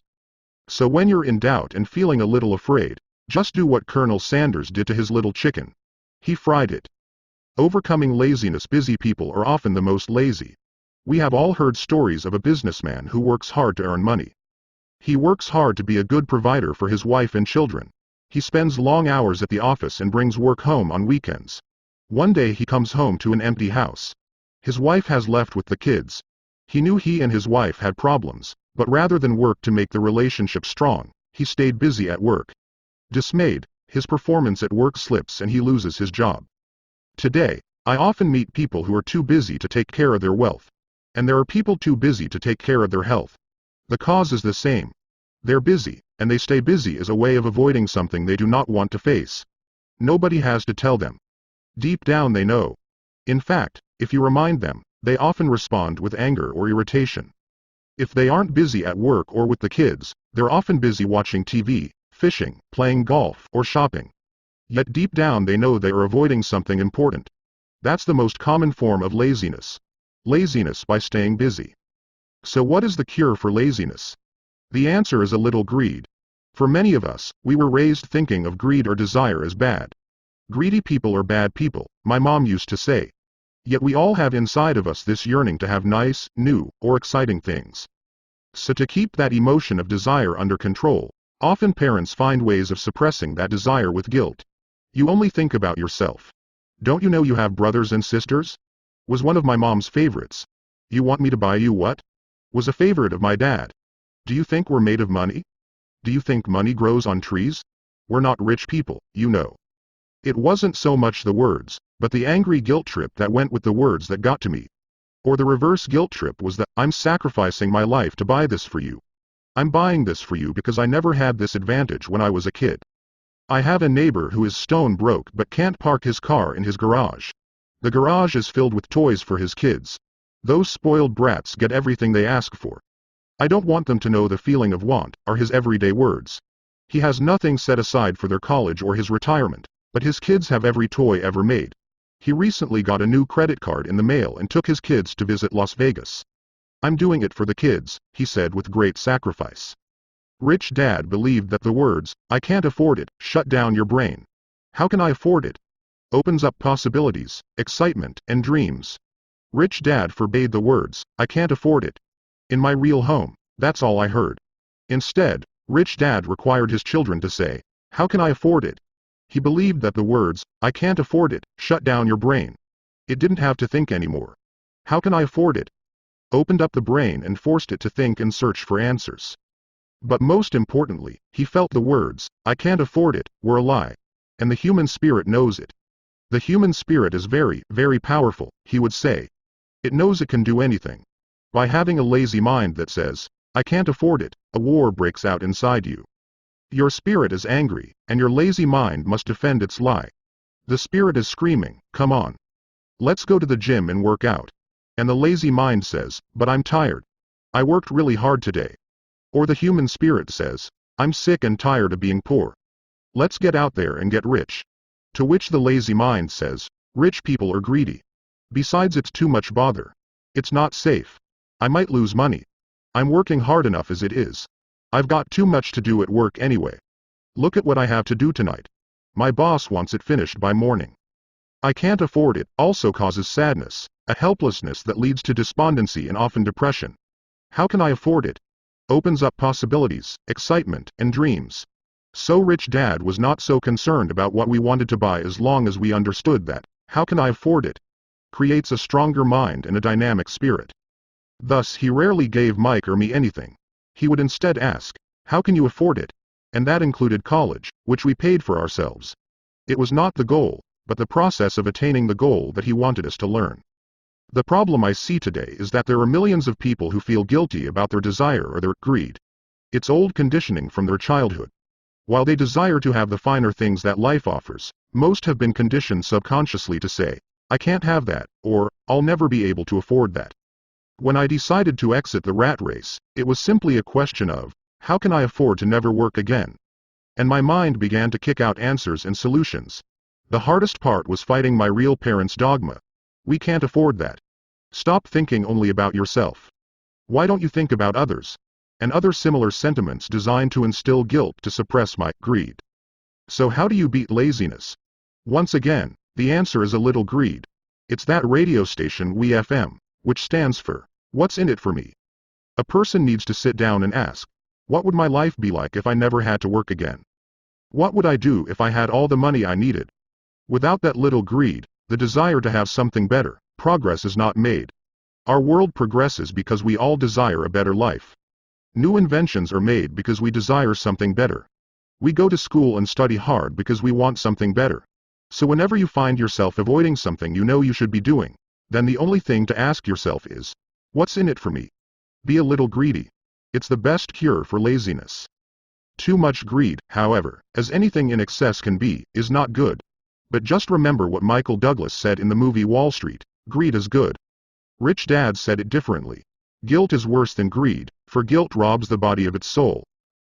So when you're in doubt and feeling a little afraid, just do what Colonel Sanders did to his little chicken. He fried it. Overcoming laziness. Busy people are often the most lazy. We have all heard stories of a businessman who works hard to earn money. He works hard to be a good provider for his wife and children. He spends long hours at the office and brings work home on weekends. One day he comes home to an empty house. His wife has left with the kids. He knew he and his wife had problems, but rather than work to make the relationship strong, he stayed busy at work. Dismayed, his performance at work slips and he loses his job. Today, I often meet people who are too busy to take care of their wealth. And there are people too busy to take care of their health. The cause is the same. They're busy, and they stay busy as a way of avoiding something they do not want to face. Nobody has to tell them. Deep down they know. In fact, if you remind them, they often respond with anger or irritation. If they aren't busy at work or with the kids, they're often busy watching TV, fishing, playing golf, or shopping. Yet deep down they know they are avoiding something important. That's the most common form of laziness. Laziness by staying busy. So what is the cure for laziness? The answer is a little greed. For many of us, we were raised thinking of greed or desire as bad. Greedy people are bad people, my mom used to say. Yet we all have inside of us this yearning to have nice, new, or exciting things. So to keep that emotion of desire under control, often parents find ways of suppressing that desire with guilt. You only think about yourself. Don't you know you have brothers and sisters? Was one of my mom's favorites. You want me to buy you what? Was a favorite of my dad. Do you think we're made of money? Do you think money grows on trees? We're not rich people, you know. It wasn't so much the words, but the angry guilt trip that went with the words that got to me. Or the reverse guilt trip was that I'm sacrificing my life to buy this for you. I'm buying this for you because I never had this advantage when I was a kid. I have a neighbor who is stone broke but can't park his car in his garage. The garage is filled with toys for his kids. Those spoiled brats get everything they ask for. I don't want them to know the feeling of want, are his everyday words. He has nothing set aside for their college or his retirement, but his kids have every toy ever made. He recently got a new credit card in the mail and took his kids to visit Las Vegas. I'm doing it for the kids, he said with great sacrifice. Rich Dad believed that the words, I can't afford it, shut down your brain. How can I afford it? Opens up possibilities, excitement, and dreams. Rich Dad forbade the words, I can't afford it. In my real home, that's all I heard. Instead, Rich Dad required his children to say, how can I afford it? He believed that the words, I can't afford it, shut down your brain. It didn't have to think anymore. How can I afford it? Opened up the brain and forced it to think and search for answers. But most importantly, he felt the words, I can't afford it, were a lie. And the human spirit knows it. The human spirit is very, very powerful, he would say. It knows it can do anything. By having a lazy mind that says, I can't afford it, a war breaks out inside you. Your spirit is angry, and your lazy mind must defend its lie. The spirit is screaming, come on. Let's go to the gym and work out. And the lazy mind says, but I'm tired. I worked really hard today. Or the human spirit says, I'm sick and tired of being poor. Let's get out there and get rich. To which the lazy mind says, rich people are greedy. Besides, it's too much bother. It's not safe. I might lose money. I'm working hard enough as it is. I've got too much to do at work anyway. Look at what I have to do tonight. My boss wants it finished by morning. I can't afford it also causes sadness, a helplessness that leads to despondency and often depression. How can I afford it? Opens up possibilities, excitement, and dreams. So Rich Dad was not so concerned about what we wanted to buy as long as we understood that, how can I afford it? Creates a stronger mind and a dynamic spirit. Thus he rarely gave Mike or me anything. He would instead ask, how can you afford it? And that included college, which we paid for ourselves. It was not the goal, but the process of attaining the goal that he wanted us to learn. The problem I see today is that there are millions of people who feel guilty about their desire or their greed. It's old conditioning from their childhood. While they desire to have the finer things that life offers, most have been conditioned subconsciously to say, I can't have that, or, I'll never be able to afford that. When I decided to exit the rat race, it was simply a question of, how can I afford to never work again? And my mind began to kick out answers and solutions. The hardest part was fighting my real parents' dogma. We can't afford that. Stop thinking only about yourself. Why don't you think about others? And other similar sentiments designed to instill guilt to suppress my greed. So how do you beat laziness? Once again, the answer is a little greed. It's that radio station WFM, which stands for, what's in it for me? A person needs to sit down and ask, what would my life be like if I never had to work again? What would I do if I had all the money I needed? Without that little greed, the desire to have something better, progress is not made. Our world progresses because we all desire a better life. New inventions are made because we desire something better. We go to school and study hard because we want something better. So whenever you find yourself avoiding something you know you should be doing, then the only thing to ask yourself is, what's in it for me? Be a little greedy. It's the best cure for laziness. Too much greed, however, as anything in excess can be, is not good. But just remember what Michael Douglas said in the movie Wall Street, greed is good. Rich Dad said it differently. Guilt is worse than greed, for guilt robs the body of its soul.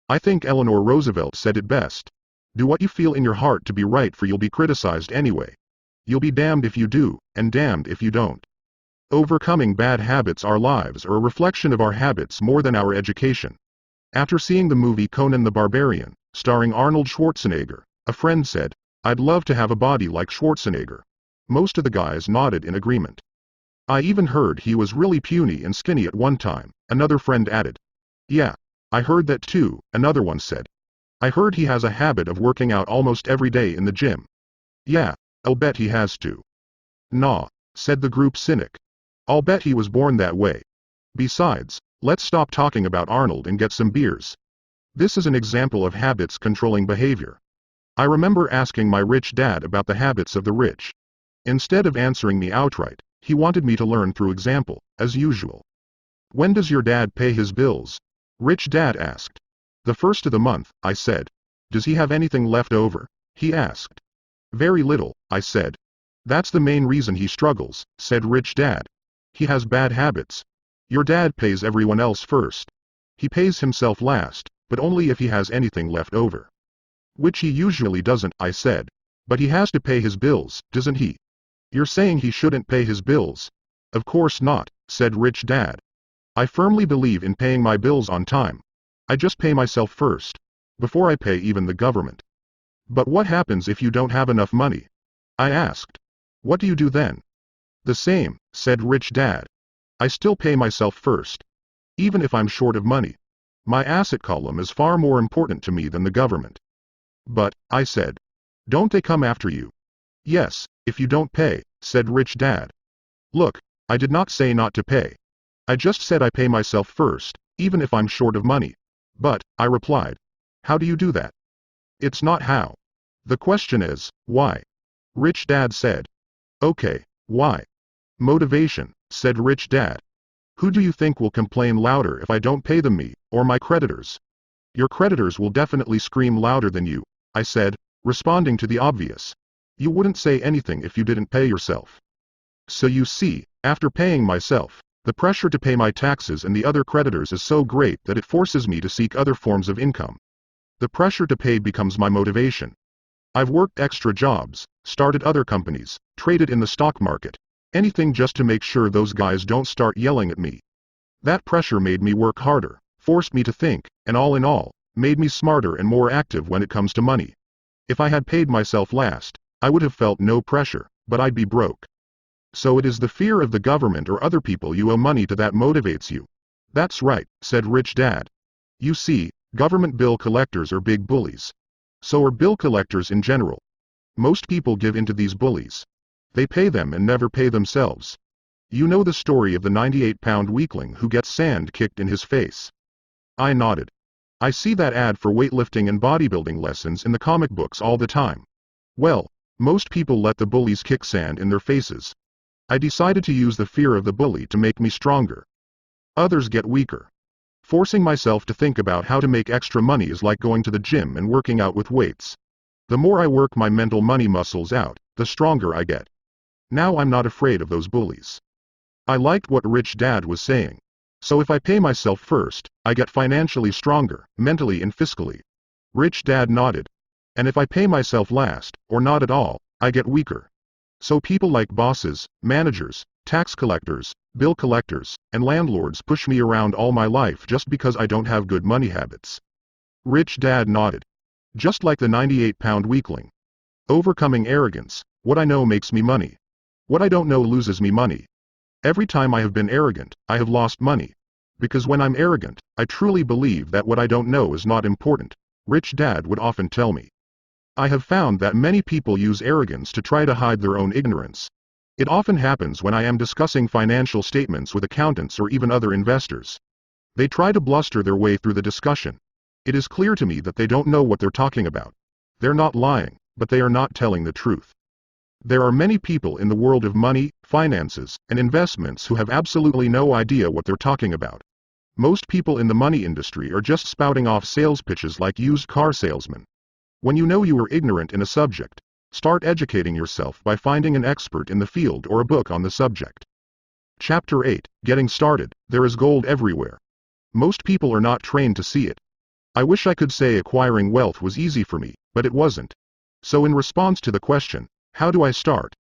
I think Eleanor Roosevelt said it best. Do what you feel in your heart to be right, for you'll be criticized anyway. You'll be damned if you do, and damned if you don't. Overcoming bad habits. Our lives are a reflection of our habits more than our education. After seeing the movie Conan the Barbarian, starring Arnold Schwarzenegger, a friend said, I'd love to have a body like Schwarzenegger. Most of the guys nodded in agreement. I even heard he was really puny and skinny at one time, another friend added. Yeah, I heard that too, another one said. I heard he has a habit of working out almost every day in the gym. Yeah, I'll bet he has to. Nah, said the group cynic. I'll bet he was born that way. Besides, let's stop talking about Arnold and get some beers. This is an example of habits controlling behavior. I remember asking my rich dad about the habits of the rich. Instead of answering me outright, he wanted me to learn through example, as usual. When does your dad pay his bills? Rich Dad asked. The first of the month, I said. Does he have anything left over? He asked. Very little, I said. That's the main reason he struggles, said Rich Dad. He has bad habits. Your dad pays everyone else first. He pays himself last, but only if he has anything left over. Which he usually doesn't, I said. But he has to pay his bills, doesn't he? You're saying he shouldn't pay his bills? Of course not, said Rich Dad. I firmly believe in paying my bills on time. I just pay myself first, before I pay even the government. But what happens if you don't have enough money? I asked. What do you do then? The same, said Rich Dad. I still pay myself first, even if I'm short of money. My asset column is far more important to me than the government. But, I said, don't they come after you? Yes, if you don't pay, said Rich Dad. Look, I did not say not to pay. I just said I pay myself first, even if I'm short of money. But, I replied, how do you do that? It's not how. The question is, why? Rich Dad said. Okay, why? Motivation, said Rich Dad. Who do you think will complain louder if I don't pay them, me, or my creditors? Your creditors will definitely scream louder than you, I said, responding to the obvious. You wouldn't say anything if you didn't pay yourself. So you see, after paying myself, the pressure to pay my taxes and the other creditors is so great that it forces me to seek other forms of income. The pressure to pay becomes my motivation. I've worked extra jobs, started other companies, traded in the stock market, anything just to make sure those guys don't start yelling at me. That pressure made me work harder, forced me to think, and all in all, made me smarter and more active when it comes to money. If I had paid myself last, I would have felt no pressure, but I'd be broke. So it is the fear of the government or other people you owe money to that motivates you. That's right, said Rich Dad. You see, government bill collectors are big bullies. So are bill collectors in general. Most people give in to these bullies. They pay them and never pay themselves. You know the story of the 98-pound weakling who gets sand kicked in his face. I nodded. I see that ad for weightlifting and bodybuilding lessons in the comic books all the time. Well, most people let the bullies kick sand in their faces. I decided to use the fear of the bully to make me stronger. Others get weaker. Forcing myself to think about how to make extra money is like going to the gym and working out with weights. The more I work my mental money muscles out, the stronger I get. Now I'm not afraid of those bullies. I liked what Rich Dad was saying. So if I pay myself first, I get financially stronger, mentally and fiscally. Rich Dad nodded. And if I pay myself last, or not at all, I get weaker. So people like bosses, managers, tax collectors, bill collectors, and landlords push me around all my life just because I don't have good money habits. Rich Dad nodded. Just like the 98-pound weakling. Overcoming arrogance, what I know makes me money. What I don't know loses me money. Every time I have been arrogant, I have lost money. Because when I'm arrogant, I truly believe that what I don't know is not important, Rich Dad would often tell me. I have found that many people use arrogance to try to hide their own ignorance. It often happens when I am discussing financial statements with accountants or even other investors. They try to bluster their way through the discussion. It is clear to me that they don't know what they're talking about. They're not lying, but they are not telling the truth. There are many people in the world of money, finances, and investments who have absolutely no idea what they're talking about. Most people in the money industry are just spouting off sales pitches like used car salesmen. When you know you are ignorant in a subject, start educating yourself by finding an expert in the field or a book on the subject. Chapter 8, Getting Started, There is Gold Everywhere. Most people are not trained to see it. I wish I could say acquiring wealth was easy for me, but it wasn't. So in response to the question, how do I start?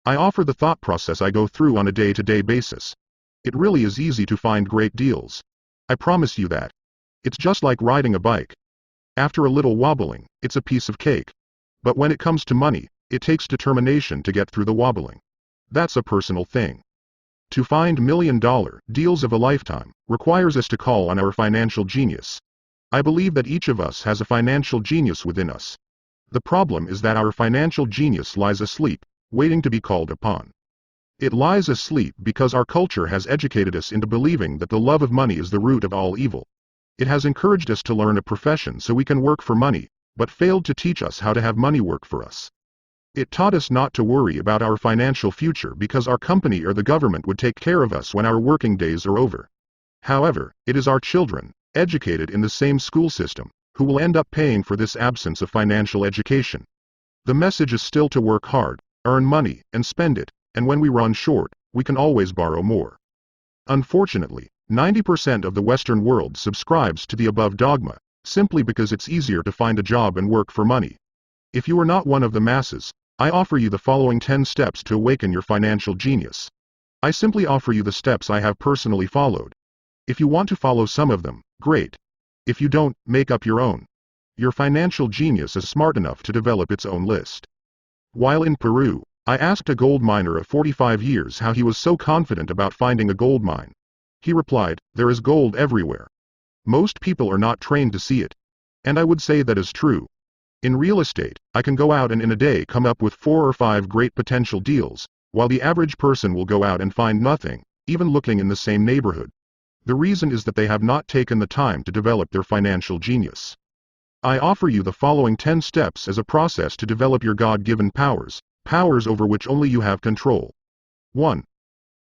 I offer the thought process I go through on a day-to-day basis. It really is easy to find great deals. I promise you that. It's just like riding a bike. After a little wobbling, it's a piece of cake. But when it comes to money, it takes determination to get through the wobbling. That's a personal thing. To find million-dollar deals of a lifetime requires us to call on our financial genius. I believe that each of us has a financial genius within us. The problem is that our financial genius lies asleep, waiting to be called upon. It lies asleep because our culture has educated us into believing that the love of money is the root of all evil. It has encouraged us to learn a profession so we can work for money, but failed to teach us how to have money work for us. It taught us not to worry about our financial future because our company or the government would take care of us when our working days are over. However, it is our children, educated in the same school system, who will end up paying for this absence of financial education. The message is still to work hard, earn money, and spend it, and when we run short, we can always borrow more. Unfortunately, 90% of the Western world subscribes to the above dogma, simply because it's easier to find a job and work for money. If you are not one of the masses, I offer you the following 10 steps to awaken your financial genius. I simply offer you the steps I have personally followed. If you want to follow some of them, great. If you don't, make up your own. Your financial genius is smart enough to develop its own list. While in Peru, I asked a gold miner of 45 years how he was so confident about finding a gold mine. He replied, "There is gold everywhere. Most people are not trained to see it." And I would say that is true. In real estate, I can go out and in a day come up with 4 or 5 great potential deals, while the average person will go out and find nothing, even looking in the same neighborhood. The reason is that they have not taken the time to develop their financial genius. I offer you the following 10 steps as a process to develop your God-given powers over which only you have control. 1.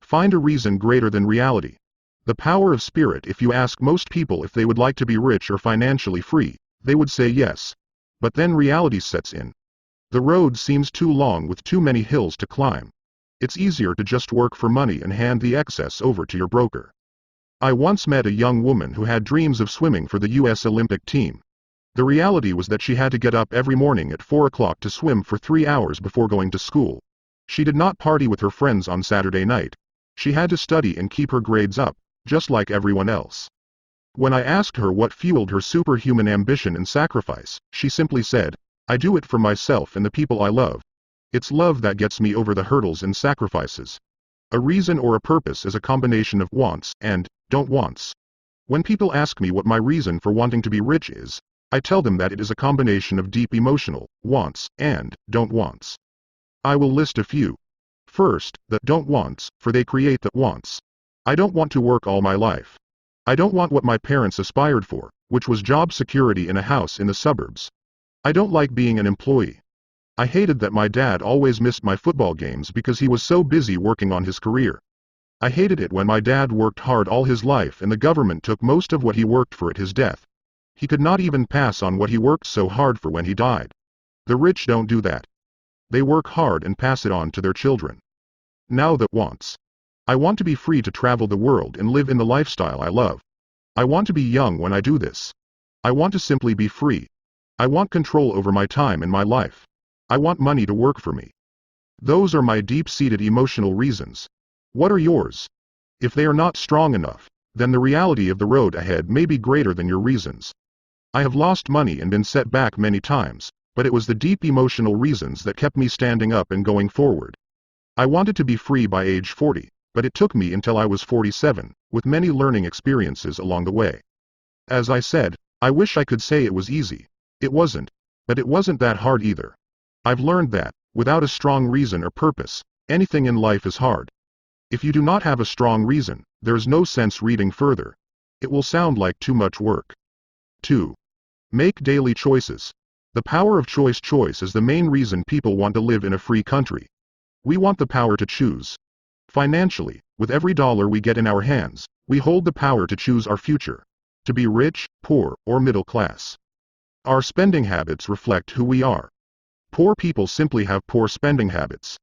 Find a reason greater than reality. The power of spirit. If you ask most people if they would like to be rich or financially free, they would say yes. But then reality sets in. The road seems too long with too many hills to climb. It's easier to just work for money and hand the excess over to your broker. I once met a young woman who had dreams of swimming for the U.S. Olympic team. The reality was that she had to get up every morning at 4 o'clock to swim for 3 hours before going to school. She did not party with her friends on Saturday night. She had to study and keep her grades up, just like everyone else. When I asked her what fueled her superhuman ambition and sacrifice, she simply said, "I do it for myself and the people I love. It's love that gets me over the hurdles and sacrifices." A reason or a purpose is a combination of wants and don't wants. When people ask me what my reason for wanting to be rich is, I tell them that it is a combination of deep emotional wants and don't wants. I will list a few. First, the don't wants, for they create the wants. I don't want to work all my life. I don't want what my parents aspired for, which was job security in a house in the suburbs. I don't like being an employee. I hated that my dad always missed my football games because he was so busy working on his career. I hated it when my dad worked hard all his life and the government took most of what he worked for at his death. He could not even pass on what he worked so hard for when he died. The rich don't do that. They work hard and pass it on to their children. Now the wants. I want to be free to travel the world and live in the lifestyle I love. I want to be young when I do this. I want to simply be free. I want control over my time and my life. I want money to work for me. Those are my deep-seated emotional reasons. What are yours? If they are not strong enough, then the reality of the road ahead may be greater than your reasons. I have lost money and been set back many times, but it was the deep emotional reasons that kept me standing up and going forward. I wanted to be free by age 40. But it took me until I was 47, with many learning experiences along the way. As I said, I wish I could say it was easy. It wasn't. But it wasn't that hard either. I've learned that, without a strong reason or purpose, anything in life is hard. If you do not have a strong reason, there is no sense reading further. It will sound like too much work. 2. Make daily choices. The power of choice is the main reason people want to live in a free country. We want the power to choose. Financially, with every dollar we get in our hands, we hold the power to choose our future, to be rich, poor, or middle class. Our spending habits reflect who we are. Poor people simply have poor spending habits.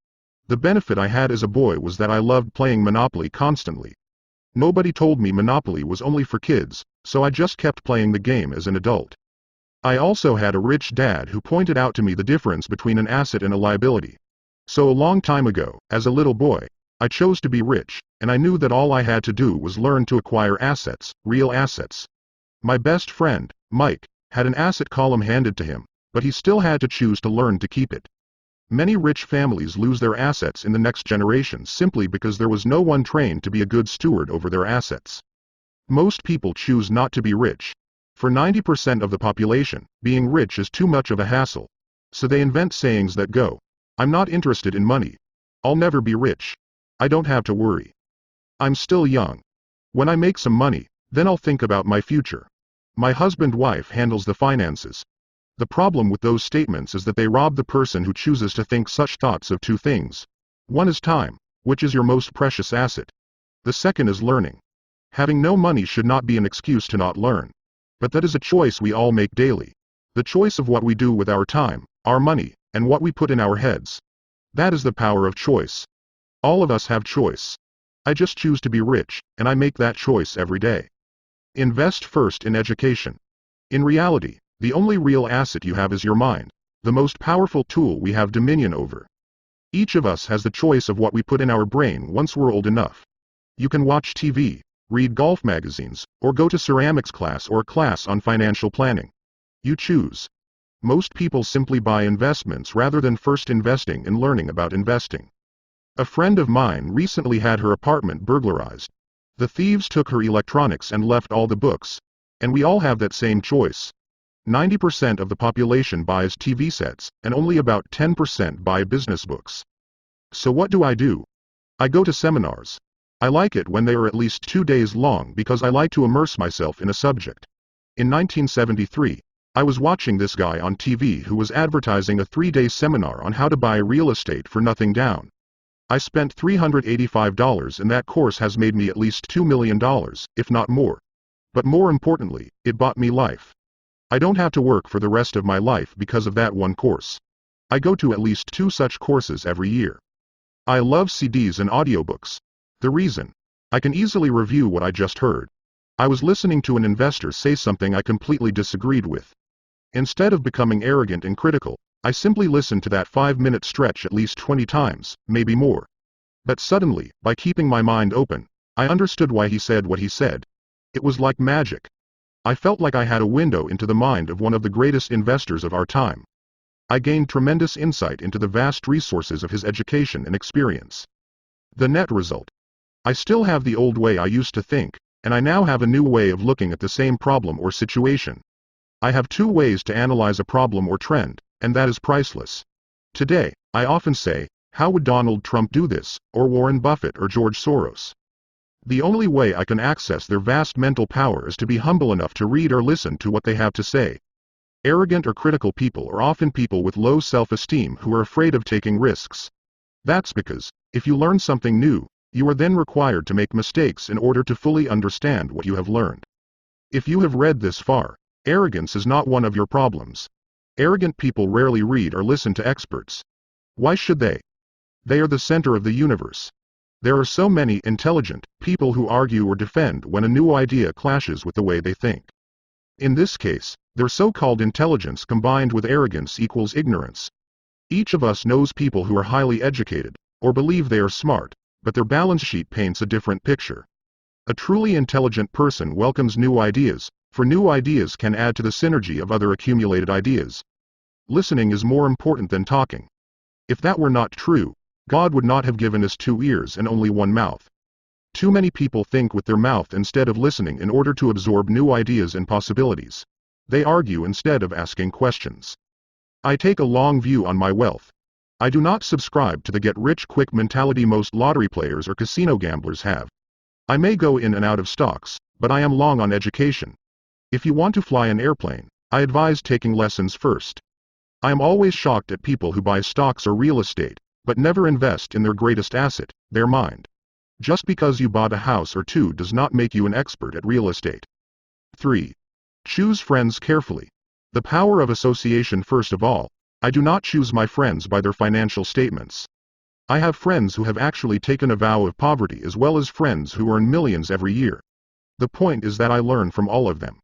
The benefit I had as a boy was that I loved playing Monopoly constantly. Nobody told me Monopoly was only for kids, so I just kept playing the game as an adult. I also had a rich dad who pointed out to me the difference between an asset and a liability. So a long time ago, as a little boy, I chose to be rich, and I knew that all I had to do was learn to acquire assets, real assets. My best friend, Mike, had an asset column handed to him, but he still had to choose to learn to keep it. Many rich families lose their assets in the next generation simply because there was no one trained to be a good steward over their assets. Most people choose not to be rich. For 90% of the population, being rich is too much of a hassle. So they invent sayings that go, "I'm not interested in money. I'll never be rich. I don't have to worry. I'm still young. When I make some money, then I'll think about my future. My husband-wife handles the finances." The problem with those statements is that they rob the person who chooses to think such thoughts of 2 things. One is time, which is your most precious asset. The second is learning. Having no money should not be an excuse to not learn. But that is a choice we all make daily. The choice of what we do with our time, our money, and what we put in our heads. That is the power of choice. All of us have choice. I just choose to be rich, and I make that choice every day. Invest first in education. In reality, the only real asset you have is your mind, the most powerful tool we have dominion over. Each of us has the choice of what we put in our brain once we're old enough. You can watch TV, read golf magazines, or go to ceramics class or class on financial planning. You choose. Most people simply buy investments rather than first investing and learning about investing. A friend of mine recently had her apartment burglarized. The thieves took her electronics and left all the books. And we all have that same choice. 90% of the population buys TV sets, and only about 10% buy business books. So what do? I go to seminars. I like it when they are at least 2 days long because I like to immerse myself in a subject. In 1973, I was watching this guy on TV who was advertising a 3-day seminar on how to buy real estate for nothing down. I spent $385 and that course has made me at least $2 million, if not more. But more importantly, it bought me life. I don't have to work for the rest of my life because of that one course. I go to at least 2 such courses every year. I love CDs and audiobooks. The reason? I can easily review what I just heard. I was listening to an investor say something I completely disagreed with. Instead of becoming arrogant and critical, I simply listened to that 5-minute stretch at least 20 times, maybe more. But suddenly, by keeping my mind open, I understood why he said what he said. It was like magic. I felt like I had a window into the mind of one of the greatest investors of our time. I gained tremendous insight into the vast resources of his education and experience. The net result? I still have the old way I used to think, and I now have a new way of looking at the same problem or situation. I have 2 ways to analyze a problem or trend, and that is priceless. Today, I often say, how would Donald Trump do this, or Warren Buffett or George Soros? The only way I can access their vast mental power is to be humble enough to read or listen to what they have to say. Arrogant or critical people are often people with low self-esteem who are afraid of taking risks. That's because, if you learn something new, you are then required to make mistakes in order to fully understand what you have learned. If you have read this far, arrogance is not one of your problems. Arrogant people rarely read or listen to experts. Why should they? They are the center of the universe. There are so many intelligent people who argue or defend when a new idea clashes with the way they think. In this case, their so-called intelligence combined with arrogance equals ignorance. Each of us knows people who are highly educated, or believe they are smart, but their balance sheet paints a different picture. A truly intelligent person welcomes new ideas, for new ideas can add to the synergy of other accumulated ideas. Listening is more important than talking. If that were not true, God would not have given us 2 ears and only 1 mouth. Too many people think with their mouth instead of listening in order to absorb new ideas and possibilities. They argue instead of asking questions. I take a long view on my wealth. I do not subscribe to the get-rich-quick mentality most lottery players or casino gamblers have. I may go in and out of stocks, but I am long on education. If you want to fly an airplane, I advise taking lessons first. I am always shocked at people who buy stocks or real estate, but never invest in their greatest asset, their mind. Just because you bought a house or 2 does not make you an expert at real estate. 3. Choose friends carefully. The power of association. First of all, I do not choose my friends by their financial statements. I have friends who have actually taken a vow of poverty as well as friends who earn millions every year. The point is that I learn from all of them.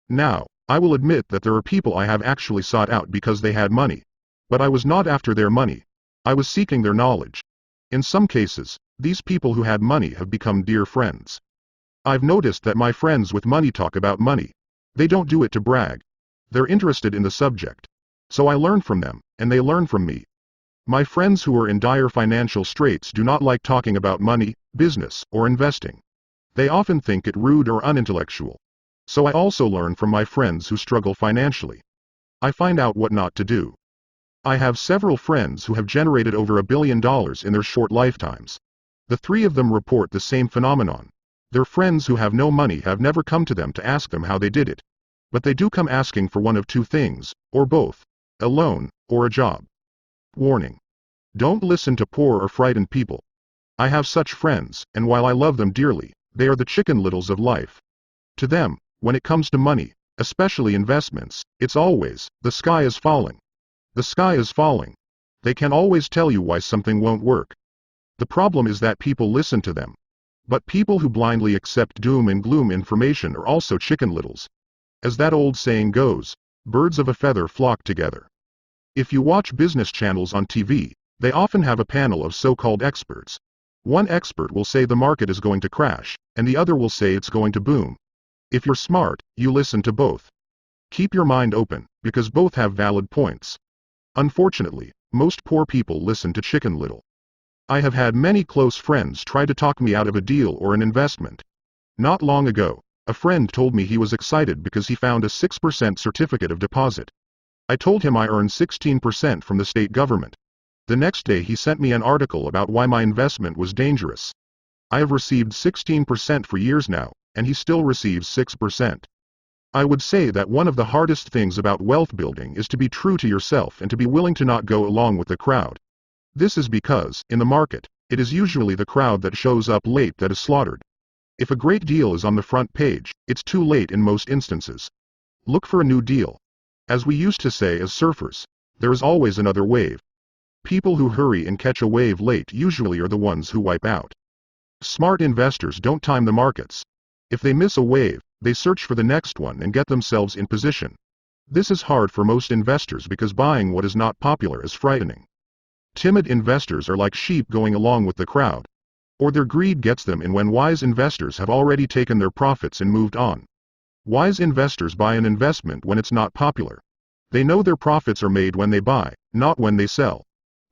Now, I will admit that there are people I have actually sought out because they had money. But I was not after their money. I was seeking their knowledge. In some cases, these people who had money have become dear friends. I've noticed that my friends with money talk about money. They don't do it to brag. They're interested in the subject. So I learn from them, and they learn from me. My friends who are in dire financial straits do not like talking about money, business, or investing. They often think it rude or unintellectual. So I also learn from my friends who struggle financially. I find out what not to do. I have several friends who have generated over $1 billion in their short lifetimes. The 3 of them report the same phenomenon. Their friends who have no money have never come to them to ask them how they did it. But they do come asking for one of 2 things, or both: a loan, or a job. Warning. Don't listen to poor or frightened people. I have such friends, and while I love them dearly, they are the chicken littles of life. To them, when it comes to money, especially investments, it's always, the sky is falling. The sky is falling. They can always tell you why something won't work. The problem is that people listen to them. But people who blindly accept doom and gloom information are also chicken littles. As that old saying goes, birds of a feather flock together. If you watch business channels on TV, they often have a panel of so-called experts. One expert will say the market is going to crash, and the other will say it's going to boom. If you're smart, you listen to both. Keep your mind open, because both have valid points. Unfortunately, most poor people listen to Chicken Little. I have had many close friends try to talk me out of a deal or an investment. Not long ago, a friend told me he was excited because he found a 6% certificate of deposit. I told him I earned 16% from the state government. The next day he sent me an article about why my investment was dangerous. I have received 16% for years now, and he still receives 6%. I would say that one of the hardest things about wealth building is to be true to yourself and to be willing to not go along with the crowd. This is because, in the market, it is usually the crowd that shows up late that is slaughtered. If a great deal is on the front page, it's too late in most instances. Look for a new deal. As we used to say as surfers, there is always another wave. People who hurry and catch a wave late usually are the ones who wipe out. Smart investors don't time the markets. If they miss a wave, they search for the next one and get themselves in position. This is hard for most investors because buying what is not popular is frightening. Timid investors are like sheep going along with the crowd. Or their greed gets them in when wise investors have already taken their profits and moved on. Wise investors buy an investment when it's not popular. They know their profits are made when they buy, not when they sell.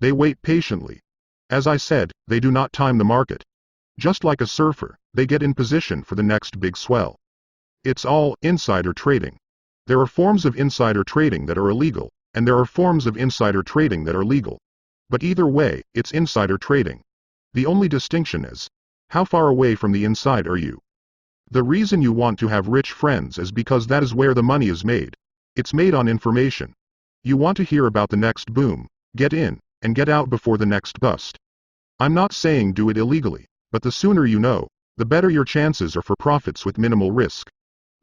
They wait patiently. As I said, they do not time the market. Just like a surfer, they get in position for the next big swell. It's all insider trading. There are forms of insider trading that are illegal, and there are forms of insider trading that are legal. But either way, it's insider trading. The only distinction is, how far away from the inside are you? The reason you want to have rich friends is because that is where the money is made. It's made on information. You want to hear about the next boom, get in, and get out before the next bust. I'm not saying do it illegally, but the sooner you know, the better your chances are for profits with minimal risk.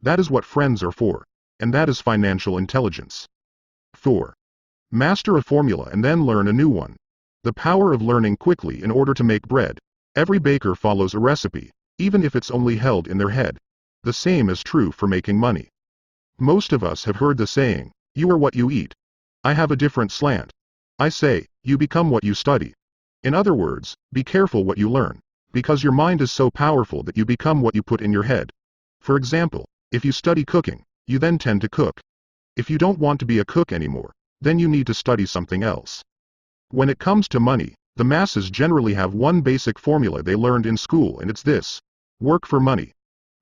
That is what friends are for, and that is financial intelligence. 4. Master a formula and then learn a new one. The power of learning quickly in order to make bread. Every baker follows a recipe, even if it's only held in their head. The same is true for making money. Most of us have heard the saying, you are what you eat. I have a different slant. I say, you become what you study. In other words, be careful what you learn, because your mind is so powerful that you become what you put in your head. For example, if you study cooking, you then tend to cook. If you don't want to be a cook anymore, then you need to study something else. When it comes to money, the masses generally have one basic formula they learned in school, and it's this: work for money.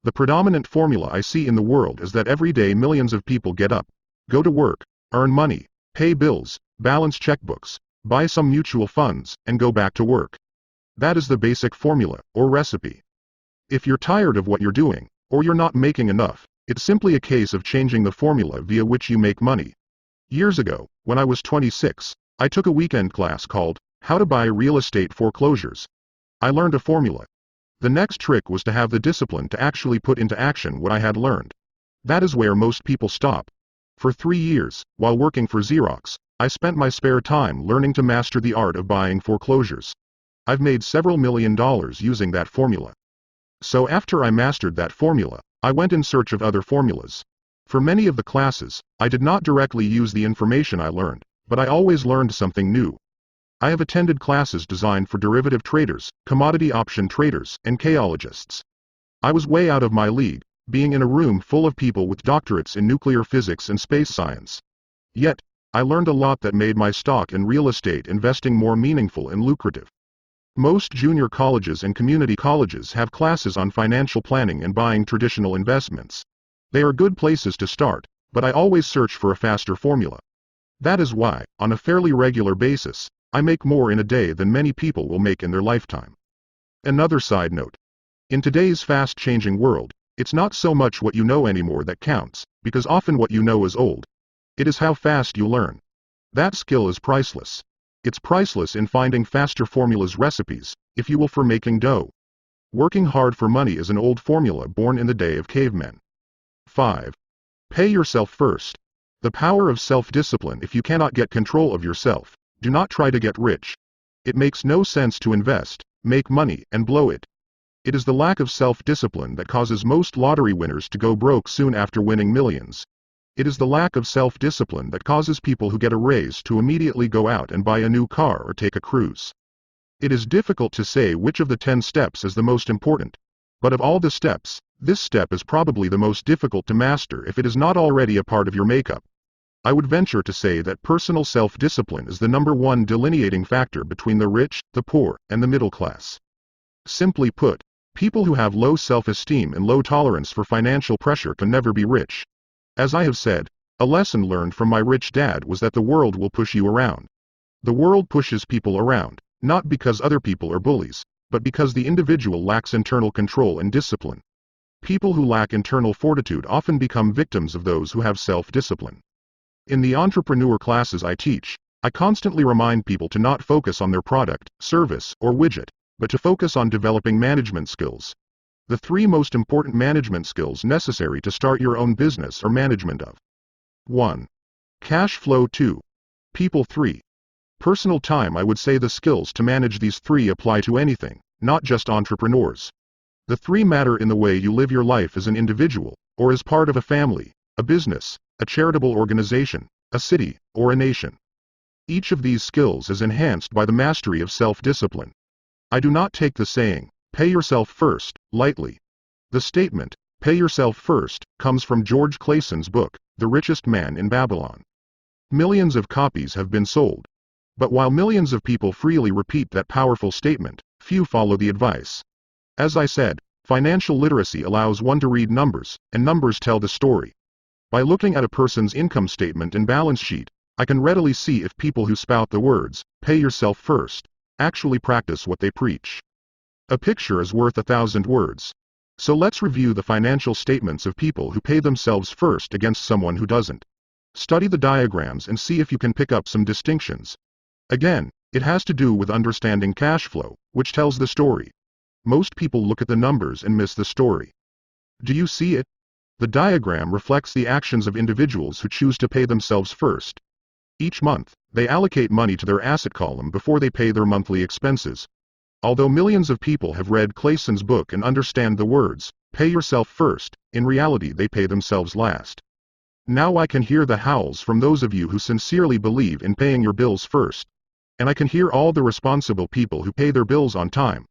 The predominant formula I see in the world is that every day millions of people get up, go to work, earn money, pay bills, balance checkbooks, buy some mutual funds, and go back to work. That is the basic formula, or recipe. If you're tired of what you're doing, or you're not making enough, it's simply a case of changing the formula via which you make money. Years ago, when I was 26, I took a weekend class called How to Buy Real Estate Foreclosures. I learned a formula. The next trick was to have the discipline to actually put into action what I had learned. That is where most people stop. For 3 years, while working for Xerox, I spent my spare time learning to master the art of buying foreclosures. I've made several $1 million using that formula. So after I mastered that formula, I went in search of other formulas. For many of the classes, I did not directly use the information I learned, but I always learned something new. I have attended classes designed for derivative traders, commodity option traders, and chaologists. I was way out of my league, being in a room full of people with doctorates in nuclear physics and space science. Yet, I learned a lot that made my stock and real estate investing more meaningful and lucrative. Most junior colleges and community colleges have classes on financial planning and buying traditional investments. They are good places to start, but I always search for a faster formula. That is why, on a fairly regular basis, I make more in a day than many people will make in their lifetime. Another side note. In today's fast-changing world, it's not so much what you know anymore that counts, because often what you know is old. It is how fast you learn. That skill is priceless. It's priceless in finding faster formulas recipes, if you will, for making dough. Working hard for money is an old formula born in the day of cavemen. 5. Pay yourself first. The power of self-discipline. If you cannot get control of yourself, do not try to get rich. It makes no sense to invest, make money, and blow it. It is the lack of self-discipline that causes most lottery winners to go broke soon after winning millions. It is the lack of self-discipline that causes people who get a raise to immediately go out and buy a new car or take a cruise. It is difficult to say which of the 10 steps is the most important. But of all the steps, this step is probably the most difficult to master if it is not already a part of your makeup. I would venture to say that personal self-discipline is the number one delineating factor between the rich, the poor, and the middle class. Simply put, people who have low self-esteem and low tolerance for financial pressure can never be rich. As I have said, a lesson learned from my rich dad was that the world will push you around. The world pushes people around, not because other people are bullies, but because the individual lacks internal control and discipline. People who lack internal fortitude often become victims of those who have self-discipline. In the entrepreneur classes I teach, I constantly remind people to not focus on their product, service, or widget, but to focus on developing management skills. The 3 most important management skills necessary to start your own business are management of 1. Cash flow. 2. People. 3. Personal time. I would say the skills to manage these 3 apply to anything, not just entrepreneurs. The 3 matter in the way you live your life as an individual, or as part of a family, a business, a charitable organization, a city, or a nation. Each of these skills is enhanced by the mastery of self-discipline. I do not take the saying, "Pay yourself first," lightly. The statement, "Pay yourself first," comes from George Clayson's book, The Richest Man in Babylon. Millions of copies have been sold. But while millions of people freely repeat that powerful statement, few follow the advice. As I said, financial literacy allows one to read numbers, and numbers tell the story. By looking at a person's income statement and balance sheet, I can readily see if people who spout the words, "Pay yourself first," actually practice what they preach. A picture is worth 1,000 words. So let's review the financial statements of people who pay themselves first against someone who doesn't. Study the diagrams and see if you can pick up some distinctions. Again, it has to do with understanding cash flow, which tells the story. Most people look at the numbers and miss the story. Do you see it? The diagram reflects the actions of individuals who choose to pay themselves first. Each month, they allocate money to their asset column before they pay their monthly expenses. Although millions of people have read Clayson's book and understand the words, "Pay yourself first," in reality they pay themselves last. Now I can hear the howls from those of you who sincerely believe in paying your bills first. And I can hear all the responsible people who pay their bills on time.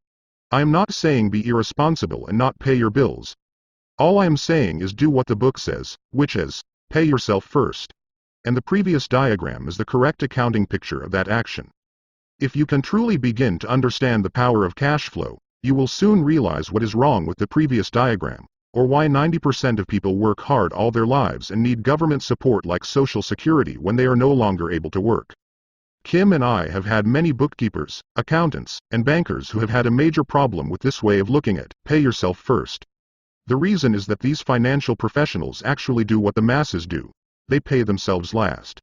I am not saying be irresponsible and not pay your bills. All I am saying is do what the book says, which is, pay yourself first. And the previous diagram is the correct accounting picture of that action. If you can truly begin to understand the power of cash flow, you will soon realize what is wrong with the previous diagram, or why 90% of people work hard all their lives and need government support like Social Security when they are no longer able to work. Kim and I have had many bookkeepers, accountants, and bankers who have had a major problem with this way of looking at, pay yourself first. The reason is that these financial professionals actually do what the masses do. They pay themselves last.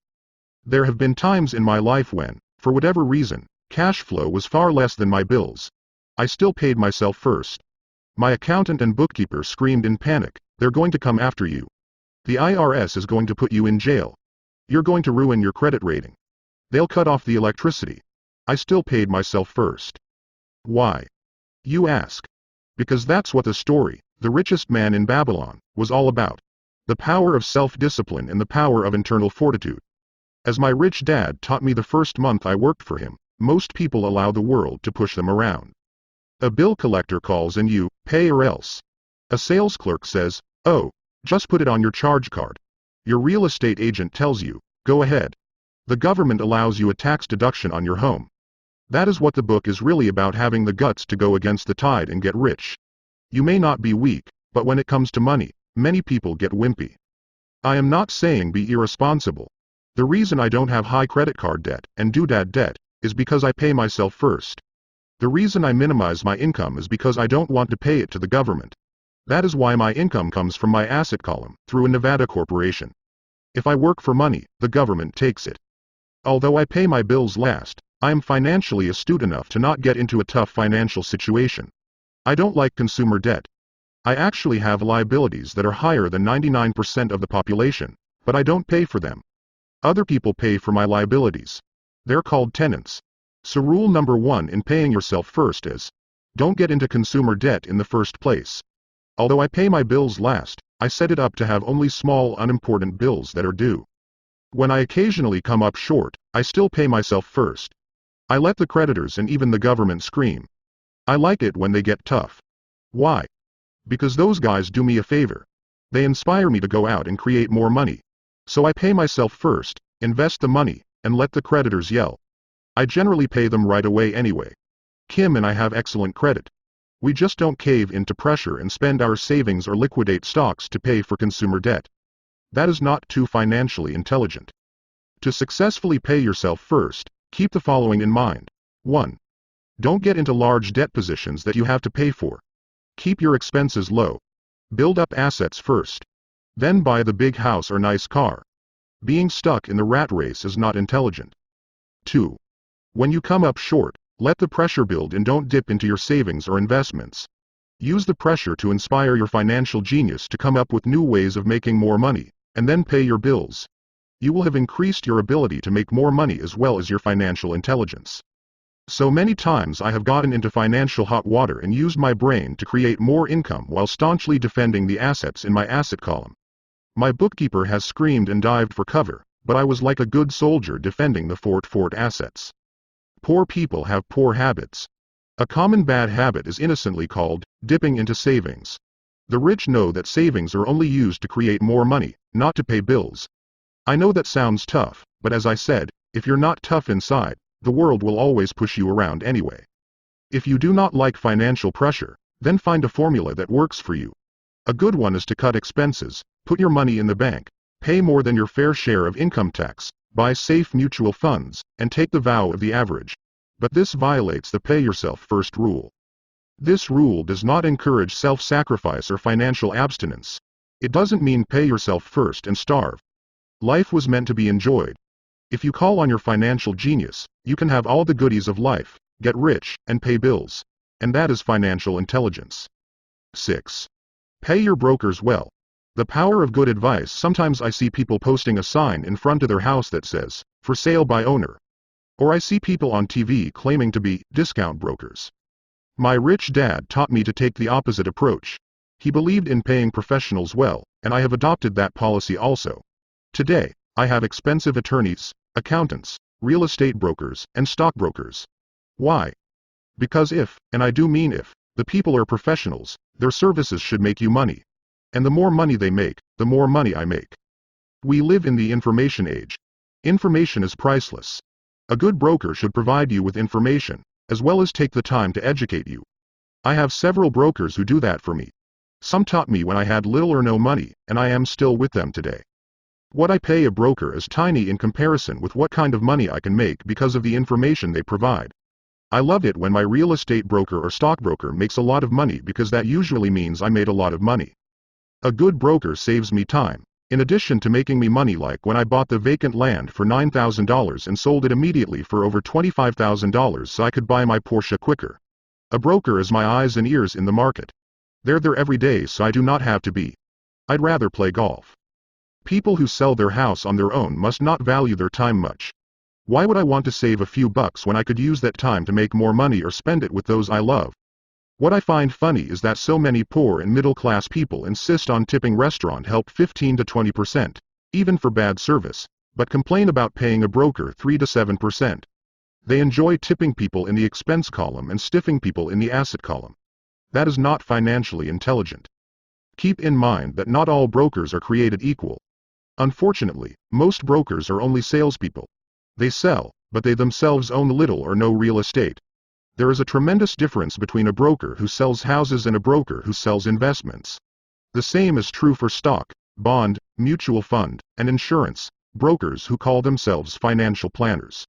There have been times in my life when, for whatever reason, cash flow was far less than my bills. I still paid myself first. My accountant and bookkeeper screamed in panic, "They're going to come after you. The IRS is going to put you in jail. You're going to ruin your credit rating. They'll cut off the electricity." I still paid myself first. Why? You ask. Because that's what the story, The Richest Man in Babylon, was all about. The power of self-discipline and the power of internal fortitude. As my rich dad taught me the first month I worked for him, most people allow the world to push them around. A bill collector calls and you, "Pay or else." A sales clerk says, "Oh, just put it on your charge card." Your real estate agent tells you, "Go ahead." The government allows you a tax deduction on your home. That is what the book is really about, having the guts to go against the tide and get rich. You may not be weak, but when it comes to money, many people get wimpy. I am not saying be irresponsible. The reason I don't have high credit card debt and doodad debt is because I pay myself first. The reason I minimize my income is because I don't want to pay it to the government. That is why my income comes from my asset column, through a Nevada corporation. If I work for money, the government takes it. Although I pay my bills last, I am financially astute enough to not get into a tough financial situation. I don't like consumer debt. I actually have liabilities that are higher than 99% of the population, but I don't pay for them. Other people pay for my liabilities. They're called tenants. So rule number 1 in paying yourself first is, Don't get into consumer debt in the first place. Although I pay my bills last, I set it up to have only small unimportant bills that are due. When I occasionally come up short, I still pay myself first. I let the creditors and even the government scream. I like it when they get tough. Why? Because those guys do me a favor. They inspire me to go out and create more money. So I pay myself first, invest the money, and let the creditors yell. I generally pay them right away anyway. Kim and I have excellent credit. We just don't cave into pressure and spend our savings or liquidate stocks to pay for consumer debt. That is not too financially intelligent. To successfully pay yourself first, keep the following in mind. 1. Don't get into large debt positions that you have to pay for. Keep your expenses low. Build up assets first. Then buy the big house or nice car. Being stuck in the rat race is not intelligent. 2. When you come up short, let the pressure build and don't dip into your savings or investments. Use the pressure to inspire your financial genius to come up with new ways of making more money, and then pay your bills. You will have increased your ability to make more money as well as your financial intelligence. So many times I have gotten into financial hot water and used my brain to create more income while staunchly defending the assets in my asset column. My bookkeeper has screamed and dived for cover, but I was like a good soldier defending the fort assets. Poor people have poor habits. A common bad habit is innocently called dipping into savings. The rich know that savings are only used to create more money, not to pay bills. I know that sounds tough, but as I said, if you're not tough inside, the world will always push you around anyway. If you do not like financial pressure, then find a formula that works for you. A good one is to cut expenses, put your money in the bank, pay more than your fair share of income tax, buy safe mutual funds, and take the vow of the average. But this violates the pay yourself first rule. This rule does not encourage self-sacrifice or financial abstinence. It doesn't mean pay yourself first and starve. Life was meant to be enjoyed. If you call on your financial genius, you can have all the goodies of life, get rich, and pay bills. And that is financial intelligence. 6. Pay your brokers well. The power of good advice. Sometimes I see people posting a sign in front of their house that says, "For sale by owner." Or I see people on TV claiming to be discount brokers. My rich dad taught me to take the opposite approach. He believed in paying professionals well, and I have adopted that policy also. Today, I have expensive attorneys, accountants, real estate brokers, and stockbrokers. Why? Because if, and I do mean if, the people are professionals, their services should make you money. And the more money they make, the more money I make. We live in the information age. Information is priceless. A good broker should provide you with information, as well as take the time to educate you. I have several brokers who do that for me. Some taught me when I had little or no money, and I am still with them today. What I pay a broker is tiny in comparison with what kind of money I can make because of the information they provide. I love it when my real estate broker or stockbroker makes a lot of money because that usually means I made a lot of money. A good broker saves me time, in addition to making me money, like when I bought the vacant land for $9,000 and sold it immediately for over $25,000 so I could buy my Porsche quicker. A broker is my eyes and ears in the market. They're there every day so I do not have to be. I'd rather play golf. People who sell their house on their own must not value their time much. Why would I want to save a few bucks when I could use that time to make more money or spend it with those I love? What I find funny is that so many poor and middle-class people insist on tipping restaurant help 15 to 20%, even for bad service, but complain about paying a broker 3 to 7%. They enjoy tipping people in the expense column and stiffing people in the asset column. That is not financially intelligent. Keep in mind that not all brokers are created equal. Unfortunately, most brokers are only salespeople. They sell, but they themselves own little or no real estate. There is a tremendous difference between a broker who sells houses and a broker who sells investments. The same is true for stock, bond, mutual fund, and insurance, brokers who call themselves financial planners.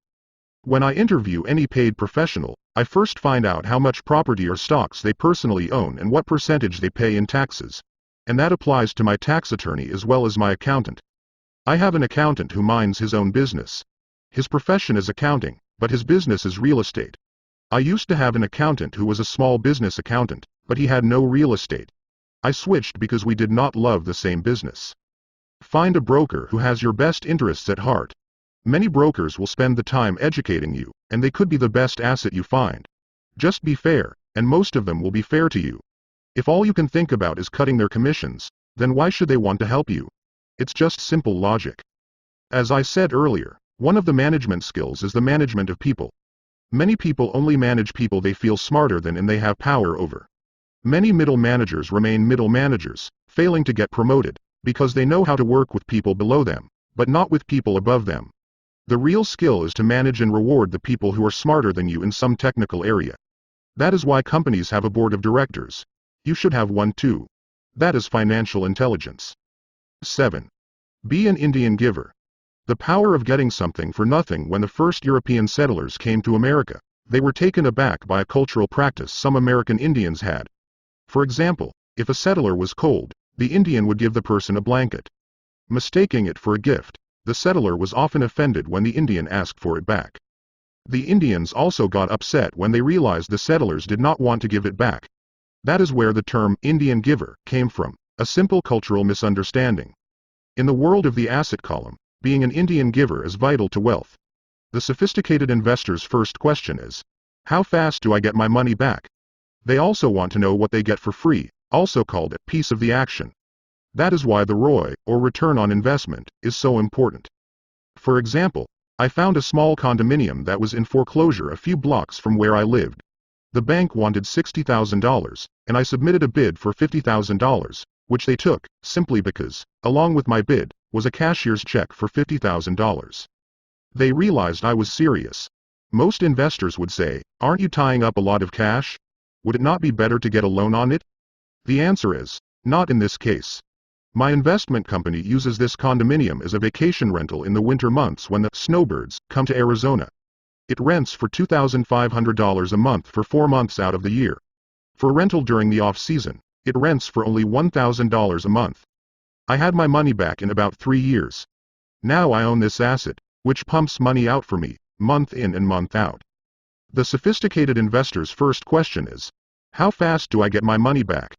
When I interview any paid professional, I first find out how much property or stocks they personally own and what percentage they pay in taxes. And that applies to my tax attorney as well as my accountant. I have an accountant who minds his own business. His profession is accounting, but his business is real estate. I used to have an accountant who was a small business accountant, but he had no real estate. I switched because we did not love the same business. Find a broker who has your best interests at heart. Many brokers will spend the time educating you, and they could be the best asset you find. Just be fair, and most of them will be fair to you. If all you can think about is cutting their commissions, then why should they want to help you? It's just simple logic. As I said earlier, one of the management skills is the management of people. Many people only manage people they feel smarter than and they have power over. Many middle managers remain middle managers, failing to get promoted, because they know how to work with people below them, but not with people above them. The real skill is to manage and reward the people who are smarter than you in some technical area. That is why companies have a board of directors. You should have one too. That is financial intelligence. 7. Be an Indian giver. The power of getting something for nothing. When the first European settlers came to America, they were taken aback by a cultural practice some American Indians had. For example, if a settler was cold, the Indian would give the person a blanket. Mistaking it for a gift, the settler was often offended when the Indian asked for it back. The Indians also got upset when they realized the settlers did not want to give it back. That is where the term Indian giver came from, a simple cultural misunderstanding. In the world of the asset column, being an Indian giver is vital to wealth. The sophisticated investor's first question is, how fast do I get my money back? They also want to know what they get for free, also called a piece of the action. That is why the ROI, or return on investment, is so important. For example, I found a small condominium that was in foreclosure a few blocks from where I lived. The bank wanted $60,000, and I submitted a bid for $50,000, which they took, simply because, along with my bid, was a cashier's check for $50,000. They realized I was serious. Most investors would say, aren't you tying up a lot of cash? Would it not be better to get a loan on it? The answer is, not in this case. My investment company uses this condominium as a vacation rental in the winter months when the snowbirds come to Arizona. It rents for $2,500 a month for 4 months out of the year. For rental during the off-season, it rents for only $1,000 a month. I had my money back in about 3 years. Now I own this asset, which pumps money out for me, month in and month out. The sophisticated investor's first question is, how fast do I get my money back?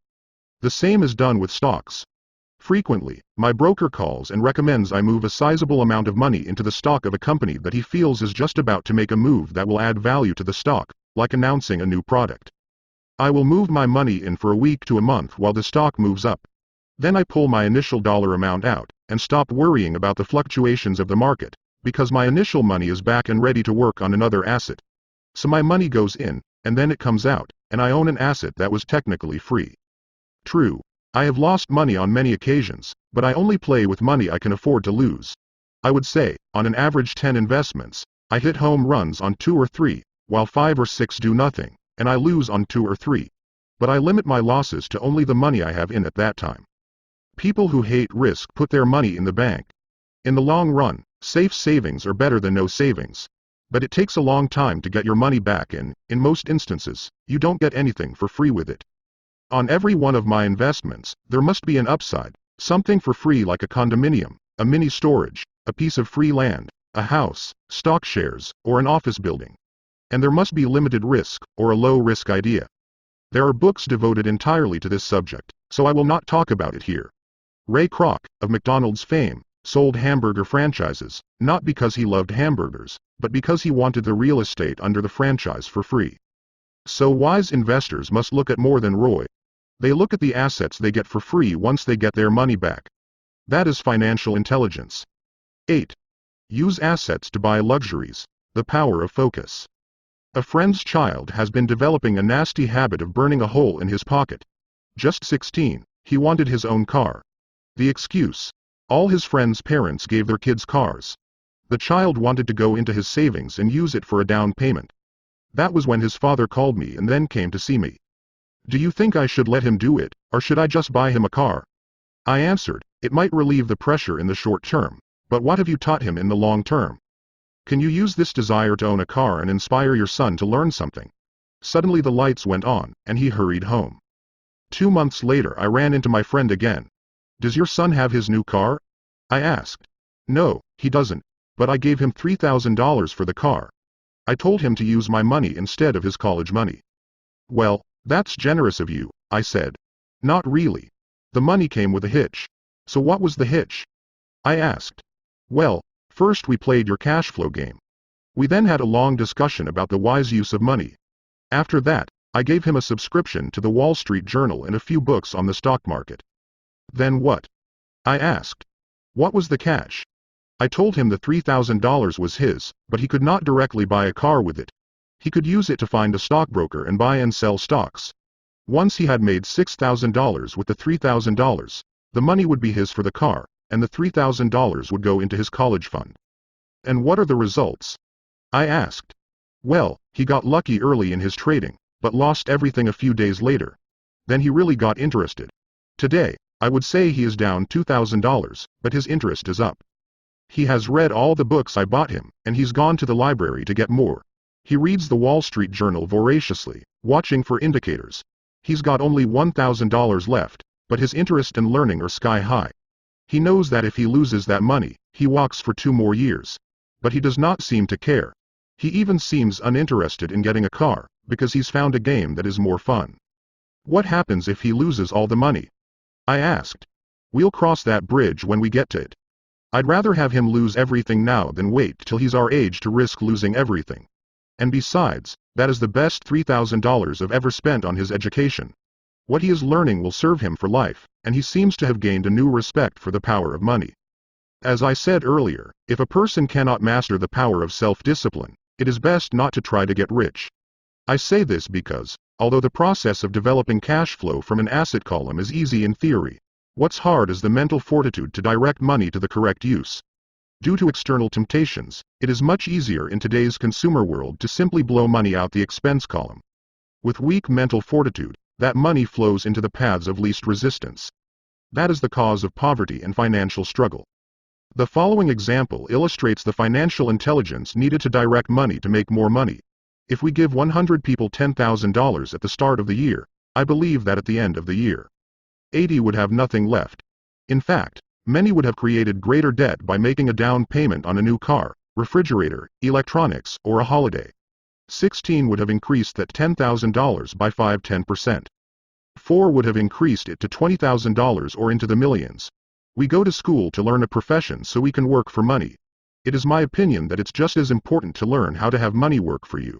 The same is done with stocks. Frequently, my broker calls and recommends I move a sizable amount of money into the stock of a company that he feels is just about to make a move that will add value to the stock, like announcing a new product. I will move my money in for a week to a month while the stock moves up. Then I pull my initial dollar amount out, and stop worrying about the fluctuations of the market, because my initial money is back and ready to work on another asset. So my money goes in, and then it comes out, and I own an asset that was technically free. True, I have lost money on many occasions, but I only play with money I can afford to lose. I would say, on an average 10 investments, I hit home runs on 2 or 3, while 5 or 6 do nothing, and I lose on 2 or 3. But I limit my losses to only the money I have in at that time. People who hate risk put their money in the bank. In the long run, safe savings are better than no savings. But it takes a long time to get your money back and, in most instances, you don't get anything for free with it. On every one of my investments, there must be an upside, something for free like a condominium, a mini storage, a piece of free land, a house, stock shares, or an office building. And there must be limited risk, or a low-risk idea. There are books devoted entirely to this subject, so I will not talk about it here. Ray Kroc, of McDonald's fame, sold hamburger franchises, not because he loved hamburgers, but because he wanted the real estate under the franchise for free. So wise investors must look at more than ROI. They look at the assets they get for free once they get their money back. That is financial intelligence. 8. Use assets to buy luxuries. The power of focus. A friend's child has been developing a nasty habit of burning a hole in his pocket. Just 16, he wanted his own car. The excuse: all his friends' parents gave their kids cars. The child wanted to go into his savings and use it for a down payment. That was when his father called me and then came to see me. Do you think I should let him do it, or should I just buy him a car? I answered, it might relieve the pressure in the short term, but what have you taught him in the long term? Can you use this desire to own a car and inspire your son to learn something? Suddenly the lights went on, and he hurried home. 2 months later I ran into my friend again. Does your son have his new car? I asked. No, he doesn't, but I gave him $3,000 for the car. I told him to use my money instead of his college money. Well, that's generous of you, I said. Not really. The money came with a hitch. So what was the hitch? I asked. Well, first we played your cash flow game. We then had a long discussion about the wise use of money. After that, I gave him a subscription to the Wall Street Journal and a few books on the stock market. Then what? I asked. What was the catch? I told him the $3,000 was his, but he could not directly buy a car with it. He could use it to find a stockbroker and buy and sell stocks. Once he had made $6,000 with the $3,000, the money would be his for the car, and the $3,000 would go into his college fund. And what are the results? I asked. Well, he got lucky early in his trading, but lost everything a few days later. Then he really got interested. Today, I would say he is down $2,000, but his interest is up. He has read all the books I bought him, and he's gone to the library to get more. He reads the Wall Street Journal voraciously, watching for indicators. He's got only $1,000 left, but his interest and learning are sky high. He knows that if he loses that money, he walks for 2 more years. But he does not seem to care. He even seems uninterested in getting a car, because he's found a game that is more fun. What happens if he loses all the money? I asked. We'll cross that bridge when we get to it. I'd rather have him lose everything now than wait till he's our age to risk losing everything. And besides, that is the best $3,000 I've ever spent on his education. What he is learning will serve him for life, and he seems to have gained a new respect for the power of money. As I said earlier, if a person cannot master the power of self-discipline, it is best not to try to get rich. I say this because, although the process of developing cash flow from an asset column is easy in theory, what's hard is the mental fortitude to direct money to the correct use. Due to external temptations, it is much easier in today's consumer world to simply blow money out the expense column. With weak mental fortitude, that money flows into the paths of least resistance. That is the cause of poverty and financial struggle. The following example illustrates the financial intelligence needed to direct money to make more money. If we give 100 people $10,000 at the start of the year, I believe that at the end of the year, 80 would have nothing left. In fact, many would have created greater debt by making a down payment on a new car, refrigerator, electronics, or a holiday. 16 would have increased that $10,000 by 5–10%. 4 would have increased it to $20,000 or into the millions. We go to school to learn a profession so we can work for money. It is my opinion that it's just as important to learn how to have money work for you.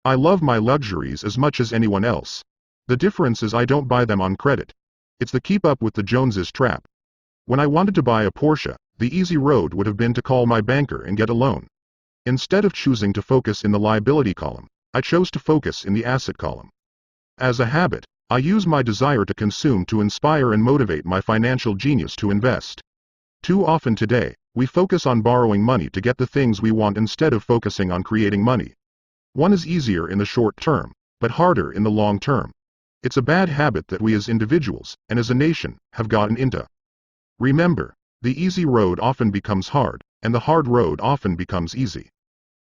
I love my luxuries as much as anyone else. The difference is I don't buy them on credit. It's the keep up with the Joneses trap. When I wanted to buy a Porsche, the easy road would have been to call my banker and get a loan. Instead of choosing to focus in the liability column, I chose to focus in the asset column. As a habit, I use my desire to consume to inspire and motivate my financial genius to invest. Too often today, we focus on borrowing money to get the things we want instead of focusing on creating money. One is easier in the short term, but harder in the long term. It's a bad habit that we as individuals, and as a nation, have gotten into. Remember, the easy road often becomes hard, and the hard road often becomes easy.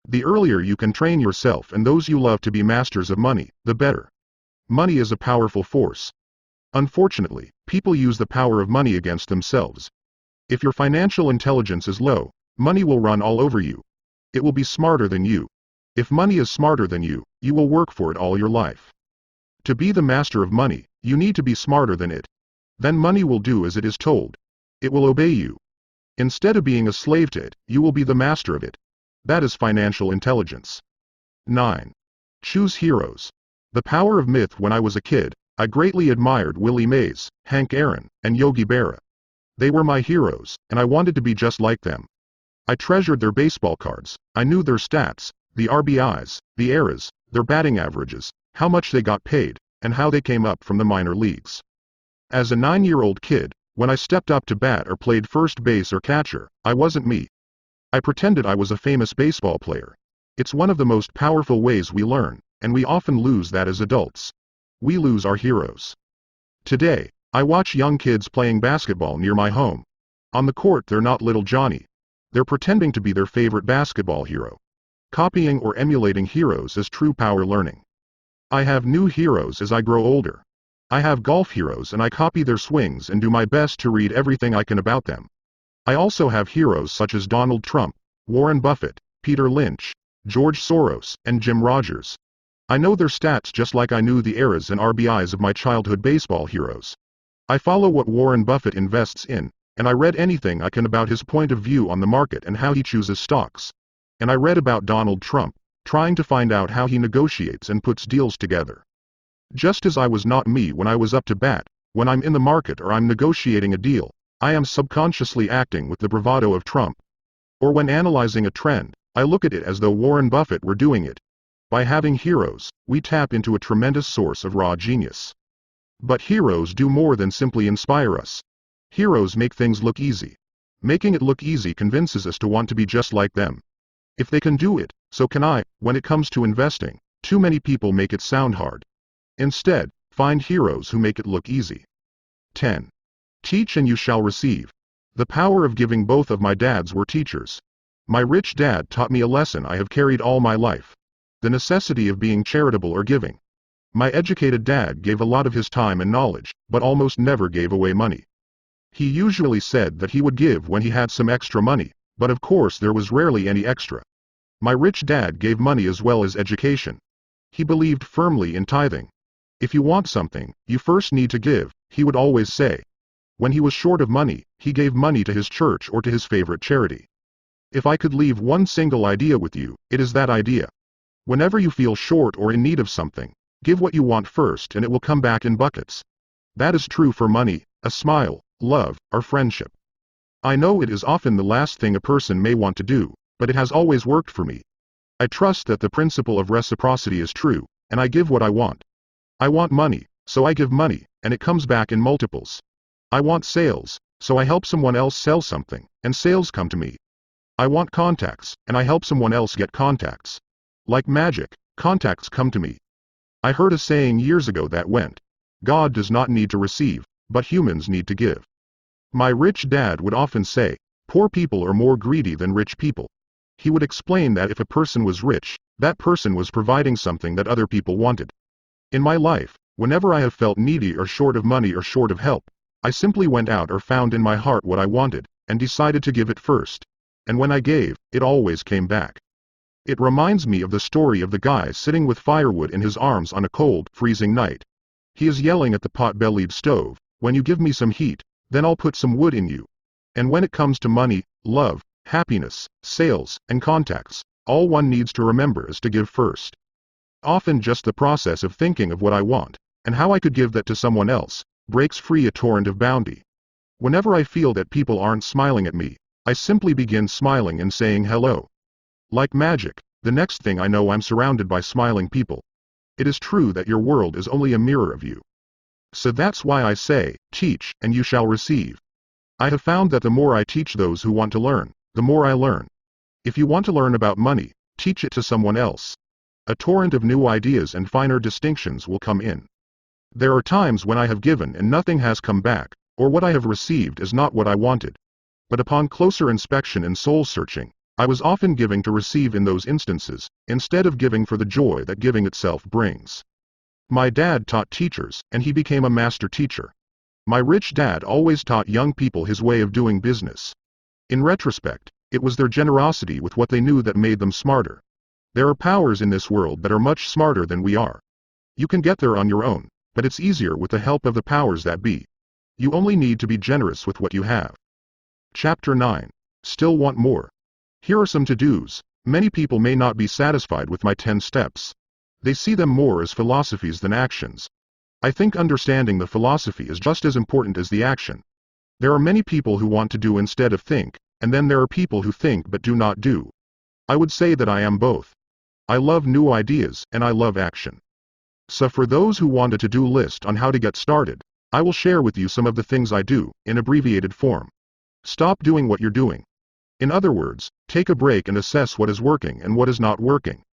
The earlier you can train yourself and those you love to be masters of money, the better. Money is a powerful force. Unfortunately, people use the power of money against themselves. If your financial intelligence is low, money will run all over you. It will be smarter than you. If money is smarter than you, you will work for it all your life. To be the master of money, you need to be smarter than it. Then money will do as it is told. It will obey you. Instead of being a slave to it, you will be the master of it. That is financial intelligence. 9. Choose heroes. The power of myth. When I was a kid, I greatly admired Willie Mays, Hank Aaron, and Yogi Berra. They were my heroes, and I wanted to be just like them. I treasured their baseball cards. I knew their stats, the RBIs, the ERAs, their batting averages, how much they got paid, and how they came up from the minor leagues. As a 9-year-old kid, when I stepped up to bat or played first base or catcher, I wasn't me. I pretended I was a famous baseball player. It's one of the most powerful ways we learn, and we often lose that as adults. We lose our heroes. Today, I watch young kids playing basketball near my home. On the court they're not little Johnny. They're pretending to be their favorite basketball hero. Copying or emulating heroes is true power learning. I have new heroes as I grow older. I have golf heroes and I copy their swings and do my best to read everything I can about them. I also have heroes such as Donald Trump, Warren Buffett, Peter Lynch, George Soros, and Jim Rogers. I know their stats just like I knew the eras and RBIs of my childhood baseball heroes. I follow what Warren Buffett invests in, and I read anything I can about his point of view on the market and how he chooses stocks. And I read about Donald Trump, trying to find out how he negotiates and puts deals together. Just as I was not me when I was up to bat, when I'm in the market or I'm negotiating a deal, I am subconsciously acting with the bravado of Trump. Or when analyzing a trend, I look at it as though Warren Buffett were doing it. By having heroes, we tap into a tremendous source of raw genius. But heroes do more than simply inspire us. Heroes make things look easy. Making it look easy convinces us to want to be just like them. If they can do it, so can I. When it comes to investing, too many people make it sound hard. Instead, find heroes who make it look easy. 10. Teach and you shall receive. The power of giving. Both of my dads were teachers. My rich dad taught me a lesson I have carried all my life: the necessity of being charitable or giving. My educated dad gave a lot of his time and knowledge, but almost never gave away money. He usually said that he would give when he had some extra money, but of course there was rarely any extra. My rich dad gave money as well as education. He believed firmly in tithing. If you want something, you first need to give, he would always say. When he was short of money, he gave money to his church or to his favorite charity. If I could leave one single idea with you, it is that idea. Whenever you feel short or in need of something, give what you want first and it will come back in buckets. That is true for money, a smile, love, or friendship. I know it is often the last thing a person may want to do, but it has always worked for me. I trust that the principle of reciprocity is true, and I give what I want. I want money, so I give money, and it comes back in multiples. I want sales, so I help someone else sell something, and sales come to me. I want contacts, and I help someone else get contacts. Like magic, contacts come to me. I heard a saying years ago that went, God does not need to receive, but humans need to give. My rich dad would often say, poor people are more greedy than rich people. He would explain that if a person was rich, that person was providing something that other people wanted. In my life, whenever I have felt needy or short of money or short of help, I simply went out or found in my heart what I wanted, and decided to give it first. And when I gave, it always came back. It reminds me of the story of the guy sitting with firewood in his arms on a cold, freezing night. He is yelling at the pot-bellied stove, when you give me some heat, then I'll put some wood in you. And when it comes to money, love, happiness, sales, and contacts, all one needs to remember is to give first. Often just the process of thinking of what I want, and how I could give that to someone else, breaks free a torrent of bounty. Whenever I feel that people aren't smiling at me, I simply begin smiling and saying hello. Like magic, the next thing I know I'm surrounded by smiling people. It is true that your world is only a mirror of you. So that's why I say, teach and you shall receive. I have found that the more I teach those who want to learn, the more I learn. If you want to learn about money, teach it to someone else. A torrent of new ideas and finer distinctions will come in. There are times when I have given and nothing has come back, or what I have received is not what I wanted. But upon closer inspection and soul-searching, I was often giving to receive in those instances, instead of giving for the joy that giving itself brings. My dad taught teachers, and he became a master teacher. My rich dad always taught young people his way of doing business. In retrospect, it was their generosity with what they knew that made them smarter. There are powers in this world that are much smarter than we are. You can get there on your own, but it's easier with the help of the powers that be. You only need to be generous with what you have. Chapter 9. Still want more. Here are some to-dos. Many people may not be satisfied with my 10 steps. They see them more as philosophies than actions. I think understanding the philosophy is just as important as the action. There are many people who want to do instead of think, and then there are people who think but do not do. I would say that I am both. I love new ideas and I love action. So for those who want a to-do list on how to get started, I will share with you some of the things I do, in abbreviated form. Stop doing what you're doing. In other words, take a break and assess what is working and what is not working.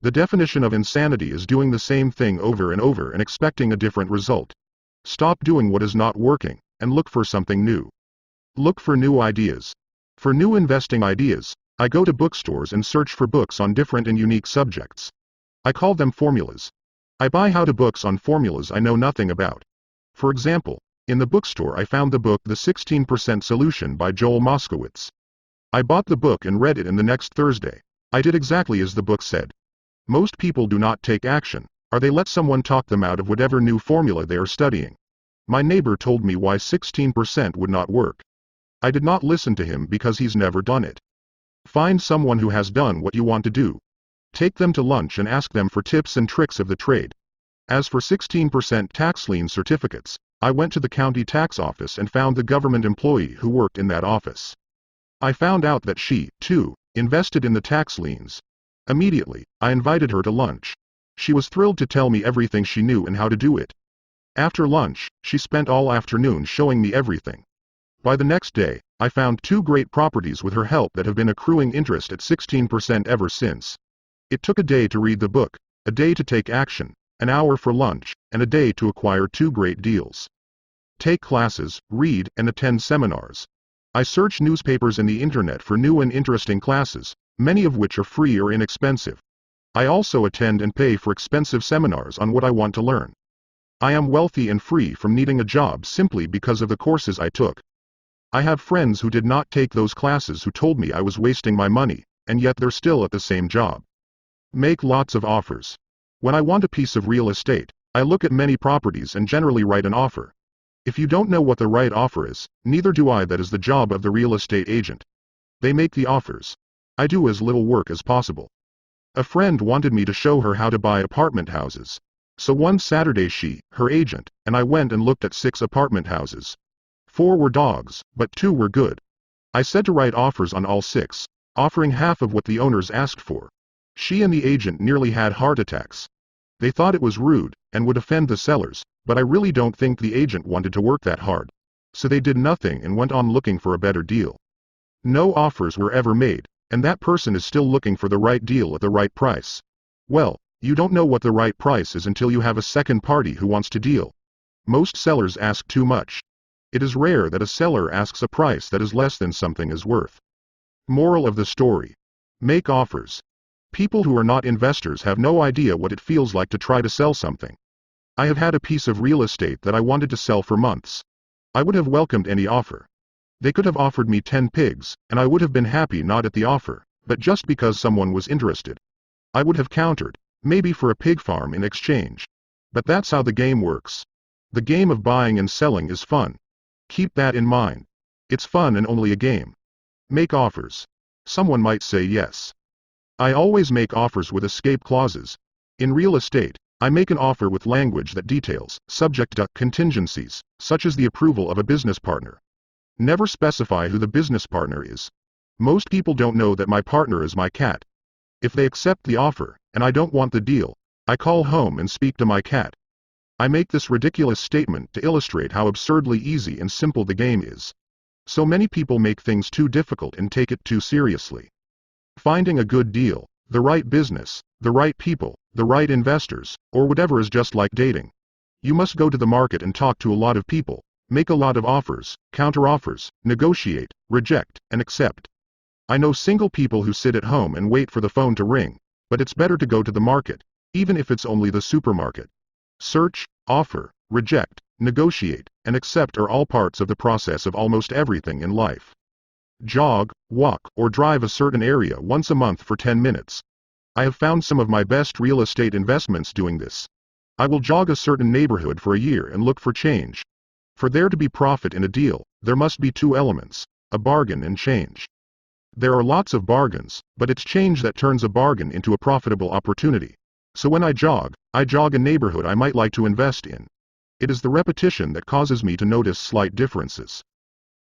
The definition of insanity is doing the same thing over and over and expecting a different result. Stop doing what is not working, and look for something new. Look for new ideas. For new investing ideas, I go to bookstores and search for books on different and unique subjects. I call them formulas. I buy how-to books on formulas I know nothing about. For example, in the bookstore I found the book The 16% Solution by Joel Moskowitz. I bought the book and read it, and the next Thursday, I did exactly as the book said. Most people do not take action, or they let someone talk them out of whatever new formula they are studying. My neighbor told me why 16% would not work. I did not listen to him because he's never done it. Find someone who has done what you want to do. Take them to lunch and ask them for tips and tricks of the trade. As for 16% tax lien certificates, I went to the county tax office and found the government employee who worked in that office. I found out that she, too, invested in the tax liens. Immediately, I invited her to lunch. She was thrilled to tell me everything she knew and how to do it. After lunch, she spent all afternoon showing me everything. By the next day, I found 2 great properties with her help that have been accruing interest at 16% ever since. It took a day to read the book, a day to take action, an hour for lunch, and a day to acquire 2 great deals. Take classes, read, and attend seminars. I search newspapers and the internet for new and interesting classes, many of which are free or inexpensive. I also attend and pay for expensive seminars on what I want to learn. I am wealthy and free from needing a job simply because of the courses I took. I have friends who did not take those classes who told me I was wasting my money, and yet they're still at the same job. Make lots of offers. When I want a piece of real estate, I look at many properties and generally write an offer. If you don't know what the right offer is, neither do I. That is the job of the real estate agent. They make the offers. I do as little work as possible. A friend wanted me to show her how to buy apartment houses. So one Saturday she, her agent, and I went and looked at 6 apartment houses. 4 were dogs, but 2 were good. I said to write offers on all 6, offering half of what the owners asked for. She and the agent nearly had heart attacks. They thought it was rude, and would offend the sellers, but I really don't think the agent wanted to work that hard. So they did nothing and went on looking for a better deal. No offers were ever made, and that person is still looking for the right deal at the right price. Well, you don't know what the right price is until you have a second party who wants to deal. Most sellers ask too much. It is rare that a seller asks a price that is less than something is worth. Moral of the story. Make offers. People who are not investors have no idea what it feels like to try to sell something. I have had a piece of real estate that I wanted to sell for months. I would have welcomed any offer. They could have offered me 10 pigs, and I would have been happy not at the offer, but just because someone was interested. I would have countered, maybe for a pig farm in exchange. But that's how the game works. The game of buying and selling is fun. Keep that in mind. It's fun and only a game. Make offers. Someone might say yes. I always make offers with escape clauses. In real estate, I make an offer with language that details, subject to contingencies, such as the approval of a business partner. Never specify who the business partner is. Most people don't know that my partner is my cat. If they accept the offer, and I don't want the deal, I call home and speak to my cat. I make this ridiculous statement to illustrate how absurdly easy and simple the game is. So many people make things too difficult and take it too seriously. Finding a good deal, the right business, the right people, the right investors, or whatever is just like dating. You must go to the market and talk to a lot of people, make a lot of offers, counter-offers, negotiate, reject, and accept. I know single people who sit at home and wait for the phone to ring, but it's better to go to the market, even if it's only the supermarket. Search, offer, reject, negotiate, and accept are all parts of the process of almost everything in life. Jog, walk, or drive a certain area once a month for 10 minutes. I have found some of my best real estate investments doing this. I will jog a certain neighborhood for a year and look for change. For there to be profit in a deal, there must be 2 elements, a bargain and change. There are lots of bargains, but it's change that turns a bargain into a profitable opportunity. So when I jog a neighborhood I might like to invest in. It is the repetition that causes me to notice slight differences.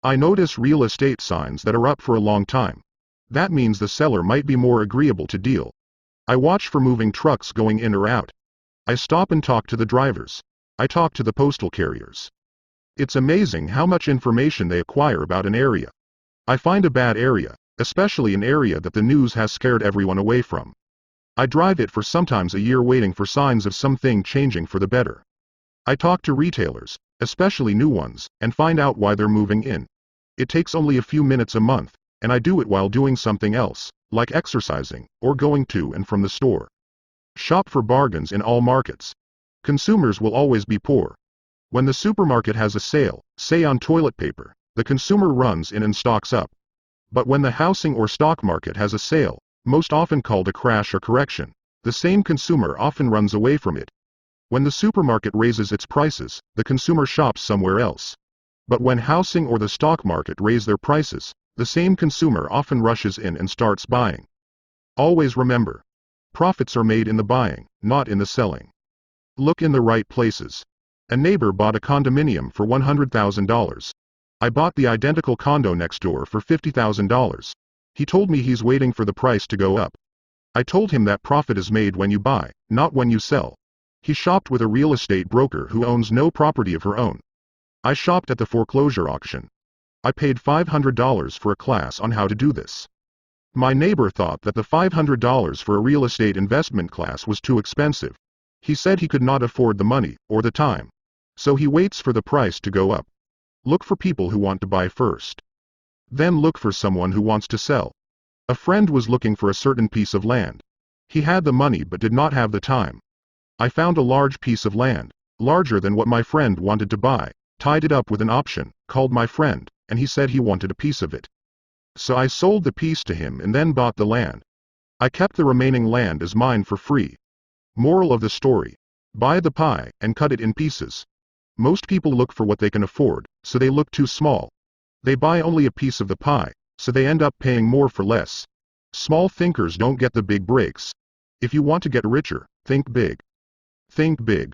I notice real estate signs that are up for a long time. That means the seller might be more agreeable to deal. I watch for moving trucks going in or out. I stop and talk to the drivers. I talk to the postal carriers. It's amazing how much information they acquire about an area. I find a bad area, especially an area that the news has scared everyone away from. I drive it for sometimes a year waiting for signs of something changing for the better. I talk to retailers, especially new ones, and find out why they're moving in. It takes only a few minutes a month, and I do it while doing something else, like exercising, or going to and from the store. Shop for bargains in all markets. Consumers will always be poor. When the supermarket has a sale, say on toilet paper, the consumer runs in and stocks up. But when the housing or stock market has a sale, most often called a crash or correction, the same consumer often runs away from it. When the supermarket raises its prices, the consumer shops somewhere else. But when housing or the stock market raise their prices, the same consumer often rushes in and starts buying. Always remember, profits are made in the buying, not in the selling. Look in the right places. A neighbor bought a condominium for $100,000. I bought the identical condo next door for $50,000. He told me he's waiting for the price to go up. I told him that profit is made when you buy, not when you sell. He shopped with a real estate broker who owns no property of her own. I shopped at the foreclosure auction. I paid $500 for a class on how to do this. My neighbor thought that the $500 for a real estate investment class was too expensive. He said he could not afford the money, or the time. So he waits for the price to go up. Look for people who want to buy first. Then look for someone who wants to sell. A friend was looking for a certain piece of land. He had the money but did not have the time. I found a large piece of land, larger than what my friend wanted to buy, tied it up with an option, called my friend, and he said he wanted a piece of it. So I sold the piece to him and then bought the land. I kept the remaining land as mine for free. Moral of the story: buy the pie and cut it in pieces. Most people look for what they can afford, so they look too small. They buy only a piece of the pie, so they end up paying more for less. Small thinkers don't get the big breaks. If you want to get richer, think big. Think big.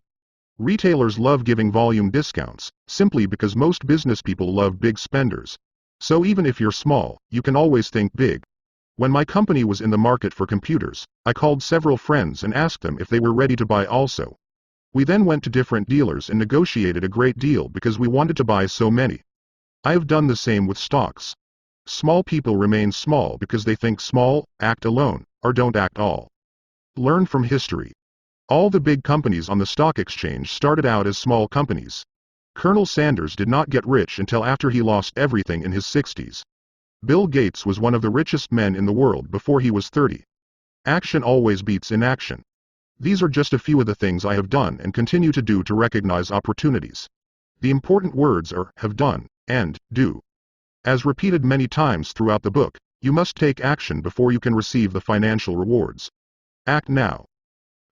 Retailers love giving volume discounts, simply because most business people love big spenders. So even if you're small, you can always think big. When my company was in the market for computers, I called several friends and asked them if they were ready to buy also. We then went to different dealers and negotiated a great deal because we wanted to buy so many. I have done the same with stocks. Small people remain small because they think small, act alone, or don't act all. Learn from history. All the big companies on the stock exchange started out as small companies. Colonel Sanders did not get rich until after he lost everything in his 60s. Bill Gates was one of the richest men in the world before he was 30. Action always beats inaction. These are just a few of the things I have done and continue to do to recognize opportunities. The important words are have done and do. As repeated many times throughout the book, you must take action before you can receive the financial rewards. Act now.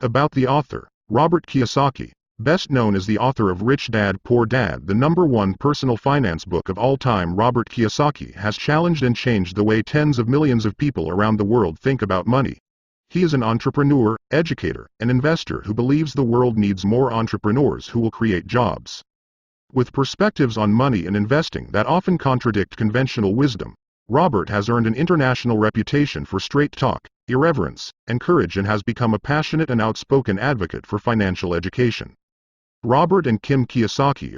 About the author: Robert Kiyosaki, best known as the author of Rich Dad Poor Dad, the #1 personal finance book of all time. Robert Kiyosaki has challenged and changed the way tens of millions of people around the world think about money. He is an entrepreneur, educator, and investor who believes the world needs more entrepreneurs who will create jobs. With perspectives on money and investing that often contradict conventional wisdom, Robert has earned an international reputation for straight talk, irreverence, and courage, and has become a passionate and outspoken advocate for financial education. Robert and Kim Kiyosaki